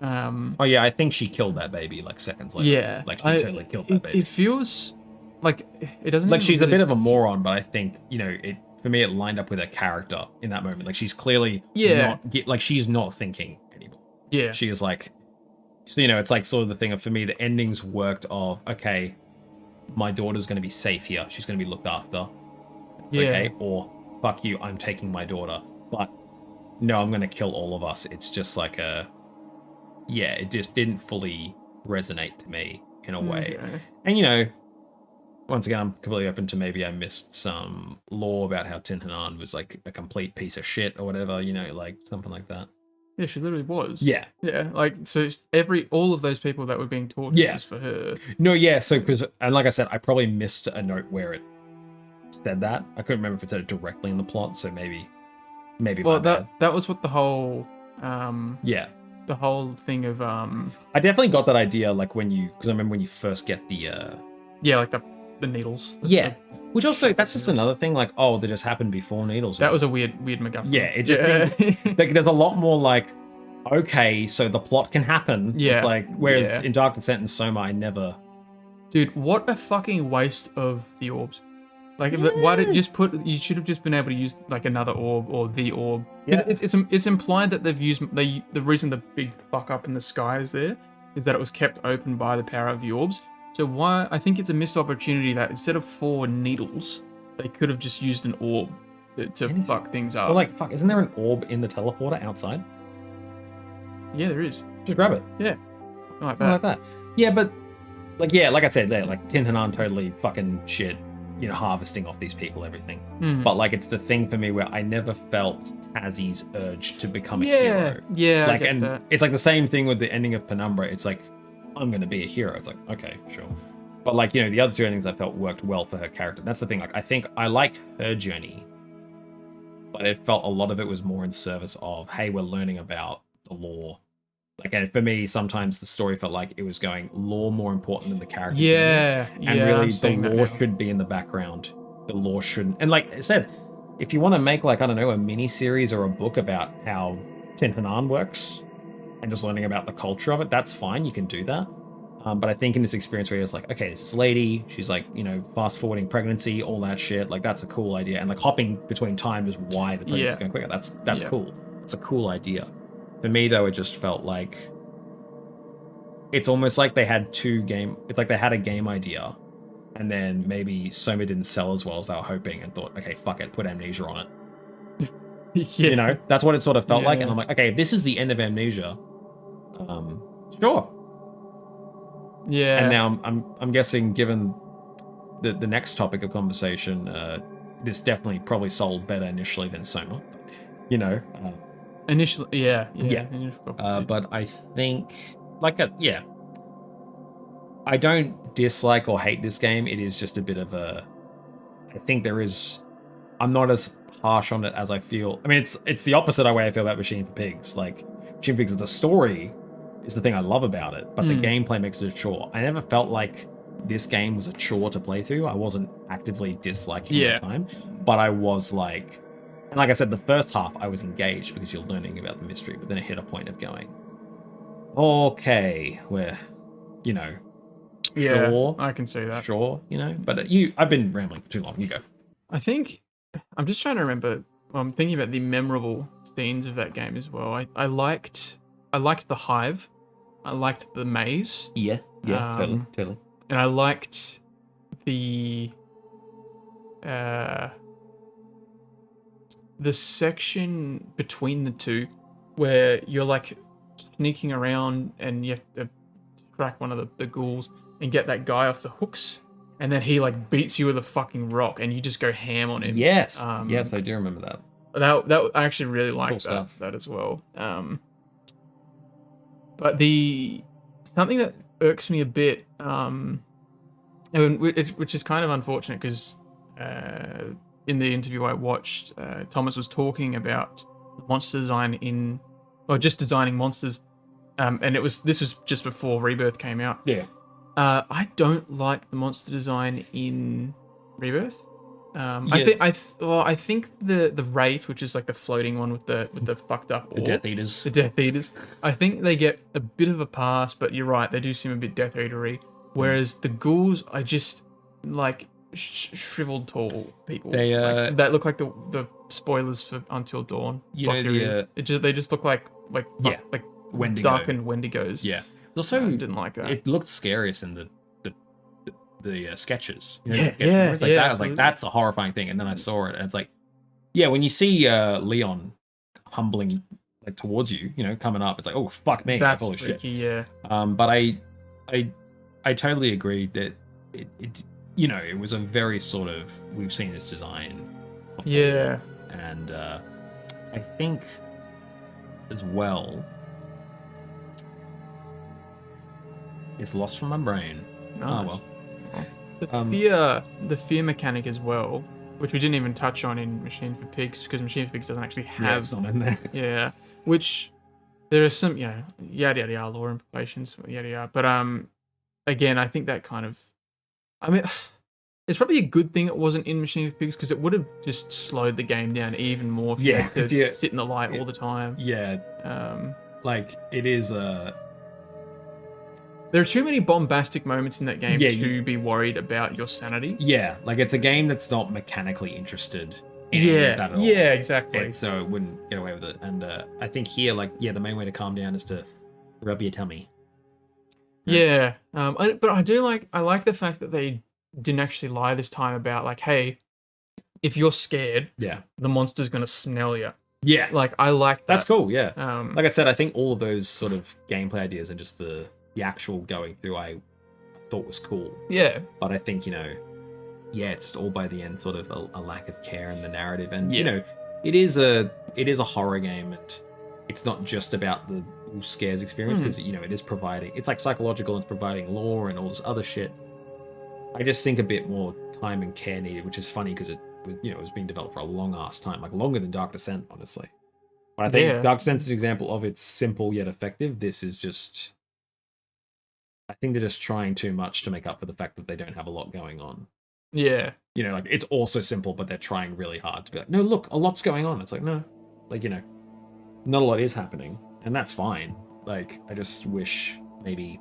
Oh yeah, I think she killed that baby like seconds later. Yeah. Like she totally killed that baby. It feels like it doesn't like she's really... a bit of a moron, but I think, you know, for me it lined up with her character in that moment. Like she's clearly she's not thinking anymore. Yeah. She is like, so, you know, it's like sort of the thing of, for me, the endings worked of, okay, my daughter's going to be safe here. She's going to be looked after. It's okay. Or, fuck you, I'm taking my daughter. But, no, I'm going to kill all of us. It's just like it just didn't fully resonate to me in a way. Okay. And, you know, once again, I'm completely open to maybe I missed some lore about how Tin Hanan was like a complete piece of shit or whatever, you know, like something like that. Yeah, she literally was. Yeah. Yeah, like, so all of those people that were being tortured was for her. No, yeah, so, and like I said, I probably missed a note where it said that. I couldn't remember if it said it directly in the plot, so maybe well, that was what the whole, the whole thing of, I definitely got that idea, like, because I remember when you first get the, like the needles. Which also, that's just another thing, like, oh, that just happened before needles. That was a weird MacGuffin. Yeah, it just, like, there's a lot more, like, okay, so the plot can happen. Yeah. It's like, whereas in Dark Descent and Soma, I never Dude, what a fucking waste of the orbs. Like, why did just put? You should have just been able to use like another orb or the orb. Yeah. It's implied that they've used the reason the big fuck up in the sky is there is that it was kept open by the power of the orbs. So why? I think it's a missed opportunity that instead of 4 needles, they could have just used an orb to fuck things up. Well, like, fuck, isn't there an orb in the teleporter outside? Yeah, there is. Just grab it. Yeah, like Something like that. Yeah, but like I said, there, like Tin Hanan totally fucking shit. Harvesting off these people, everything. But like, it's the thing for me where I never felt Tazzie's urge to become a hero. Yeah, like, I get and that. it's like the same thing with the ending of Penumbra. It's like, I'm gonna be a hero. It's like, okay, sure. But like, the other 2 endings I felt worked well for her character. That's the thing. Like, I think I like her journey, but it felt a lot of it was more in service of, hey, we're learning about the lore. Like, and for me, sometimes the story felt like it was going lore more important than the character. Yeah, journey. And really, the lore should be in the background. The lore shouldn't. And like I said, if you want to make like, I don't know, a mini series or a book about how Tin Hanan works and just learning about the culture of it, that's fine. You can do that. But I think in this experience where it's like, okay, this lady, she's like, fast forwarding pregnancy, all that shit. Like, that's a cool idea. And like hopping between time is why the pregnancy is going quicker. That's cool. It's a cool idea. For me, though, it just felt like it's almost like they had it's like they had a game idea, and then maybe Soma didn't sell as well as they were hoping, and thought, okay, fuck it, put Amnesia on it. That's what it sort of felt like. And I'm like, okay, if this is the end of Amnesia, sure. Yeah. And now I'm guessing, given the next topic of conversation, this definitely probably sold better initially than Soma. Initially, yeah. But I think, I don't dislike or hate this game. It is just a bit of a. I think I'm not as harsh on it as I feel. I mean, it's the opposite way I feel about Machine for Pigs. Like, Machine for Pigs, the story is the thing I love about it, but the gameplay makes it a chore. I never felt like this game was a chore to play through. I wasn't actively disliking it at the time, but I was like. And like I said, the first half I was engaged because you're learning about the mystery, but then it hit a point of going, okay, we're, sure. I can see that. Sure, but I've been rambling for too long. You go. I think, I'm just trying to remember, I'm thinking about the memorable scenes of that game as well. I liked the hive. I liked the maze. Yeah, totally. And I liked the section between the 2 where you're like sneaking around and you have to track one of the ghouls and get that guy off the hooks, and then he like beats you with a fucking rock and you just go ham on him. Yes, yes, I do remember that. That I actually really liked that as well. But something that irks me a bit, which is kind of unfortunate because in the interview I watched, Thomas was talking about monster design just designing monsters, and this was just before Rebirth came out. Yeah. I don't like the monster design in Rebirth. I think the Wraith, which is like the floating one with the fucked up the Death Eaters. The Death Eaters. I think they get a bit of a pass, but you're right, they do seem a bit Death Eatery. Whereas the ghouls are just like shriveled tall people. They that look like the spoilers for Until Dawn. They just look like Wendigo. darkened Wendigos. Yeah. Also, didn't like that. It looked scariest in the sketches. That. I was like, that's a horrifying thing. And then I saw it, and it's like, when you see Leon humbling like towards you, coming up, it's like, oh fuck me, that's holy freaky, shit. But I totally agree that it was a very sort of, we've seen this design before. Yeah. And I think as well, it's lost from my brain. Nice. Oh well. The fear mechanic as well, which we didn't even touch on in Machine for Pigs, because Machine for Pigs doesn't actually have. It's not in there. Yeah, which there are some, yada yada yada, lore implications, yada yada. But again, I think that kind of, it's probably a good thing it wasn't in Machine for Pigs, because it would have just slowed the game down even more if you had to sit in the light all the time. Yeah. Like, it is a. There are too many bombastic moments in that game to be worried about your sanity. Yeah, like it's a game that's not mechanically interested in any of that at all. Yeah, exactly. And so it wouldn't get away with it. And I think here, the main way to calm down is to rub your tummy. Yeah, but I like the fact that they didn't actually lie this time about like, hey, if you're scared, the monster's gonna smell you. Yeah, like I like that. That's cool. Yeah, like I said, I think all of those sort of gameplay ideas and just the actual going through, I thought was cool. Yeah, but I think it's all by the end sort of a lack of care in the narrative, and it is a horror game, and it's not just about the scares experience because it is providing, it's like psychological and providing lore and all this other shit. I just think a bit more time and care needed, which is funny because it was it was being developed for a long ass time, like longer than Dark Descent, honestly. But I think Dark Descent's an example of it's simple yet effective. This is just, I think they're just trying too much to make up for the fact that they don't have a lot going on. Yeah. Like it's also simple, but they're trying really hard to be like, no, look, a lot's going on. It's like, no, like, not a lot is happening, and that's fine. Like, I just wish maybe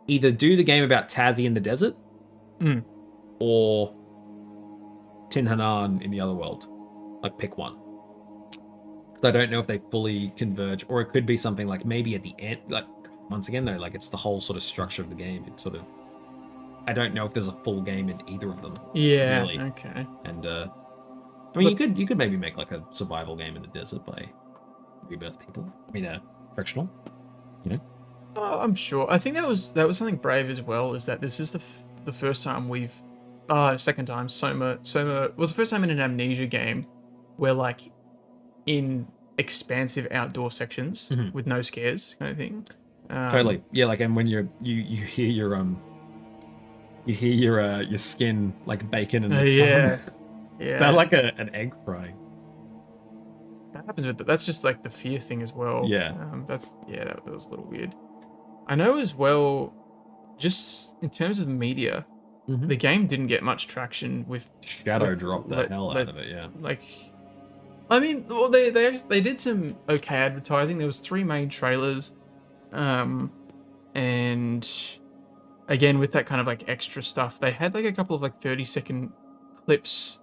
either do the game about Tazi in the desert or Tin Hanan in the other world. Like, pick one. Because I don't know if they fully converge, or it could be something like maybe at the end, like, once again, though, like, it's the whole sort of structure of the game. It's sort of, I don't know if there's a full game in either of them. Yeah, really. okay. And, I mean, you could maybe make, like, a survival game in the desert by Rebirth people. I mean, Frictional, Oh, I'm sure. I think that was something brave as well, is that this is the first time second time, Soma was the first time in an Amnesia game where, like, in expansive outdoor sections with no scares kind of thing. Totally. Yeah, like, and when you hear your skin like bacon and yeah. Is that like an egg frying? That happens with that's just like the fear thing as well. Yeah. That was a little weird. I know as well, just in terms of media, the game didn't get much traction with Shadow dropped the hell out of it, yeah. Like, I mean, well, they did some okay advertising. There was 3 main trailers, and again with that kind of like extra stuff, they had like a couple of like 30-second clips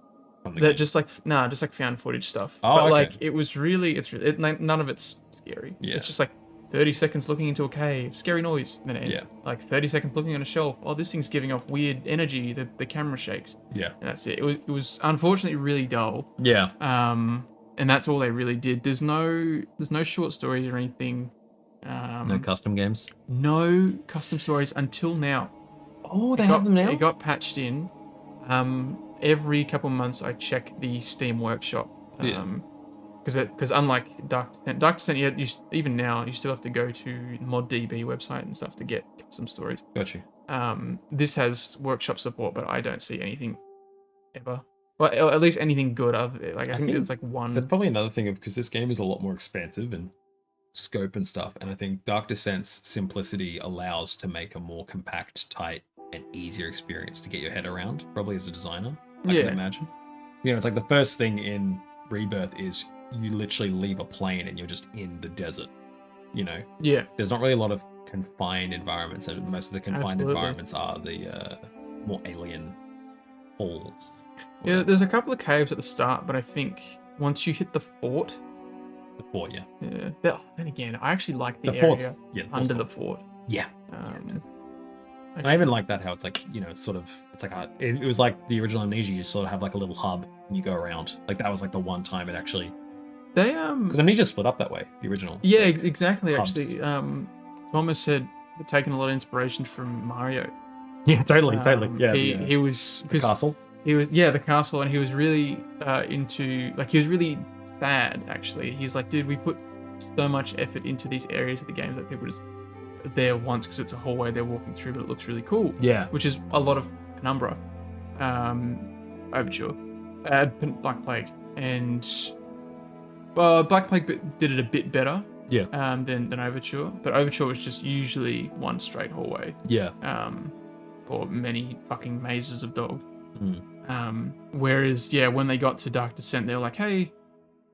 that just like found footage stuff. Oh, but okay. like it was really none of it's scary. Yeah. It's just like 30 seconds looking into a cave, scary noise, then it ends. Like 30 seconds looking on a shelf, oh, this thing's giving off weird energy, the camera shakes. Yeah. And that's it. It was unfortunately really dull. Yeah. And that's all they really did. There's no short stories or anything. No custom games? No custom stories until now. Oh, they have them now? It got patched in. Every couple months I check the Steam Workshop. Because unlike Dark Descent, even now you still have to go to ModDB website and stuff to get custom stories. Gotcha. This has Workshop support, but I don't see anything ever. Well, at least anything good. I think it's like one. That's probably another thing because this game is a lot more expansive and scope and stuff, and I think Dark Descent's simplicity allows to make a more compact, tight, and easier experience to get your head around. Probably as a designer, I can imagine. It's like the first thing in Rebirth is you literally leave a plane and you're just in the desert. Yeah. There's not really a lot of confined environments, and most of the confined environments are the more alien halls. Yeah, there's a couple of caves at the start, but I think once you hit the fort. The fort, yeah. Yeah. Then again, I actually like the area under the fort. Yeah. I even like that how it's like, it's sort of, it's like it was like the original Amnesia. You sort of have like a little hub and you go around. Like that was like the one time it actually. They because Amnesia split up that way, the original. Yeah, exactly. Hubs. Actually, Thomas said they'd taken a lot of inspiration from Mario. Yeah, totally. Yeah, he was the castle. He was the castle, and he was really into he was really sad actually. He was like, dude, we put so much effort into these areas of the games that people just there once because it's a hallway they're walking through, but it looks really cool. Yeah, which is a lot of Penumbra, Overture, Black Plague, and Black Plague did it a bit better. Yeah. Than Overture, but Overture was just usually one straight hallway. Yeah. Or many fucking mazes of dog. Whereas when they got to Dark Descent, they were like, hey,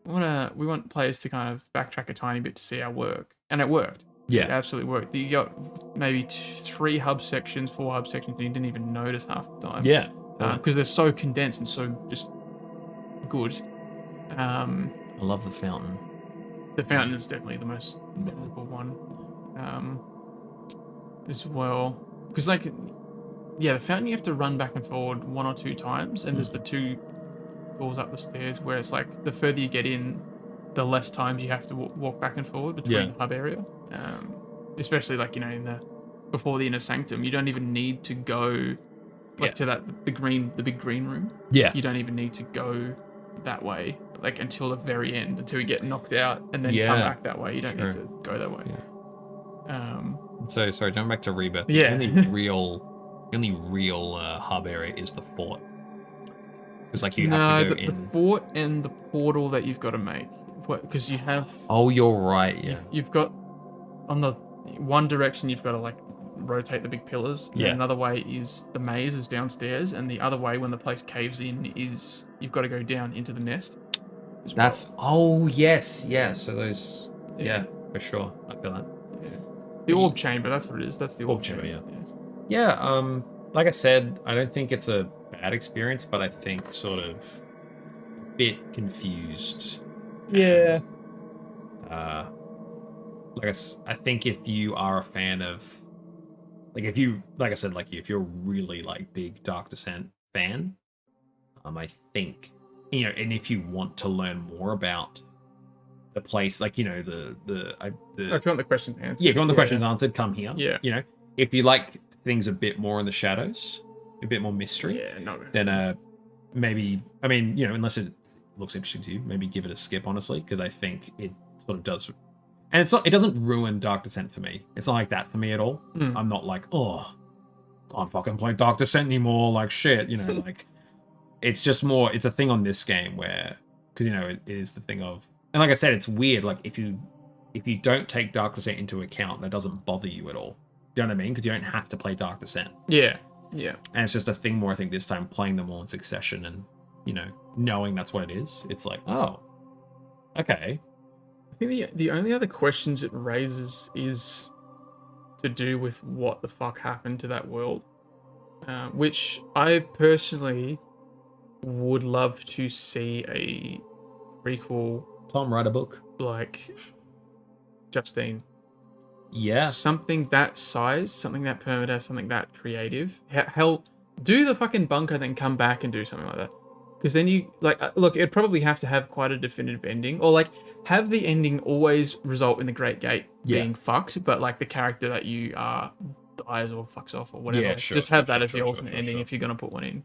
we want players to kind of backtrack a tiny bit to see our work, and it worked. Yeah. It absolutely worked. You got maybe 3 hub sections, 4 hub sections, and you didn't even notice half the time. Yeah. Because they're so condensed and so just good. I love the fountain. The fountain is definitely the most memorable one. As well. Because, like, yeah, the fountain you have to run back and forward 1 or 2 times, and there's the 2 doors up the stairs where it's like the further you get in, the less times you have to walk back and forward between the hub area. Especially, like, you know, before the inner sanctum, you don't even need to go to the big green room. Yeah. You don't even need to go that way, like, until the very end, until you get knocked out and then come back that way. You don't need to go that way. So sorry, jumping back to Rebirth. The only real hub area is the fort. Because like you have to go in. The fort and the portal that you've got to make. Because you have. Oh, you're right. Yeah. You've got on the one direction you've got to like rotate the big pillars. And another way is the maze is downstairs, and the other way when the place caves in is you've got to go down into the nest. Yes. So those. Yeah, for sure. I feel that. The orb chamber, that's what it is. That's the orb chamber. Yeah, like I said, I don't think it's a bad experience, but I think sort of a bit confused. Yeah. I think if you are a fan of, like, if you're really like big Dark Descent fan, I think, you know, and if you want to learn more about the place, like, you know, if you want the questions answered. Yeah, if you want the questions answered, come here. Yeah. You know, if you like things a bit more in the shadows, a bit more mystery, then maybe, I mean, you know, unless it looks interesting to you, maybe give it a skip, honestly, because I think it sort of does. And it doesn't ruin Dark Descent for me. It's not like that for me at all. I'm not like, oh, can't fucking play Dark Descent anymore, like shit, you know, like, it's just more, it's a thing on this game where, because, you know, it is the thing of, and like I said, it's weird, like, if you don't take Dark Descent into account, that doesn't bother you at all. Do you know what I mean? Because you don't have to play Dark Descent. Yeah. And it's just a thing more, I think, this time, playing them all in succession and, you know, knowing that's what it is. It's like, oh, okay. I think the only other questions it raises is to do with what the fuck happened to that world. Which I personally would love to see a prequel. Tom, write a book. Like Justine. Yeah. Something that size, something that permadeath, something that creative. Hell, do the fucking bunker, then come back and do something like that. Because then you, like, look, it'd probably have to have quite a definitive ending. Or, like, have the ending always result in the Great Gate being fucked, but, like, the character that you are dies or fucks off or whatever. Yeah, sure, just have that as the alternate ending if you're going to put one in.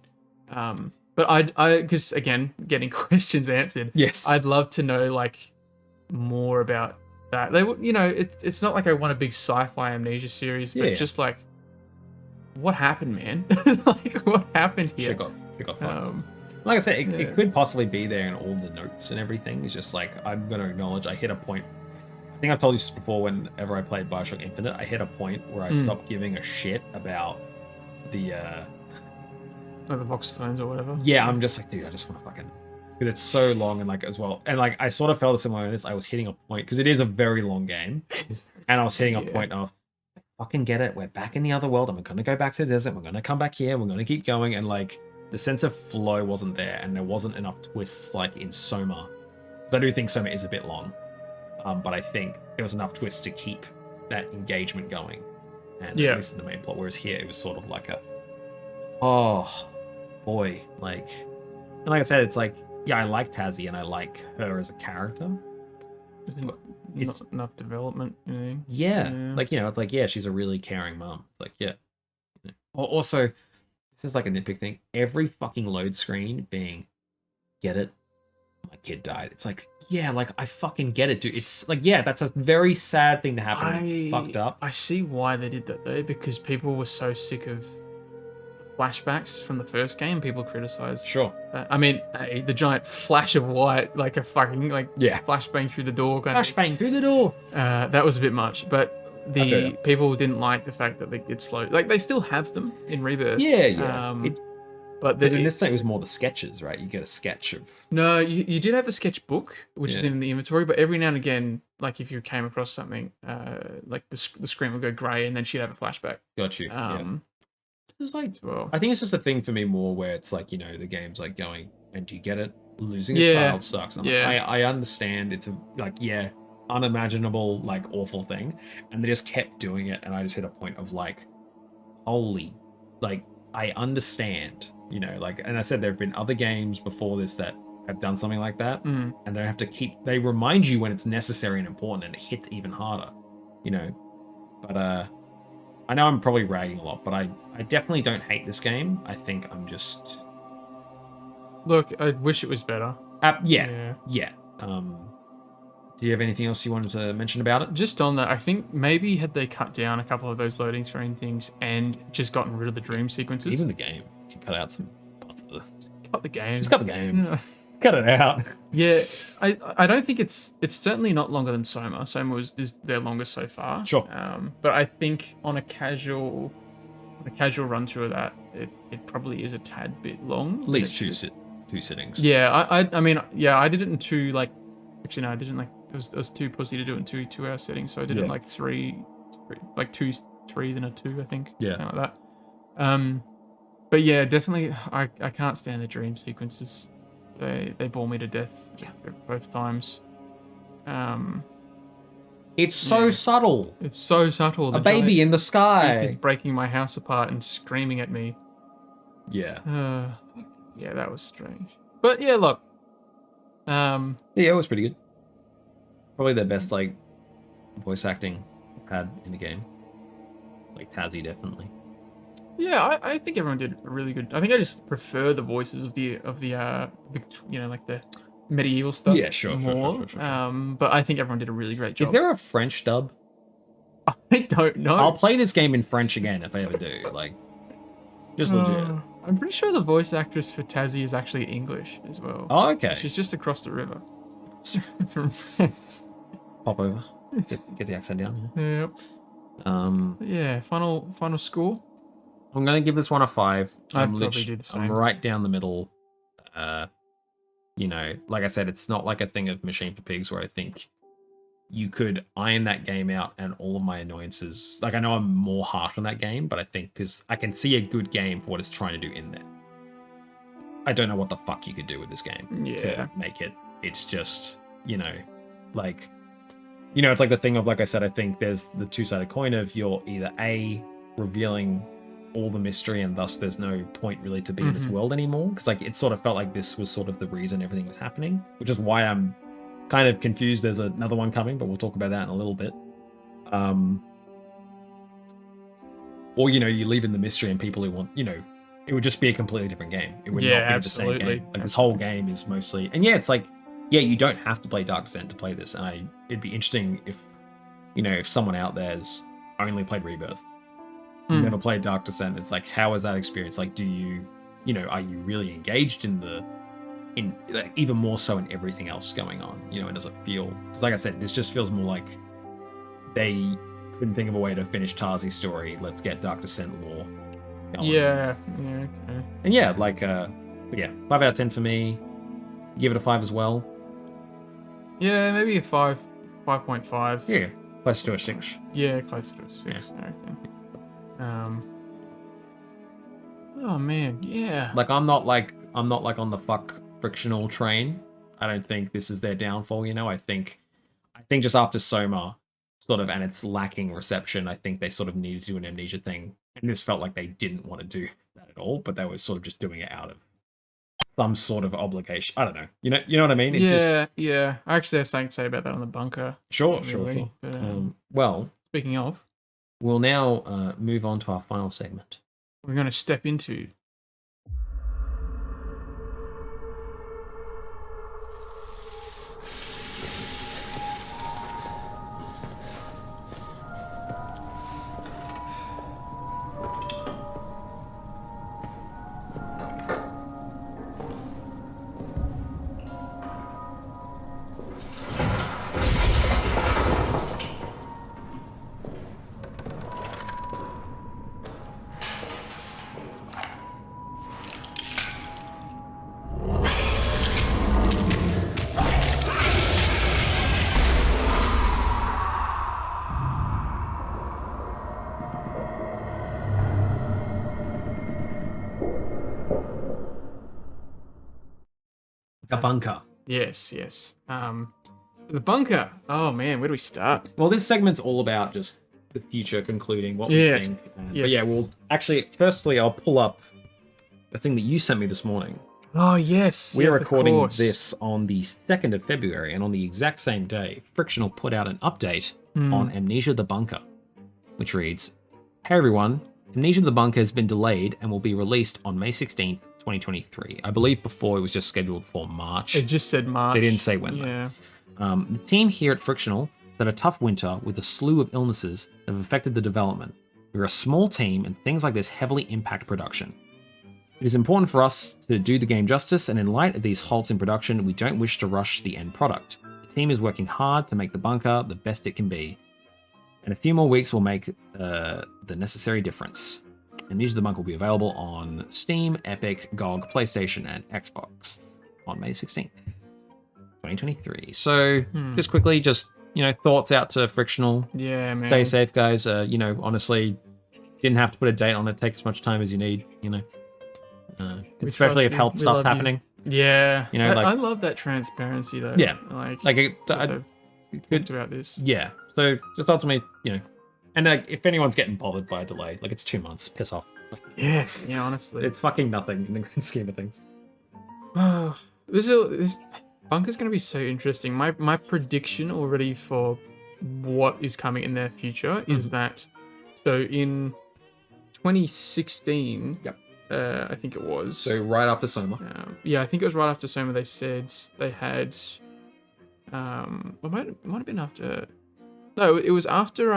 But because, again, getting questions answered, I'd love to know, like, more about that. They, you know, it's not like I want a big sci-fi Amnesia series, but just like, what happened, man? Like, what happened here? She got fucked. Like I said, it could possibly be there in all the notes and everything. It's just like, I'm going to acknowledge I hit a point. I think I've told you this before, whenever I played Bioshock Infinite, I hit a point where I stopped giving a shit about the voxophones or whatever. Yeah, I'm just like, dude, I just want to fucking, because it's so long, and like as well, and like I sort of felt similar in this. I was hitting a point because it is a very long game, and I was hitting a point of, fucking get it, we're back in the other world, and we're gonna go back to the desert, we're gonna come back here, we're gonna keep going, and like the sense of flow wasn't there, and there wasn't enough twists like in Soma, because I do think Soma is a bit long, but I think there was enough twists to keep that engagement going, and at least in the main plot. Whereas here, it was sort of like a, oh boy, like, and like I said, it's like, yeah, I like Tazzy and I like her as a character. Not enough development, you know? Yeah, like, you know, it's like, yeah, she's a really caring mom. It's like, yeah. Also, this is like a nitpick thing. Every fucking load screen being, get it? My kid died. It's like, yeah, like, I fucking get it, dude. It's like, yeah, that's a very sad thing to happen. Fucked up. I see why they did that, though, because people were so sick of flashbacks from the first game. People criticized that. I mean, the giant flash of white, like a fucking, like, flashbang through the door. Flashbang through the door. That was a bit much, but the people didn't like the fact that it's slow. Like, they still have them in Rebirth. Yeah. But because in this time it was more the sketches, right? You get a sketch of. No, you did have the sketch book, which is in the inventory, but every now and again, like if you came across something, like the screen would go grey, and then she'd have a flashback. Got you. It was like, well, I think it's just a thing for me more where it's like, you know, the game's like going, and do you get it? Losing a child sucks. I understand it's a unimaginable, like awful thing, and they just kept doing it, and I just hit a point of like, holy, like I understand, you know, like, and I said there have been other games before this that have done something like that, and they remind you when it's necessary and important, and it hits even harder, you know. But I know I'm probably ragging a lot, but I definitely don't hate this game. I think I'm just... Look, I wish it was better. Yeah. Do you have anything else you wanted to mention about it? Just on that, I think maybe had they cut down a couple of those loading screen things and just gotten rid of the dream sequences. Even the game. You can cut out some parts of the... Cut the game. Just cut the game. Cut it out. Yeah, I don't think it's certainly not longer than Soma. Soma is their longest so far. Sure. But I think on a casual run through of that, it probably is a tad bit long. At least two sittings. Yeah, I mean, yeah, I did it in two, like, actually no, I didn't, like, I was too pussy to do it in 2-hour settings, so I did it in like three, like 2 3s and a 2, I think. Yeah. Something like that. But yeah, definitely, I can't stand the dream sequences. They bore me to death both times. It's so subtle. It's so subtle. A baby in the He's sky. breaking my house apart and screaming at me. Yeah. Yeah, that was strange. But yeah, look. Yeah, it was pretty good. Probably their best, like, voice acting had in the game. Like Tazzy, definitely. Yeah, I think everyone did a really good. I think I just prefer the voices of the you know, like the medieval stuff. Yeah, sure. But I think everyone did a really great job. Is there a French dub? I don't know. I'll play this game in French again if I ever do. Like, just legit. I'm pretty sure the voice actress for Tazzy is actually English as well. Oh, okay. She's just across the river. Pop over. Get the accent down. Yep. Yeah. Final score. I'm gonna give this one a 5. I'd probably do the same. I'm right down the middle. You know, like I said, it's not like a thing of Machine for Pigs where I think you could iron that game out and all of my annoyances. Like, I know I'm more harsh on that game, but I think because I can see a good game for what it's trying to do in there. I don't know what the fuck you could do with this game to make it. It's just, you know, like, you know, it's like the thing of, like I said, I think there's the two-sided coin of you're either A, revealing all the mystery and thus there's no point really to be in this world anymore, because like it sort of felt like this was sort of the reason everything was happening, which is why I'm kind of confused there's another one coming, but we'll talk about that in a little bit. Or, you know, you leave in the mystery and people who want, you know, it would just be a completely different game. It would not be the same game. Like, this whole game is mostly, and yeah, it's like, yeah, you don't have to play Dark Descent to play this, and it'd be interesting if, you know, if someone out there's only played Rebirth, never played Dark Descent. It's like, how is that experience? Like, do you know, are you really engaged in like, even more so in everything else going on? You know, it doesn't feel, because like I said, this just feels more like they couldn't think of a way to finish Tarzy's story. Let's get Dark Descent lore going. Yeah, okay. And yeah, like, but yeah, 5 out of 10 for me. Give it a 5 as well. Yeah, maybe a 5.5. Yeah, close to a 6. Yeah, close to a 6. Yeah. Okay. Oh man, yeah. Like, I'm not like on the fuck frictional train. I don't think this is their downfall, you know. I think just after Soma, sort of, and its lacking reception, I think they sort of needed to do an Amnesia thing. And this felt like they didn't want to do that at all, but they were sort of just doing it out of some sort of obligation. I don't know. You know what I mean? Yeah. I actually have something to say about that on the bunker. Sure. But, well, speaking of, we'll now move on to our final segment. We're going to step into The bunker. Yes. The bunker. Oh man, where do we start? Well, this segment's all about just the future, concluding what we think. But yeah, we'll actually, firstly, I'll pull up the thing that you sent me this morning. Oh yes. We are recording this on the 2nd of February, and on the exact same day, Frictional put out an update on Amnesia the Bunker, which reads, "Hey everyone, Amnesia the Bunker has been delayed and will be released on May 16th, 2023. I believe before it was just scheduled for March. It just said March. They didn't say when. Yeah. The team here at Frictional had a tough winter with a slew of illnesses that have affected the development. We're a small team, and things like this heavily impact production. It is important for us to do the game justice, and in light of these halts in production, we don't wish to rush the end product. The team is working hard to make the bunker the best it can be, and a few more weeks will make the necessary difference. Amnesia the Bunker will be available on Steam, Epic, GOG, PlayStation, and Xbox on May 16th, 2023. So, just quickly, thoughts out to Frictional. Yeah, man. Stay safe, guys. Honestly, didn't have to put a date on it. Take as much time as you need, especially if health stuff's happening. Yeah. I love that transparency, though. Yeah. Good Good about this. Yeah. So just ultimately, and if anyone's getting bothered by a delay, it's 2 months. Piss off. Yeah, honestly. It's fucking nothing in the grand scheme of things. Oh, this bunker's going to be so interesting. My prediction already for what is coming in their future is that, so in 2016, I think it was. So right after Soma. I think it was right after Soma. They said they had, it might have been after. No, it was after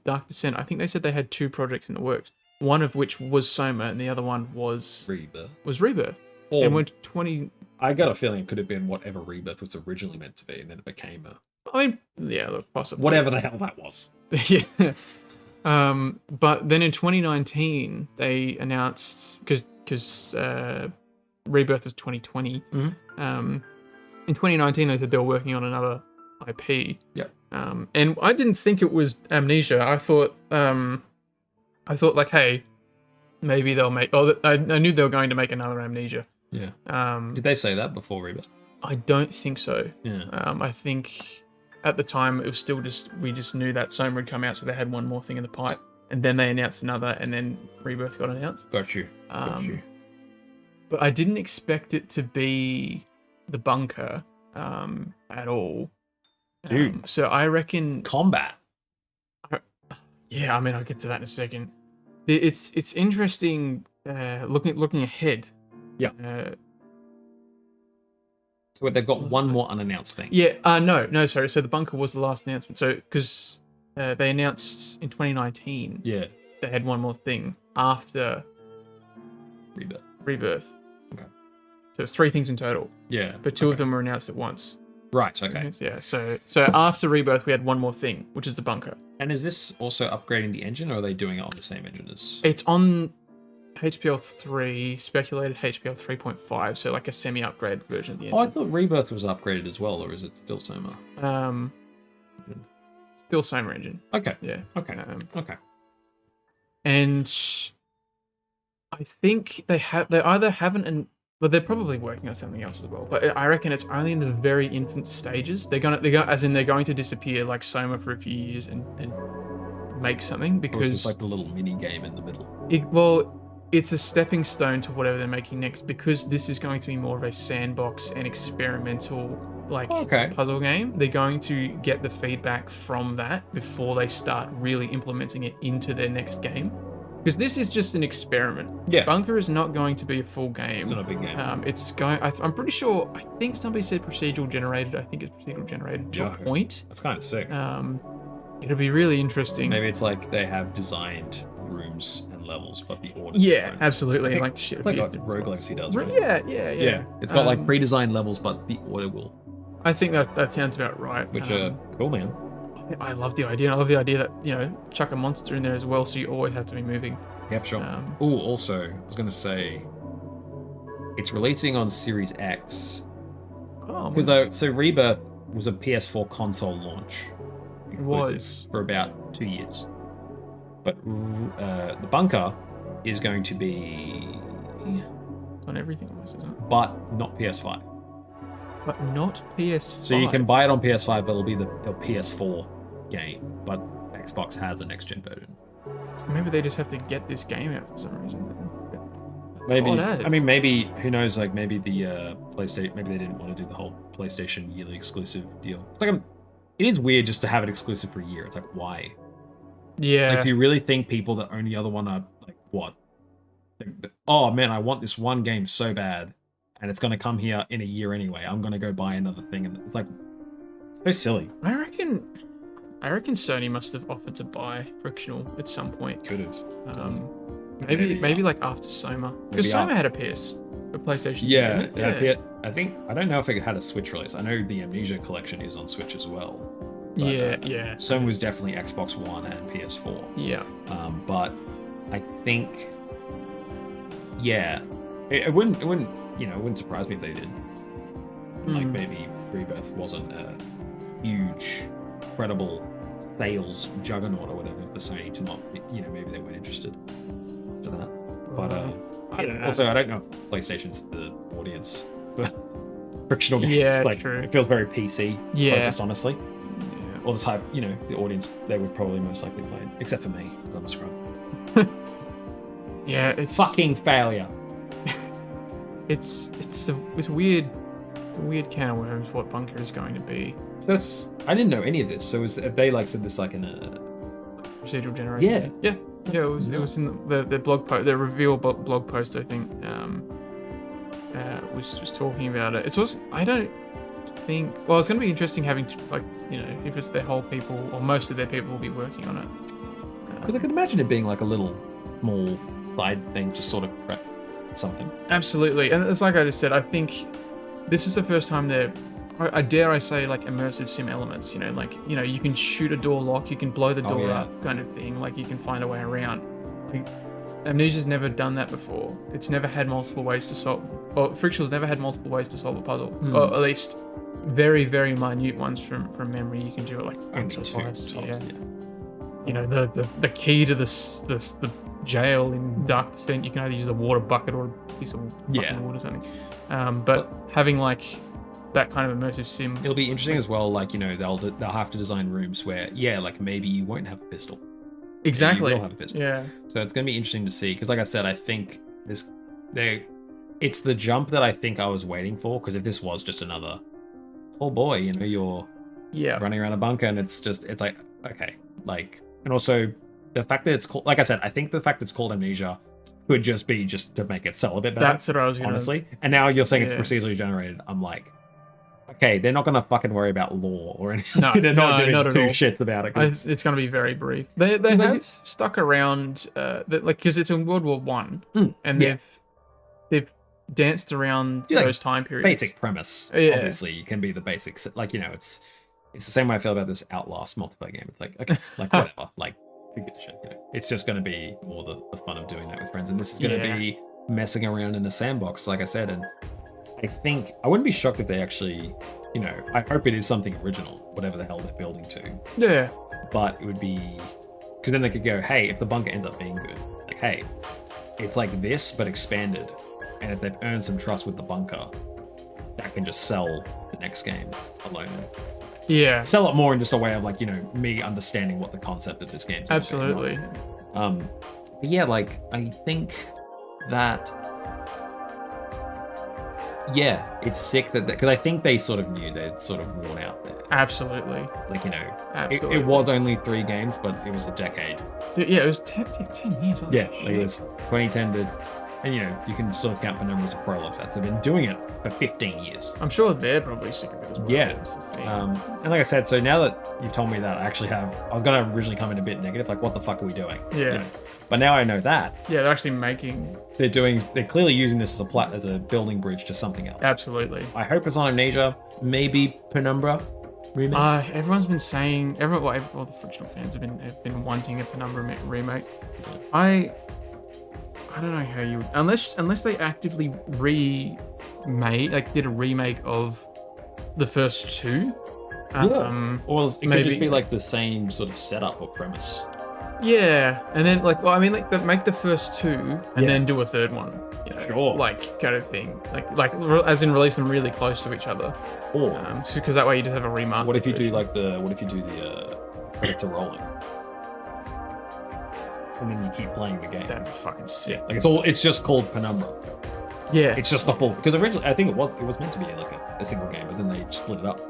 Dark Descent. I think they said they had 2 projects in the works. One of which was Soma, and the other one was Rebirth. And when 20, I got a feeling it could have been whatever Rebirth was originally meant to be, and then it became possibly whatever the hell that was. Yeah. But then in 2019 they announced, because Rebirth is 2020. In 2019 they said they were working on another IP. Yep. And I didn't think it was Amnesia. I thought hey, maybe they'll make. Oh, I knew they were going to make another Amnesia. Yeah. Did they say that before Rebirth? I don't think so. Yeah. I think at the time it was still we just knew that Soma had come out, so they had one more thing in the pipe, and then they announced another, and then Rebirth got announced. Got you. But I didn't expect it to be the bunker at all. Dude. So I reckon combat. Yeah, I'll get to that in a second. It's interesting looking ahead. Yeah. So they've got one more unannounced thing. Yeah. No. Sorry. So the bunker was the last announcement. So because they announced in 2019. Yeah. They had one more thing after Rebirth. Okay. So it's 3 things in total. Yeah. But 2 of them were announced at once. Right. Okay. Yeah. So after Rebirth, we had one more thing, which is the bunker. And is this also upgrading the engine, or are they doing it on the same engine as? It's on HPL 3, speculated HPL 3.5, so like a semi-upgraded version of the engine. Oh, I thought Rebirth was upgraded as well, or is it still Soma? Still Soma engine. Okay. Yeah. Okay. Okay. And I think they either haven't, and but they're probably working on something else as well. But I reckon it's only in the very infant stages. They're going to disappear like Soma for a few years and make something, because it's just like the little mini game in the middle. It's a stepping stone to whatever they're making next, because this is going to be more of a sandbox and experimental puzzle game. They're going to get the feedback from that before they start really implementing it into their next game. Because this is just an experiment. Yeah. Bunker is not going to be a full game. It's not a big game. I'm pretty sure, I think somebody said procedural generated. I think it's procedural generated to a point. That's kind of sick. It'll be really interesting. Maybe it's like they have designed rooms and levels, but the order. Yeah, absolutely. Like shit. It's like what Rogue Legacy does, right? Yeah. It's got like pre-designed levels, but the order will. I think that sounds about right. Which cool, man. I love the idea. I love the idea that, chuck a monster in there as well, so you always have to be moving. Yeah, for sure. Also, I was going to say, it's releasing on Series X. Oh, because so Rebirth was a PS4 console launch. It was. For about 2 years. But the bunker is going to be... It's on everything, isn't it? But not PS5. but not PS5. So you can buy it on PS5, but it'll be the PS4 game. But Xbox has a next gen version. So maybe they just have to get this game out for some reason. Maybe. I mean, maybe who knows? Like maybe the PlayStation. Maybe they didn't want to do the whole PlayStation yearly exclusive deal. It's like it is weird just to have it exclusive for a year. It's like why? Yeah. Like, do you really think people that own the other one are like what? Oh man, I want this one game so bad, and it's gonna come here in a year anyway. I'm gonna go buy another thing, and it's like so silly. I reckon Sony must have offered to buy Frictional at some point. Could have. Maybe like after Soma, because Soma had a PS for PlayStation. Yeah. I think I don't know if it had a Switch release. I know the Amnesia collection is on Switch as well. But, yeah. Soma was definitely Xbox One and PS4. Yeah. But I think, yeah, it wouldn't surprise me if they did. Like maybe Rebirth wasn't a huge, credible sales juggernaut or whatever for Sony to not, maybe they weren't interested after that. But I don't know. Also, I don't know if PlayStation's the audience for Frictional games. Yeah, like, true. It feels very PC focused, honestly. Yeah. Or the type, the audience they would probably most likely play it, except for me, because I'm a scrub. Yeah, it's Fucking failure. It's a weird can of worms what Bunker is going to be. So I didn't know any of this. So have they said this like in a procedural generation? Yeah. It was in the blog post, the reveal blog post. I think was just talking about it. It's also I don't think. Well, it's going to be interesting having to if it's their whole people or most of their people will be working on it. Because I could imagine it being like a little small side thing, just sort of prep something. Absolutely, and it's like I just said. I think this is the first time they're. I dare I say like immersive sim elements, you can shoot a door lock, you can blow the door up kind of thing, like you can find a way around. Like, Amnesia's never done that before. It's never had multiple ways to solve, or Frictional's never had multiple ways to solve a puzzle, or at least very, very minute ones from memory. You can do it like once or twice. Yeah. The key to the jail in Dark Descent, you can either use a water bucket or a piece of fucking wood or something. But having like that kind of immersive sim, it'll be interesting as well. Like they'll have to design rooms where like maybe you won't have a pistol. Exactly. You will have a pistol. Yeah. So it's gonna be interesting to see because, like I said, I think it's the jump that I think I was waiting for. Because if this was just another, oh boy, you're running around a bunker and it's like okay, like, and also the fact that it's called, like I said, I think the fact that it's called Amnesia could just be to make it sell a bit better. That's what I was gonna... honestly. And now you're saying it's procedurally generated. I'm like, okay, they're not going to fucking worry about lore or anything. No, they're not giving not at two all. shits about it. It's going to be very brief. They have stuck around, because it's in World War One, and they've danced around those time periods. Basic premise, obviously, can be the basics. Like it's the same way I feel about this Outlast multiplayer game. It's like okay, like whatever, like who gives a shit. It's just going to be more the fun of doing that with friends, and this is going to be messing around in a sandbox, like I said, and. I think I wouldn't be shocked if they actually, I hope it is something original, whatever the hell they're building to. Yeah. But it would be, because then they could go, hey, if the bunker ends up being good, it's like, hey, it's like this but expanded, and if they've earned some trust with the bunker, that can just sell the next game alone. Yeah. Sell it more in just a way of like, me understanding what the concept of this game is. Absolutely. But yeah, like I think that. Yeah, it's sick that because I think they sort of knew they'd sort of worn out there. Absolutely. Like Absolutely. it was only 3 games, but it was a decade. Yeah, it was 10 years. Yeah, like it was 2010 to, and you can sort of count Penumbra as a prologue. They've been doing it for 15 years. I'm sure they're probably sick of it as well. Yeah. And like I said, so now that you've told me that, I was going to originally come in a bit negative, like what the fuck are we doing? Yeah. But now I know that. Yeah, they're actually making. They're clearly using this as a building bridge to something else. Absolutely. I hope it's on Amnesia, maybe Penumbra remake. Everyone's been saying all the Frictional fans have been wanting a Penumbra remake. I don't know how you would, unless they actively did a remake of the first 2. Or it could just be like the same sort of setup or premise. Yeah, and then like, well, I mean, like, make the first two and then do a third one. You know, Sure. Like kind of thing. As in release them really close to each other. Or because that way you just have a remaster. what if you do version. the credits are rolling, and then you keep playing the game? That'd be fucking sick. Like it's just called Penumbra. Yeah. It's just the full, because originally I think it was meant to be like a single game, but then they split it up.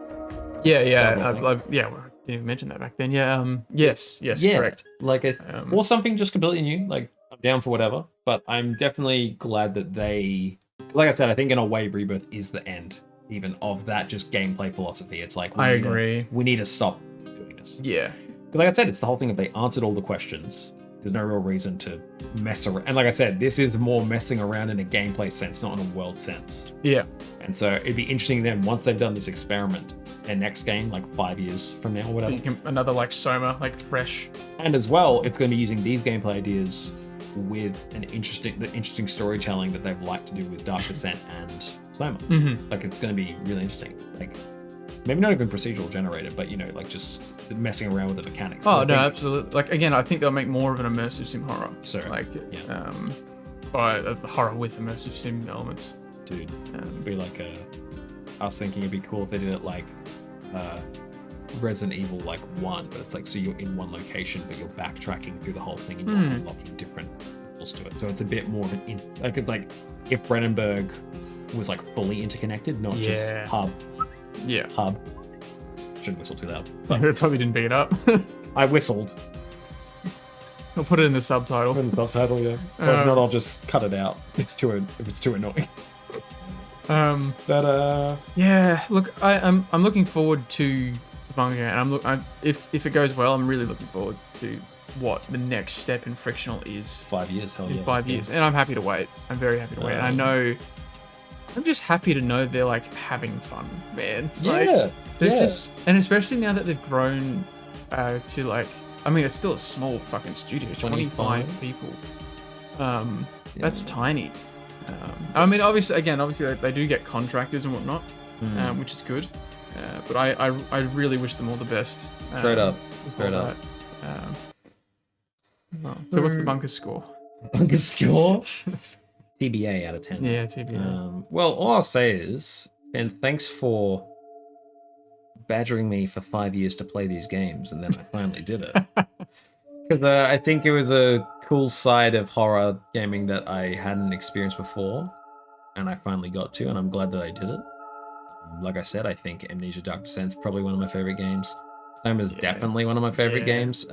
Yeah. That was the Yeah. Well, I didn't even mention that back then. Yeah. Yes. Correct. Like or something just completely new. Like I'm down for whatever, but I'm definitely glad that they, because like I said, I think in a way Rebirth is the end even of that just gameplay philosophy. It's like I agree. We need to stop doing this. Yeah. Because like I said, it's the whole thing. If they answered all the questions, there's no real reason to mess around. And like I said, this is more messing around in a gameplay sense, not in a world sense. Yeah. And so it'd be interesting then, once they've done this experiment, their next game, like 5 years from now or whatever. Another like Soma, like fresh. And as well, it's going to be using these gameplay ideas with the interesting storytelling that they've liked to do with Dark Descent and Soma. Mm-hmm. Like it's going to be really interesting. Like maybe not even procedural generated, but like just messing around with the mechanics. Oh no, absolutely. Like again, I think they'll make more of an immersive sim horror. So like, yeah. By a horror with immersive sim elements. Dude, it'd be like I was thinking it'd be cool if they did it like Resident Evil like 1, but it's like, so you're in one location, but you're backtracking through the whole thing and you're unlocking different levels to it. So it's a bit more of an like, it's like if Brandenburg was like fully interconnected, not just hub. Yeah. Hub. Shouldn't whistle too loud. But I probably didn't pick it up. I whistled. I'll put it in the subtitle. Put in the subtitle, yeah. Or if not, I'll just cut it out. If it's too annoying. Yeah. Look, I'm looking forward to the manga, and if it goes well, I'm really looking forward to what the next step in Frictional is. 5 years, hell yeah. In 5 years, and I'm happy to wait. I'm very happy to wait. And I know. I'm just happy to know they're like having fun, man. Yeah. They're just, and especially now that they've grown to like, I mean, it's still a small fucking studio, 25 people. That's tiny. I mean, obviously they do get contractors and whatnot, which is good. But I really wish them all the best. Straight up. So what's the bunker score? Bunker score? TBA out of 10. Yeah, TBA. Well, all I'll say is, Ben, thanks for badgering me for 5 years to play these games, and then I finally did it. Because I think it was a cool side of horror gaming that I hadn't experienced before, and I finally got to, and I'm glad that I did it. Like I said, I think Amnesia Dark Descent is probably one of my favorite games. Soma is definitely one of my favorite games.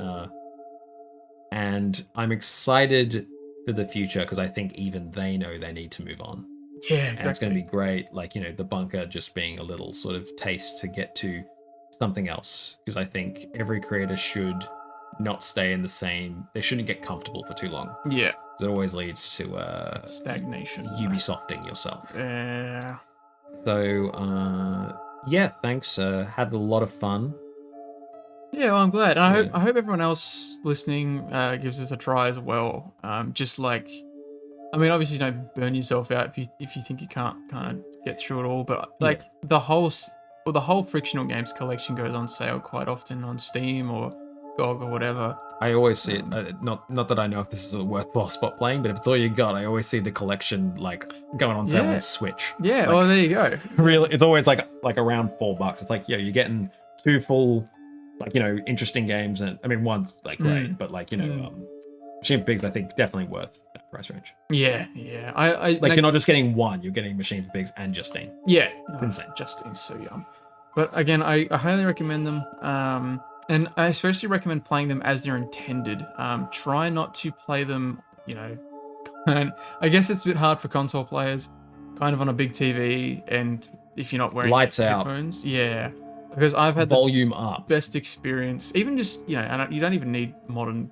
And I'm excited for the future because I think even they know they need to move on. Yeah, exactly. And it's going to be great. Like, the bunker just being a little sort of taste to get to something else. Because I think every creator should not stay in the same. They shouldn't get comfortable for too long. Yeah. It always leads to stagnation. Ubisofting yourself. Yeah. So, thanks. Had a lot of fun. Yeah, well, I'm glad. And I hope everyone else listening gives this a try as well. Just like, I mean, obviously, don't burn yourself out if you think you can't kind of get through it all. But like the whole Frictional Games collection goes on sale quite often on Steam or GOG or whatever. I always see it. Not that I know if this is a worthwhile spot playing, but if it's all you got, I always see the collection like going on sale on Switch. Yeah. Like, well, there you go. Really, it's always like around $4. It's like, you're getting 2 full, like, interesting games, and I mean, one's like great, but like, Machine for Pigs, I think definitely worth that price range. Yeah. I like, you're not just getting one, you're getting Machine for Pigs and Justine. Yeah, it's insane. Justine's so young. But again, I highly recommend them. And I especially recommend playing them as they're intended. Try not to play them, and I guess it's a bit hard for console players, kind of on a big TV, and if you're not wearing lights headphones. out. Yeah, because I've had volume the up. best experience. Even just and you don't even need modern,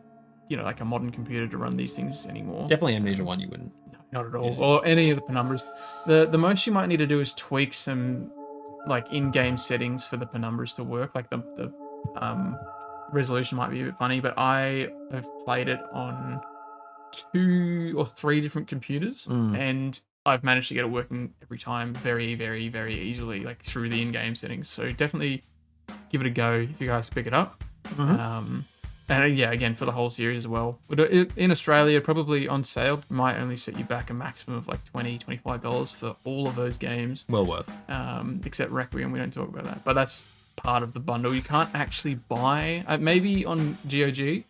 like a modern computer to run these things anymore. Definitely Amnesia 1, you wouldn't. No, not at all. Or any of the Penumbras. The most you might need to do is tweak some like in-game settings for the Penumbras to work. Like the resolution might be a bit funny, but I have played it on 2 or 3 different computers, and I've managed to get it working every time very, very, very easily, like through the in-game settings. So definitely give it a go if you guys pick it up. And yeah, again, for the whole series as well. But in Australia, probably on sale, might only set you back a maximum of like $20, $25 for all of those games. Well worth. Except Requiem, we don't talk about that. But that's part of the bundle. You can't actually buy, maybe on GOG, you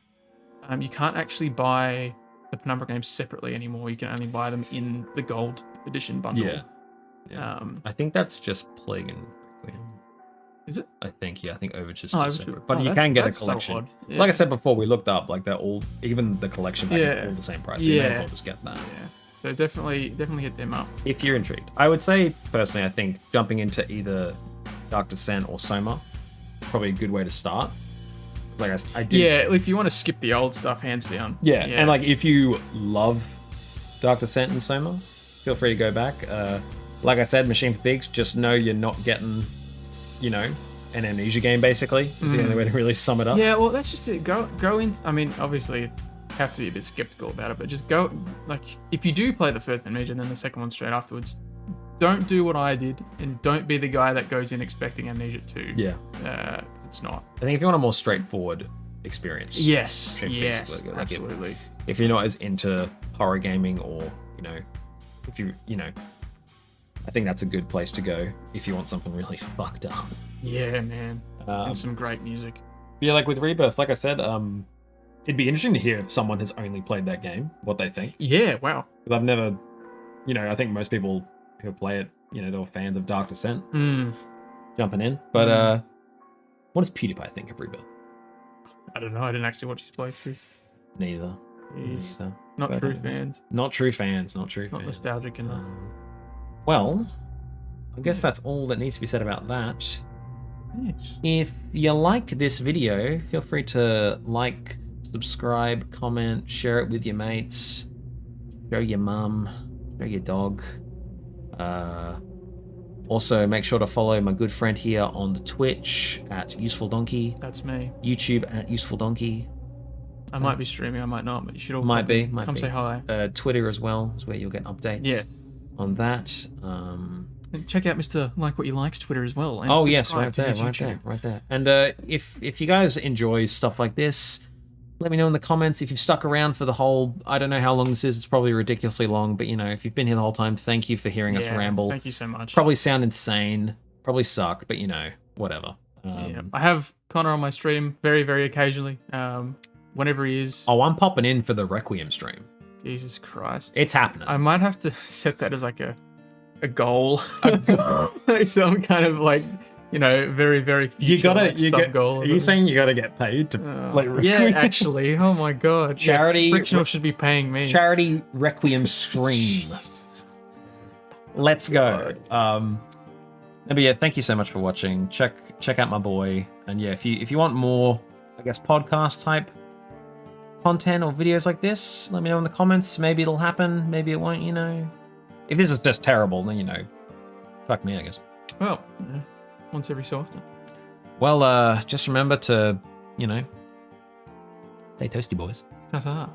can't actually buy the Penumbra games separately anymore. You can only buy them in the Gold Edition bundle. Yeah. I think that's just Plague and Requiem. Is it? I think Overture's Oh, still separate. But you can get a collection. So yeah. Like I said before, we looked up, like they're all, even the collection pack is all the same price. You may as well just get that. Yeah. So definitely hit them up. If you're intrigued. I would say, personally, I think jumping into either Dark Descent or Soma is probably a good way to start. Like I do. Yeah, if you want to skip the old stuff, hands down. Yeah, and like if you love Dark Descent and Soma, feel free to go back. Like I said, Machine for Pigs, just know you're not getting, an Amnesia game, basically. Is the only way to really sum it up. Yeah, well, that's just it. Go in. I mean, obviously, you have to be a bit skeptical about it, but just go, like, if you do play the first Amnesia and then the second one straight afterwards, don't do what I did, and don't be the guy that goes in expecting Amnesia 2. Yeah. It's not. I think if you want a more straightforward experience. Yes. Like Absolutely. If you're not as into horror gaming, or, if you, I think that's a good place to go if you want something really fucked up. Yeah, man. And some great music. Yeah, like with Rebirth, like I said, it'd be interesting to hear if someone has only played that game, what they think. Yeah, wow. Because I've never, I think most people who play it, they were fans of Dark Descent jumping in. But what does PewDiePie think of Rebirth? I don't know. I didn't actually watch his playthrough. Neither. Not true fans. Not true fans. Not nostalgic enough. Well, I guess that's all that needs to be said about that. Yes. If you like this video, feel free to like, subscribe, comment, share it with your mates, show your mum, show your dog. Also, make sure to follow my good friend here on the Twitch at Usefuldonkey. That's me. YouTube at Usefuldonkey. I might be streaming, I might not, but you should all might be. Come say hi. Twitter as well is where you'll get updates. Yeah. On that. And check out Mr. Like What You Likes Twitter as well. Oh yes, right there. And if you guys enjoy stuff like this, let me know in the comments. If you've stuck around for the whole, I don't know how long this is, it's probably ridiculously long, but if you've been here the whole time, thank you for hearing us ramble. Thank you so much. Probably sound insane, probably suck, but whatever. I have Connor on my stream very, very occasionally. Whenever he is. Oh, I'm popping in for the Requiem stream. Jesus Christ. It's happening. I might have to set that as like a goal. Some kind of like, very, very future goal. Are you saying you gotta get paid to play Requiem? Yeah, actually. Oh my god. Charity. Frictional should be paying me. Charity Requiem stream. Let's go. But yeah, thank you so much for watching. Check out my boy. And yeah, if you want more, I guess, podcast type content or videos like this, let me know in the comments. Maybe it'll happen, maybe it won't, If this is just terrible, then, fuck me, I guess. Well, once every so often. Well, just remember to, stay toasty, boys. Ta-ta.